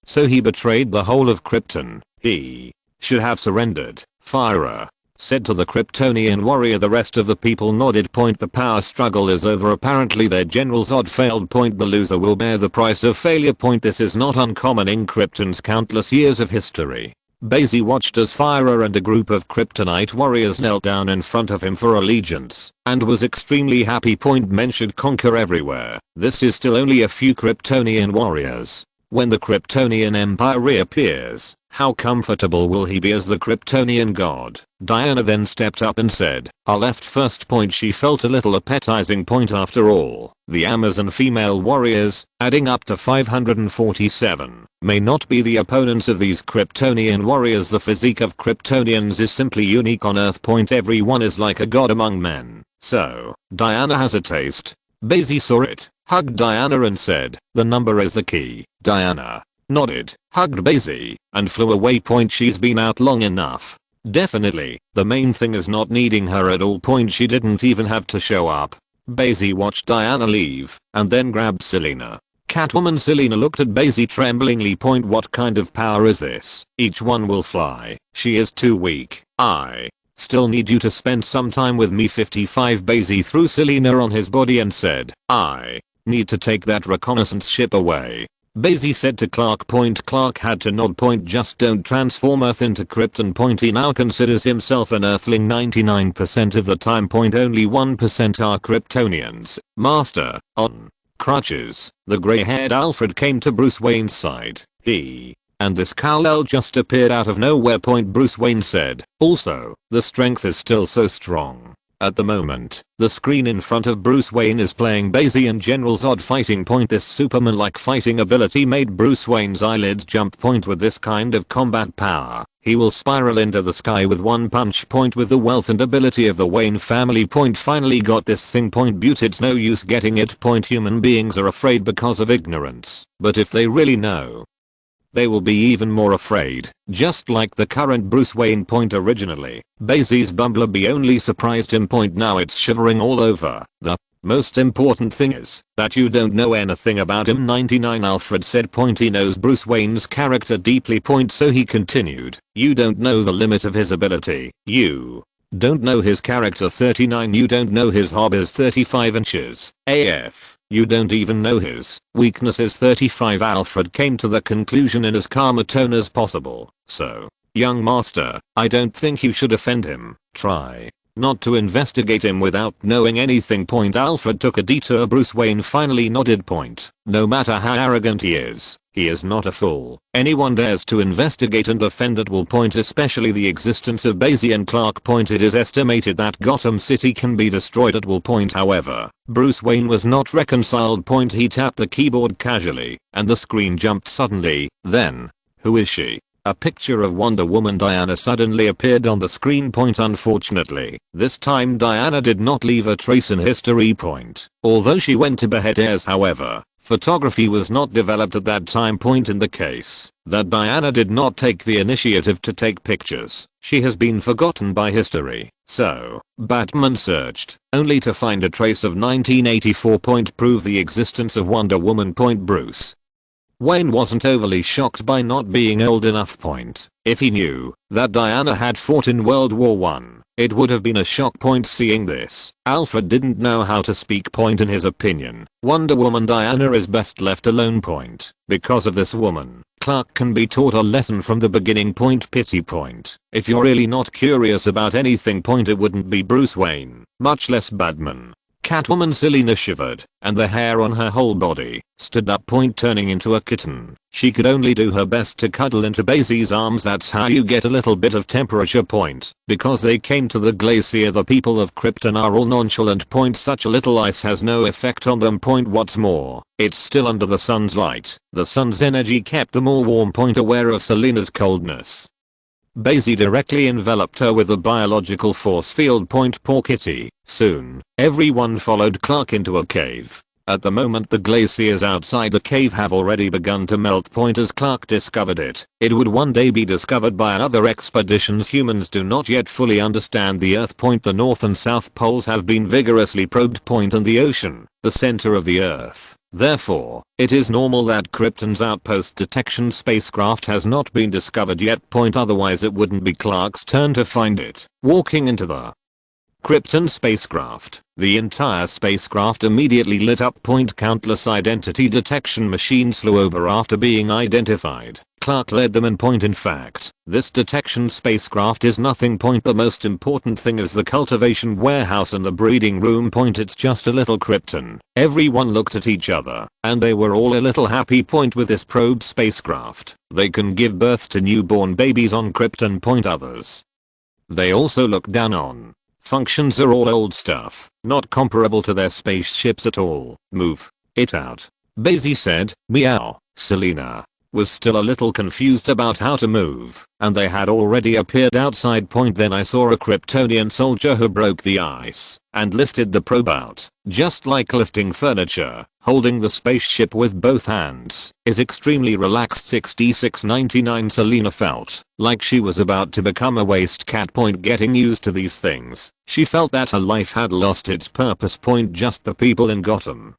So he betrayed the whole of Krypton. He should have surrendered. Fire said to the Kryptonian warrior. The rest of the people nodded. The power struggle is over. Apparently their General Zod failed. The loser will bear the price of failure. This is not uncommon in Krypton's countless years of history. Bai Xi watched as Fire and a group of Kryptonite warriors knelt down in front of him for allegiance, and was extremely happy. Men should conquer everywhere. This is still only a few Kryptonian warriors. When the Kryptonian Empire reappears, how comfortable will he be as the Kryptonian god? Diana then stepped up and said, "I left first." She felt a little appetizing. After all, the Amazon female warriors, adding up to 547, may not be the opponents of these Kryptonian warriors. The physique of Kryptonians is simply unique on Earth. Everyone is like a god among men. So, Diana has a taste. Bai Xi saw it, hugged Diana and said, "The number is the key." Diana nodded, hugged Bai Xi, and flew away. She's been out long enough. Definitely, the main thing is not needing her at all. She didn't even have to show up. Bai Xi watched Diana leave, and then grabbed Selena. Catwoman Selena looked at Bai Xi tremblingly. What kind of power is this? Each one will fly. She is too weak. I still need you to spend some time with me. 55 Bai Xi threw Selena on his body and said, "I need to take that reconnaissance ship away." Bai Xi said to Clark. Clark had to nod. Just don't transform Earth into Krypton. He now considers himself an Earthling 99% of the time. Only 1% are Kryptonians. Master, on crutches, the gray-haired Alfred came to Bruce Wayne's side. He and this Kal-El just appeared out of nowhere. Bruce Wayne said, "Also, the strength is still so strong. At the moment, the screen in front of Bruce Wayne is playing Bai Xi and General Zod fighting. This Superman-like fighting ability made Bruce Wayne's eyelids jump. With this kind of combat power, he will spiral into the sky with one punch. With the wealth and ability of the Wayne family. Finally got this thing. Beaut, it's no use getting it. Human beings are afraid because of ignorance, but if they really know, they will be even more afraid, just like the current Bruce Wayne. Originally, Bai Xi's bumblebee only surprised him. Now it's shivering all over. The most important thing is that you don't know anything about him. 99 Alfred said. He knows Bruce Wayne's character deeply. So he continued, you don't know the limit of his ability. You don't know his character. 39 You don't know his hobbies. 35 inches. AF. You don't even know his weaknesses. 35 Alfred came to the conclusion in as calm a tone as possible. So, young master, I don't think you should offend him. Try not to investigate him without knowing anything. Alfred took a detour. Bruce Wayne finally nodded. No matter how arrogant he is not a fool. Anyone dares to investigate and offend at will. Especially the existence of Bai Xi and Clark. It is estimated that Gotham City can be destroyed at will. However, Bruce Wayne was not reconciled. He tapped the keyboard casually, and the screen jumped suddenly. Then, who is she? A picture of Wonder Woman Diana suddenly appeared on the screen. Unfortunately, this time Diana did not leave a trace in history. Although she went to behead heirs, however, photography was not developed at that time. In the case that Diana did not take the initiative to take pictures, she has been forgotten by history. So, Batman searched, only to find a trace of 1984. Prove the existence of Wonder Woman. Bruce Wayne wasn't overly shocked by not being old enough. If he knew that Diana had fought in World War I, it would have been a shock. Seeing this, Alfred didn't know how to speak. In his opinion, Wonder Woman Diana is best left alone. Because of this woman, Clark can be taught a lesson from the beginning. Pity. If you're really not curious about anything, it wouldn't be Bruce Wayne, much less Batman. Catwoman Selina shivered, and the hair on her whole body stood up. Turning into a kitten, she could only do her best to cuddle into Bai Xi's arms. That's how you get a little bit of temperature. Because they came to the glacier, the people of Krypton are all nonchalant. Such a little ice has no effect on them. What's more, it's still under the sun's light. The sun's energy kept them all warm. Aware of Selina's coldness, Bai Xi directly enveloped her with a biological force field. Poor kitty. Soon, everyone followed Clark into a cave. At the moment, the glaciers outside the cave have already begun to melt. As Clark discovered it, it would one day be discovered by other expeditions. Humans do not yet fully understand the Earth. The North and South poles have been vigorously probed. And the ocean, the center of the Earth. Therefore, it is normal that Krypton's outpost detection spacecraft has not been discovered yet. Otherwise it wouldn't be Clark's turn to find it. Walking into the Krypton spacecraft, the entire spacecraft immediately lit up. Countless identity detection machines flew over after being identified. Clark led them in fact, this detection spacecraft is nothing. The most important thing is the cultivation warehouse and the breeding room. It's just a little Krypton. Everyone looked at each other, and they were all a little happy. With this probe spacecraft, they can give birth to newborn babies on Krypton. Others they also look down on. Functions are all old stuff, not comparable to their spaceships at all. Move it out, Bai Xi said. Meow. Selina was still a little confused about how to move, and they had already appeared outside. Then I saw a Kryptonian soldier who broke the ice and lifted the probe out, just like lifting furniture. Holding the spaceship with both hands is extremely relaxed. 66.99 Selina felt like she was about to become a waste cat. Getting used to these things, she felt that her life had lost its purpose. Just the people in Gotham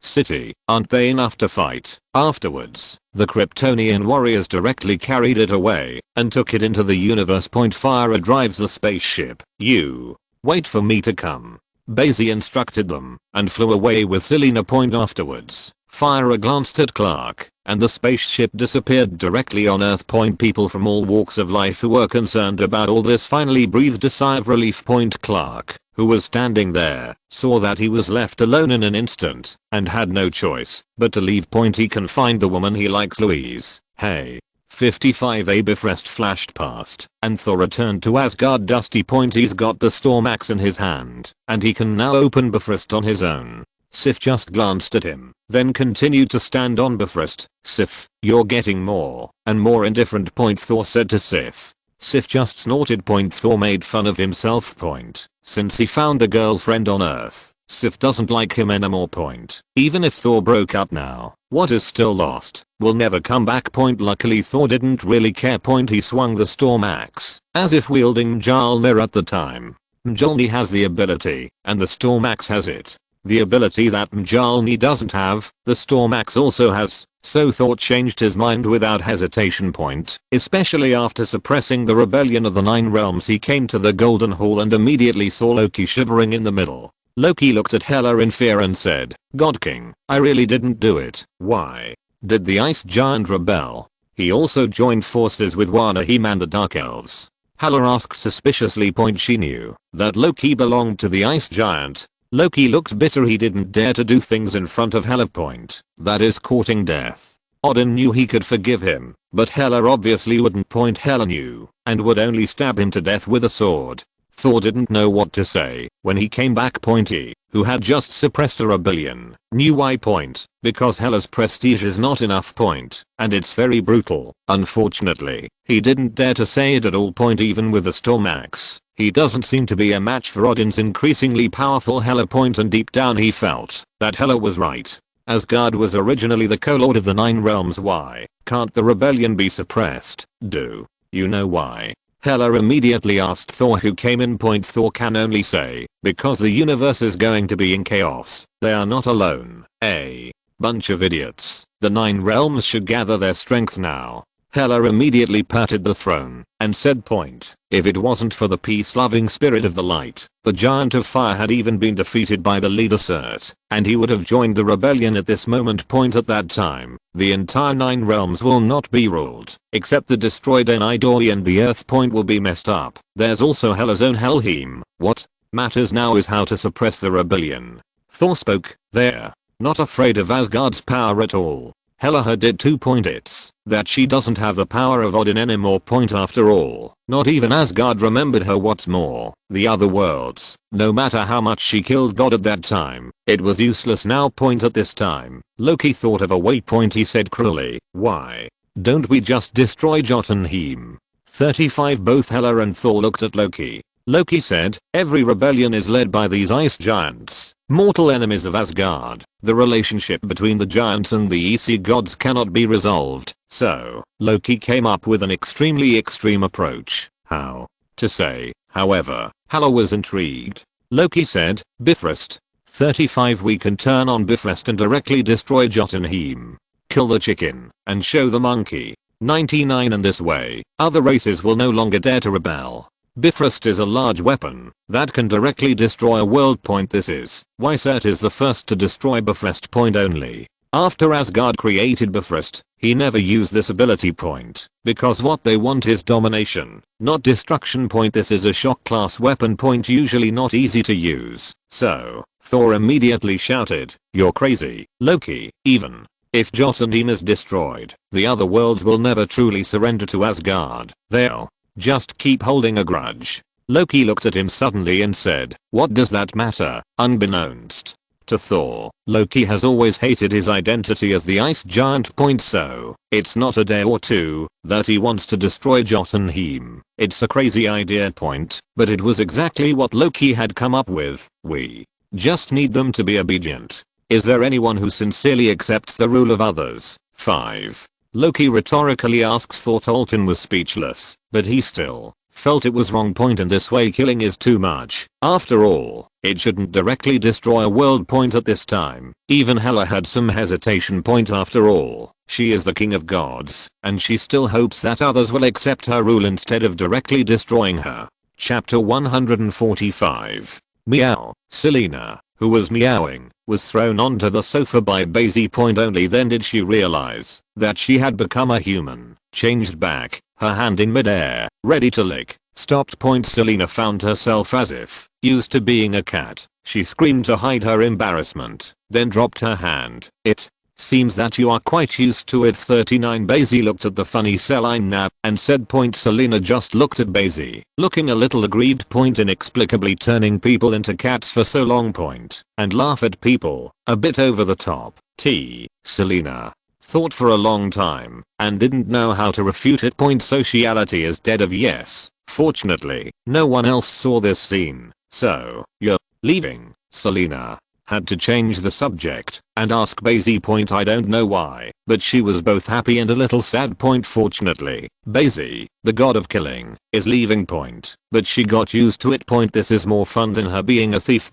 City, aren't they enough to fight? Afterwards, the Kryptonian warriors directly carried it away and took it into the universe. Fire drives the spaceship. You wait for me to come, Bai Xi instructed them, and flew away with Selina. Afterwards, Fire glanced at Clark, and the spaceship disappeared directly on Earth. People from all walks of life who were concerned about all this finally breathed a sigh of relief. Clark, who was standing there, saw that he was left alone in an instant, and had no choice but to leave. He can find the woman he likes. Louise. Hey. 55 A Bifrost flashed past, and Thor returned to Asgard. Dusty point, he's got the storm axe in his hand, and he can now open Bifrost on his own. Sif just glanced at him, then continued to stand on Bifrost. Sif, you're getting more and more indifferent point, Thor said to Sif. Sif just snorted point. Thor made fun of himself point. Since he found a girlfriend on Earth, Sif doesn't like him anymore point. Even if Thor broke up now, what is still lost will never come back point. Luckily Thor didn't really care point. He swung the storm axe, as if wielding Mjolnir at the time. Mjolnir has the ability, and the storm axe has it. The ability that Mjolnir doesn't have, the storm axe also has. So Thor changed his mind without hesitation point. Especially after suppressing the rebellion of the 9 realms, he came to the Golden Hall and immediately saw Loki shivering in the middle. Loki looked at Hela in fear and said, God King, I really didn't do it. Why? Did the ice giant rebel? He also joined forces with Wanda, him and the Dark Elves. Hela asked suspiciously point. She knew that Loki belonged to the ice giant. Loki looked bitter. He didn't dare to do things in front of Hela point. That is courting death. Odin knew he could forgive him, but Hela obviously wouldn't point. Hela knew, and would only stab him to death with a sword. Thor didn't know what to say when he came back. He, who had just suppressed a rebellion, knew why point. Because Hela's prestige is not enough point, and it's very brutal. Unfortunately, he didn't dare to say it at all point. Even with the storm axe, he doesn't seem to be a match for Odin's increasingly powerful Hela point, and deep down he felt that Hela was right. Asgard was originally the co-lord of the 9 realms. Why can't the rebellion be suppressed? Do you know why? Hela immediately asked Thor, who came in point. Thor can only say, because the universe is going to be in chaos. They are not alone. A bunch of idiots. The 9 realms should gather their strength now. Hela immediately patted the throne and said point. If it wasn't for the peace-loving spirit of the light, the giant of fire had even been defeated by the leader Surt, and he would have joined the rebellion at this moment point. At that time, the entire 9 realms will not be ruled, except the destroyed Enidori, and the earth point will be messed up. There's also Hela's own Helheim. What matters now is how to suppress the rebellion. Thor spoke. They're not afraid of Asgard's power at all. Hela had did 2 point. It's that she doesn't have the power of Odin anymore point. After all, not even Asgard remembered her. What's more, the other worlds, no matter how much she killed God at that time, it was useless now point. At this time, Loki thought of a way point. He said cruelly, why don't we just destroy Jotunheim? 35 Both Hela and Thor looked at Loki. Loki said, every rebellion is led by these ice giants, mortal enemies of Asgard. The relationship between the giants and the EC gods cannot be resolved. So, Loki came up with an extremely extreme approach. How to say, however, Hela was intrigued. Loki said, Bifrost. 35 We can turn on Bifrost and directly destroy Jotunheim. Kill the chicken and show the monkey. 99 And this way, other races will no longer dare to rebel. Bifrost is a large weapon that can directly destroy a world point. This is why Surt is the first to destroy Bifrost point. Only after Asgard created Bifrost, he never used this ability point, because what they want is domination, not destruction point. This is a shock class weapon point, usually not easy to use. So, Thor immediately shouted, you're crazy, Loki. Even if Jotunheim is destroyed, the other worlds will never truly surrender to Asgard. They'll just keep holding a grudge. Loki looked at him suddenly and said, what does that matter? Unbeknownst to Thor, Loki has always hated his identity as the ice giant point. So, it's not a day or two that he wants to destroy Jotunheim. It's a crazy idea point, but it was exactly what Loki had come up with. We just need them to be obedient. Is there anyone who sincerely accepts the rule of others? 5. Loki rhetorically asks Thor. Tolkien was speechless, but he still felt it was wrong point. In this way killing is too much. After all, it shouldn't directly destroy a world point at this time. Even Hela had some hesitation point. After all, she is the king of gods, and she still hopes that others will accept her rule instead of directly destroying her. Chapter 145. Meow. Selena, who was meowing, was thrown onto the sofa by Bai Xi. Only then did she realize that she had become a human, changed back, her hand in midair, ready to lick. Stopped. Selena found herself as if used to being a cat. She screamed to hide her embarrassment, then dropped her hand. It Seems that you are quite used to it. 39 Bai Xi looked at the funny saline nap and said. Selena just looked at Bai Xi, looking a little aggrieved. Inexplicably turning people into cats for so long. And laugh at people, a bit over the top. Selena thought for a long time and didn't know how to refute it. Sociality is dead of yes. Fortunately, no one else saw this scene. So, you're leaving? Selena had to change the subject and ask Bai Xi. I don't know why, but she was both happy and a little sad. Fortunately, Bai Xi, the god of killing, is leaving. But she got used to it. This is more fun than her being a thief.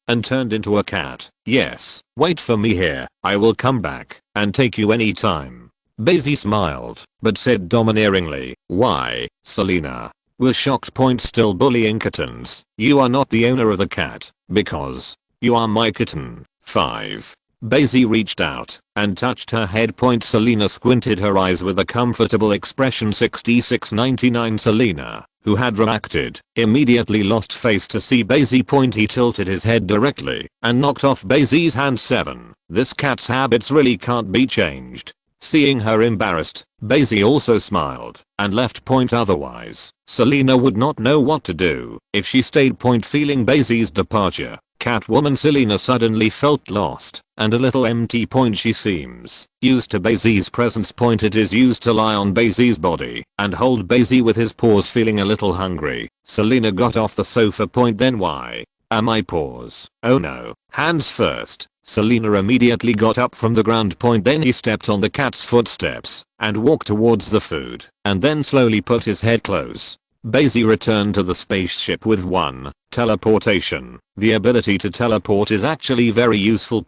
And turned into a cat. Yes, wait for me here, I will come back and take you anytime. Bai Xi smiled, but said domineeringly, why, Selena? Was shocked. Still bullying kittens. You are not the owner of the cat, because you are my kitten. 5. Bai Xi reached out and touched her head. Selena squinted her eyes with a comfortable expression. 66.99 Selena, who had reacted, immediately lost face to see Bai Xi. He tilted his head directly and knocked off Bai Xi's hand. 7. This cat's habits really can't be changed. Seeing her embarrassed, Bai Xi also smiled and left. Otherwise, Selena would not know what to do if she stayed. Feeling Bai Xi's departure, Catwoman Selena suddenly felt lost and a little empty. She seems used to Bai Xi's presence. It is used to lie on Bai Xi's body and hold Bai Xi with his paws. Feeling a little hungry, Selena got off the sofa. Then why am I paws? Oh no, hands first. Selena immediately got up from the ground. Then he stepped on the cat's footsteps and walked towards the food and then slowly put his head close. Bai Xi returned to the spaceship with 1. Teleportation. The ability to teleport is actually very useful.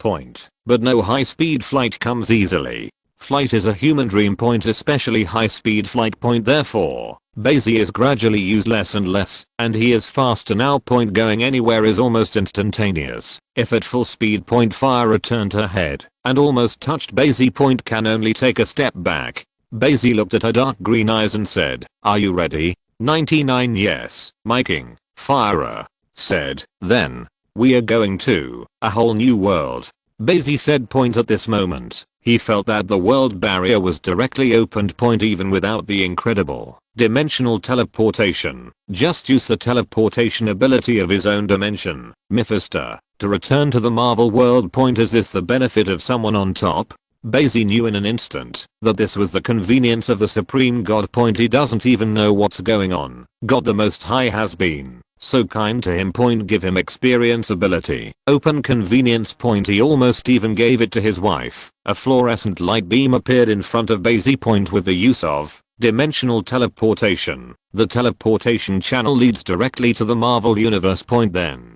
But no high-speed flight comes easily. Flight is a human dream. Especially high-speed flight. Therefore, Bai Xi is gradually used less and less, and he is faster now. Going anywhere is almost instantaneous. If at full speed. Fire returned her head and almost touched Bai Xi. Can only take a step back. Bai Xi looked at her dark green eyes and said, are you ready? 99 Yes, my king. Fire said, then we are going to a whole new world. Bai Xi said. At this moment, he felt that the world barrier was directly opened. Even without the incredible dimensional teleportation, just use the teleportation ability of his own dimension, Mephisto, to return to the Marvel world. Is this the benefit of someone on top? Bai Xi knew in an instant that this was the convenience of the supreme god. He doesn't even know what's going on. God the Most High has been so kind to him. Give him experience ability. Open convenience. He almost even gave it to his wife. A fluorescent light beam appeared in front of Bai Xi. With the use of dimensional teleportation, the teleportation channel leads directly to the Marvel universe. Then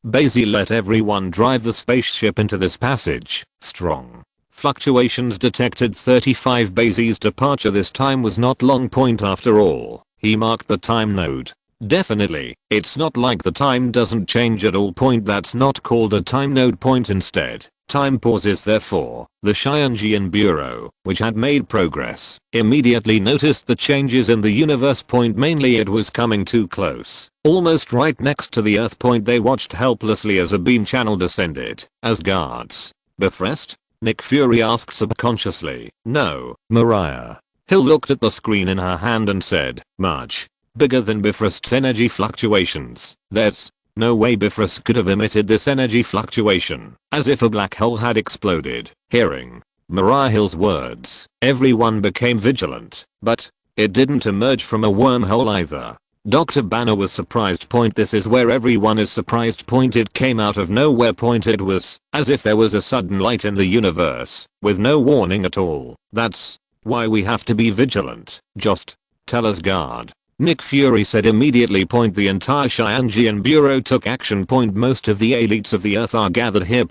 Bai Xi let everyone drive the spaceship into this passage. Strong fluctuations detected. 35 Bai Xi's departure this time was not long. After all, he marked the time node. Definitely, it's not like the time doesn't change at all. That's not called a time node. Instead, time pauses. Therefore, the Xianjian Bureau, which had made progress, immediately noticed the changes in the universe. Mainly it was coming too close, almost right next to the Earth. They watched helplessly as a beam channel descended. As guards, Bifrost? Nick Fury asked subconsciously. No, Mariah. Hill looked at the screen in her hand and said, much bigger than Bifrost's energy fluctuations. There's no way Bifrost could have emitted this energy fluctuation, as if a black hole had exploded. Hearing Mariah Hill's words, everyone became vigilant, but it didn't emerge from a wormhole either. Dr. Banner was surprised. This is where everyone is surprised. It came out of nowhere. It was as if there was a sudden light in the universe, with no warning at all. That's why we have to be vigilant. Just tell us, guard. Nick Fury said immediately. The entire Xianjian Bureau took action. Most of the elites of the Earth are gathered here.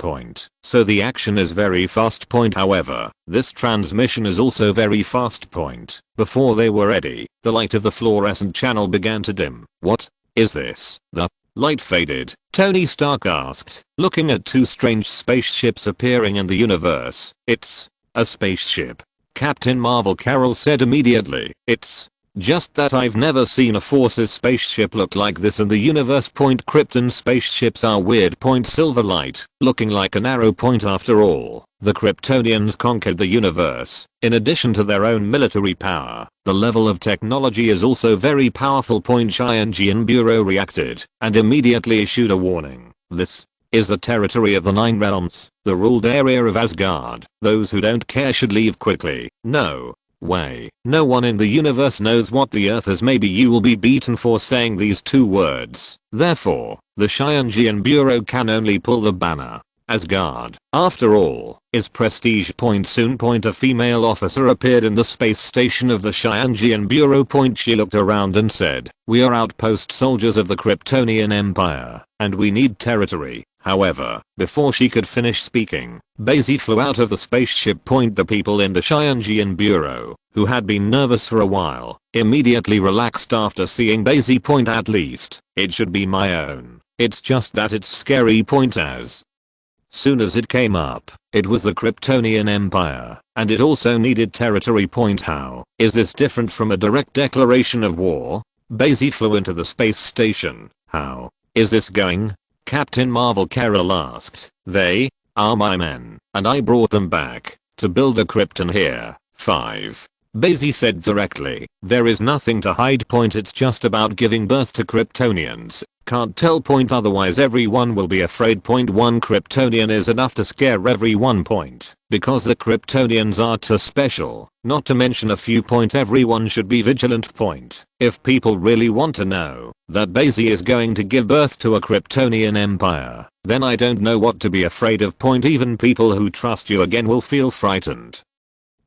So the action is very fast. However, this transmission is also very fast. Before they were ready, the light of the fluorescent channel began to dim. What is this? The light faded. Tony Stark asked, looking at two strange spaceships appearing in the universe. It's a spaceship. Captain Marvel Carol said immediately. It's Just that I've never seen a Forces spaceship look like this in the universe. Krypton spaceships are weird. Silver light, looking like an arrow. After all, the Kryptonians conquered the universe. In addition to their own military power, the level of technology is also very powerful. Cheyenne Bureau reacted and immediately issued a warning. This is the territory of the Nine Realms, the ruled area of Asgard. Those who don't care should leave quickly. No way. No one in the universe knows what the Earth is. Maybe you will be beaten for saying these two words. Therefore, the Cheyenne Bureau can only pull the banner. Asgard, after all, is prestige. Soon. A female officer appeared in the space station of the Cheyenne Bureau. She looked around and said, "We are outpost soldiers of the Kryptonian Empire, and we need territory." However, before she could finish speaking, Bai Xi flew out of the spaceship. The people in the Cheyenne Bureau, who had been nervous for a while, immediately relaxed after seeing Bai Xi. At least, it should be my own. It's just that it's scary. As soon as it came up, it was the Kryptonian Empire, and it also needed territory. How is this different from a direct declaration of war? Bai Xi flew into the space station. How is this going? Captain Marvel Carol asked. "They are my men, and I brought them back to build a Krypton here." 5. Bai Xi said directly, "There is nothing to hide. It's just about giving birth to Kryptonians. Can't tell. Otherwise everyone will be afraid. One Kryptonian is enough to scare everyone. Because the Kryptonians are too special, not to mention a few. Everyone should be vigilant. If people really want to know that Bai Xi is going to give birth to a Kryptonian empire, then I don't know what to be afraid of. Even people who trust you again will feel frightened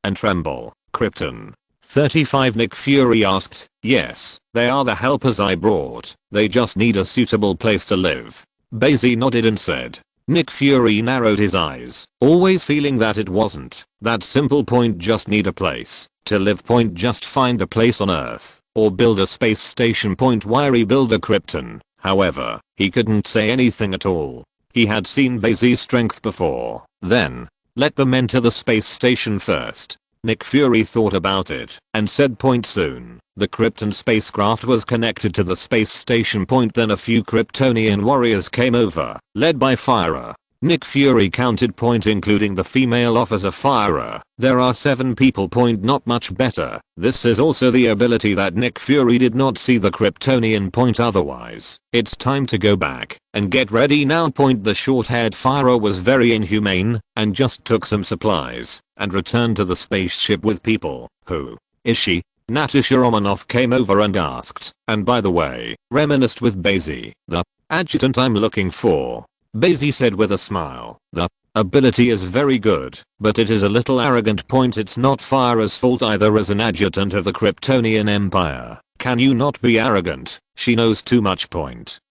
and tremble." Krypton 35. Nick Fury asked, "Yes, they are the helpers I brought. They just need a suitable place to live." Bai Xi nodded and said. Nick Fury narrowed his eyes, always feeling that it wasn't that simple. Just need a place to live. Just find a place on Earth, or build a space station. Why rebuild a Krypton? However, he couldn't say anything at all. He had seen Bai Xi's strength before. Then, let them enter the space station first. Nick Fury thought about it and said. Soon, the Krypton spacecraft was connected to the space station. Then a few Kryptonian warriors came over, led by Fire. Nick Fury counted. Including the female officer Fire. There are 7 people. Not much better. This is also the ability that Nick Fury did not see the Kryptonian. Otherwise, it's time to go back and get ready now. The short-haired Fire was very inhumane and just took some supplies and returned to the spaceship with people. "Who is she?" Natasha Romanoff came over and asked, and by the way, reminisced with Bai Xi. "The adjutant I'm looking for." Bai Xi said with a smile. "The ability is very good, but it is a little arrogant. It's not Fire's fault either. As an adjutant of the Kryptonian Empire, can you not be arrogant? She knows too much.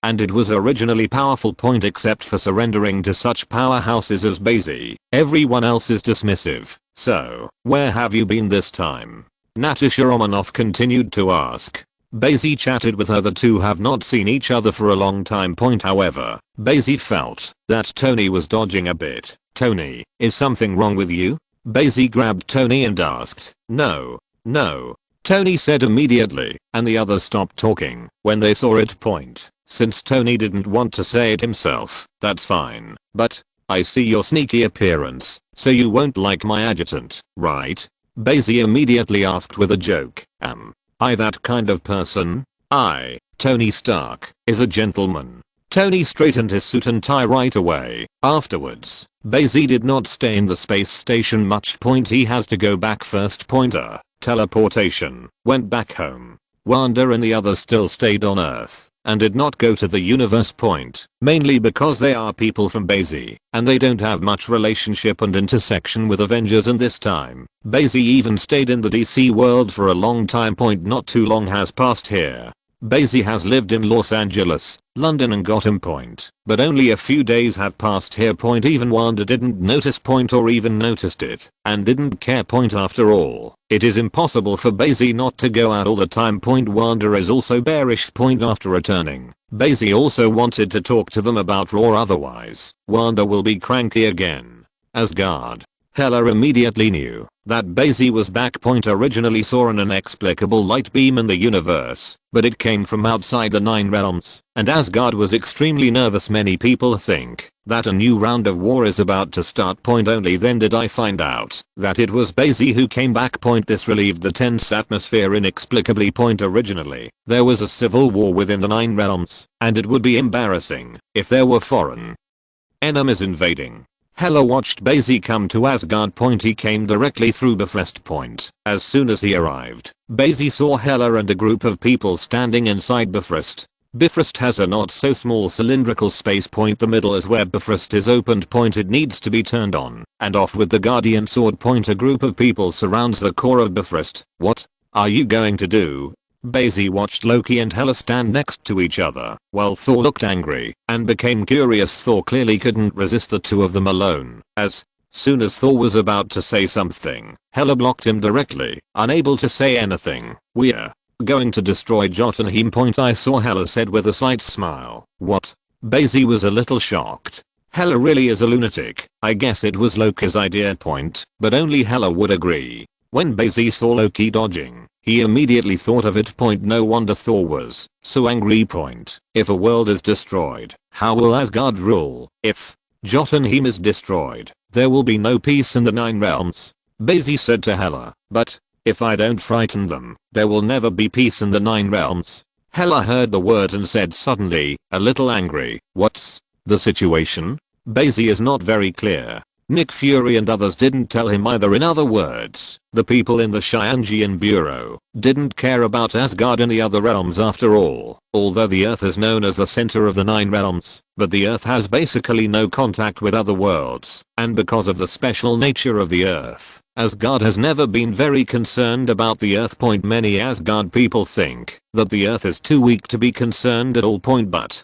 And it was originally powerful. Except for surrendering to such powerhouses as Bai Xi, everyone else is dismissive. So, where have you been this time?" Natasha Romanoff continued to ask. Bai Xi chatted with her. The two have not seen each other for a long time. However, Bai Xi felt that Tony was dodging a bit. "Tony, is something wrong with you?" Bai Xi grabbed Tony and asked. No, Tony said immediately, and the others stopped talking when they saw it. Since Tony didn't want to say it himself, that's fine, but I see your sneaky appearance, so you won't like my adjutant, right? Bai Xi immediately asked with a joke. Am I that kind of person? Tony Stark, is a gentleman. Tony straightened his suit and tie right away. Afterwards, Bai Xi did not stay in the space station much. He has to go back first. Teleportation, went back home. Wanda and the others still stayed on Earth and did not go to the universe. Mainly because they are people from Bai Xi and they don't have much relationship and intersection with Avengers. And this time, Bai Xi even stayed in the DC world for a long time. Not too long has passed here. Bai Xi has lived in Los Angeles, London and Gotham. But only a few days have passed here. Even Wanda didn't notice. Or even noticed it and didn't care. After all, it is impossible for Bai Xi not to go out all the time. Wanda is also bearish. After returning, Bai Xi also wanted to talk to them about Raw, otherwise Wanda will be cranky again. Asgard. Hela immediately knew that Bai Xi was back. Originally saw an inexplicable light beam in the universe, but it came from outside the 9 realms, and Asgard was extremely nervous. Many people think that a new round of war is about to start. Only then did I find out that it was Bai Xi who came back. This relieved the tense atmosphere inexplicably. Originally, there was a civil war within the 9 realms, and it would be embarrassing if there were foreign enemies invading. Hela watched Bai Xi come to Asgard. He came directly through Bifrost. As soon as he arrived, Bai Xi saw Hela and a group of people standing inside Bifrost. Bifrost has a not so small cylindrical space. The middle is where Bifrost is opened. It needs to be turned on and off with the Guardian Sword. A group of people surrounds the core of Bifrost. What are you going to do? Bai Xi watched Loki and Hela stand next to each other, while Thor looked angry and became curious. Thor clearly couldn't resist the two of them alone. As soon as Thor was about to say something, Hela blocked him directly, unable to say anything. "We're going to destroy Jotunheim." I saw Hela said with a slight smile. "What?" Bai Xi was a little shocked. Hela really is a lunatic. I guess it was Loki's idea. But only Hela would agree. When Bai Xi saw Loki dodging, he immediately thought of it. No wonder Thor was so angry. If a world is destroyed, how will Asgard rule? If Jotunheim is destroyed, there will be no peace in the 9 realms. Bai Xi said to Hela, "But if I don't frighten them, there will never be peace in the 9 realms." Hela heard the words and said suddenly, a little angry, "What's the situation?" Bai Xi is not very clear. Nick Fury and others didn't tell him either. In other words, the people in the Xianjian Bureau didn't care about Asgard and the other realms after all. Although the Earth is known as the center of the 9 realms, but the Earth has basically no contact with other worlds, and because of the special nature of the Earth, Asgard has never been very concerned about the Earth. Many Asgard people think that the Earth is too weak to be concerned at all. But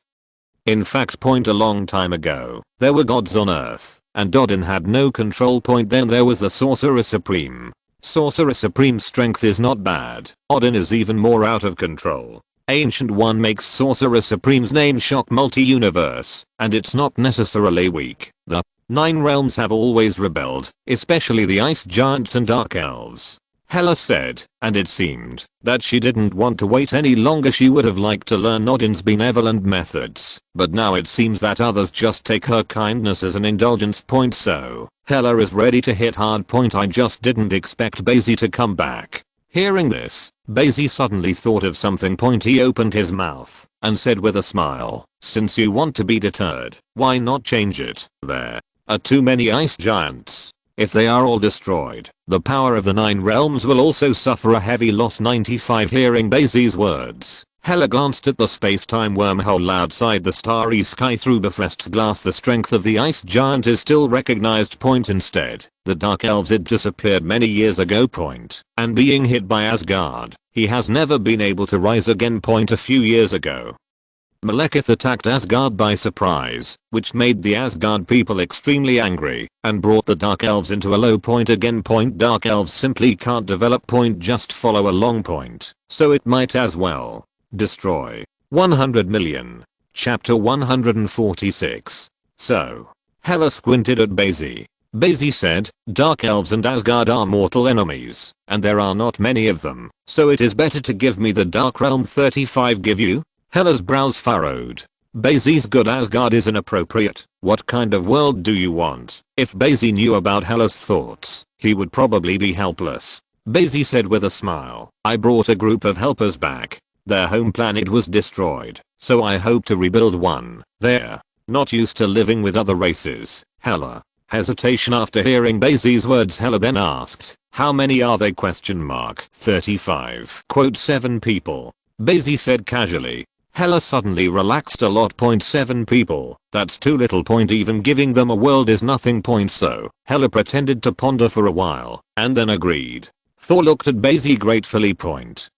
in fact, a long time ago, there were gods on Earth, and Odin had no control. Then there was the Sorcerer Supreme. Sorcerer Supreme's strength is not bad. Odin is even more out of control. Ancient One makes Sorcerer Supreme's name shock multi-universe, and it's not necessarily weak. The 9 realms have always rebelled, especially the Ice Giants and Dark Elves. Hela said, and it seemed that she didn't want to wait any longer. She would have liked to learn Odin's benevolent methods, but now it seems that others just take her kindness as an indulgence. So, Hela is ready to hit hard. I just didn't expect Bai Xi to come back. Hearing this, Bai Xi suddenly thought of something. He opened his mouth and said with a smile, "Since you want to be deterred, why not change it? There are too many ice giants. If they are all destroyed, the power of the 9 realms will also suffer a heavy loss." 95 Hearing Bai Xi's words, Hela glanced at the space-time wormhole outside the starry sky through Bifrost's glass. The strength of the ice giant is still recognized. Instead, the Dark Elves had disappeared many years ago. And being hit by Asgard, he has never been able to rise again. A few years ago, Malekith attacked Asgard by surprise, which made the Asgard people extremely angry, and brought the Dark Elves into a low point again. Dark Elves simply can't develop. Just follow a long point, so it might as well destroy 100 million. Chapter 146. So, Hela squinted at Bai Xi. Bai Xi said, "Dark Elves and Asgard are mortal enemies, and there are not many of them, so it is better to give me the Dark Realm." 35 Give you? Hela's brows furrowed. Bai Xi's good Asgard is inappropriate. What kind of world do you want? If Bai Xi knew about Hela's thoughts, he would probably be helpless. Bai Xi said with a smile, "I brought a group of helpers back. Their home planet was destroyed, so I hope to rebuild one. They're not used to living with other races." Hela. Hesitation after hearing Bai Xi's words. Hela then asked, "How many are they?" 35. 7 people. Bai Xi said casually. Hela suddenly relaxed a lot. 7 people, that's too little. Even giving them a world is nothing. So, Hela pretended to ponder for a while, and then agreed. Thor looked at Bai Xi gratefully.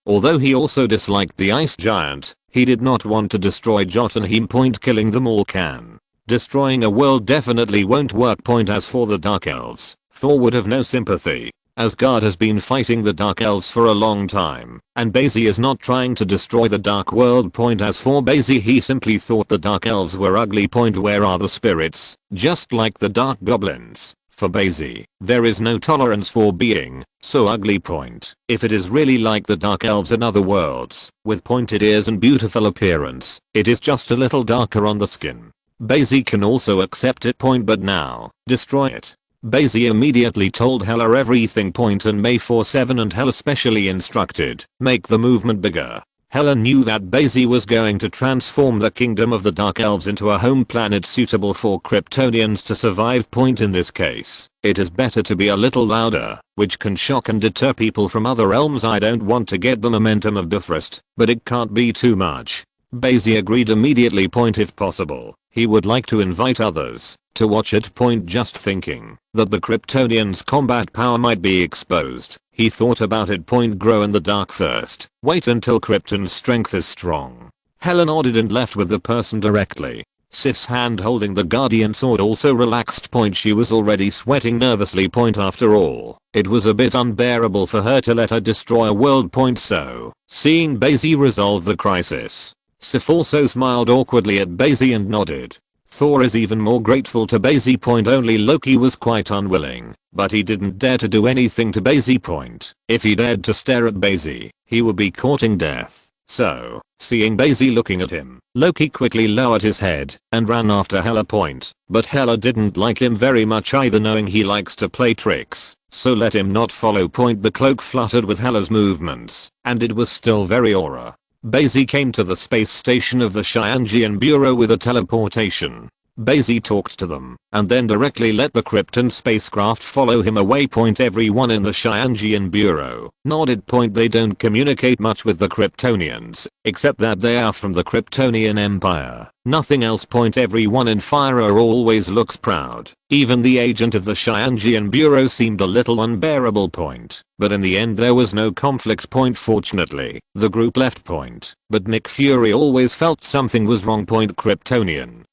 Although he also disliked the ice giant, he did not want to destroy Jotunheim. Killing them all can. Destroying a world definitely won't work. As for the Dark Elves, Thor would have no sympathy. Asgard has been fighting the Dark Elves for a long time, and Bai Xi is not trying to destroy the Dark World. As for Bai Xi, he simply thought the Dark Elves were ugly. Where are the spirits? Just like the Dark Goblins. For Bai Xi, there is no tolerance for being so ugly. Point. If it is really like the dark elves in other worlds, with pointed ears and beautiful appearance, it is just a little darker on the skin. Bai Xi can also accept it. Point. But now, destroy it. Bai Xi immediately told Hela everything. Point. And May 47 and Hela specially instructed, make the movement bigger. Hela knew that Bai Xi was going to transform the kingdom of the Dark Elves into a home planet suitable for Kryptonians to survive. Point. In this case, it is better to be a little louder, which can shock and deter people from other realms. I don't want to get the momentum of Bifrost, but it can't be too much. Bai Xi agreed immediately. Point. If possible, he would like to invite others to watch it. Point. Just thinking that the Kryptonians' combat power might be exposed, he thought about it. Point. Grow in the dark first. Wait until Krypton's strength is strong. Hela nodded and left with the person directly. Sif's hand holding the Guardian sword also relaxed. Point. She was already sweating nervously. Point. After all, it was a bit unbearable for her to let her destroy a world. Point. So, seeing Bai Xi resolve the crisis, Sif also smiled awkwardly at Bai Xi and nodded. Thor is even more grateful to Bai Xi. Point. Only Loki was quite unwilling, but he didn't dare to do anything to Bai Xi. Point. If he dared to stare at Bai Xi, he would be courting death. So, seeing Bai Xi looking at him, Loki quickly lowered his head and ran after Hela. Point. But Hela didn't like him very much either, knowing he likes to play tricks, so let him not follow. Point. The cloak fluttered with Hela's movements, and it was still very aura. Bai Xi came to the space station of the Xianjian Bureau with a teleportation. Bai Xi talked to them, and then directly let the Krypton spacecraft follow him away. Point. Everyone in the Xianjian Bureau nodded. Point. They don't communicate much with the Kryptonians, except that they are from the Kryptonian Empire. Nothing else. Point. Everyone in Fire always looks proud. Even the agent of the Xianjian Bureau seemed a little unbearable. Point. But in the end there was no conflict. Point. Fortunately, the group left. Point. But Nick Fury always felt something was wrong. Point. Kryptonian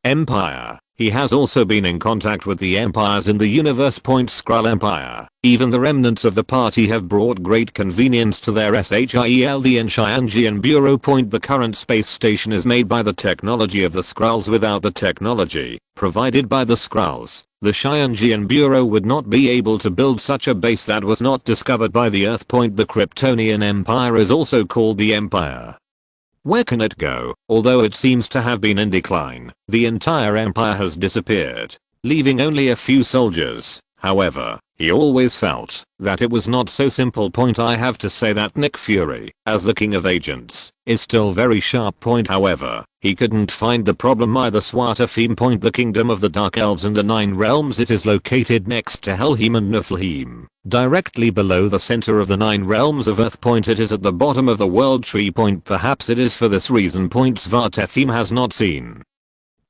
Empire. He has also been in contact with the empires in the universe. Point. Skrull Empire. Even the remnants of the party have brought great convenience to their SHIELD and Xianjian Bureau. Point. The current space station is made by the technology of the Skrulls. Without the technology provided by the Skrulls, the Xianjian Bureau would not be able to build such a base that was not discovered by the Earth. Point. The Kryptonian Empire is also called the Empire. Where can it go? Although it seems to have been in decline, the entire empire has disappeared, leaving only a few soldiers. However, he always felt that it was not so simple. Point. I have to say that Nick Fury, as the king of agents, is still very sharp. Point. However, he couldn't find the problem either. Svartalfheim. Point. The kingdom of the Dark Elves and the Nine Realms. It is located next to Helheim and Niflheim, directly below the center of the Nine Realms of Earth. Point. It is at the bottom of the world tree. Point. Perhaps it is for this reason. Point. Svartalfheim has not seen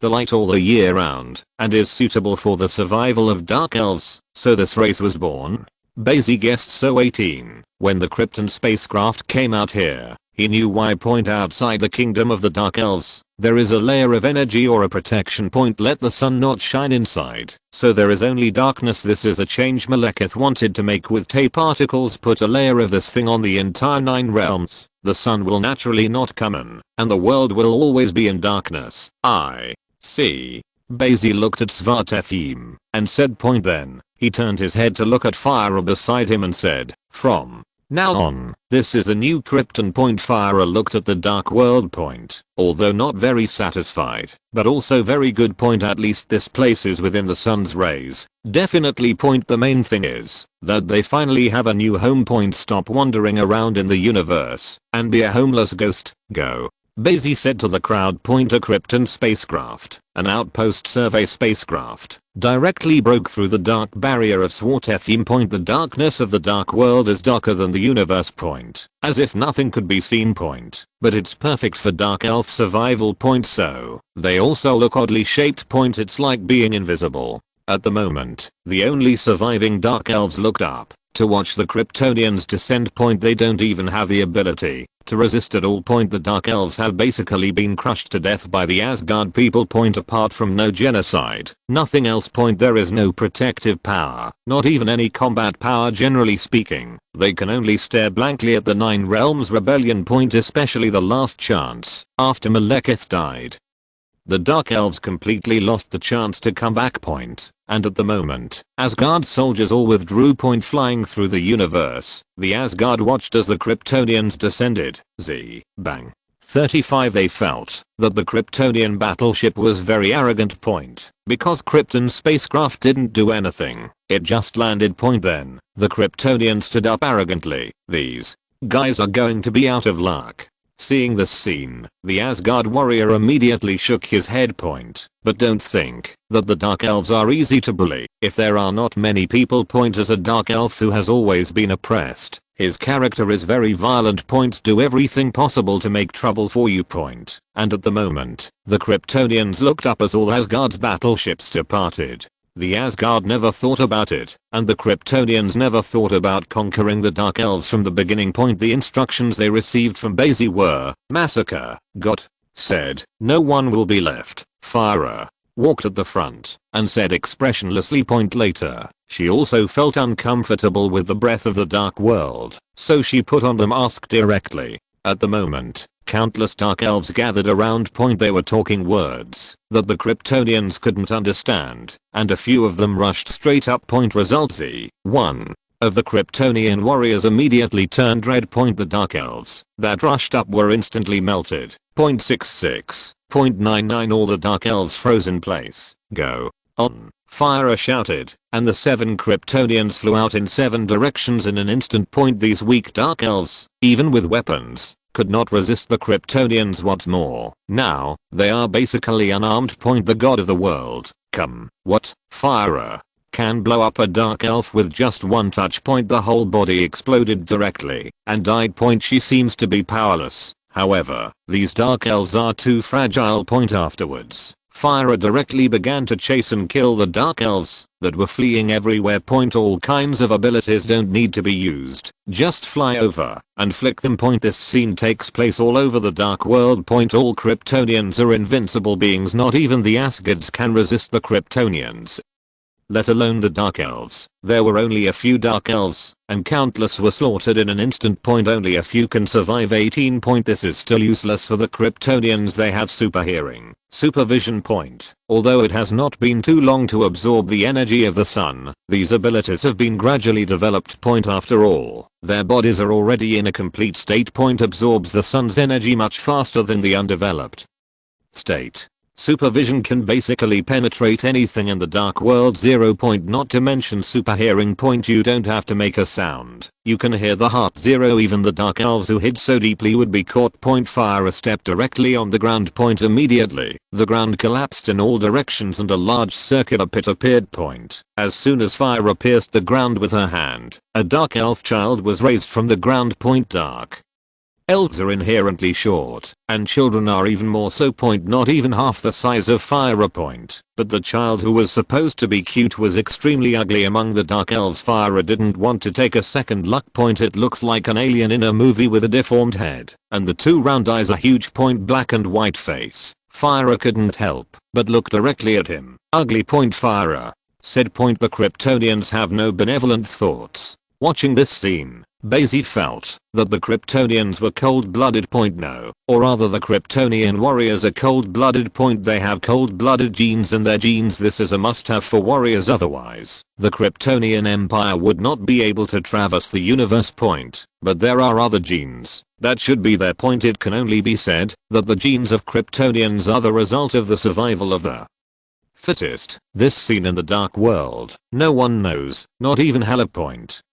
the light all the year round, and is suitable for the survival of Dark Elves, so this race was born. Bai Xi guessed so. 18. When the Krypton spacecraft came out here, he knew why. Point. Outside the kingdom of the Dark Elves, there is a layer of energy or a protection. Point. Let the sun not shine inside, so there is only darkness. This is a change Malekith wanted to make with Tay particles. Put a layer of this thing on the entire Nine Realms, the sun will naturally not come in, and the world will always be in darkness. I see. Bai Xi looked at Svartalfheim and said. Point. Then he turned his head to look at Fire beside him and said, from now on, this is the new Krypton. Point. Fire looked at the dark world. Point. Although not very satisfied, but also very good. Point. At least this place is within the sun's rays. Definitely. Point. The main thing is that they finally have a new home. Point. Stop wandering around in the universe and be a homeless ghost. Go. Bai Xi said to the crowd. Point. A Krypton spacecraft, an outpost survey spacecraft, directly broke through the dark barrier of Svartalfheim. Point. The darkness of the dark world is darker than the universe. Point. As if nothing could be seen. Point. But it's perfect for Dark Elf survival. Point. So, they also look oddly shaped. Point. It's like being invisible. At the moment, the only surviving Dark Elves looked up to watch the Kryptonians descend. Point. They don't even have the ability to resist at all. Point. The Dark Elves have basically been crushed to death by the Asgard people. Point. Apart from no genocide, nothing else. Point. There is no protective power, not even any combat power. Generally speaking, they can only stare blankly at the Nine Realms rebellion. Point. Especially the last chance, after Malekith died. The Dark Elves completely lost the chance to come back. Point. and at the moment, Asgard soldiers all withdrew. Flying through the universe, the Asgard watched as the Kryptonians descended. Bang. 35. They felt that the Kryptonian battleship was very arrogant. Because Krypton spacecraft didn't do anything, it just landed. Then, the Kryptonians stood up arrogantly. These guys are going to be out of luck. Seeing this scene, the Asgard warrior immediately shook his head. But don't think that the Dark Elves are easy to bully. If there are not many people. As a Dark Elf who has always been oppressed, his character is very violent. Do everything possible to make trouble for you. And at the moment, the Kryptonians looked up as all Asgard's battleships departed. The Asgard never thought about it, and the Kryptonians never thought about conquering the Dark Elves from the beginning. The instructions they received from Bai Xi were, massacre. God said, no one will be left. Fyra walked at the front and said expressionlessly. Later, she also felt uncomfortable with the breath of the dark world, so she put on the mask directly. At the moment, countless Dark Elves gathered around. They were talking words that the Kryptonians couldn't understand, and a few of them rushed straight up. Result: one of the Kryptonian warriors immediately turned red. The Dark Elves that rushed up were instantly melted. 66. 99. All the Dark Elves froze in place. Go on, Fyra shouted, and the 7 Kryptonians flew out in 7 directions in an instant. These weak Dark Elves, even with weapons, could not resist the Kryptonians. What's more, now, they are basically unarmed. The god of the world, what? Fyra can blow up a Dark Elf with just one touch. The whole body exploded directly and died. She seems to be powerless. However, these Dark Elves are too fragile. Afterwards, Fyra directly began to chase and kill the Dark Elves that were fleeing everywhere. All kinds of abilities don't need to be used, just fly over and flick them. This scene takes place all over the Dark World. All Kryptonians are invincible beings. Not even the Asgards can resist the Kryptonians, let alone the Dark Elves. There were only a few Dark Elves, and countless were slaughtered in an instant. Only a few can survive. 18. This is still useless for the Kryptonians. They have super hearing, supervision. Although it has not been too long to absorb the energy of the sun, these abilities have been gradually developed. After all, their bodies are already in a complete state. Absorbs the sun's energy much faster than the undeveloped state. Supervision can basically penetrate anything in the dark world. 0. Not to mention super hearing. You don't have to make a sound, you can hear the heart. 0. Even the Dark Elves who hid so deeply would be caught. Fyra stepped directly on the ground. Immediately, the ground collapsed in all directions and a large circular pit appeared. As soon as Fyra pierced the ground with her hand, a Dark Elf child was raised from the ground. Dark Elves are inherently short, and children are even more so. Not even half the size of Fyra. But the child who was supposed to be cute was extremely ugly. Among the Dark Elves, Fyra didn't want to take a second look. It looks like an alien in a movie with a deformed head, and the 2 round eyes, a huge black and white face. Fyra couldn't help but look directly at him. Ugly. Fyra said. The Kryptonians have no benevolent thoughts. Watching this scene, Bai Xi felt that the Kryptonians were cold-blooded. No, or rather the Kryptonian warriors are cold-blooded. They have cold-blooded genes in their genes. This is a must-have for warriors, otherwise the Kryptonian Empire would not be able to traverse the universe. But there are other genes that should be there. It can only be said that the genes of Kryptonians are the result of the survival of the fittest. This scene in the dark world, no one knows, not even Hela.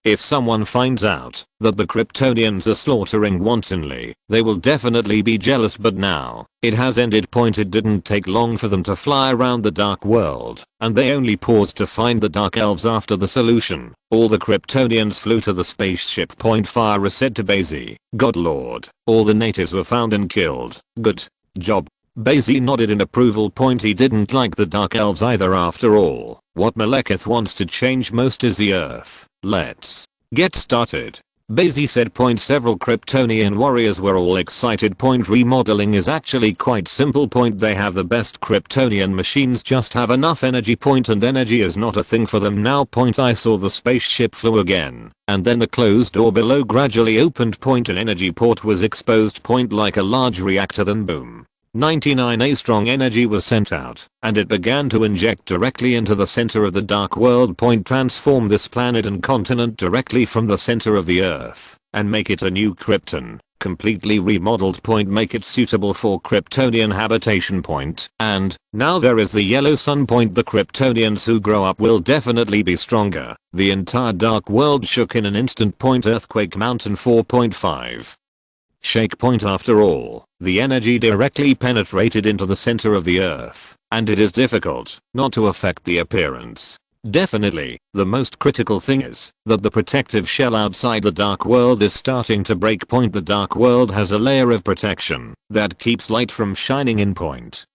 If someone finds out that the Kryptonians are slaughtering wantonly, they will definitely be jealous. But now, it has ended. It didn't take long for them to fly around the dark world, and they only paused to find the Dark Elves after the solution. All the Kryptonians flew to the spaceship. Fyra said to Bai Xi, God Lord, all the natives were found and killed. Good job. Bai Xi nodded in approval. He didn't like the Dark Elves either. After all, what Malekith wants to change most is the Earth. Let's get started, Bai Xi said. Several Kryptonian warriors were all excited. Remodeling is actually quite simple. They have the best Kryptonian machines, just have enough energy. And energy is not a thing for them now. I saw the spaceship flew again, and then the closed door below gradually opened. An energy port was exposed. Like a large reactor. Then boom. 99. A strong energy was sent out, and it began to inject directly into the center of the dark world. Transform this planet and continent directly from the center of the earth, and make it a new Krypton. Completely remodeled. Make it suitable for Kryptonian habitation. And now there is the yellow sun. The Kryptonians who grow up will definitely be stronger. The entire dark world shook in an instant. Earthquake Mountain 4.5 shake. After all, the energy directly penetrated into the center of the earth, and it is difficult not to affect the appearance. Definitely, the most critical thing is that the protective shell outside the dark world is starting to break. The dark world has a layer of protection that keeps light from shining in.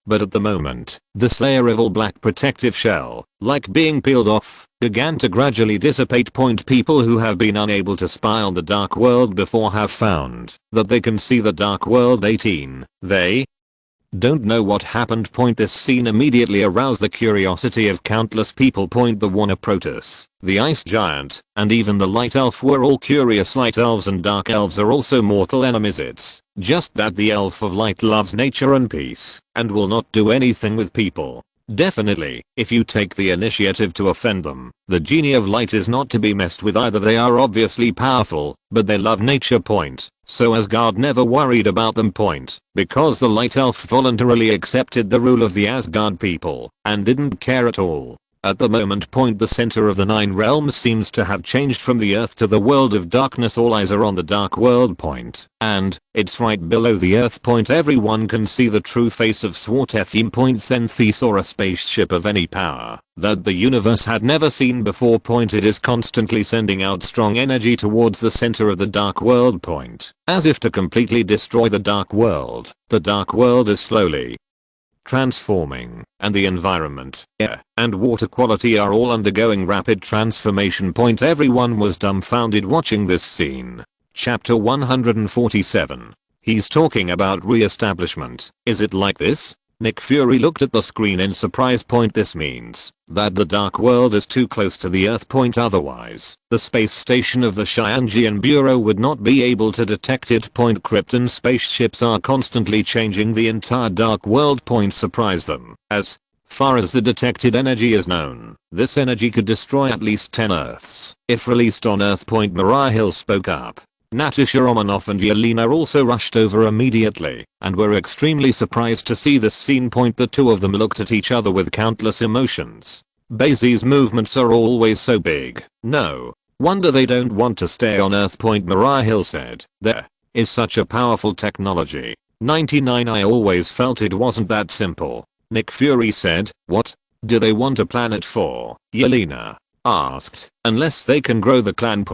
But at the moment, this layer of all black protective shell, like being peeled off, began to gradually dissipate. People who have been unable to spy on the dark world before have found that they can see the dark world. 18. They don't know what happened. This scene immediately aroused the curiosity of countless people. The Warner Protoss, the Ice Giant, and even the Light Elf were all curious. Light Elves and Dark Elves are also mortal enemies. It's just that the Elf of Light loves nature and peace, and will not do anything with people. Definitely, if you take the initiative to offend them, the Genie of Light is not to be messed with either. They are obviously powerful, but they love nature. So Asgard never worried about them. Because the Light Elf voluntarily accepted the rule of the Asgard people, and didn't care at all. At the moment. The center of the 9 realms seems to have changed from the earth to the world of darkness. All eyes are on the dark world. And it's right below the earth. Everyone can see the true face of Svartalfheim. Then Thea saw a spaceship of any power that the universe had never seen before. It is constantly sending out strong energy towards the center of the dark world. As if to completely destroy the dark world. The dark world is slowly transforming, and the environment, air, and water quality are all undergoing rapid transformation. Everyone was dumbfounded watching this scene. Chapter 147. He's talking about re-establishment. Is it like this? Nick Fury looked at the screen in surprise. This means that the dark world is too close to the earth. Otherwise, the space station of the Xianjian Bureau would not be able to detect it. Krypton spaceships are constantly changing the entire dark world. Surprise them. As far as the detected energy is known, this energy could destroy at least 10 Earths if released on Earth. Mariah Hill spoke up. Natasha Romanoff and Yelena also rushed over immediately, and were extremely surprised to see this scene. The two of them looked at each other with countless emotions. Bai Xi's movements are always so big. No wonder they don't want to stay on Earth. Mariah Hill said. There is such a powerful technology. 99. I always felt it wasn't that simple. Nick Fury said. What do they want a planet for? Yelena asked. Unless they can grow the clan.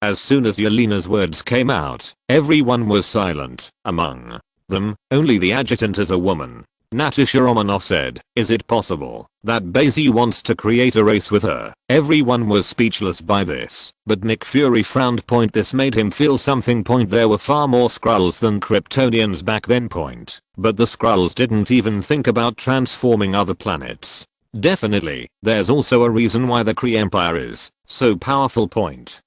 As soon as Yelena's words came out, everyone was silent. Among them, only the adjutant is a woman. Natasha Romanoff said. Is it possible that Bai Xi wants to create a race with her? Everyone was speechless by this, but Nick Fury frowned. This made him feel something. There were far more Skrulls than Kryptonians back then. But the Skrulls didn't even think about transforming other planets. Definitely, there's also a reason why the Kree Empire is so powerful.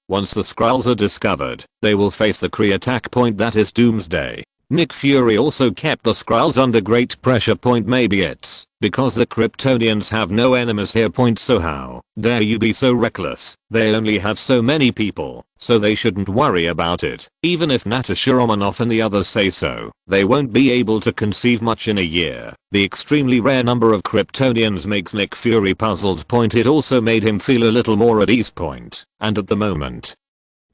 Once the Skrulls are discovered, they will face the Kree attack. That is doomsday. Nick Fury also kept the Skrulls under great pressure. Maybe it's because the Kryptonians have no enemies here. So how dare you be so reckless? They only have so many people, so they shouldn't worry about it. Even if Natasha Romanoff and the others say so, they won't be able to conceive much in a year. The extremely rare number of Kryptonians makes Nick Fury puzzled. It also made him feel a little more at ease. And at the moment,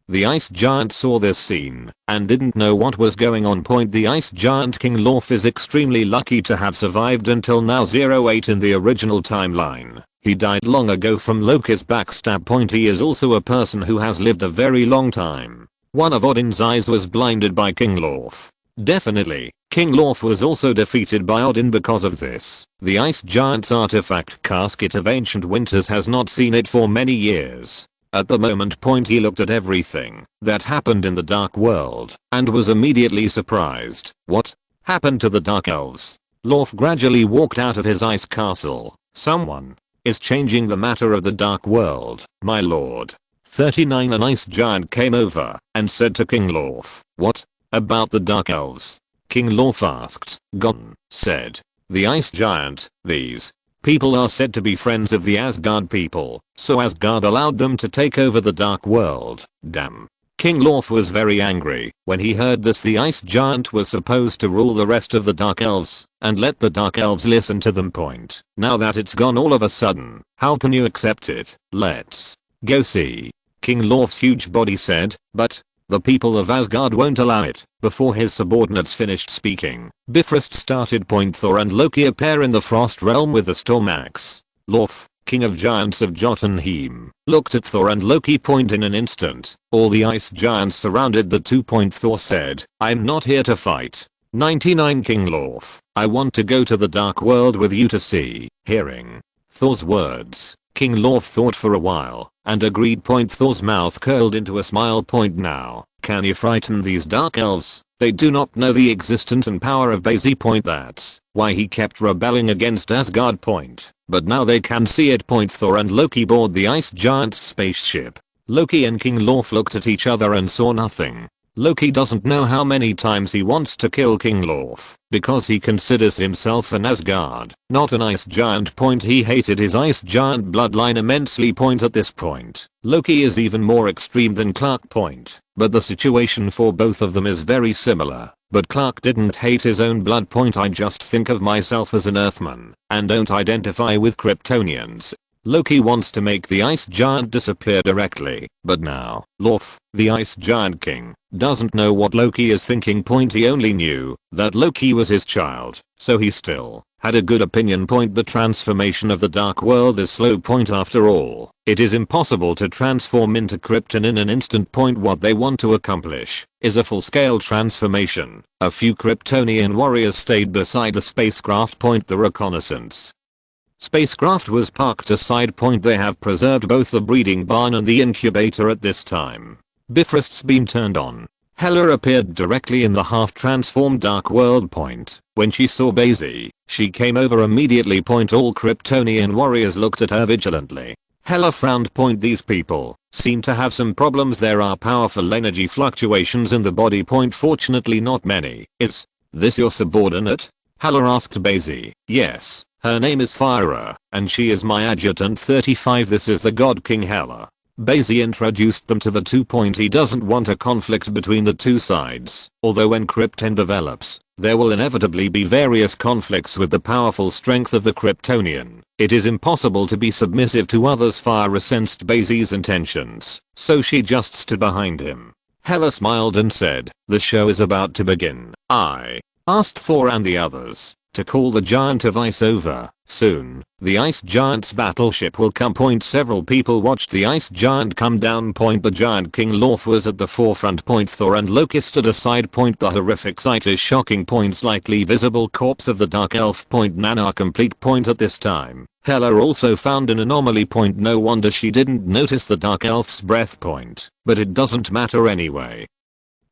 the Ice Giant saw this scene and didn't know what was going on. The Ice Giant King Lorf is extremely lucky to have survived until now. 08 in the original timeline. He died long ago from Loki's backstab. He is also a person who has lived a very long time. One of Odin's eyes was blinded by King Lorf. Definitely, King Lorf was also defeated by Odin because of this. The Ice Giant's artifact casket of ancient winters has not seen it for many years. At the moment. He looked at everything that happened in the dark world and was immediately surprised. What happened to the dark elves? Lorf gradually walked out of his ice castle. Someone is changing the matter of the dark world, my lord. 39. An ice giant came over and said to King Lorf. What about the dark elves? King Lorf asked. Gone, said the ice giant. These people are said to be friends of the Asgard people, so Asgard allowed them to take over the dark world. Damn. King Lorf was very angry when he heard this. The ice giant was supposed to rule the rest of the dark elves and let the dark elves listen to them. Now that it's gone all of a sudden, how can you accept it? Let's go see. King Lorf's huge body said, but the people of Asgard won't allow it. Before his subordinates finished speaking, Bifrost started. Thor and Loki appear in the frost realm with the storm axe. Lorf, king of giants of Jotunheim, looked at Thor and Loki. In an instant, all the ice giants surrounded the two. Thor said, I'm not here to fight. 99 King Lorf, I want to go to the dark world with you to see. Hearing Thor's words, King Lorf thought for a while and agreed. Thor's mouth curled into a smile. Now, can you frighten these dark elves? They do not know the existence and power of Bai Xi. That's why he kept rebelling against Asgard. But now they can see it. Thor and Loki board the ice giant's spaceship. Loki and King Lorf looked at each other and saw nothing. Loki doesn't know how many times he wants to kill King Lorf because he considers himself an Asgard, not an ice giant. He hated his ice giant bloodline immensely. At this point, Loki is even more extreme than Clark. But the situation for both of them is very similar. But Clark didn't hate his own blood. I just think of myself as an Earthman and don't identify with Kryptonians. Loki wants to make the ice giant disappear directly, but now, Lorf, the ice giant king, doesn't know what Loki is thinking. He only knew that Loki was his child, so he still had a good opinion. The transformation of the dark world is slow. After all, it is impossible to transform into Krypton in an instant. What they want to accomplish is a full-scale transformation. A few Kryptonian warriors stayed beside the spacecraft. The reconnaissance spacecraft was parked aside. They have preserved both the breeding barn and the incubator at this time. Bifrost's beam turned on. Hela appeared directly in the half-transformed dark world. When she saw Bai Xi, she came over immediately. All Kryptonian warriors looked at her vigilantly. Hela frowned. These people seem to have some problems. There are powerful energy fluctuations in the body. Fortunately not many. Is this your subordinate? Hela asked Bai Xi. Yes. Her name is Fyra, and she is my adjutant 35. This is the God King Hela. Bai Xi introduced them to the two. He doesn't want a conflict between the two sides, although when Krypton develops, there will inevitably be various conflicts with the powerful strength of the Kryptonian. It is impossible to be submissive to others. Fyra sensed Bai Xi's intentions, so she just stood behind him. Hela smiled and said, the show is about to begin. I asked Thor and the others to call the giant of ice over. Soon, the ice giant's battleship will come. Several people watched the ice giant come down. The giant King Lorf was at the forefront. Thor and Loki stood aside. The horrific sight is shocking. Slightly visible corpse of the dark elf. None are complete. At this time, Hela also found an anomaly. No wonder she didn't notice the dark elf's breath. But it doesn't matter anyway.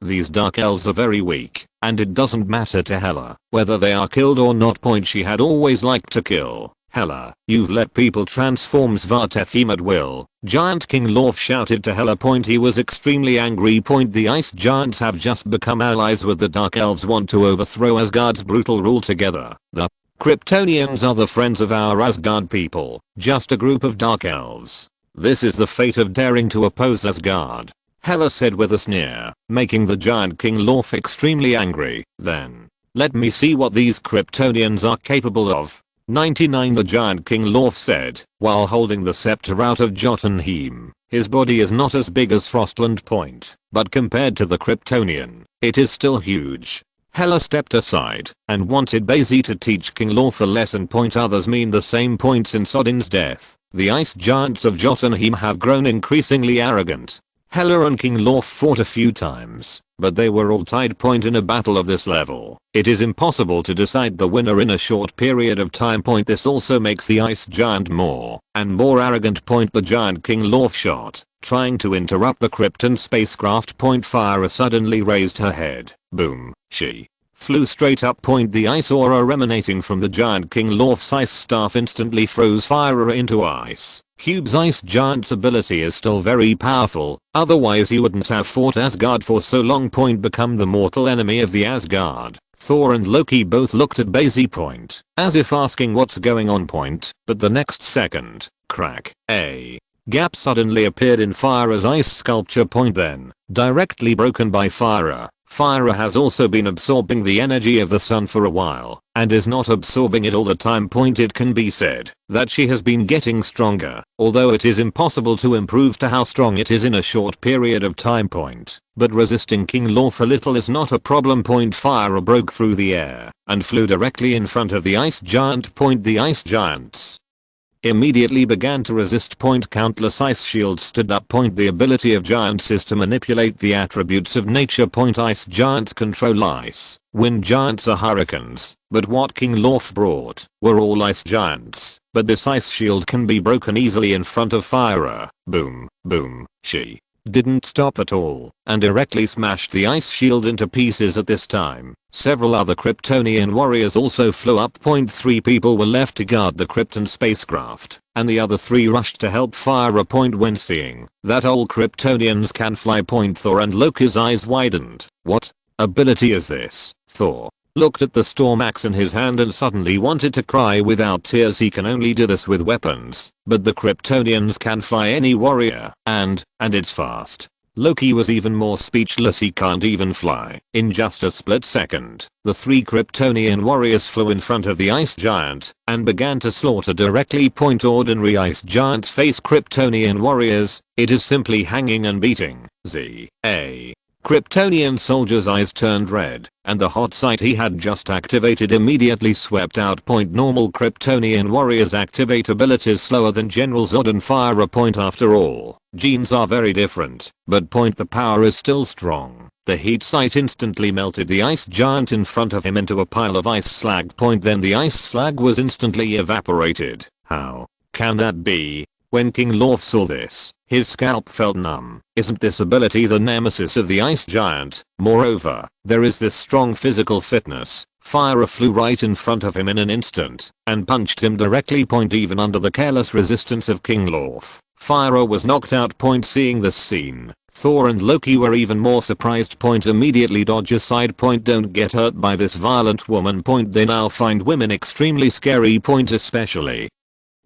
These dark elves are very weak, and it doesn't matter to Hela whether they are killed or not. She had always liked to kill. Hela, you've let people transform Svartalfheim at will. Giant King Lorf shouted to Hela. He was extremely angry. The ice giants have just become allies with the dark elves. Want to overthrow Asgard's brutal rule together. The Kryptonians are the friends of our Asgard people, just a group of dark elves. This is the fate of daring to oppose Asgard, Hela said with a sneer, making the giant King Lorf extremely angry. Then, let me see what these Kryptonians are capable of. 99 The giant King Lorf said, while holding the scepter out of Jotunheim. His body is not as big as Frostland. But compared to the Kryptonian, it is still huge. Hela stepped aside and wanted Bai Xi to teach King Lorf a lesson. Others mean the same. Since Odin's death, the ice giants of Jotunheim have grown increasingly arrogant. Hela and King Lorf fought a few times, but they were all tied. In a battle of this level, it is impossible to decide the winner in a short period of time. This also makes the ice giant more and more arrogant. The giant King Lorf shot, trying to interrupt the Krypton spacecraft. Fyra suddenly raised her head. Boom, she flew straight up. The ice aura emanating from the giant King Lorf's ice staff instantly froze Fyra into ice. Cube's ice giant's ability is still very powerful, otherwise he wouldn't have fought Asgard for so long. Become the mortal enemy of the Asgard. Thor and Loki both looked at Bai Xi point, as if asking what's going on point, but the next second, crack, a gap suddenly appeared in Fyra's ice sculpture point, then, directly broken by Fyra. Fyra has also been absorbing the energy of the sun for a while, and is not absorbing it all the time. It can be said that she has been getting stronger, although it is impossible to improve to how strong it is in a short period of time. But resisting King Lorf a little is not a problem. Fyra broke through the air and flew directly in front of the ice giant. The ice giants immediately began to resist. Countless ice shields stood up. The ability of giants is to manipulate the attributes of nature. Ice giants control ice, wind giants are hurricanes, but what King Lorf brought were all ice giants, but this ice shield can be broken easily in front of Fyra. Boom, boom, she didn't stop at all and directly smashed the ice shield into pieces. At this time, several other Kryptonian warriors also flew up. 3 people were left to guard the Krypton spacecraft, and the other 3 rushed to help Fyra. When seeing that all Kryptonians can fly. Thor and Loki's eyes widened. What ability is this? Thor looked at the storm axe in his hand and suddenly wanted to cry without tears. He can only do this with weapons, but the Kryptonians can fly. Any warrior, and it's fast. Loki was even more speechless. He can't even fly. In just a split second, the 3 Kryptonian warriors flew in front of the ice giant and began to slaughter directly. Ordinary ice giants face Kryptonian warriors, it is simply hanging and beating. A Kryptonian soldier's eyes turned red, and the hot sight he had just activated immediately swept out. Normal Kryptonian warriors activate abilities slower than General Zod and Fyra. After all, genes are very different, but the power is still strong. The heat sight instantly melted the ice giant in front of him into a pile of ice slag. Then the ice slag was instantly evaporated. How can that be? When King Lorf saw this, his scalp felt numb. Isn't this ability the nemesis of the ice giant? Moreover, there is this strong physical fitness. Fyra flew right in front of him in an instant and punched him directly. Even under the careless resistance of King Lorf, Fyra was knocked out. Seeing this scene, Thor and Loki were even more surprised. Immediately dodge aside. Don't get hurt by this violent woman. They now find women extremely scary. Especially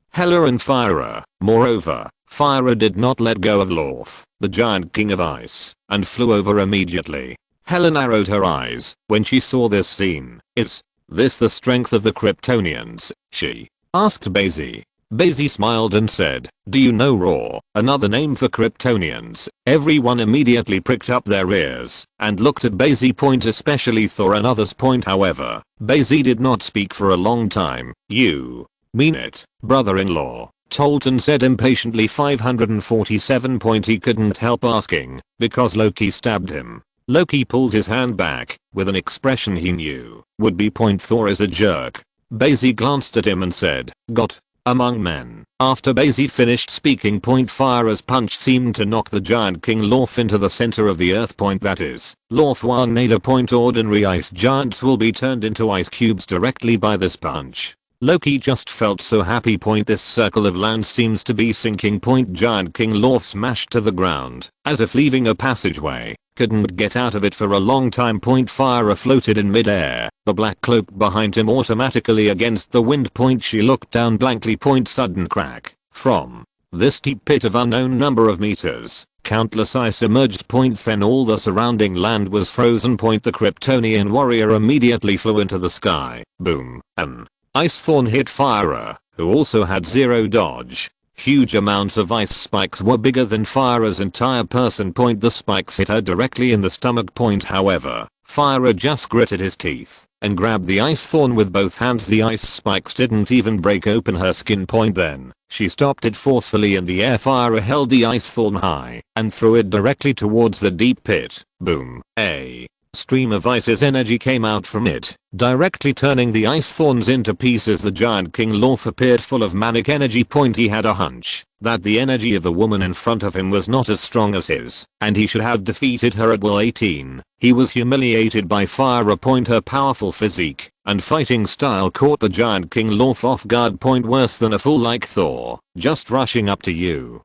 Hela and Fyra. Moreover, Fyra did not let go of Lorf, the giant king of ice, and flew over immediately. Hela narrowed her eyes when she saw this scene. Is this the strength of the Kryptonians? She asked Bai Xi. Bai Xi smiled and said, do you know Raw, another name for Kryptonians? Everyone immediately pricked up their ears and looked at Bai Xi. Especially Thor and others. However, Bai Xi did not speak for a long time. You mean it, brother-in-law? Tolton said impatiently. 547. He couldn't help asking, because Loki stabbed him. Loki pulled his hand back, with an expression he knew would be Thor is a jerk. Bai Xi glanced at him and said, got among men. After Bai Xi finished speaking, Fyra's punch seemed to knock the giant King Lorf into the center of the earth. That is, Lorf Wanada. Ordinary ice giants will be turned into ice cubes directly by this punch. Loki just felt so happy. This circle of land seems to be sinking. Giant King Lorf smashed to the ground, as if leaving a passageway. Couldn't get out of it for a long time. Fyra floated in midair, the black cloak behind him automatically against the wind. She looked down blankly. Sudden crack. From this deep pit of unknown number of meters, countless ice emerged. Then all the surrounding land was frozen. The Kryptonian warrior immediately flew into the sky. Boom. An ice thorn hit Fyra, who also had zero dodge. Huge amounts of ice spikes were bigger than Fyra's entire person. The spikes hit her directly in the stomach. However, Fyra just gritted his teeth and grabbed the ice thorn with both hands. The ice spikes didn't even break open her skin. Then, she stopped it forcefully in the air. Fyra held the ice thorn high and threw it directly towards the deep pit. Boom. A stream of ice's energy came out from it, directly turning the ice thorns into pieces. The giant King Lorf appeared full of manic energy. He had a hunch that the energy of the woman in front of him was not as strong as his, and he should have defeated her at will. 18. He was humiliated by Fyra. Her powerful physique and fighting style caught the giant King Lorf off guard. Worse than a fool like Thor, just rushing up to you.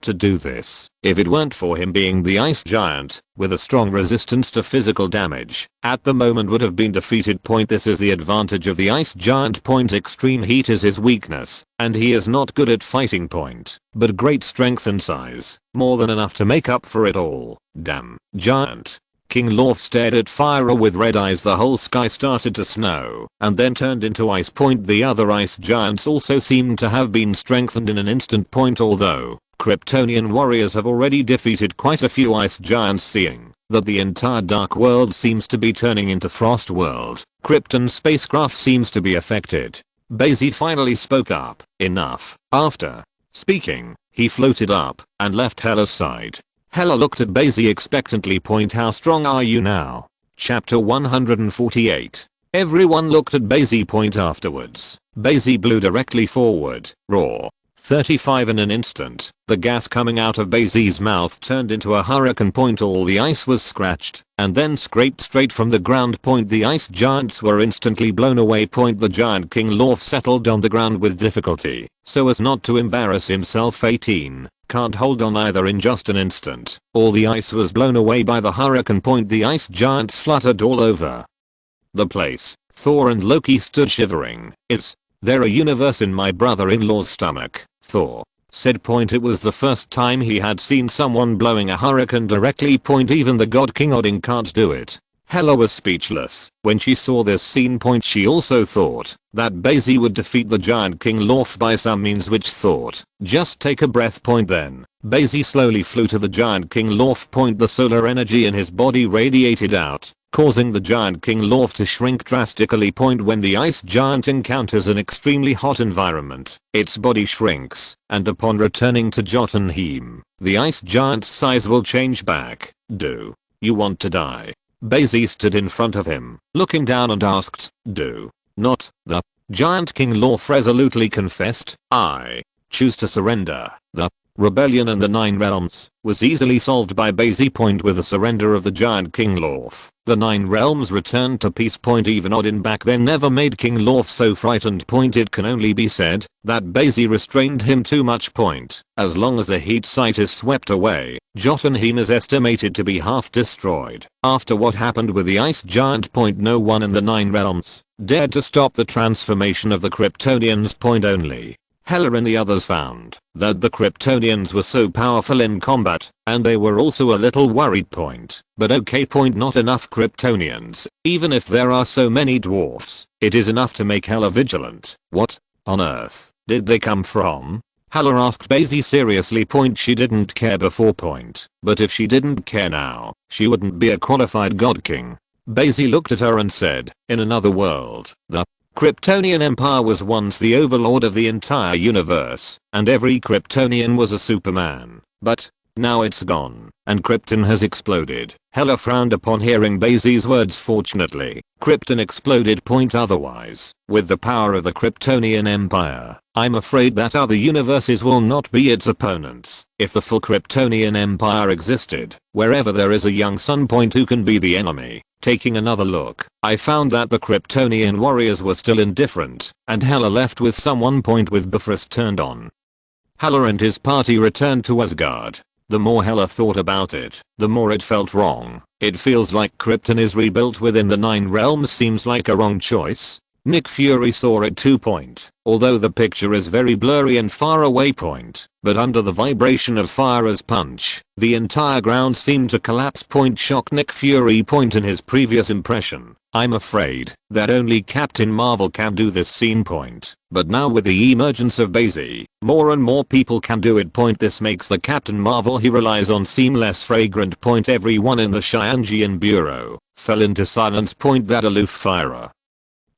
to do this. If it weren't for him being the ice giant, with a strong resistance to physical damage, at the moment would have been defeated. This is the advantage of the ice giant. Extreme heat is his weakness, and he is not good at fighting. But great strength and size, more than enough to make up for it all. Damn, giant. King Lorf stared at Fyra with red eyes. The whole sky started to snow and then turned into ice. The other ice giants also seemed to have been strengthened in an instant. Although Kryptonian warriors have already defeated quite a few ice giants, seeing that the entire dark world seems to be turning into frost world, Krypton spacecraft seems to be affected. Bai Xi finally spoke up. Enough. After speaking, he floated up and left Hela's side. Hela looked at Bai Xi expectantly. How strong are you now? Chapter 148. Everyone looked at Bai Xi. Afterwards, Bai Xi blew directly forward. Roar. 35 in an instant, the gas coming out of Bai Xi's mouth turned into a hurricane. All the ice was scratched and then scraped straight from the ground. The ice giants were instantly blown away. The giant King Lorf settled on the ground with difficulty so as not to embarrass himself. 18. Can't hold on either. In just an instant, all the ice was blown away by the hurricane. The ice giants fluttered all over the place. Thor and Loki stood shivering. Is there a universe in my brother-in-law's stomach? Thor said. It was the first time he had seen someone blowing a hurricane directly. Even the god King Odin can't do it. Hela was speechless when she saw this scene. She also thought that Bai Xi would defeat the giant King Lorf by some means, which thought, just take a breath. Then Bai Xi slowly flew to the giant King Lorf. The solar energy in his body radiated out, causing the giant King Lorf to shrink drastically. When the ice giant encounters an extremely hot environment, its body shrinks, and upon returning to Jotunheim, the ice giant's size will change back. Do you want to die? Bai Xi stood in front of him, looking down, and asked, do not. The giant King Lorf resolutely confessed, I choose to surrender. The rebellion in the 9 realms was easily solved by Bai Xi. With the surrender of the giant King Lorf, the 9 realms returned to peace. Even Odin back then never made King Lorf so frightened. It can only be said that Bai Xi restrained him too much. As long as the heat site is swept away, Jotunheim is estimated to be half destroyed. After what happened with the ice giant. No one in the 9 realms dared to stop the transformation of the Kryptonians. Only Hela and the others found that the Kryptonians were so powerful in combat, and they were also a little worried. But okay. Not enough Kryptonians. Even if there are so many dwarfs, it is enough to make Hela vigilant. What on earth did they come from? Hela asked Bai Xi seriously. She didn't care before. But if she didn't care now, she wouldn't be a qualified god king. Bai Xi looked at her and said, in another world, the Kryptonian Empire was once the overlord of the entire universe, and every Kryptonian was a superman. But now it's gone, and Krypton has exploded. Hela frowned upon hearing Bai Xi's words. Fortunately, Krypton exploded. Otherwise, with the power of the Kryptonian Empire, I'm afraid that other universes will not be its opponents. If the full Kryptonian Empire existed, wherever there is a young sun. Who can be the enemy? Taking another look, I found that the Kryptonian warriors were still indifferent, and Hela left with someone. With Bifrost turned on, Hela and his party returned to Asgard. The more Hela thought about it, the more it felt wrong. It feels like Krypton is rebuilt within the 9 realms. Seems like a wrong choice. Nick Fury saw it too. Although the picture is very blurry and far away. But under the vibration of Fyra's punch, the entire ground seemed to collapse. Shocked Nick Fury. In his previous impression, I'm afraid that only Captain Marvel can do this scene. But now with the emergence of Bai Xi, more and more people can do it. This makes the Captain Marvel he relies on seem less fragrant. Everyone in the Xianjian Bureau fell into silence. That aloof Fyra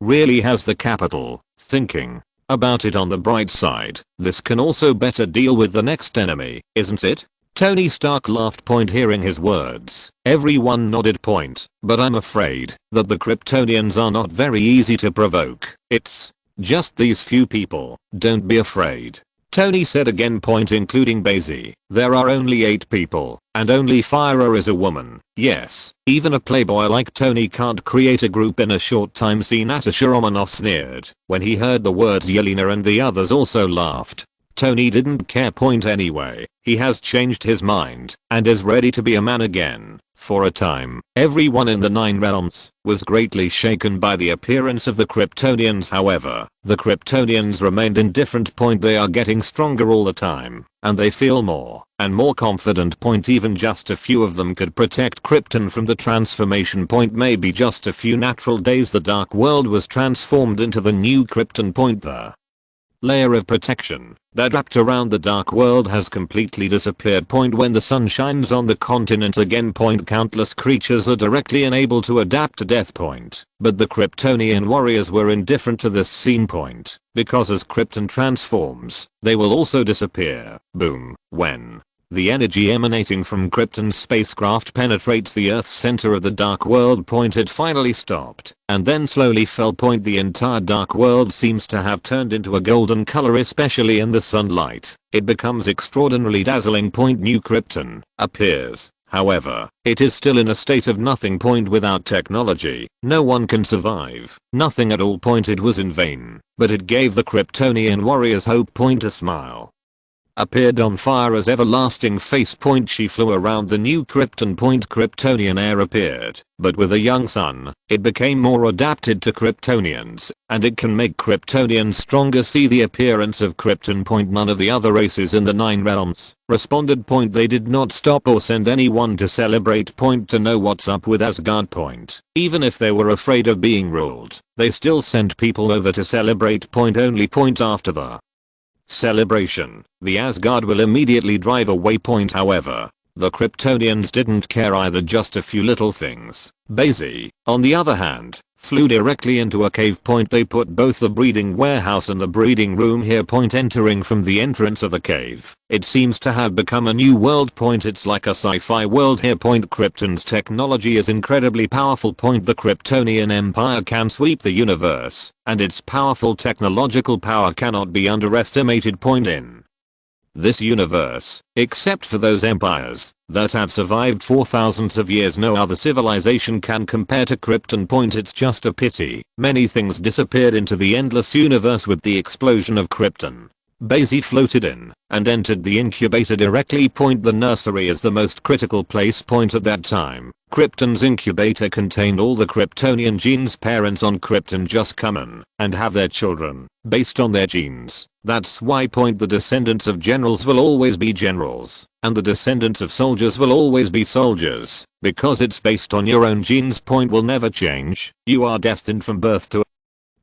really has the capital. Thinking about it on the bright side, this can also better deal with the next enemy, isn't it? Tony Stark laughed. Hearing his words, everyone nodded. But I'm afraid that the Kryptonians are not very easy to provoke. It's just these few people. Don't be afraid, Tony said again. Including Bai Xi, there are only 8 people, and only Fyra is a woman. Yes, even a playboy like Tony can't create a group in a short time. Natasha Romanoff sneered when he heard the words Yelena, and the others also laughed. Tony didn't care point anyway. He has changed his mind and is ready to be a man again. For a time, everyone in the 9 realms was greatly shaken by the appearance of the Kryptonians. However, the Kryptonians remained indifferent. They are getting stronger all the time, and they feel more and more confident. Even just a few of them could protect Krypton from the transformation. Maybe just a few natural days the dark world was transformed into the new Krypton. The layer of protection that wrapped around the dark world has completely disappeared. When the sun shines on the continent again. Countless creatures are directly unable to adapt to death. But the Kryptonian warriors were indifferent to this scene. Because as Krypton transforms, they will also disappear. Boom. When the energy emanating from Krypton's spacecraft penetrates the Earth's center of the dark world. It finally stopped and then slowly fell. The entire dark world seems to have turned into a golden color, especially in the sunlight. It becomes extraordinarily dazzling. New Krypton appears. However, it is still in a state of nothing. Without technology, no one can survive. Nothing at all. It was in vain, but it gave the Kryptonian warriors hope. A smile appeared on fire as everlasting face. She flew around the new Krypton. Kryptonian air appeared, but with a young sun, it became more adapted to Kryptonians, and it can make Kryptonians stronger. See the appearance of Krypton. None of the other races in the 9 realms responded. They did not stop or send anyone to celebrate. To know what's up with Asgard. Even if they were afraid of being ruled, they still sent people over to celebrate. Only after the celebration, the Asgard will immediately drive away. However, the Kryptonians didn't care either. Just a few little things. Bai Xi, on the other hand, flew directly into a cave. They put both the breeding warehouse and the breeding room here. Entering from the entrance of the cave, it seems to have become a new world. It's like a sci-fi world here. Krypton's technology is incredibly powerful. The Kryptonian Empire can sweep the universe, and its powerful technological power cannot be underestimated. In this universe, except for those empires that have survived for thousands of years, no other civilization can compare to Krypton. It's just a pity many things disappeared into the endless universe with the explosion of Krypton. Bai Xi floated in and entered the incubator directly. The nursery is the most critical place. At that time, Krypton's incubator contained all the Kryptonian genes. Parents on Krypton just come in and have their children based on their genes. That's why the descendants of generals will always be generals, and the descendants of soldiers will always be soldiers, because it's based on your own genes. Will never change. You are destined from birth to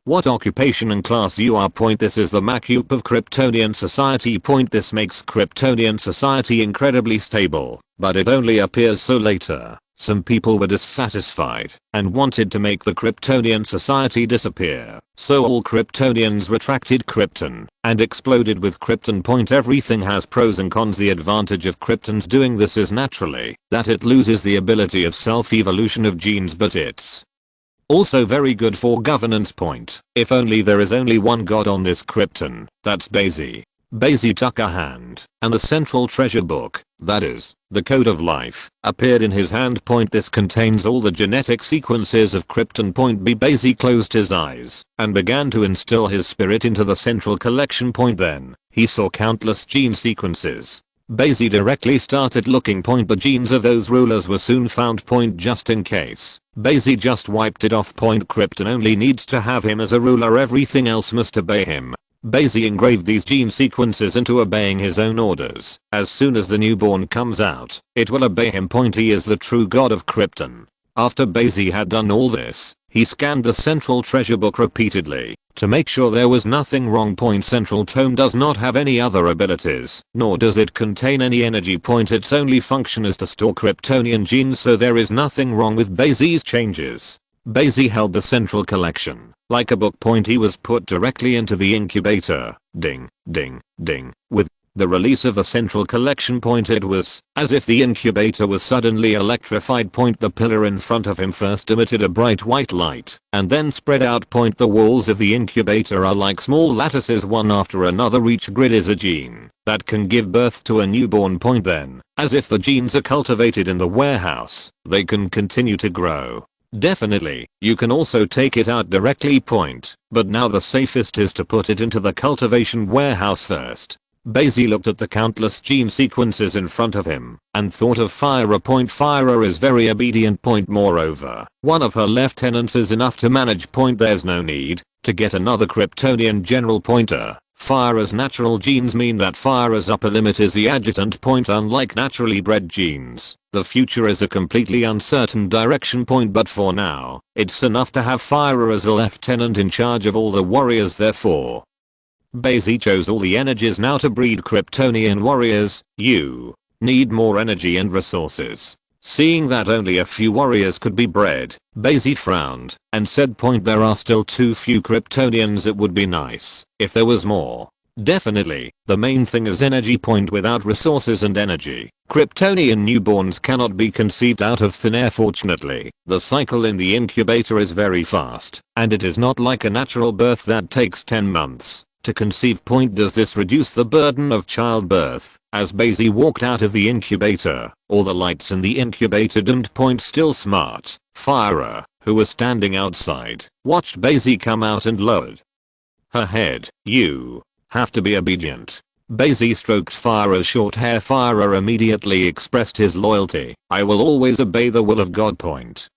what occupation and class you are. This is the makeup of Kryptonian society. This makes Kryptonian society incredibly stable, but it only appears so later. Some people were dissatisfied and wanted to make the Kryptonian society disappear. So all Kryptonians retracted Krypton and exploded with Krypton. Everything has pros and cons. The advantage of Krypton's doing this is naturally that it loses the ability of self-evolution of genes, but it's also very good for governance. If only there is only one god on this Krypton, that's Bai Xi. Bai Xi took a hand, and the central treasure book, that is, the code of life, appeared in his hand. This contains all the genetic sequences of Krypton. Bai Xi closed his eyes and began to instill his spirit into the central collection. Then, he saw countless gene sequences. Bai Xi directly started looking. The genes of those rulers were soon found. Just in case, Bai Xi just wiped it off. Krypton only needs to have him as a ruler, everything else must obey him. Bai Xi engraved these gene sequences into obeying his own orders. As soon as the newborn comes out, it will obey him. He is the true god of Krypton. After Bai Xi had done all this, he scanned the central treasure book repeatedly to make sure there was nothing wrong. Central tome does not have any other abilities, nor does it contain any energy. Its only function is to store Kryptonian genes, so there is nothing wrong with Bai Xi's changes. Bai Xi held the central collection like a book. He was put directly into the incubator. Ding, ding, ding. With the release of the central collection, it was as if the incubator was suddenly electrified. The pillar in front of him first emitted a bright white light and then spread out. The walls of the incubator are like small lattices, one after another. Each grid is a gene that can give birth to a newborn. Then, as if the genes are cultivated in the warehouse, they can continue to grow. Definitely, you can also take it out directly. But now the safest is to put it into the cultivation warehouse first. Bai Xi looked at the countless gene sequences in front of him and thought of Fire. Fire is very obedient. Moreover, one of her lieutenants is enough to manage. There's no need to get another Kryptonian general. Fire's natural genes mean that Fire's upper limit is the adjutant. Unlike naturally bred genes, the future is a completely uncertain direction. But for now, it's enough to have Fire as a lieutenant in charge of all the warriors. Therefore, Bai Xi chose all the energies now to breed Kryptonian warriors. You need more energy and resources. Seeing that only a few warriors could be bred, Bai Xi frowned and said, there are still too few Kryptonians. It would be nice if there was more. Definitely, the main thing is energy. Without resources and energy, Kryptonian newborns cannot be conceived out of thin air. Fortunately, the cycle in the incubator is very fast, and it is not like a natural birth that takes 10 months to conceive. Does this reduce the burden of childbirth? As Bai Xi walked out of the incubator, all the lights in the incubator dimmed. Still smart, Fire, who was standing outside, watched Bai Xi come out and lowered her head. You have to be obedient. Bai Xi stroked Fire's short hair. Fire immediately expressed his loyalty. I will always obey the will of God.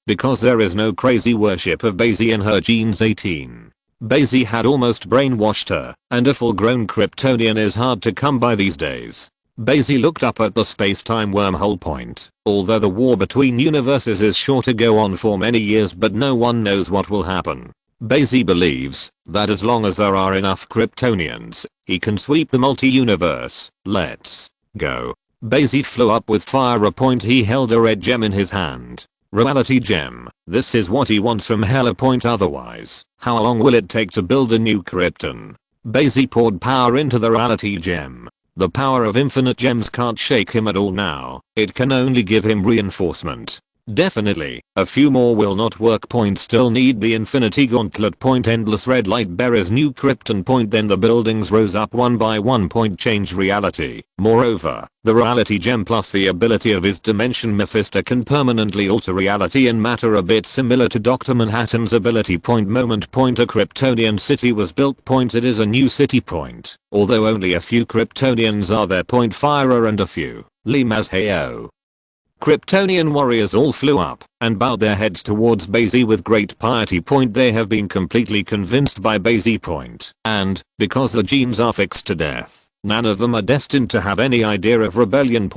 Because there is no crazy worship of Bai Xi in her genes. 18. Bai Xi had almost brainwashed her, and a full-grown Kryptonian is hard to come by these days. Bai Xi looked up at the space-time wormhole. Although the war between universes is sure to go on for many years, but no one knows what will happen. Bai Xi believes that as long as there are enough Kryptonians, he can sweep the multi-universe. Let's go. Bai Xi flew up with Fire. He held a red gem in his hand. Reality gem. This is what he wants from Hela. Otherwise, how long will it take to build a new Krypton? Bai Xi poured power into the reality gem. The power of infinite gems can't shake him at all now. It can only give him reinforcement. Definitely, a few more will not work. Still need the infinity gauntlet. Endless red light bearers new Krypton. Then the buildings rose up one by one. Change reality. Moreover, the reality gem plus the ability of his dimension Mephisto can permanently alter reality and matter, a bit similar to Dr. Manhattan's ability. Moment. A Kryptonian city was built. It is a new city. Although only a few Kryptonians are there. Fire and a few Limas Heyo. Kryptonian warriors all flew up and bowed their heads towards Bai Xi with great piety. They have been completely convinced by Bai Xi. And, because the genes are fixed to death, none of them are destined to have any idea of rebellion.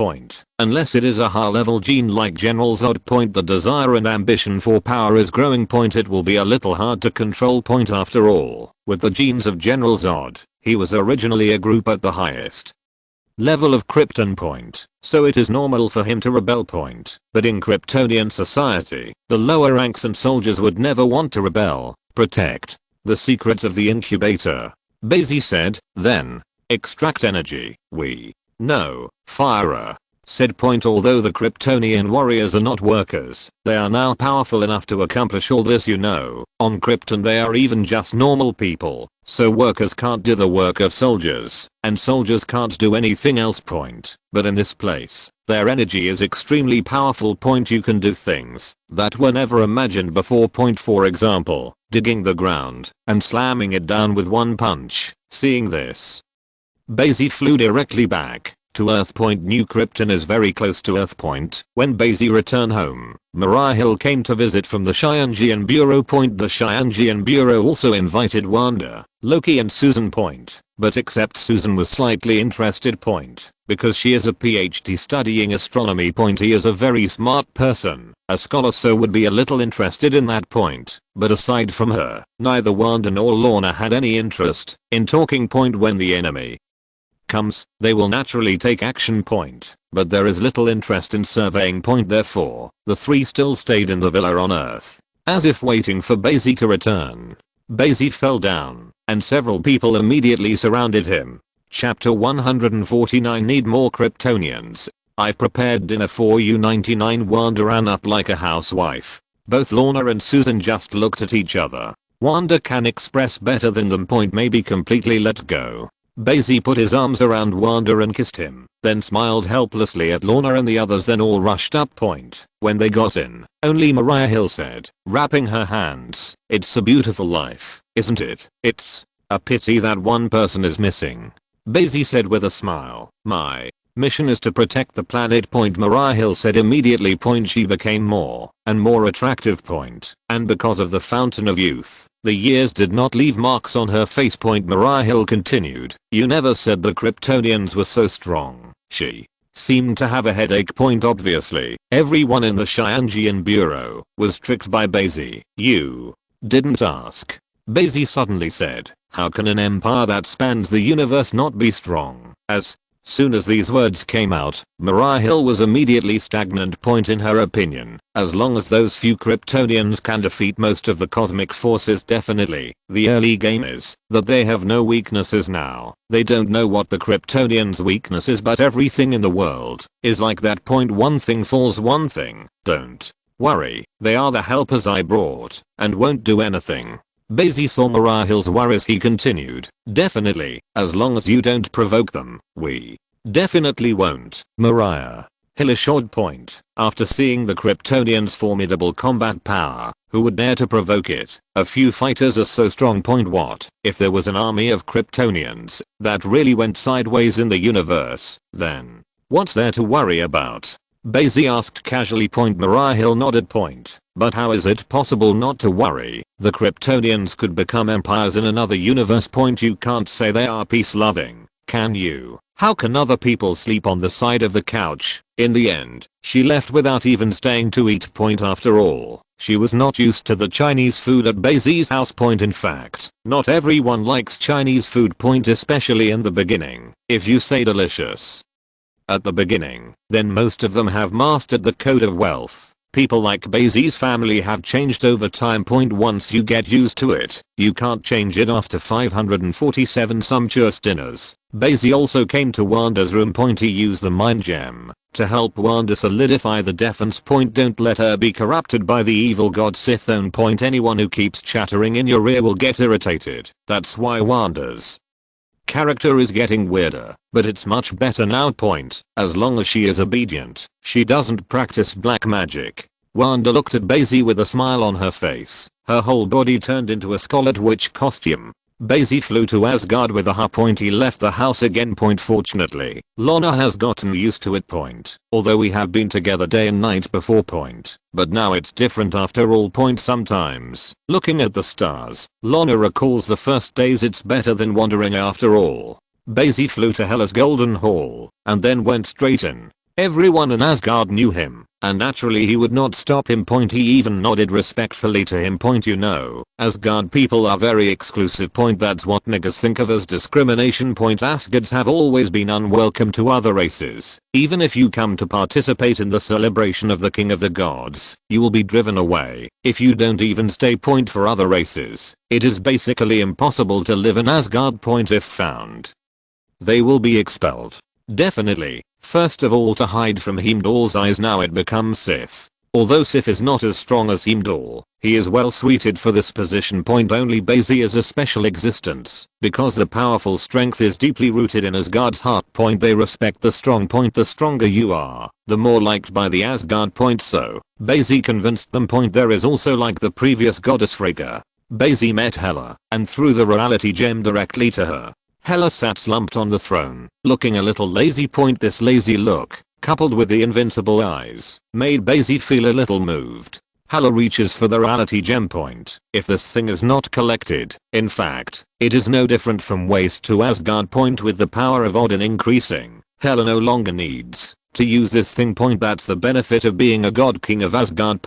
Unless it is a high-level gene like General Zod. The desire and ambition for power is growing. It will be a little hard to control. After all, with the genes of General Zod, he was originally a group at the highest level of Krypton. So it is normal for him to rebel. But in Kryptonian society, the lower ranks and soldiers would never want to rebel. Protect the secrets of the incubator, Bai Xi said. Then extract energy. We know, Fire said. Although the Kryptonian warriors are not workers, they are now powerful enough to accomplish all this. On Krypton they are even just normal people. So workers can't do the work of soldiers, and soldiers can't do anything else. But in this place, their energy is extremely powerful. You can do things that were never imagined before. For example, digging the ground and slamming it down with one punch. Seeing this, Bai Xi flew directly back to Earth. New Krypton is very close to Earth. When Bai Xi returned home, Mariah Hill came to visit from the Xianjian Bureau. The Xianjian Bureau also invited Wanda, Loki and Susan. But except Susan was slightly interested. Because she is a PhD studying astronomy. He is a very smart person, a scholar, so would be a little interested in that. But aside from her, neither Wanda nor Lorna had any interest in talking. When the enemy comes, they will naturally take action. But there is little interest in surveying. Therefore, the three still stayed in the villa on Earth, as if waiting for Bai Xi to return. Bai Xi fell down, and several people immediately surrounded him. Chapter 149 Need more Kryptonians. I've prepared dinner for you. 99 Wanda ran up like a housewife. Both Lorna and Susan just looked at each other. Wanda can express better than them. Maybe completely let go. Bai Xi put his arms around Wanda and kissed him, then smiled helplessly at Lorna and the others. Then all rushed up. When they got in, only Mariah Hill said, wrapping her hands, "It's a beautiful life, isn't it? It's a pity that one person is missing." Bai Xi said with a smile. My mission is to protect the planet. Mariah Hill said immediately. She became more and more attractive. And because of the fountain of youth, the years did not leave marks on her face. Mariah Hill continued. You never said the Kryptonians were so strong. She seemed to have a headache. Obviously, everyone in the Xianjian bureau was tricked by Bai Xi. You didn't ask. Bai Xi suddenly said, how can an empire that spans the universe not be strong? As soon as these words came out, Mariah Hill was immediately stagnant. In her opinion, as long as those few Kryptonians can defeat most of the cosmic forces, definitely. The early game is that they have no weaknesses now. They don't know what the Kryptonians' weakness is, but everything in the world is like that. One thing falls, one thing. Don't worry, they are the helpers I brought and won't do anything. Bai Xi saw Mariah Hill's worries. He continued, definitely, as long as you don't provoke them, we definitely won't. Mariah Hill assured. After seeing the Kryptonians' formidable combat power, who would dare to provoke it? A few fighters are so strong. What if there was an army of Kryptonians that really went sideways in the universe? Then what's there to worry about? Bai Xi asked casually. Mariah Hill nodded. But how is it possible not to worry? The Kryptonians could become empires in another universe. You can't say they are peace loving, can you? How can other people sleep on the side of the couch? In the end, she left without even staying to eat. After all, she was not used to the Chinese food at Bai Xi's house. In fact, not everyone likes Chinese food. Especially in the beginning. If you say delicious at the beginning, then most of them have mastered the code of wealth. People like Bai Xi's family have changed over time. Once you get used to it, you can't change it. After 547 sumptuous dinners, Bai Xi also came to Wanda's room. He used the mind gem to help Wanda solidify the defense. Don't let her be corrupted by the evil god Sith. Anyone who keeps chattering in your ear will get irritated. That's why Wanda's character is getting weirder, but it's much better now. As long as she is obedient, she doesn't practice black magic. Wanda looked at Bai Xi with a smile on her face. Her whole body turned into a Scarlet Witch costume. Bai Xi flew to Asgard with a ha. He left the house again. Fortunately, Lana has gotten used to it. Although we have been together day and night before. But now it's different after all. Sometimes, looking at the stars, Lana recalls the first days. It's better than wandering after all. Bai Xi flew to Hela's Golden Hall and then went straight in. Everyone in Asgard knew him, and naturally he would not stop him. He even nodded respectfully to him. You know, Asgard people are very exclusive. That's what niggas think of as discrimination. Asgards have always been unwelcome to other races. Even if you come to participate in the celebration of the king of the gods, you will be driven away. If you don't even stay. For other races, it is basically impossible to live in Asgard. If found, they will be expelled. Definitely. First of all, to hide from Heimdall's eyes. Now it becomes Sif. Although Sif is not as strong as Heimdall, he is well suited for this position. Only Bai Xi is a special existence, because the powerful strength is deeply rooted in Asgard's heart. They respect the strong. The stronger you are, the more liked by the Asgard. So, Bai Xi convinced them. There is also like the previous goddess Frigga. Bai Xi met Hela and threw the reality gem directly to her. Hela sat slumped on the throne, looking a little lazy. This lazy look, coupled with the invincible eyes, made Bai Xi feel a little moved. Hela reaches for the reality gem. If this thing is not collected, in fact, it is no different from waste to Asgard. With the power of Odin increasing, Hela no longer needs to use this thing. That's the benefit of being a god king of Asgard.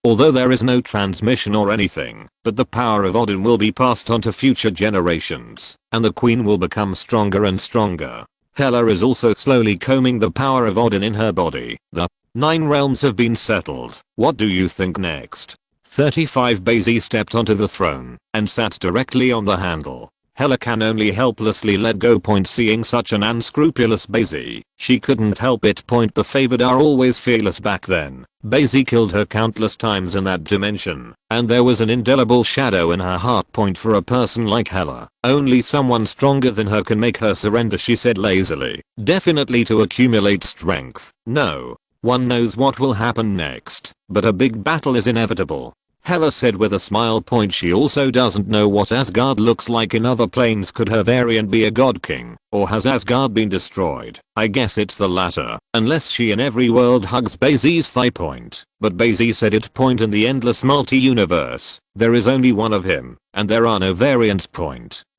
Although there is no transmission or anything, but the power of Odin will be passed on to future generations, and the queen will become stronger and stronger. Hela is also slowly combing the power of Odin in her body. The 9 realms have been settled. What do you think next? 35 Bai Xi stepped onto the throne and sat directly on the handle. Hela can only helplessly let go. Seeing such an unscrupulous Bai Xi, she couldn't help it. The favored are always fearless. Back then, Bai Xi killed her countless times in that dimension, and there was an indelible shadow in her heart. For a person like Hela, only someone stronger than her can make her surrender, she said lazily. Definitely to accumulate strength. No one knows what will happen next, but a big battle is inevitable. Hela said with a smile. She also doesn't know what Asgard looks like in other planes. Could her variant be a god king? Or has Asgard been destroyed? I guess it's the latter, unless she in every world hugs Bai Xi's thigh. But Bai Xi said it. In the endless multi-universe, there is only one of him, and there are no variants.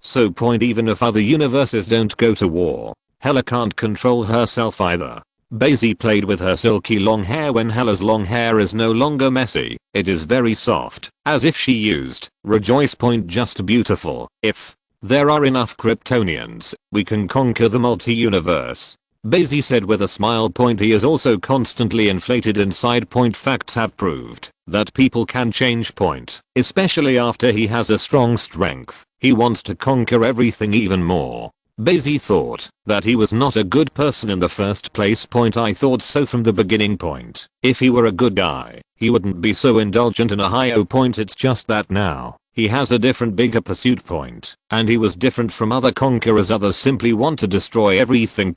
So even if other universes don't go to war, Hela can't control herself either. Bai Xi played with her silky long hair. When Hela's long hair is no longer messy, it is very soft, as if she used rejoice. Just beautiful. If there are enough Kryptonians, we can conquer the multi-universe, Bai Xi said with a smile. He is also constantly inflated inside. Facts have proved that people can change. Especially after he has a strong strength. He wants to conquer everything even more. Bai Xi thought that he was not a good person in the first place. I thought so from the beginning. If he were a good guy, he wouldn't be so indulgent in a high-o. It's just that now he has a different bigger pursuit. And he was different from other conquerors. Others simply want to destroy everything.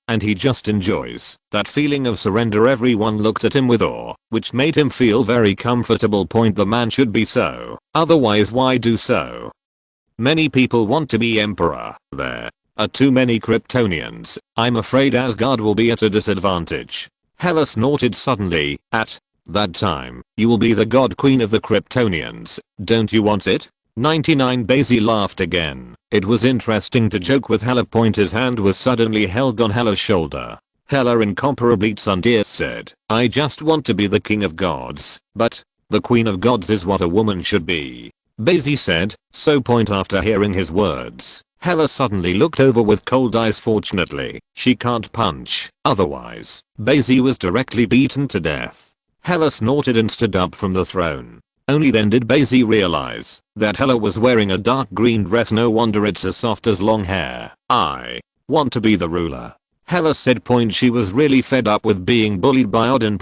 And he just enjoys that feeling of surrender. Everyone looked at him with awe, which made him feel very comfortable. The man should be so, otherwise why do so? Many people want to be emperor. There are too many Kryptonians. I'm afraid Asgard will be at a disadvantage. Hela snorted suddenly. At that time, you will be the god queen of the Kryptonians. Don't you want it? 99. Bai Xi laughed again. It was interesting to joke with Hela. His hand was suddenly held on Hela's shoulder. Hela incomparably tsundere said, I just want to be the king of gods, but the queen of gods is what a woman should be. Bai Xi said. So after hearing his words, Hela suddenly looked over with cold eyes. Fortunately, she can't punch, otherwise, Bai Xi was directly beaten to death. Hela snorted and stood up from the throne. Only then did Bai Xi realize that Hela was wearing a dark green dress. No wonder it's as soft as long hair. I want to be the ruler, Hela said. She was really fed up with being bullied by Odin.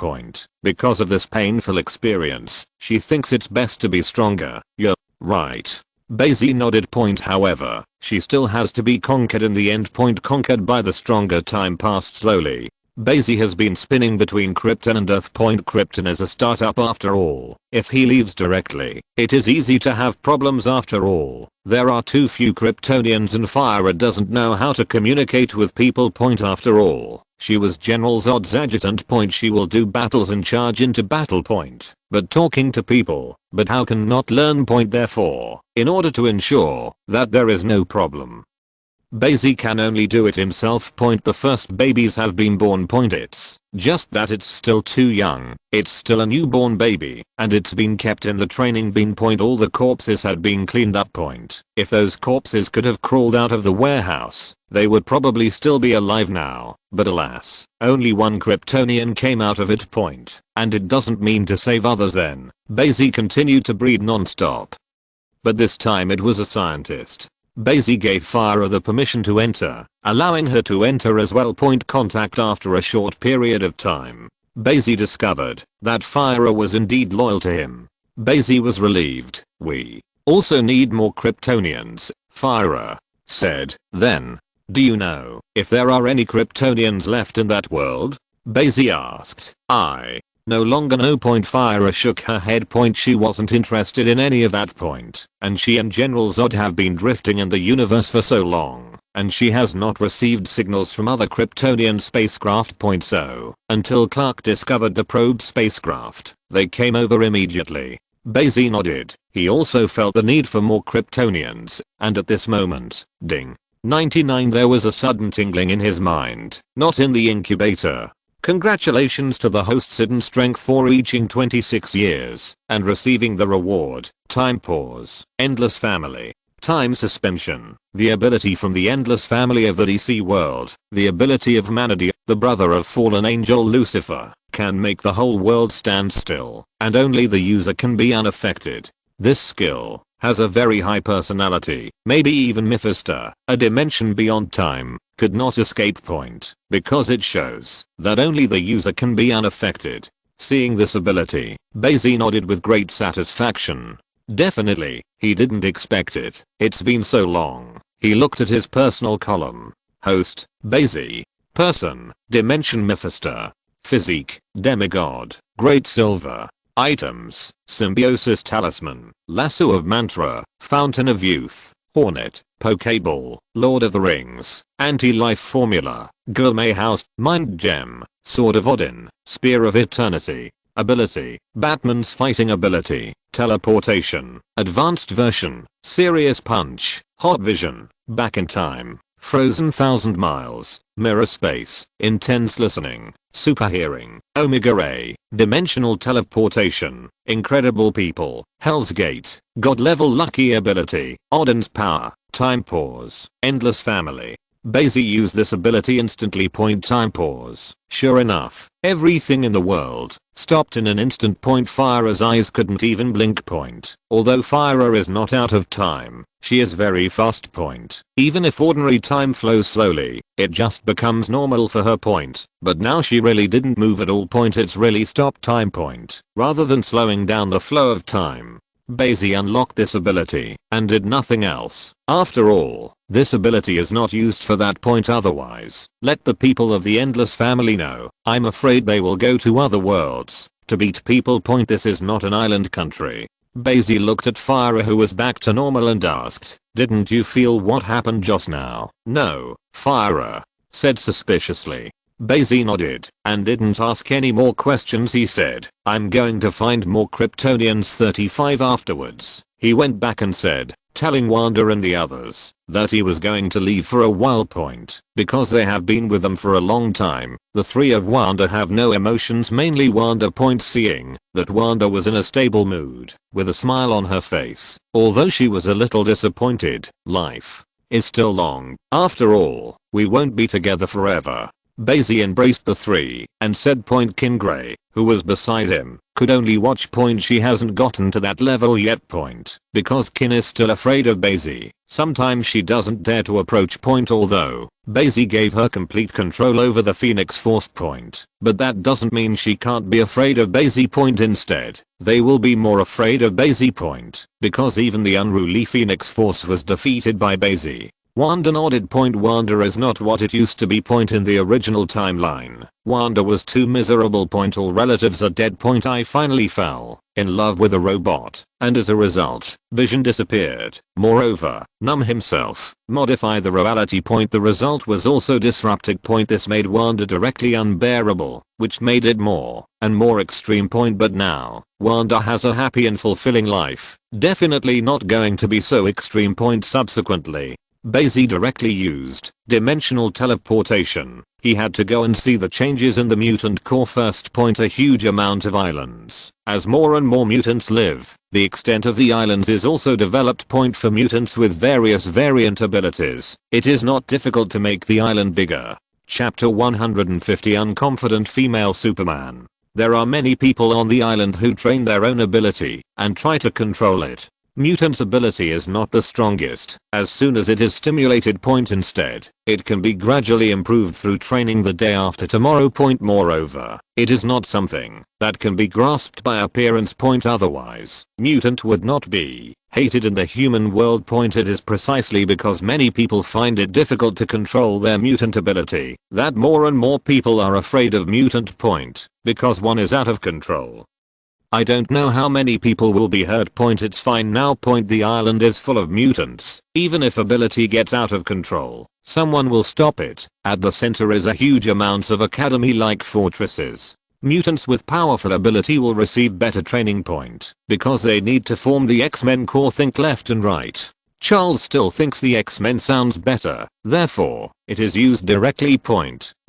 Because of this painful experience, she thinks it's best to be stronger. You're right. Bai Xi nodded. However, she still has to be conquered in the end. Conquered by the stronger. Time passed slowly. Bai Xi has been spinning between Krypton and Earth. Krypton is a startup after all. If he leaves directly, it is easy to have problems. After all, there are too few Kryptonians and Fire doesn't know how to communicate with people. After all, she was General Zod's adjutant. She will do battles and charge into battle. But talking to people, but how can not learn. Therefore, in order to ensure that there is no problem, Bai Xi can only do it himself. The first babies have been born. It's just that it's still too young. It's still a newborn baby, and it's been kept in the training bin. All the corpses had been cleaned up. If those corpses could have crawled out of the warehouse, they would probably still be alive now. But alas, only one Kryptonian came out of it. And it doesn't mean to save others. Then Bai Xi continued to breed non-stop. But this time it was a scientist. Bai Xi gave Fire the permission to enter, allowing her to enter as well. Contact. After a short period of time, Bai Xi discovered that Fire was indeed loyal to him. Bai Xi was relieved. We also need more Kryptonians, Fire said. Then, do you know if there are any Kryptonians left in that world? Bai Xi asked. I no longer know. Fire shook her head. She wasn't interested in any of that. And she and General Zod have been drifting in the universe for so long, and she has not received signals from other Kryptonian spacecraft. So, until Clark discovered the probe spacecraft, they came over immediately. Bai Xi nodded. He also felt the need for more Kryptonians, and at this moment, ding. 99. There was a sudden tingling in his mind, not in the incubator. Congratulations to the host Sid and Strength for reaching 26 years and receiving the reward. Time pause. Endless family. Time suspension. The ability from the endless family of the DC world. The ability of Manady, the brother of fallen angel Lucifer, can make the whole world stand still, and only the user can be unaffected. This skill has a very high personality. Maybe even Mephisto, a dimension beyond time, could not escape. Because it shows that only the user can be unaffected. Seeing this ability, Bai Xi nodded with great satisfaction. Definitely, he didn't expect it. It's been so long. He looked at his personal column. Host, Bai Xi. Person, Dimension Mephisto. Physique, Demigod, Great Silver. Items: Symbiosis Talisman, Lasso of Mantra, Fountain of Youth, Hornet, Pokeball, Lord of the Rings, Anti-Life Formula, Gourmet House, Mind Gem, Sword of Odin, Spear of Eternity. Ability: Batman's fighting ability, teleportation, advanced version, serious punch, hot vision, back in time, frozen 1000 miles, mirror space, intense listening, super hearing, omega ray, dimensional teleportation, incredible people, Hell's Gate, god level lucky ability, Odin's power, time pause, endless family. Bai Xi used this ability instantly. Time pause. Sure enough, everything in the world stopped in an instant. Fire's eyes couldn't even blink. Although Fire is not out of time, she is very fast. Even if ordinary time flows slowly, it just becomes normal for her. But now she really didn't move at all. It's really stopped time. Rather than slowing down the flow of time, Bai Xi unlocked this ability and did nothing else. After all, this ability is not used for that. Otherwise, let the people of the Endless Family know. I'm afraid they will go to other worlds to beat people. This is not an island country. Bai Xi looked at Fire, who was back to normal, and asked, "Didn't you feel what happened just now?" "No," Fire said suspiciously. Bai Xi nodded and didn't ask any more questions. He said, "I'm going to find more Kryptonians 35 afterwards." He went back and said, telling Wanda and the others that he was going to leave for a while. Because they have been with them for a long time, the three of Wanda have no emotions, mainly Wanda. Seeing that Wanda was in a stable mood, with a smile on her face, although she was a little disappointed, life is still long. After all, we won't be together forever. Bai Xi embraced the three and said. King Grey, who was beside him, could only watch. She hasn't gotten to that level yet. Because Kin is still afraid of Bai Xi, sometimes she doesn't dare to approach. Although Bai Xi gave her complete control over the Phoenix Force. But that doesn't mean she can't be afraid of Bai Xi. Instead, they will be more afraid of Bai Xi. Because even the unruly Phoenix Force was defeated by Bai Xi. Wanda nodded. Wanda is not what it used to be. In the original timeline, Wanda was too miserable. All relatives are dead. I finally fell in love with a robot, and as a result, Vision disappeared. Moreover, Numb himself modified the reality. The result was also disrupted. This made Wanda directly unbearable, which made it more and more extreme. But now, Wanda has a happy and fulfilling life. Definitely not going to be so extreme. Subsequently, Bai Xi directly used dimensional teleportation. He had to go and see the changes in the mutant core first. A huge amount of islands. As more and more mutants live, the extent of the islands is also developed. For mutants with various variant abilities, it is not difficult to make the island bigger. Chapter 150 Unconfident Female Superman. There are many people on the island who train their own ability and try to control it. Mutant's ability is not the strongest as soon as it is stimulated. Instead, it can be gradually improved through training the day after tomorrow. Moreover, it is not something that can be grasped by appearance. Otherwise, mutant would not be hated in the human world. It is precisely because many people find it difficult to control their mutant ability that more and more people are afraid of mutant. Because one is out of control. I don't know how many people will be hurt. It's fine now. The island is full of mutants. Even if ability gets out of control, someone will stop it. At the center is a huge amounts of academy-like fortresses. Mutants with powerful ability will receive better training. Because they need to form the X-Men core. Think left and right. Charles still thinks the X-Men sounds better, therefore, it is used directly.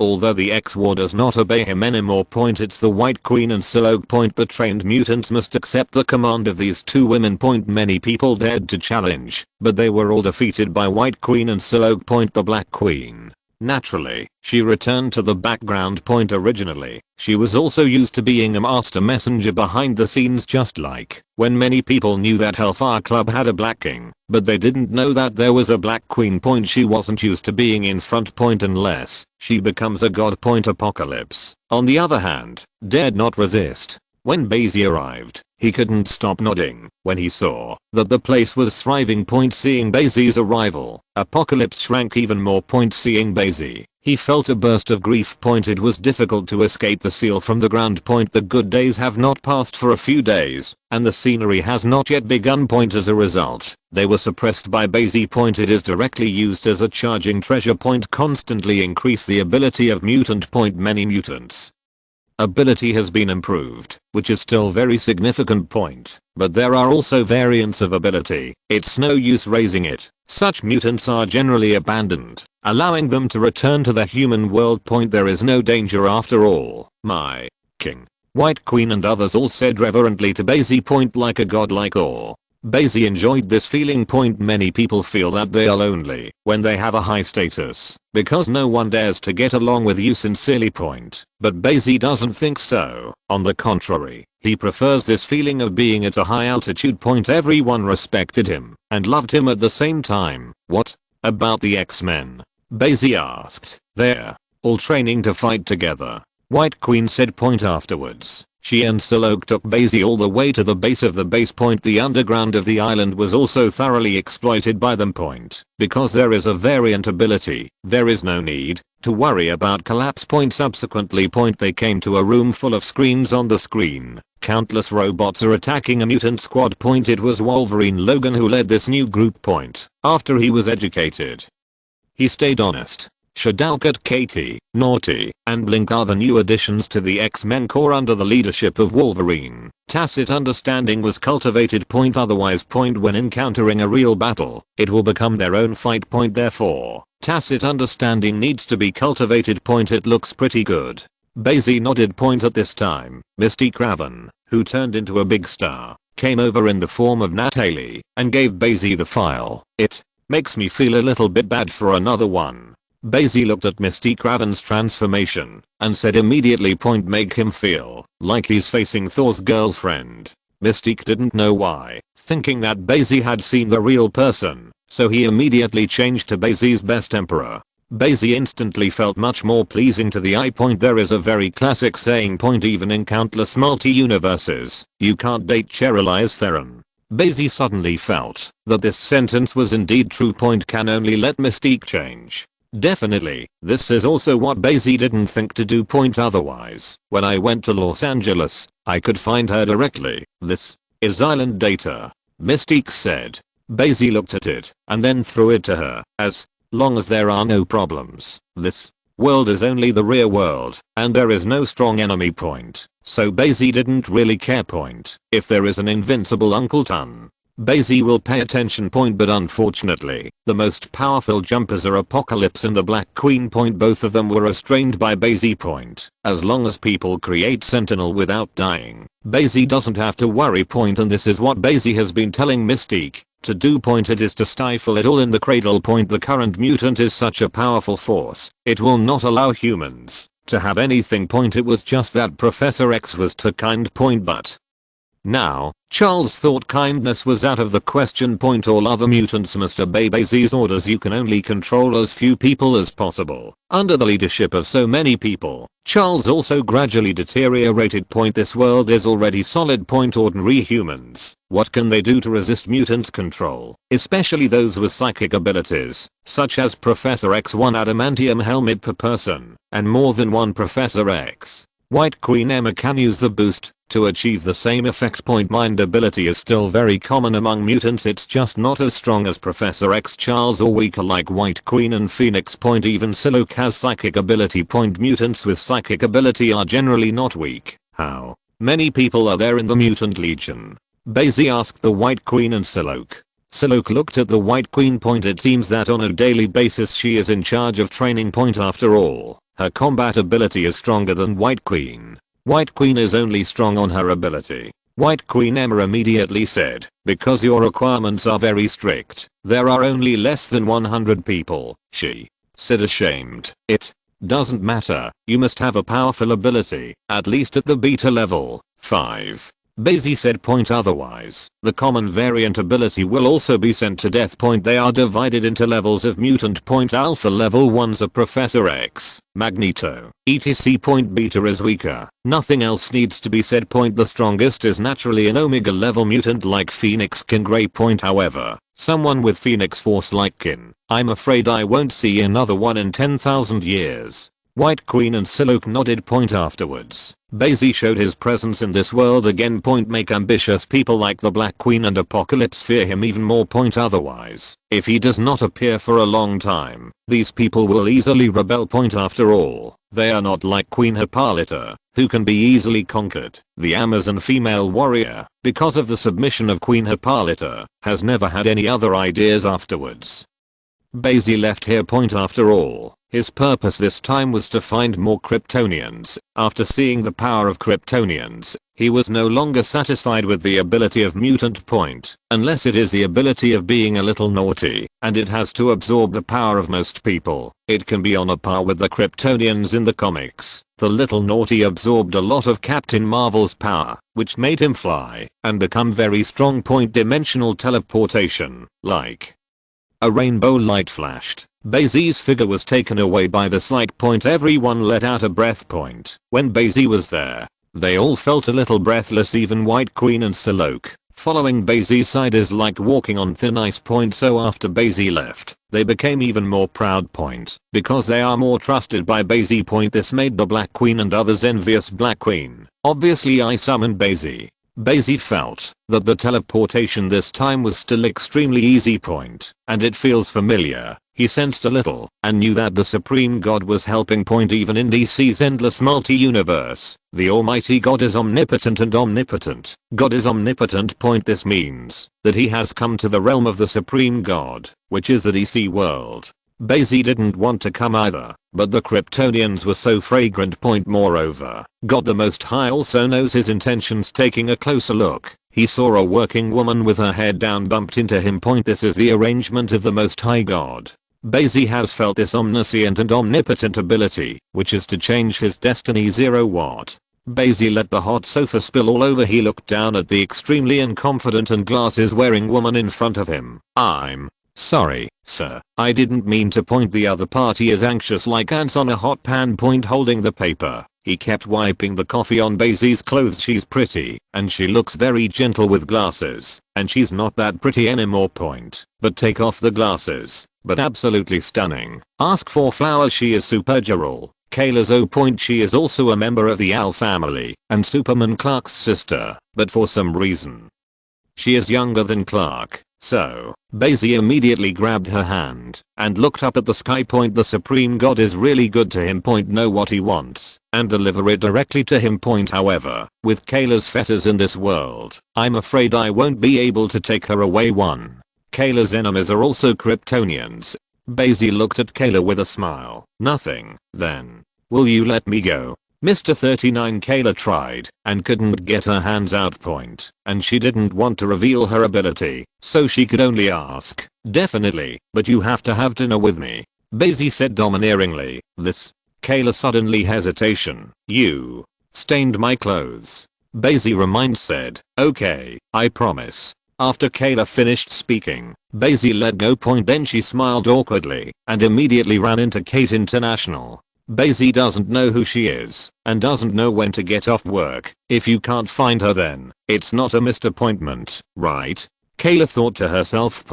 Although the X-War does not obey him anymore. It's the White Queen and Psylocke. The trained mutants must accept the command of these two women. Many people dared to challenge, but they were all defeated by White Queen and Psylocke. The Black Queen. Naturally, she returned to the background. Originally, she was also used to being a master messenger behind the scenes, just like when many people knew that Hellfire Club had a Black King, but they didn't know that there was a Black Queen. She wasn't used to being in front. Unless she becomes a god. Apocalypse, on the other hand, dared not resist. When Bai Xi arrived, he couldn't stop nodding when he saw that the place was thriving. Seeing Bai Xi's arrival, Apocalypse shrank even more. Seeing Bai Xi, He felt a burst of grief. It was difficult to escape the seal from the ground. The good days have not passed for a few days, and the scenery has not yet begun. As a result, they were suppressed by Bai Xi. It is directly used as a charging treasure. Constantly increase the ability of mutant. Many mutants ability has been improved, which is still very significant. But there are also variants of ability. It's no use raising it. Such mutants are generally abandoned, allowing them to return to the human world. There is no danger after all, my king. White Queen and others all said reverently to Bai Xi. Like a godlike awe. Bai Xi enjoyed this feeling. Many people feel that they are lonely when they have a high status, because no one dares to get along with you sincerely. But Bai Xi doesn't think so. On the contrary, he prefers this feeling of being at a high altitude. Everyone respected him and loved him at the same time. What about the X-Men? Bai Xi asked. They're all training to fight together, White Queen said. Afterwards, she and Silok took Bai Xi all the way to the base of the base. The underground of the island was also thoroughly exploited by them. Because there is a variant ability, there is no need to worry about collapse. Subsequently, they came to a room full of screens. On the screen, countless robots are attacking a mutant squad. It was Wolverine Logan who led this new group. After he was educated, he stayed honest. Shadowcat, Katie, Naughty, and Blink are the new additions to the X-Men Corps under the leadership of Wolverine. Tacit understanding was cultivated. Otherwise, when encountering a real battle, it will become their own fight. Therefore, tacit understanding needs to be cultivated. It looks pretty good. Bai Xi nodded. At this time, Mystique Raven, who turned into a big star, came over in the form of Natalie and gave Bai Xi the file. It makes me feel a little bit bad for another one. Bai Xi looked at Mystique Raven's transformation and said immediately. Make him feel like he's facing Thor's girlfriend. Mystique didn't know why, thinking that Bai Xi had seen the real person, so he immediately changed to Bai Xi's best emperor. Bai Xi instantly felt much more pleasing to the eye. There is a very classic saying. Even in countless multi-universes, you can't date Cheryl Theron. Bai Xi suddenly felt that this sentence was indeed true. Can only let Mystique change. Definitely, this is also what Bai Xi didn't think to do. Otherwise, when I went to Los Angeles, I could find her directly. This is island data, Mystique said. Bai Xi looked at it and then threw it to her. As long as there are no problems, this world is only the real world, and there is no strong enemy. So Bai Xi didn't really care. If there is an invincible Uncle Ton, Bai Xi will pay attention. But unfortunately, the most powerful jumpers are Apocalypse and the Black Queen. Both of them were restrained by Bai Xi. As long as people create Sentinel without dying, Bai Xi doesn't have to worry. And this is what Bai Xi has been telling Mystique to do. It is to stifle it all in the cradle. The current mutant is such a powerful force, it will not allow humans to have anything. It was just that Professor X was too kind. But now, Charles thought kindness was out of the question. All other mutants must obey Bai Xi's orders. You can only control as few people as possible. Under the leadership of so many people, Charles also gradually deteriorated. This world is already solid. Ordinary humans, what can they do to resist mutant control? Especially those with psychic abilities, such as Professor X. One adamantium helmet per person, and more than one Professor X. White Queen Emma can use the boost to achieve the same effect. Mind ability is still very common among mutants. It's just not as strong as Professor X. Charles or weaker like White Queen and Phoenix. Even Silok has psychic ability. Mutants with psychic ability are generally not weak. How many people are there in the mutant legion? Bai Xi asked the White Queen and Silok. Silok looked at the White Queen. It seems that on a daily basis she is in charge of training. After all, her combat ability is stronger than White Queen. White Queen is only strong on her ability. White Queen Emma immediately said, because your requirements are very strict, there are only less than 100 people. She said ashamed. It doesn't matter, you must have a powerful ability, at least at the beta level. 5. Bai Xi said. Otherwise, the common variant ability will also be sent to death. They are divided into levels of mutant. Alpha level 1's a Professor X, Magneto, etc. Beta is weaker, nothing else needs to be said. The strongest is naturally an Omega level mutant like Phoenix King Grey. However, Someone with Phoenix Force like kin. I'm afraid I won't see another one in 10,000 years. White Queen and Siloke nodded. Afterwards, Bai Xi showed his presence in this world again. Make ambitious people like the Black Queen and Apocalypse fear him even more. Otherwise, if he does not appear for a long time, these people will easily rebel. After all, they are not like Queen Hippolyta, who can be easily conquered. The Amazon female warrior, because of the submission of Queen Hippolyta, has never had any other ideas afterwards. Bai Xi left here. After all, his purpose this time was to find more Kryptonians. After seeing the power of Kryptonians, he was no longer satisfied with the ability of mutant. Unless it is the ability of being a little naughty, and it has to absorb the power of most people, it can be on a par with the Kryptonians in the comics. The little naughty absorbed a lot of Captain Marvel's power, which made him fly and become very strong. Dimensional teleportation, like a rainbow light flashed. Bai Xi's figure was taken away by this light. Everyone let out a breath. When Bai Xi was there, they all felt a little breathless. Even White Queen and Siloke. Following Bai Xi's side is like walking on thin ice. So after Bai Xi left, they became even more proud. Because they are more trusted by Bai Xi. This made the Black Queen and others envious. Black Queen, obviously I summoned Bai Xi. Bai Xi felt that the teleportation this time was still extremely easy. And it feels familiar. He sensed a little and knew that the Supreme God was helping. Even in DC's endless multi-universe, the Almighty God is omnipotent and omnipotent. God is omnipotent. This means that he has come to the realm of the Supreme God, which is the DC world. Bai Xi didn't want to come either, but the Kryptonians were so fragrant. Moreover, God the Most High also knows his intentions. Taking a closer look, he saw a working woman with her head down bumped into him. This is the arrangement of the Most High God. Bai Xi has felt this omniscient and omnipotent ability, which is to change his destiny. 0 watt. Bai Xi let the hot sofa spill all over. He looked down at the extremely unconfident and glasses wearing woman in front of him. I'm sorry, sir. I didn't mean to. The other party is anxious like ants on a hot pan. Holding the paper, he kept wiping the coffee on Bai Xi's clothes. She's pretty, and she looks very gentle with glasses, and she's not that pretty anymore. But take off the glasses. But absolutely stunning. Ask for flowers. She is Supergirl. Kayla's O. She is also a member of the Owl family, and Superman Clark's sister, but for some reason, she is younger than Clark. So, Bai Xi immediately grabbed her hand and looked up at the sky. The Supreme God is really good to him. Know what he wants and deliver it directly to him. However, with Kayla's fetters in this world, I'm afraid I won't be able to take her away. Kayla's enemies are also Kryptonians. Bai Xi looked at Kayla with a smile. Nothing, then. Will you let me go? Mr. 39. Kayla tried and couldn't get her hands out. And she didn't want to reveal her ability, so she could only ask. Definitely, but you have to have dinner with me, Bai Xi said domineeringly. This. Kayla suddenly hesitation. You stained my clothes. Bai Xi said. Okay, I promise. After Kayla finished speaking, Bai Xi let go. Then she smiled awkwardly and immediately ran into Kate International. Bai Xi doesn't know who she is and doesn't know when to get off work. If you can't find her, then it's not a missed appointment, right? Kayla thought to herself.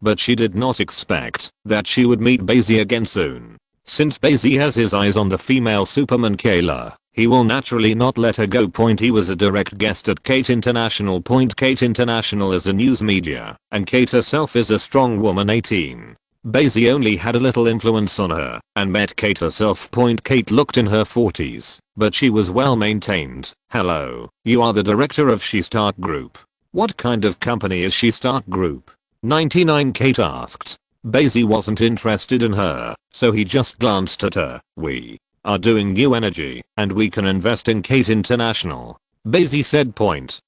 But she did not expect that she would meet Bai Xi again soon. Since Bai Xi has his eyes on the female Superman Kayla, he will naturally not let her go. He was a direct guest at Kate International. Kate International is a news media, and Kate herself is a strong woman. 18. Bai Xi only had a little influence on her and met Kate herself. Kate looked in her 40s, but she was well maintained. Hello, you are the director of She Stark Group. What kind of company is She Stark Group? 99. Kate asked. Bai Xi wasn't interested in her, so he just glanced at her. We are doing new energy, and we can invest in Kate International, Bai Xi said.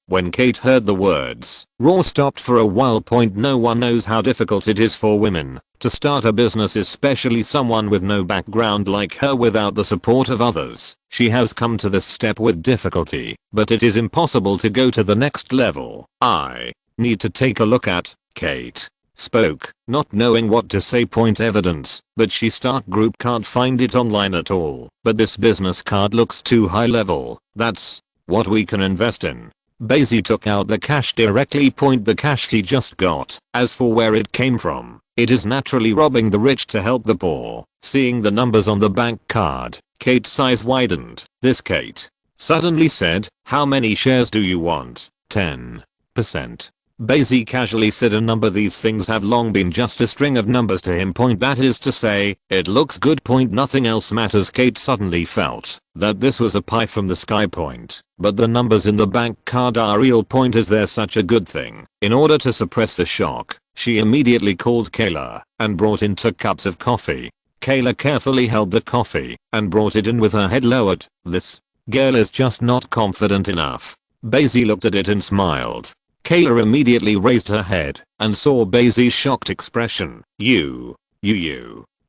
When Kate heard the words, Raw stopped for a while. No one knows how difficult it is for women to start a business, especially someone with no background like her. Without the support of others, she has come to this step with difficulty, but it is impossible to go to the next level. I need to take a look at. Kate spoke, not knowing what to say. Evidence, but She Stark Group can't find it online at all. But this business card looks too high level. That's what we can invest in. Bai Xi took out the cash directly. The cash she just got. As for where it came from, it is naturally robbing the rich to help the poor. Seeing the numbers on the bank card, Kate's eyes widened. This Kate suddenly said, "How many shares do you want?" 10%. Bai Xi casually said a number. These things have long been just a string of numbers to him. That is to say, it looks good. Nothing else matters. Kate suddenly felt that this was a pie from the sky. But the numbers in the bank card are real. Is there such a good thing? In order to suppress the shock, she immediately called Kayla and brought in 2 cups of coffee. Kayla carefully held the coffee and brought it in with her head lowered. This girl is just not confident enough. Bai Xi looked at it and smiled. Kayla immediately raised her head and saw Bai Xi's shocked expression. You.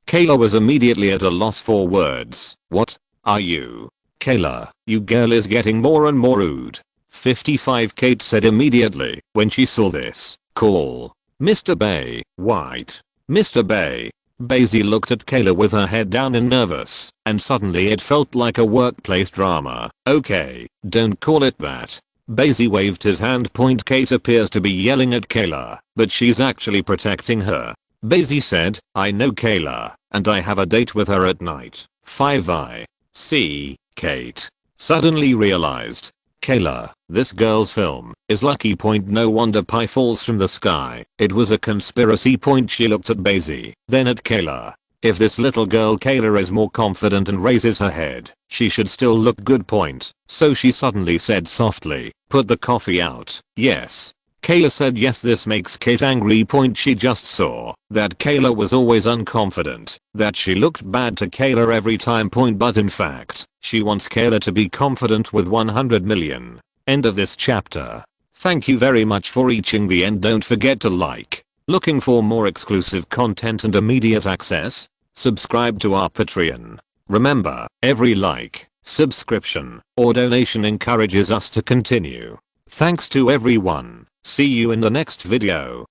Kayla was immediately at a loss for words. What are you? Kayla, you girl is getting more and more rude. 55. Kate said immediately when she saw this. Call Mr. Bai White. Mr. Bai. Bai Xi looked at Kayla with her head down and nervous, and suddenly it felt like a workplace drama. Okay, don't call it that. Bai Xi waved his hand. Kate appears to be yelling at Kayla, but she's actually protecting her. Bai Xi said, I know Kayla, and I have a date with her at night. 5 See, Kate suddenly realized. Kayla, this girl's film is lucky. No wonder pie falls from the sky. It was a conspiracy. She looked at Bai Xi, then at Kayla. If this little girl Kayla is more confident and raises her head, she should still look good. So she suddenly said softly, put the coffee out. Yes. Kayla said yes. This makes Kate angry. She just saw that Kayla was always unconfident, that she looked bad to Kayla every time. But in fact, she wants Kayla to be confident with 100 million. End of this chapter. Thank you very much for reaching the end. Don't forget to like. Looking for more exclusive content and immediate access? Subscribe to our Patreon. Remember, every like, subscription, or donation encourages us to continue. Thanks to everyone. See you in the next video.